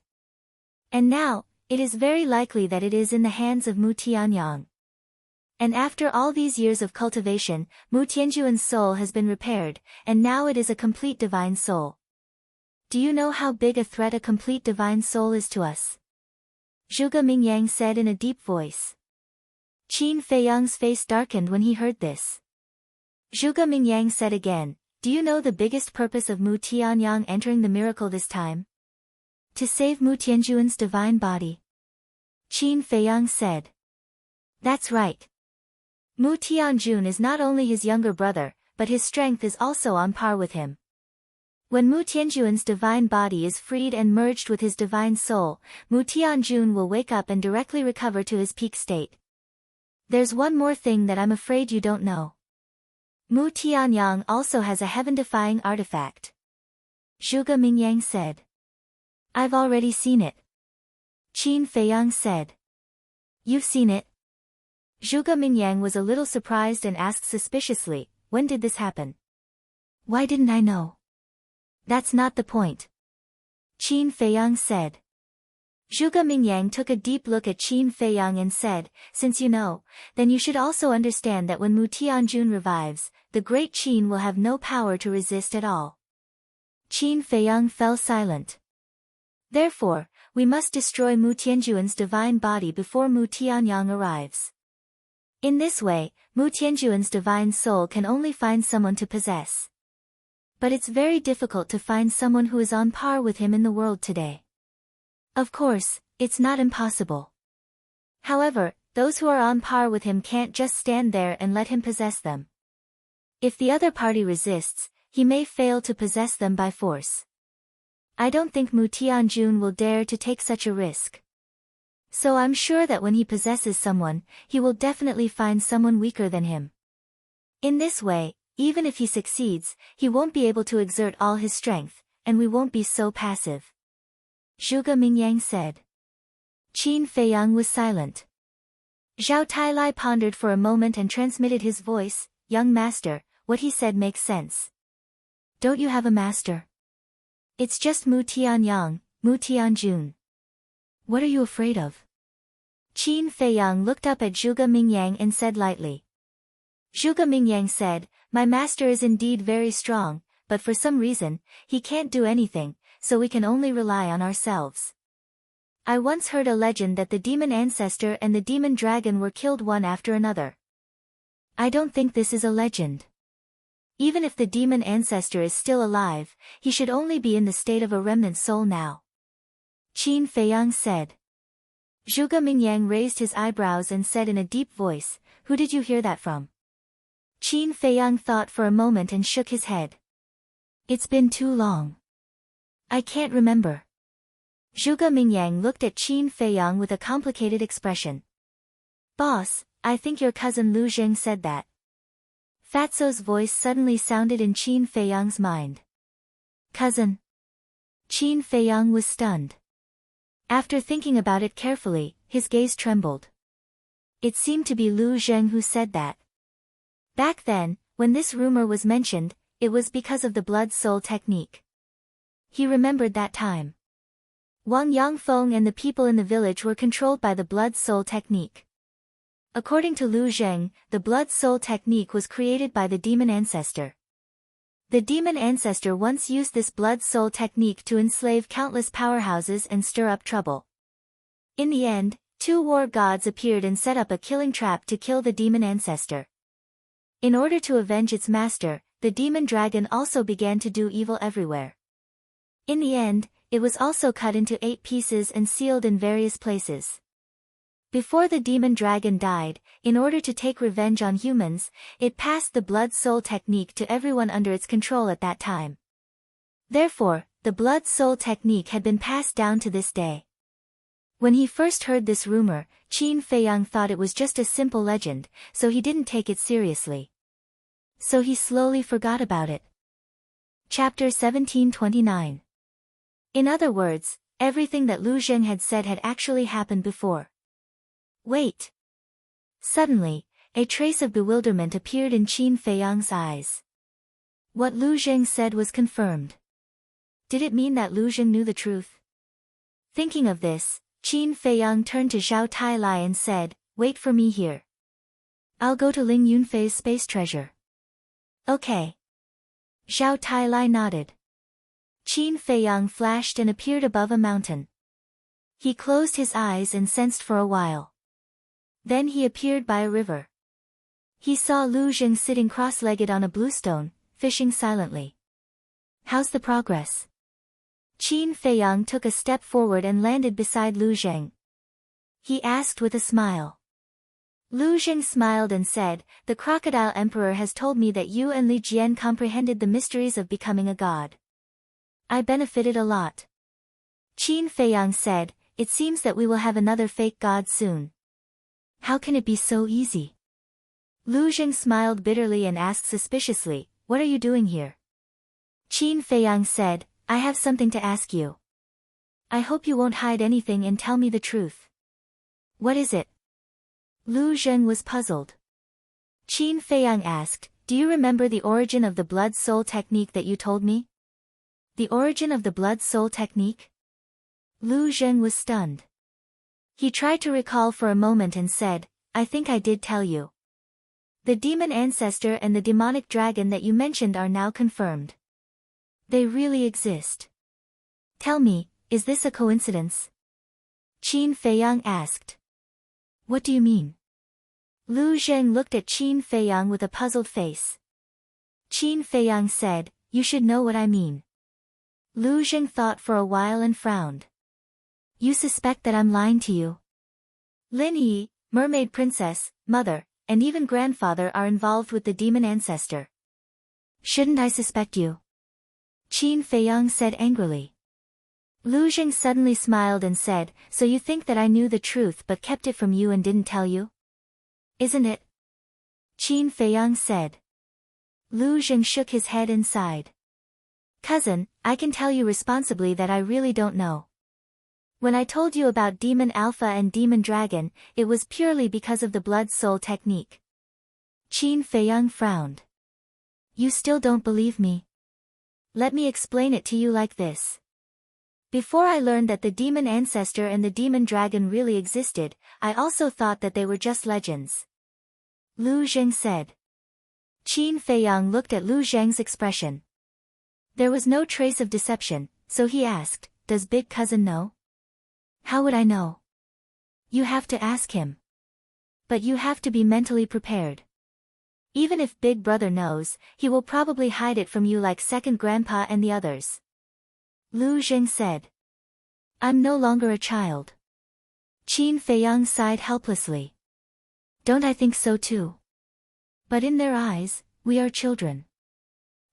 A: And now, it is very likely that it is in the hands of Mu Tianyang. And after all these years of cultivation, Mu Tianjuan's soul has been repaired, and now it is a complete divine soul. Do you know how big a threat a complete divine soul is to us? Zhuge Mingyang said in a deep voice. Qin Feiyang's face darkened when he heard this. Zhuge Mingyang said again, do you know the biggest purpose of Mu Tianyang entering the miracle this time? To save Mu Tianjuan's divine body. Qin Feiyang said. That's right. Mu Tianjun is not only his younger brother, but his strength is also on par with him. When Mu Tianjuan's divine body is freed and merged with his divine soul, Mu Tianjun will wake up and directly recover to his peak state. There's one more thing that I'm afraid you don't know. Mu Tianyang also has a heaven-defying artifact. Zhuge Mingyang said. I've already seen it. Qin Feiyang said. You've seen it? Zhuge Mingyang was a little surprised and asked suspiciously, when did this happen? Why didn't I know? That's not the point. Qin Feiyang said. Zhuge Mingyang took a deep look at Qin Feiyang and said, since you know, then you should also understand that when Mu Tianjun revives, the great Qin will have no power to resist at all. Qin Feiyang fell silent. Therefore, we must destroy Mu Tianjuan's divine body before Mu Tianyang arrives. In this way, Mu Tianjuan's divine soul can only find someone to possess. But it's very difficult to find someone who is on par with him in the world today. Of course, it's not impossible. However, those who are on par with him can't just stand there and let him possess them. If the other party resists, he may fail to possess them by force. I don't think Mu Tianjun will dare to take such a risk. So I'm sure that when he possesses someone, he will definitely find someone weaker than him. In this way, even if he succeeds, he won't be able to exert all his strength, and we won't be so passive. Zhuge Mingyang said. Qin Feiyang was silent. Zhao Tailai pondered for a moment and transmitted his voice, young master, what he said makes sense. Don't you have a master? It's just Mu Tianyang, Mu Tianjun. What are you afraid of? Qin Feiyang looked up at Zhuge Mingyang and said lightly. Zhuge Mingyang said, my master is indeed very strong, but for some reason, he can't do anything, so we can only rely on ourselves. I once heard a legend that the demon ancestor and the demon dragon were killed one after another. I don't think this is a legend. Even if the demon ancestor is still alive, he should only be in the state of a remnant soul now. Qin Feiyang said. Zhuge Mingyang raised his eyebrows and said in a deep voice, who did you hear that from? Qin Feiyang thought for a moment and shook his head. It's been too long. I can't remember. Zhuge Mingyang looked at Qin Feiyang with a complicated expression. Boss, I think your cousin Lu Zheng said that. Fatso's voice suddenly sounded in Qin Feiyang's mind. Cousin? Qin Feiyang was stunned. After thinking about it carefully, his gaze trembled. It seemed to be Lu Zheng who said that. Back then, when this rumor was mentioned, it was because of the blood-soul technique. He remembered that time. Wang Yangfeng and the people in the village were controlled by the blood-soul technique. According to Lu Zheng, the blood-soul technique was created by the demon ancestor. The demon ancestor once used this blood-soul technique to enslave countless powerhouses and stir up trouble. In the end, two war gods appeared and set up a killing trap to kill the demon ancestor. In order to avenge its master, the demon dragon also began to do evil everywhere. In the end, it was also cut into 8 pieces and sealed in various places. Before the demon dragon died, in order to take revenge on humans, it passed the blood soul technique to everyone under its control at that time. Therefore, the blood soul technique had been passed down to this day. When he first heard this rumor, Qin Feiyang thought it was just a simple legend, so he didn't take it seriously. So he slowly forgot about it. Chapter 1729. In other words, everything that Lu Zheng had said had actually happened before. Wait. Suddenly, a trace of bewilderment appeared in Qin Feiyang's eyes. What Lu Zheng said was confirmed. Did it mean that Lu Zheng knew the truth? Thinking of this, Qin Feiyang turned to Zhao Tailai and said, "Wait for me here. I'll go to Ling Yunfei's space treasure." Okay. Zhao Tailai nodded. Qin Feiyang flashed and appeared above a mountain. He closed his eyes and sensed for a while. Then he appeared by a river. He saw Lu Zheng sitting cross-legged on a bluestone, fishing silently. "How's the progress?" Qin Feiyang took a step forward and landed beside Lu Zheng. He asked with a smile. Lu Zheng smiled and said, "The Crocodile Emperor has told me that you and Li Jian comprehended the mysteries of becoming a god. I benefited a lot." Qin Feiyang said, "It seems that we will have another fake god soon. How can it be so easy?" Lu Zheng smiled bitterly and asked suspiciously, "What are you doing here?" Qin Feiyang said, "I have something to ask you. I hope you won't hide anything and tell me the truth." "What is it?" Lu Zheng was puzzled. Qin Feiyang asked, "Do you remember the origin of the blood soul technique that you told me?" "The origin of the blood soul technique?" Lu Zheng was stunned. He tried to recall for a moment and said, "I think I did tell you. The demon ancestor and the demonic dragon that you mentioned are now confirmed. They really exist. Tell me, is this a coincidence?" Qin Feiyang asked. "What do you mean?" Lu Zheng looked at Qin Feiyang with a puzzled face. Qin Feiyang said, "You should know what I mean." Lu Zheng thought for a while and frowned. "You suspect that I'm lying to you?" Lin Yi, mermaid princess, mother, and even grandfather are involved with the demon ancestor. "Shouldn't I suspect you?" Qin Feiyang said angrily. Lu Zheng suddenly smiled and said, "So you think that I knew the truth but kept it from you and didn't tell you? Isn't it?" Qin Feiyang said. Lu Zheng shook his head and sighed. "Cousin, I can tell you responsibly that I really don't know. When I told you about Demon Alpha and Demon Dragon, it was purely because of the blood soul technique." Qin Feiyang frowned. "You still don't believe me? Let me explain it to you like this. Before I learned that the demon ancestor and the demon dragon really existed, I also thought that they were just legends." Lu Zheng said. Qin Feiyang looked at Lu Zheng's expression. There was no trace of deception, so he asked, "Does big cousin know?" "How would I know?" "You have to ask him. But you have to be mentally prepared. Even if big brother knows, he will probably hide it from you like second grandpa and the others." Lu Zheng said. "I'm no longer a child." Qin Feiyang sighed helplessly. "Don't I think so too? But in their eyes, we are children.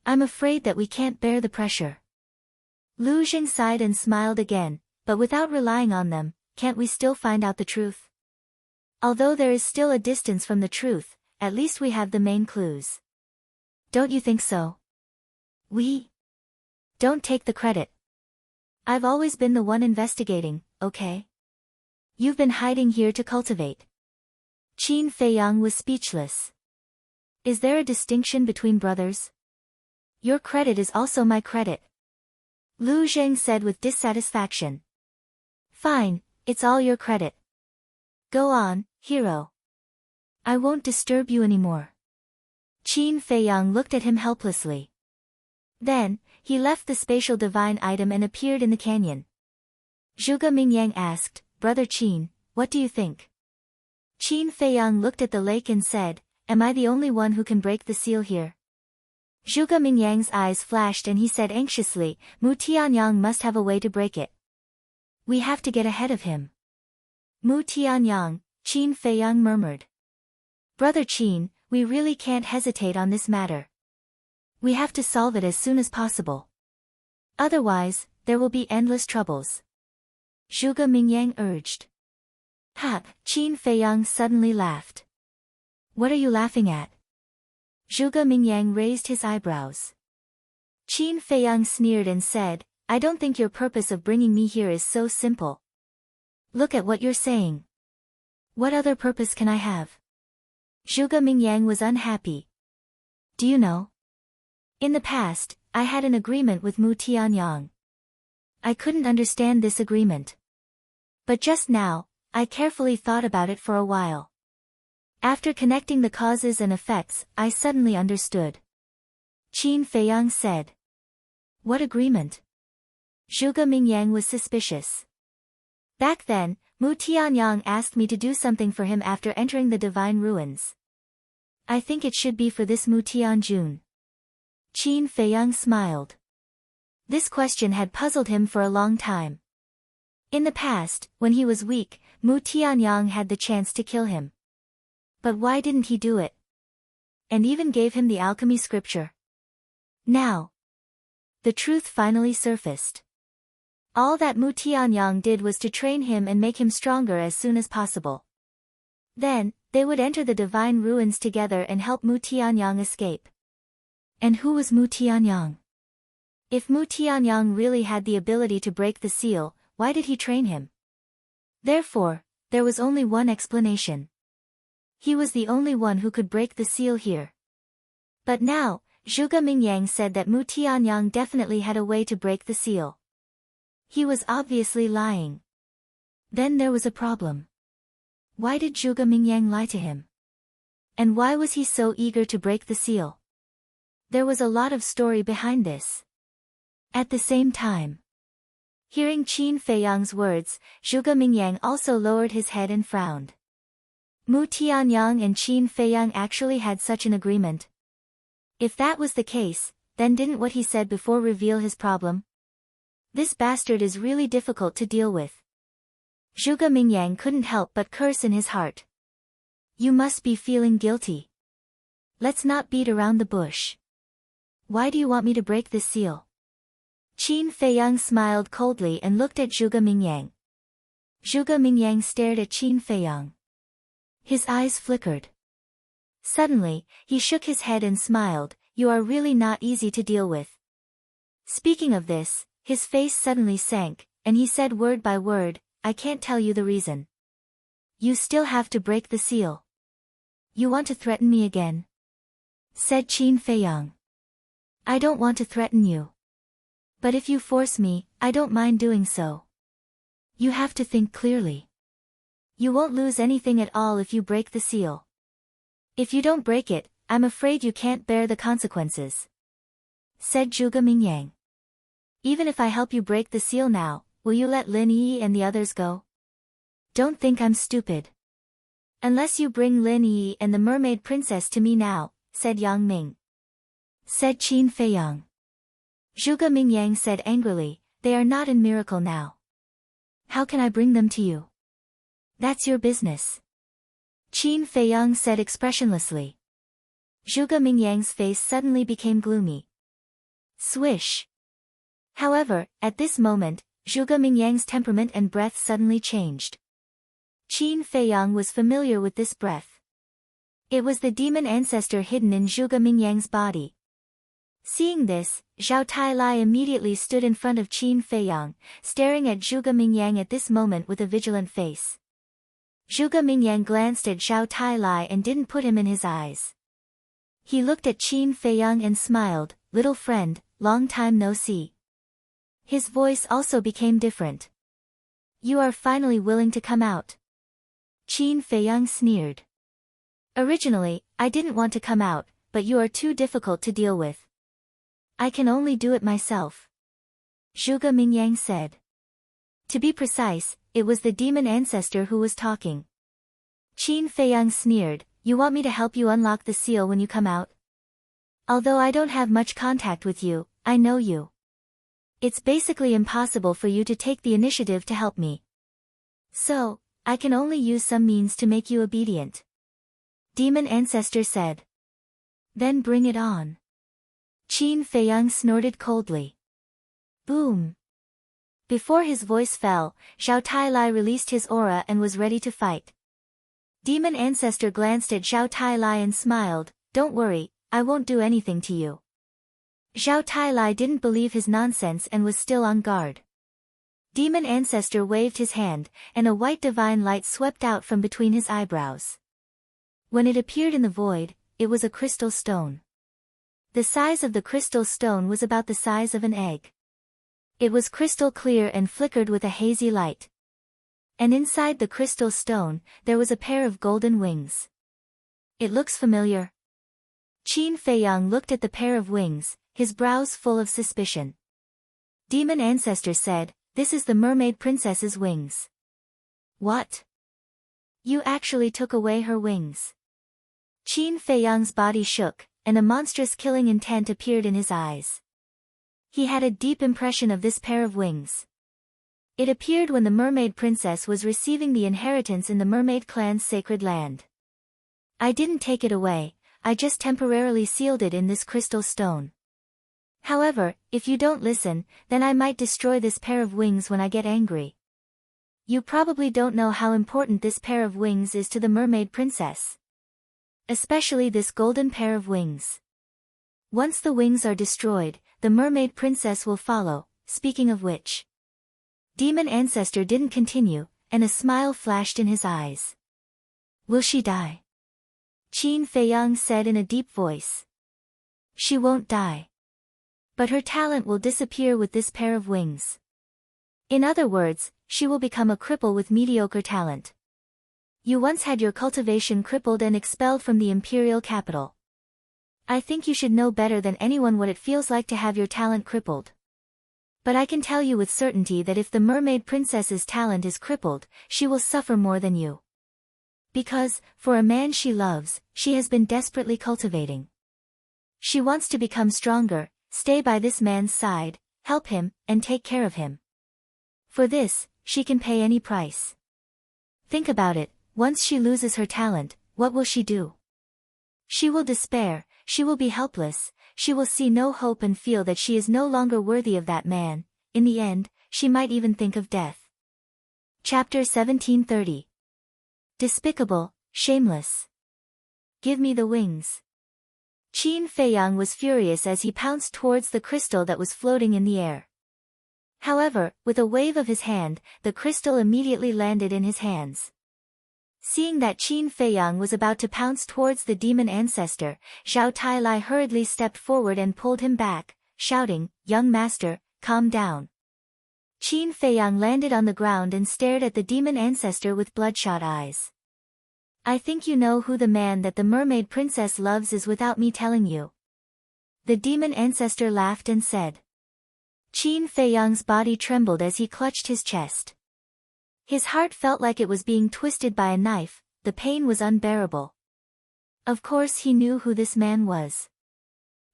A: I'm afraid that we can't bear the pressure." Lu Zheng sighed and smiled again, "But without relying on them, can't we still find out the truth? Although there is still a distance from the truth, at least we have the main clues. Don't you think so?" "We don't take the credit. I've always been the one investigating, okay? You've been hiding here to cultivate." Qin Feiyang was speechless. "Is there a distinction between brothers? Your credit is also my credit." Lu Zheng said with dissatisfaction. "Fine, it's all your credit. Go on, hero. I won't disturb you anymore." Qin Feiyang looked at him helplessly. Then, he left the spatial divine item and appeared in the canyon. Zhuge Mingyang asked, "Brother Qin, what do you think?" Qin Feiyang looked at the lake and said, "Am I the only one who can break the seal here?" Zhuge Mingyang's eyes flashed and he said anxiously, "Mu Tianyang must have a way to break it. We have to get ahead of him." Mu Tianyang, Qin Feiyang murmured. Brother Qin, we really can't hesitate on this matter. We have to solve it as soon as possible. Otherwise, there will be endless troubles. Zhuge Mingyang urged. Ha! Qin Feiyang suddenly laughed. What are you laughing at? Zhuge Mingyang raised his eyebrows. Qin Feiyang sneered and said, I don't think your purpose of bringing me here is so simple. Look at what you're saying. What other purpose can I have? Zhuge Mingyang was unhappy. Do you know? In the past, I had an agreement with Mu Tianyang. I couldn't understand this agreement. But just now, I carefully thought about it for a while. After connecting the causes and effects, I suddenly understood. Qin Feiyang said. What agreement? Zhuge Mingyang was suspicious. Back then, Mu Tianyang asked me to do something for him after entering the divine ruins. I think it should be for this Mu Tianjun. Qin Feiyang smiled. This question had puzzled him for a long time. In the past, when he was weak, Mu Tianyang had the chance to kill him. But why didn't he do it? And even gave him the alchemy scripture. Now, the truth finally surfaced. All that Mu Tianyang did was to train him and make him stronger as soon as possible. Then, they would enter the divine ruins together and help Mu Tianyang escape. And who was Mu Tianyang? If Mu Tianyang really had the ability to break the seal, why did he train him? Therefore, there was only one explanation. He was the only one who could break the seal here. But now, Zhuge Mingyang said that Mu Tianyang definitely had a way to break the seal. He was obviously lying. Then there was a problem. Why did Zhuge Mingyang lie to him? And why was he so eager to break the seal? There was a lot of story behind this. At the same time, hearing Qin Feiyang's words, Zhuge Mingyang also lowered his head and frowned. Mu Tianyang and Qin Feiyang actually had such an agreement. If that was the case, then didn't what he said before reveal his problem? This bastard is really difficult to deal with. Zhuge Mingyang couldn't help but curse in his heart. You must be feeling guilty. Let's not beat around the bush. Why do you want me to break this seal? Qin Feiyang smiled coldly and looked at Zhuge Mingyang. Zhuge Mingyang stared at Qin Feiyang. His eyes flickered. Suddenly, he shook his head and smiled, you are really not easy to deal with. Speaking of this, his face suddenly sank, and he said word by word, I can't tell you the reason. You still have to break the seal. You want to threaten me again? Said Qin Feiyang. I don't want to threaten you. But if you force me, I don't mind doing so. You have to think clearly. You won't lose anything at all if you break the seal. If you don't break it, I'm afraid you can't bear the consequences. Said Zhuge Mingyang. Even if I help you break the seal now, will you let Lin Yi and the others go? Don't think I'm stupid. Unless you bring Lin Yi and the mermaid princess to me now, said Yang Ming. Said Qin Feiyang. Zhuge Mingyang said angrily, they are not in Miracle now. How can I bring them to you? That's your business. Qin Feiyang said expressionlessly. Zhuge Mingyang's face suddenly became gloomy. Swish. However, at this moment, Zhuge Mingyang's temperament and breath suddenly changed. Qin Feiyang was familiar with this breath. It was the demon ancestor hidden in Zhuge Mingyang's body. Seeing this, Zhao Tailai immediately stood in front of Qin Feiyang, staring at Zhuge Mingyang at this moment with a vigilant face. Zhuge Mingyang glanced at Zhao Tailai and didn't put him in his eyes. He looked at Qin Feiyang and smiled, little friend, long time no see. His voice also became different. You are finally willing to come out. Qin Feiyang sneered. Originally, I didn't want to come out, but you are too difficult to deal with. I can only do it myself. Zhuge Mingyang said. To be precise, it was the demon ancestor who was talking. Qin Feiyang sneered, you want me to help you unlock the seal when you come out? Although I don't have much contact with you, I know you. It's basically impossible for you to take the initiative to help me. So, I can only use some means to make you obedient. Demon Ancestor said. Then bring it on. Qin Feiyang snorted coldly. Boom. Before his voice fell, Zhao Tailai released his aura and was ready to fight. Demon Ancestor glanced at Zhao Tailai and smiled, Don't worry, I won't do anything to you. Zhao Tailai didn't believe his nonsense and was still on guard. Demon Ancestor waved his hand, and a white divine light swept out from between his eyebrows. When it appeared in the void, it was a crystal stone. The size of the crystal stone was about the size of an egg. It was crystal clear and flickered with a hazy light. And inside the crystal stone, there was a pair of golden wings. It looks familiar. Qin Feiyang looked at the pair of wings, his brows full of suspicion. Demon Ancestor said, This is the mermaid princess's wings. What? You actually took away her wings. Qin Feiyang's body shook, and a monstrous killing intent appeared in his eyes. He had a deep impression of this pair of wings. It appeared when the mermaid princess was receiving the inheritance in the mermaid clan's sacred land. I didn't take it away, I just temporarily sealed it in this crystal stone. However, if you don't listen, then I might destroy this pair of wings when I get angry. You probably don't know how important this pair of wings is to the mermaid princess. Especially this golden pair of wings. Once the wings are destroyed, the mermaid princess will follow, speaking of which. Demon Ancestor didn't continue, and a smile flashed in his eyes. Will she die? Qin Feiyang said in a deep voice. She won't die. But her talent will disappear with this pair of wings. In other words, she will become a cripple with mediocre talent. You once had your cultivation crippled and expelled from the imperial capital. I think you should know better than anyone what it feels like to have your talent crippled. But I can tell you with certainty that if the mermaid princess's talent is crippled, she will suffer more than you. Because, for a man she loves, she has been desperately cultivating. She wants to become stronger, stay by this man's side, help him, and take care of him. For this, she can pay any price. Think about it, once she loses her talent, what will she do? She will despair, she will be helpless, she will see no hope and feel that she is no longer worthy of that man. In the end, she might even think of death. Chapter 1730. Despicable, shameless. Give me the wings. Qin Feiyang was furious as he pounced towards the crystal that was floating in the air. However, with a wave of his hand, the crystal immediately landed in his hands. Seeing that Qin Feiyang was about to pounce towards the demon ancestor, Zhao Tailai hurriedly stepped forward and pulled him back, shouting, Young master, calm down. Qin Feiyang landed on the ground and stared at the demon ancestor with bloodshot eyes. I think you know who the man that the mermaid princess loves is without me telling you. The demon ancestor laughed and said. Qin Feiyang's body trembled as he clutched his chest. His heart felt like it was being twisted by a knife, the pain was unbearable. Of course he knew who this man was.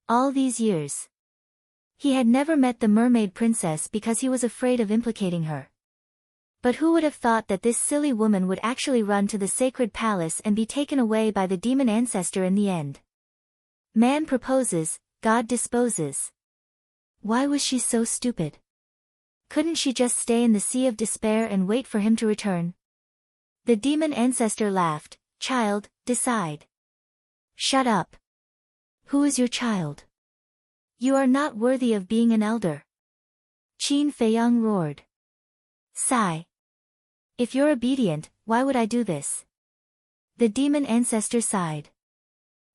A: All these years. He had never met the mermaid princess because he was afraid of implicating her. But who would have thought that this silly woman would actually run to the sacred palace and be taken away by the demon ancestor in the end? Man proposes, God disposes. Why was she so stupid? Couldn't she just stay in the sea of despair and wait for him to return? The demon ancestor laughed. Child, decide. Shut up. Who is your child? You are not worthy of being an elder. Qin Feiyang roared. Sigh. If you're obedient, why would I do this? The demon ancestor sighed.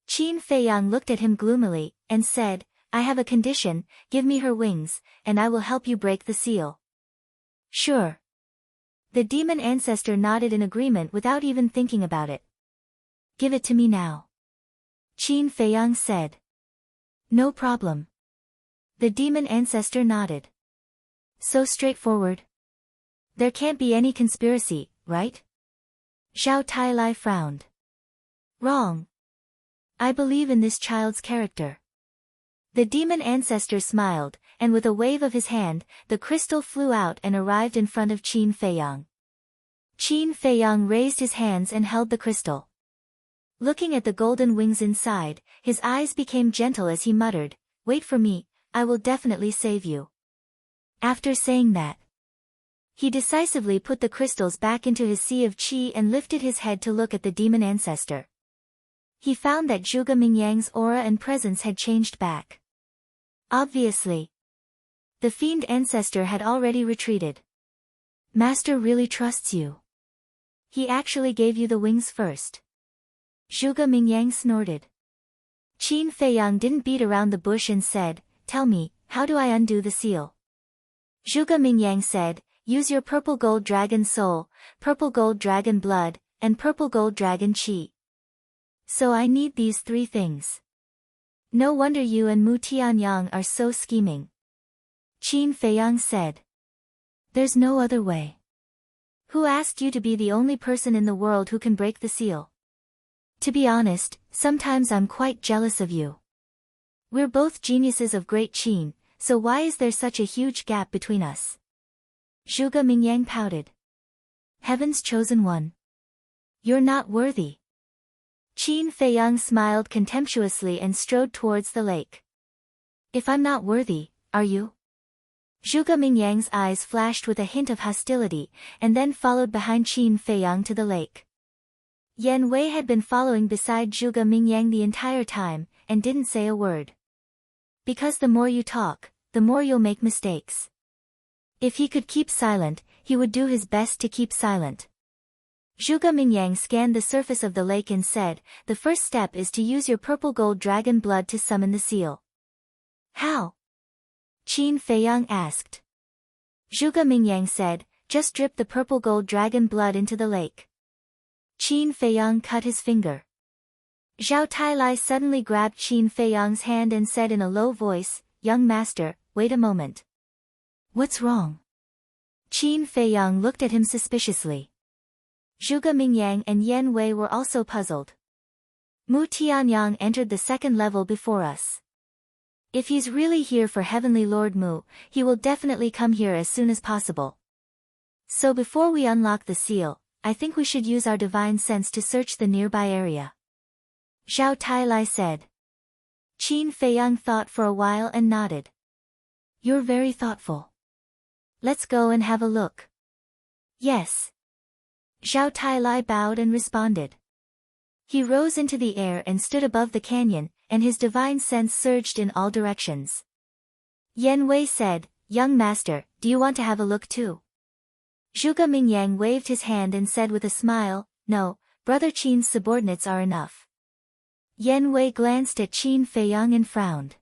A: Qin Feiyang looked at him gloomily, and said, I have a condition, give me her wings, and I will help you break the seal. Sure. The demon ancestor nodded in agreement without even thinking about it. Give it to me now. Qin Feiyang said. No problem. The demon ancestor nodded. So straightforward. There can't be any conspiracy, right? Zhao Tailai frowned. Wrong. I believe in this child's character. The demon ancestor smiled, and with a wave of his hand, the crystal flew out and arrived in front of Qin Feiyang. Qin Feiyang raised his hands and held the crystal. Looking at the golden wings inside, his eyes became gentle as he muttered, "Wait for me, I will definitely save you." After saying that, he decisively put the crystals back into his sea of qi and lifted his head to look at the demon ancestor. He found that Zhuge Mingyang's aura and presence had changed back. Obviously, the fiend ancestor had already retreated. "Master really trusts you. He actually gave you the wings first." Zhuge Mingyang snorted. Qin Feiyang didn't beat around the bush and said, "Tell me, how do I undo the seal?" Zhuge Mingyang said, "Use your purple gold dragon soul, purple gold dragon blood, and purple gold dragon qi." "So I need these three things. No wonder you and Mu Tianyang are so scheming." Qin Feiyang said, "There's no other way. Who asked you to be the only person in the world who can break the seal? To be honest, sometimes I'm quite jealous of you. We're both geniuses of great Qin, so why is there such a huge gap between us?" Zhuge Mingyang pouted. "Heaven's chosen one. You're not worthy." Qin Feiyang smiled contemptuously and strode towards the lake. "If I'm not worthy, are you?" Zhuge Mingyang's eyes flashed with a hint of hostility, and then followed behind Qin Feiyang to the lake. Yan Wei had been following beside Zhuge Mingyang the entire time, and didn't say a word. Because the more you talk, the more you'll make mistakes. If he could keep silent, he would do his best to keep silent. Zhuge Mingyang scanned the surface of the lake and said, "The first step is to use your purple gold dragon blood to summon the seal." "How?" Qin Feiyang asked. Zhuge Mingyang said, "Just drip the purple gold dragon blood into the lake." Qin Feiyang cut his finger. Zhao Tailai suddenly grabbed Qin Feiyang's hand and said in a low voice, "Young master, wait a moment." "What's wrong?" Qin Feiyang looked at him suspiciously. Zhuge Mingyang and Yan Wei were also puzzled. "Mu Tianyang entered the second level before us. If he's really here for Heavenly Lord Mu, he will definitely come here as soon as possible. So before we unlock the seal, I think we should use our divine sense to search the nearby area," Zhao Tailai said. Qin Feiyang thought for a while and nodded. "You're very thoughtful. Let's go and have a look." "Yes." Zhao Tailai bowed and responded. He rose into the air and stood above the canyon, and his divine sense surged in all directions. Yan Wei said, "Young master, do you want to have a look too?" Zhuge Mingyang waved his hand and said with a smile, "No, Brother Qin's subordinates are enough." Yan Wei glanced at Qin Feiyang and frowned.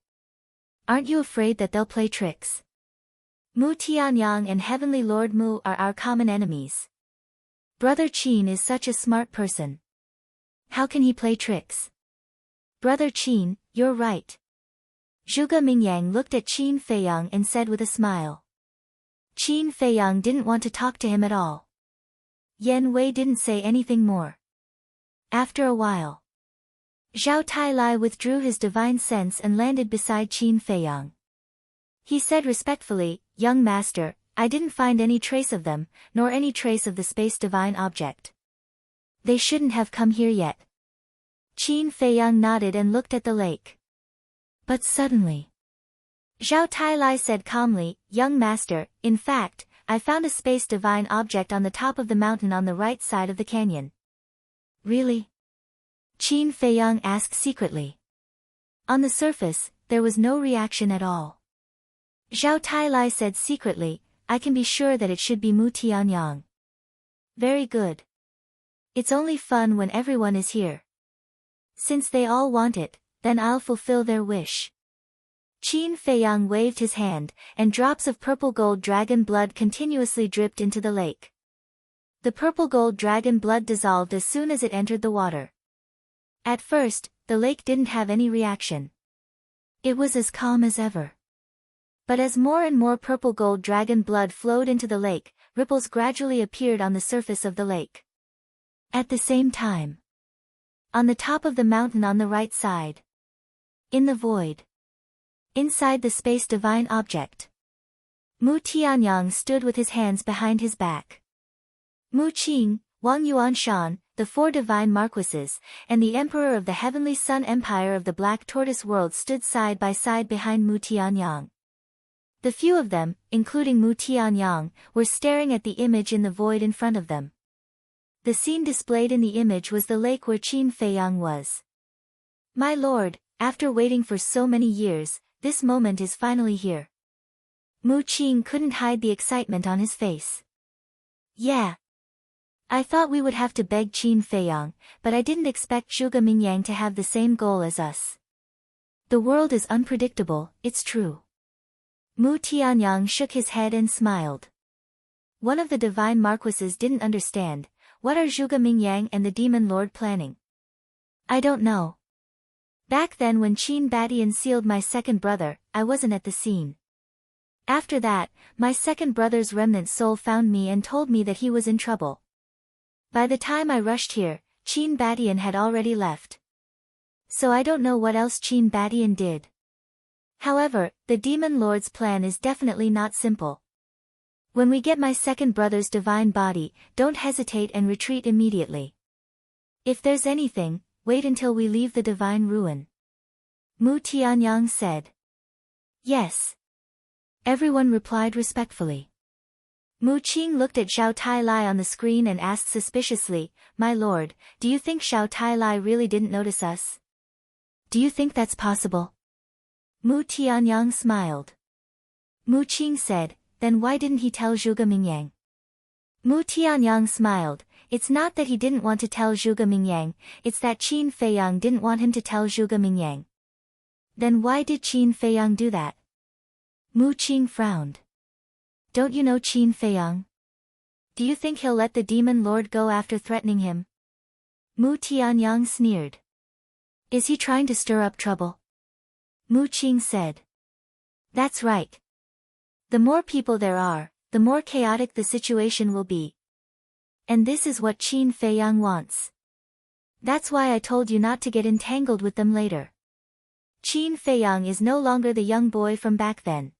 A: "Aren't you afraid that they'll play tricks? Mu Tianyang and Heavenly Lord Mu are our common enemies. Brother Qin is such a smart person. How can he play tricks?" "Brother Qin, you're right." Zhuge Mingyang looked at Qin Feiyang and said with a smile. Qin Feiyang didn't want to talk to him at all. Yan Wei didn't say anything more. After a while, Zhao Tailai withdrew his divine sense and landed beside Qin Feiyang. He said respectfully, "Young master, I didn't find any trace of them, nor any trace of the space divine object. They shouldn't have come here yet." Qin Feiyang nodded and looked at the lake. But suddenly, Zhao Tailai said calmly, "Young master, in fact, I found a space divine object on the top of the mountain on the right side of the canyon." "Really?" Qin Feiyang asked secretly. On the surface, there was no reaction at all. Zhao Tailai said secretly, "I can be sure that it should be Mu Tianyang." "Very good. It's only fun when everyone is here. Since they all want it, then I'll fulfill their wish." Qin Feiyang waved his hand, and drops of purple gold dragon blood continuously dripped into the lake. The purple gold dragon blood dissolved as soon as it entered the water. At first, the lake didn't have any reaction. It was as calm as ever. But as more and more purple gold dragon blood flowed into the lake, ripples gradually appeared on the surface of the lake. At the same time, on the top of the mountain on the right side, in the void, inside the space divine object, Mu Tianyang stood with his hands behind his back. Mu Qing, Wang Yuanshan, the four divine marquises, and the emperor of the Heavenly Sun Empire of the Black Tortoise World stood side by side behind Mu Tianyang. The few of them, including Mu Tianyang, were staring at the image in the void in front of them. The scene displayed in the image was the lake where Qin Feiyang was. My lord, after waiting for so many years, this moment is finally here. Mu Qing couldn't hide the excitement on his face. Yeah. I thought we would have to beg Qin Feiyang, but I didn't expect Zhuge Mingyang to have the same goal as us. The world is unpredictable, it's true. Mu Tianyang shook his head and smiled. One of the divine marquises didn't understand. What are Zhuge Mingyang and the demon lord planning? I don't know. Back then when Qin Badian sealed my second brother, I wasn't at the scene. After that, my second brother's remnant soul found me and told me that he was in trouble. By the time I rushed here, Qin Badian had already left. So I don't know what else Qin Badian did. However, the demon lord's plan is definitely not simple. When we get my second brother's divine body, don't hesitate and retreat immediately. If there's anything, wait until we leave the divine ruin. Mu Tianyang said. Yes. Everyone replied respectfully. Mu Qing looked at Xiao Tai-Lai on the screen and asked suspiciously, My lord, do you think Xiao Tai-Lai really didn't notice us? Do you think that's possible? Mu Tianyang smiled. Mu Qing said, Then why didn't he tell Zhuge Mingyang? Mu Tianyang smiled. It's not that he didn't want to tell Zhuge Mingyang, it's that Qin Feiyang didn't want him to tell Zhuge Mingyang. Then why did Qin Feiyang do that? Mu Qing frowned. Don't you know Qin Feiyang? Do you think he'll let the demon lord go after threatening him? Mu Tianyang sneered. Is he trying to stir up trouble? Mu Qing said. That's right. The more people there are, the more chaotic the situation will be. And this is what Qin Feiyang wants. That's why I told you not to get entangled with them later. Qin Feiyang is no longer the young boy from back then.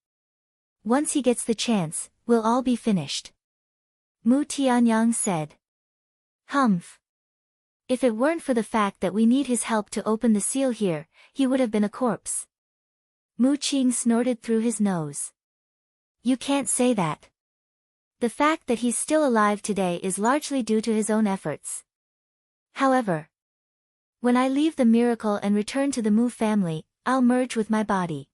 A: Once he gets the chance, we'll all be finished. Mu Tianyang said. Humph. If it weren't for the fact that we need his help to open the seal here, he would have been a corpse. Mu Qing snorted through his nose. You can't say that. The fact that he's still alive today is largely due to his own efforts. However, when I leave the miracle and return to the Mu family, I'll merge with my body.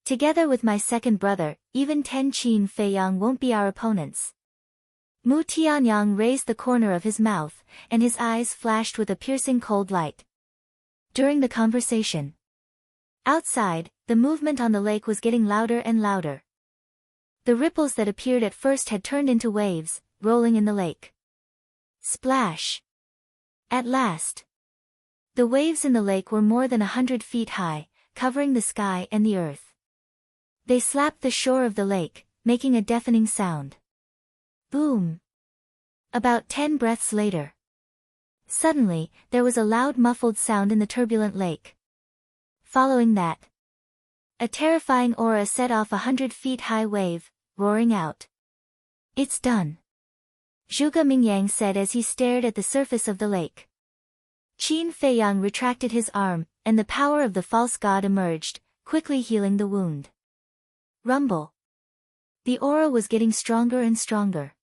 A: Together with my second brother, even 10 Qin Feiyang won't be our opponents. Mu Tianyang raised the corner of his mouth, and his eyes flashed with a piercing cold light. During the conversation outside, the movement on the lake was getting louder and louder. The ripples that appeared at first had turned into waves, rolling in the lake. Splash! At last, the waves in the lake were more than 100 feet high, covering the sky and the earth. They slapped the shore of the lake, making a deafening sound. Boom! About 10 breaths later. Suddenly, there was a loud muffled sound in the turbulent lake. Following that, a terrifying aura set off 100 feet high wave, roaring out. It's done. Zhuge Mingyang said as he stared at the surface of the lake. Qin Feiyang retracted his arm, and the power of the false god emerged, quickly healing the wound. Rumble. The aura was getting stronger and stronger.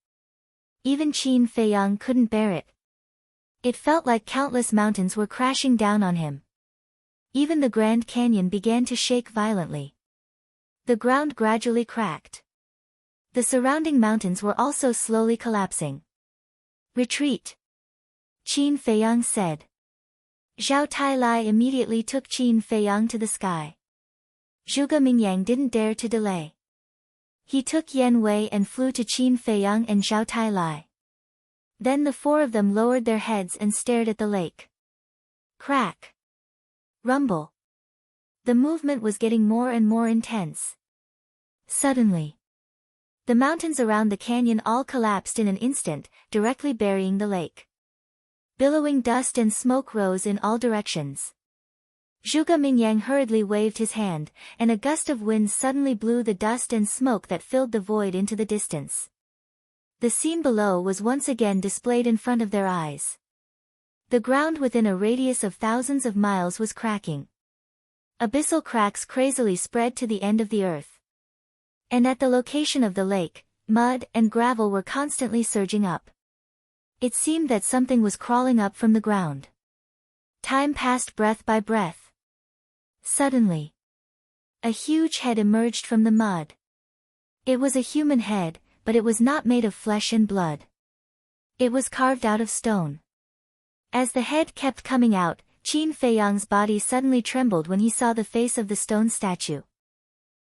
A: Even Qin Feiyang couldn't bear it. It felt like countless mountains were crashing down on him. Even the Grand Canyon began to shake violently. The ground gradually cracked. The surrounding mountains were also slowly collapsing. Retreat. Qin Feiyang said. Xiao Tai-Lai immediately took Qin Feiyang to the sky. Zhuge Mingyang didn't dare to delay. He took Yan Wei and flew to Qin Feiyang and Xiao Tai-Lai. Then the four of them lowered their heads and stared at the lake. Crack. Rumble. The movement was getting more and more intense. Suddenly, the mountains around the canyon all collapsed in an instant, directly burying the lake. Billowing dust and smoke rose in all directions. Zhuge Mingyang hurriedly waved his hand, and a gust of wind suddenly blew the dust and smoke that filled the void into the distance. The scene below was once again displayed in front of their eyes. The ground within a radius of thousands of miles was cracking. Abyssal cracks crazily spread to the end of the earth. And at the location of the lake, mud and gravel were constantly surging up. It seemed that something was crawling up from the ground. Time passed breath by breath. Suddenly, a huge head emerged from the mud. It was a human head, but it was not made of flesh and blood. It was carved out of stone. As the head kept coming out, Qin Feiyang's body suddenly trembled when he saw the face of the stone statue.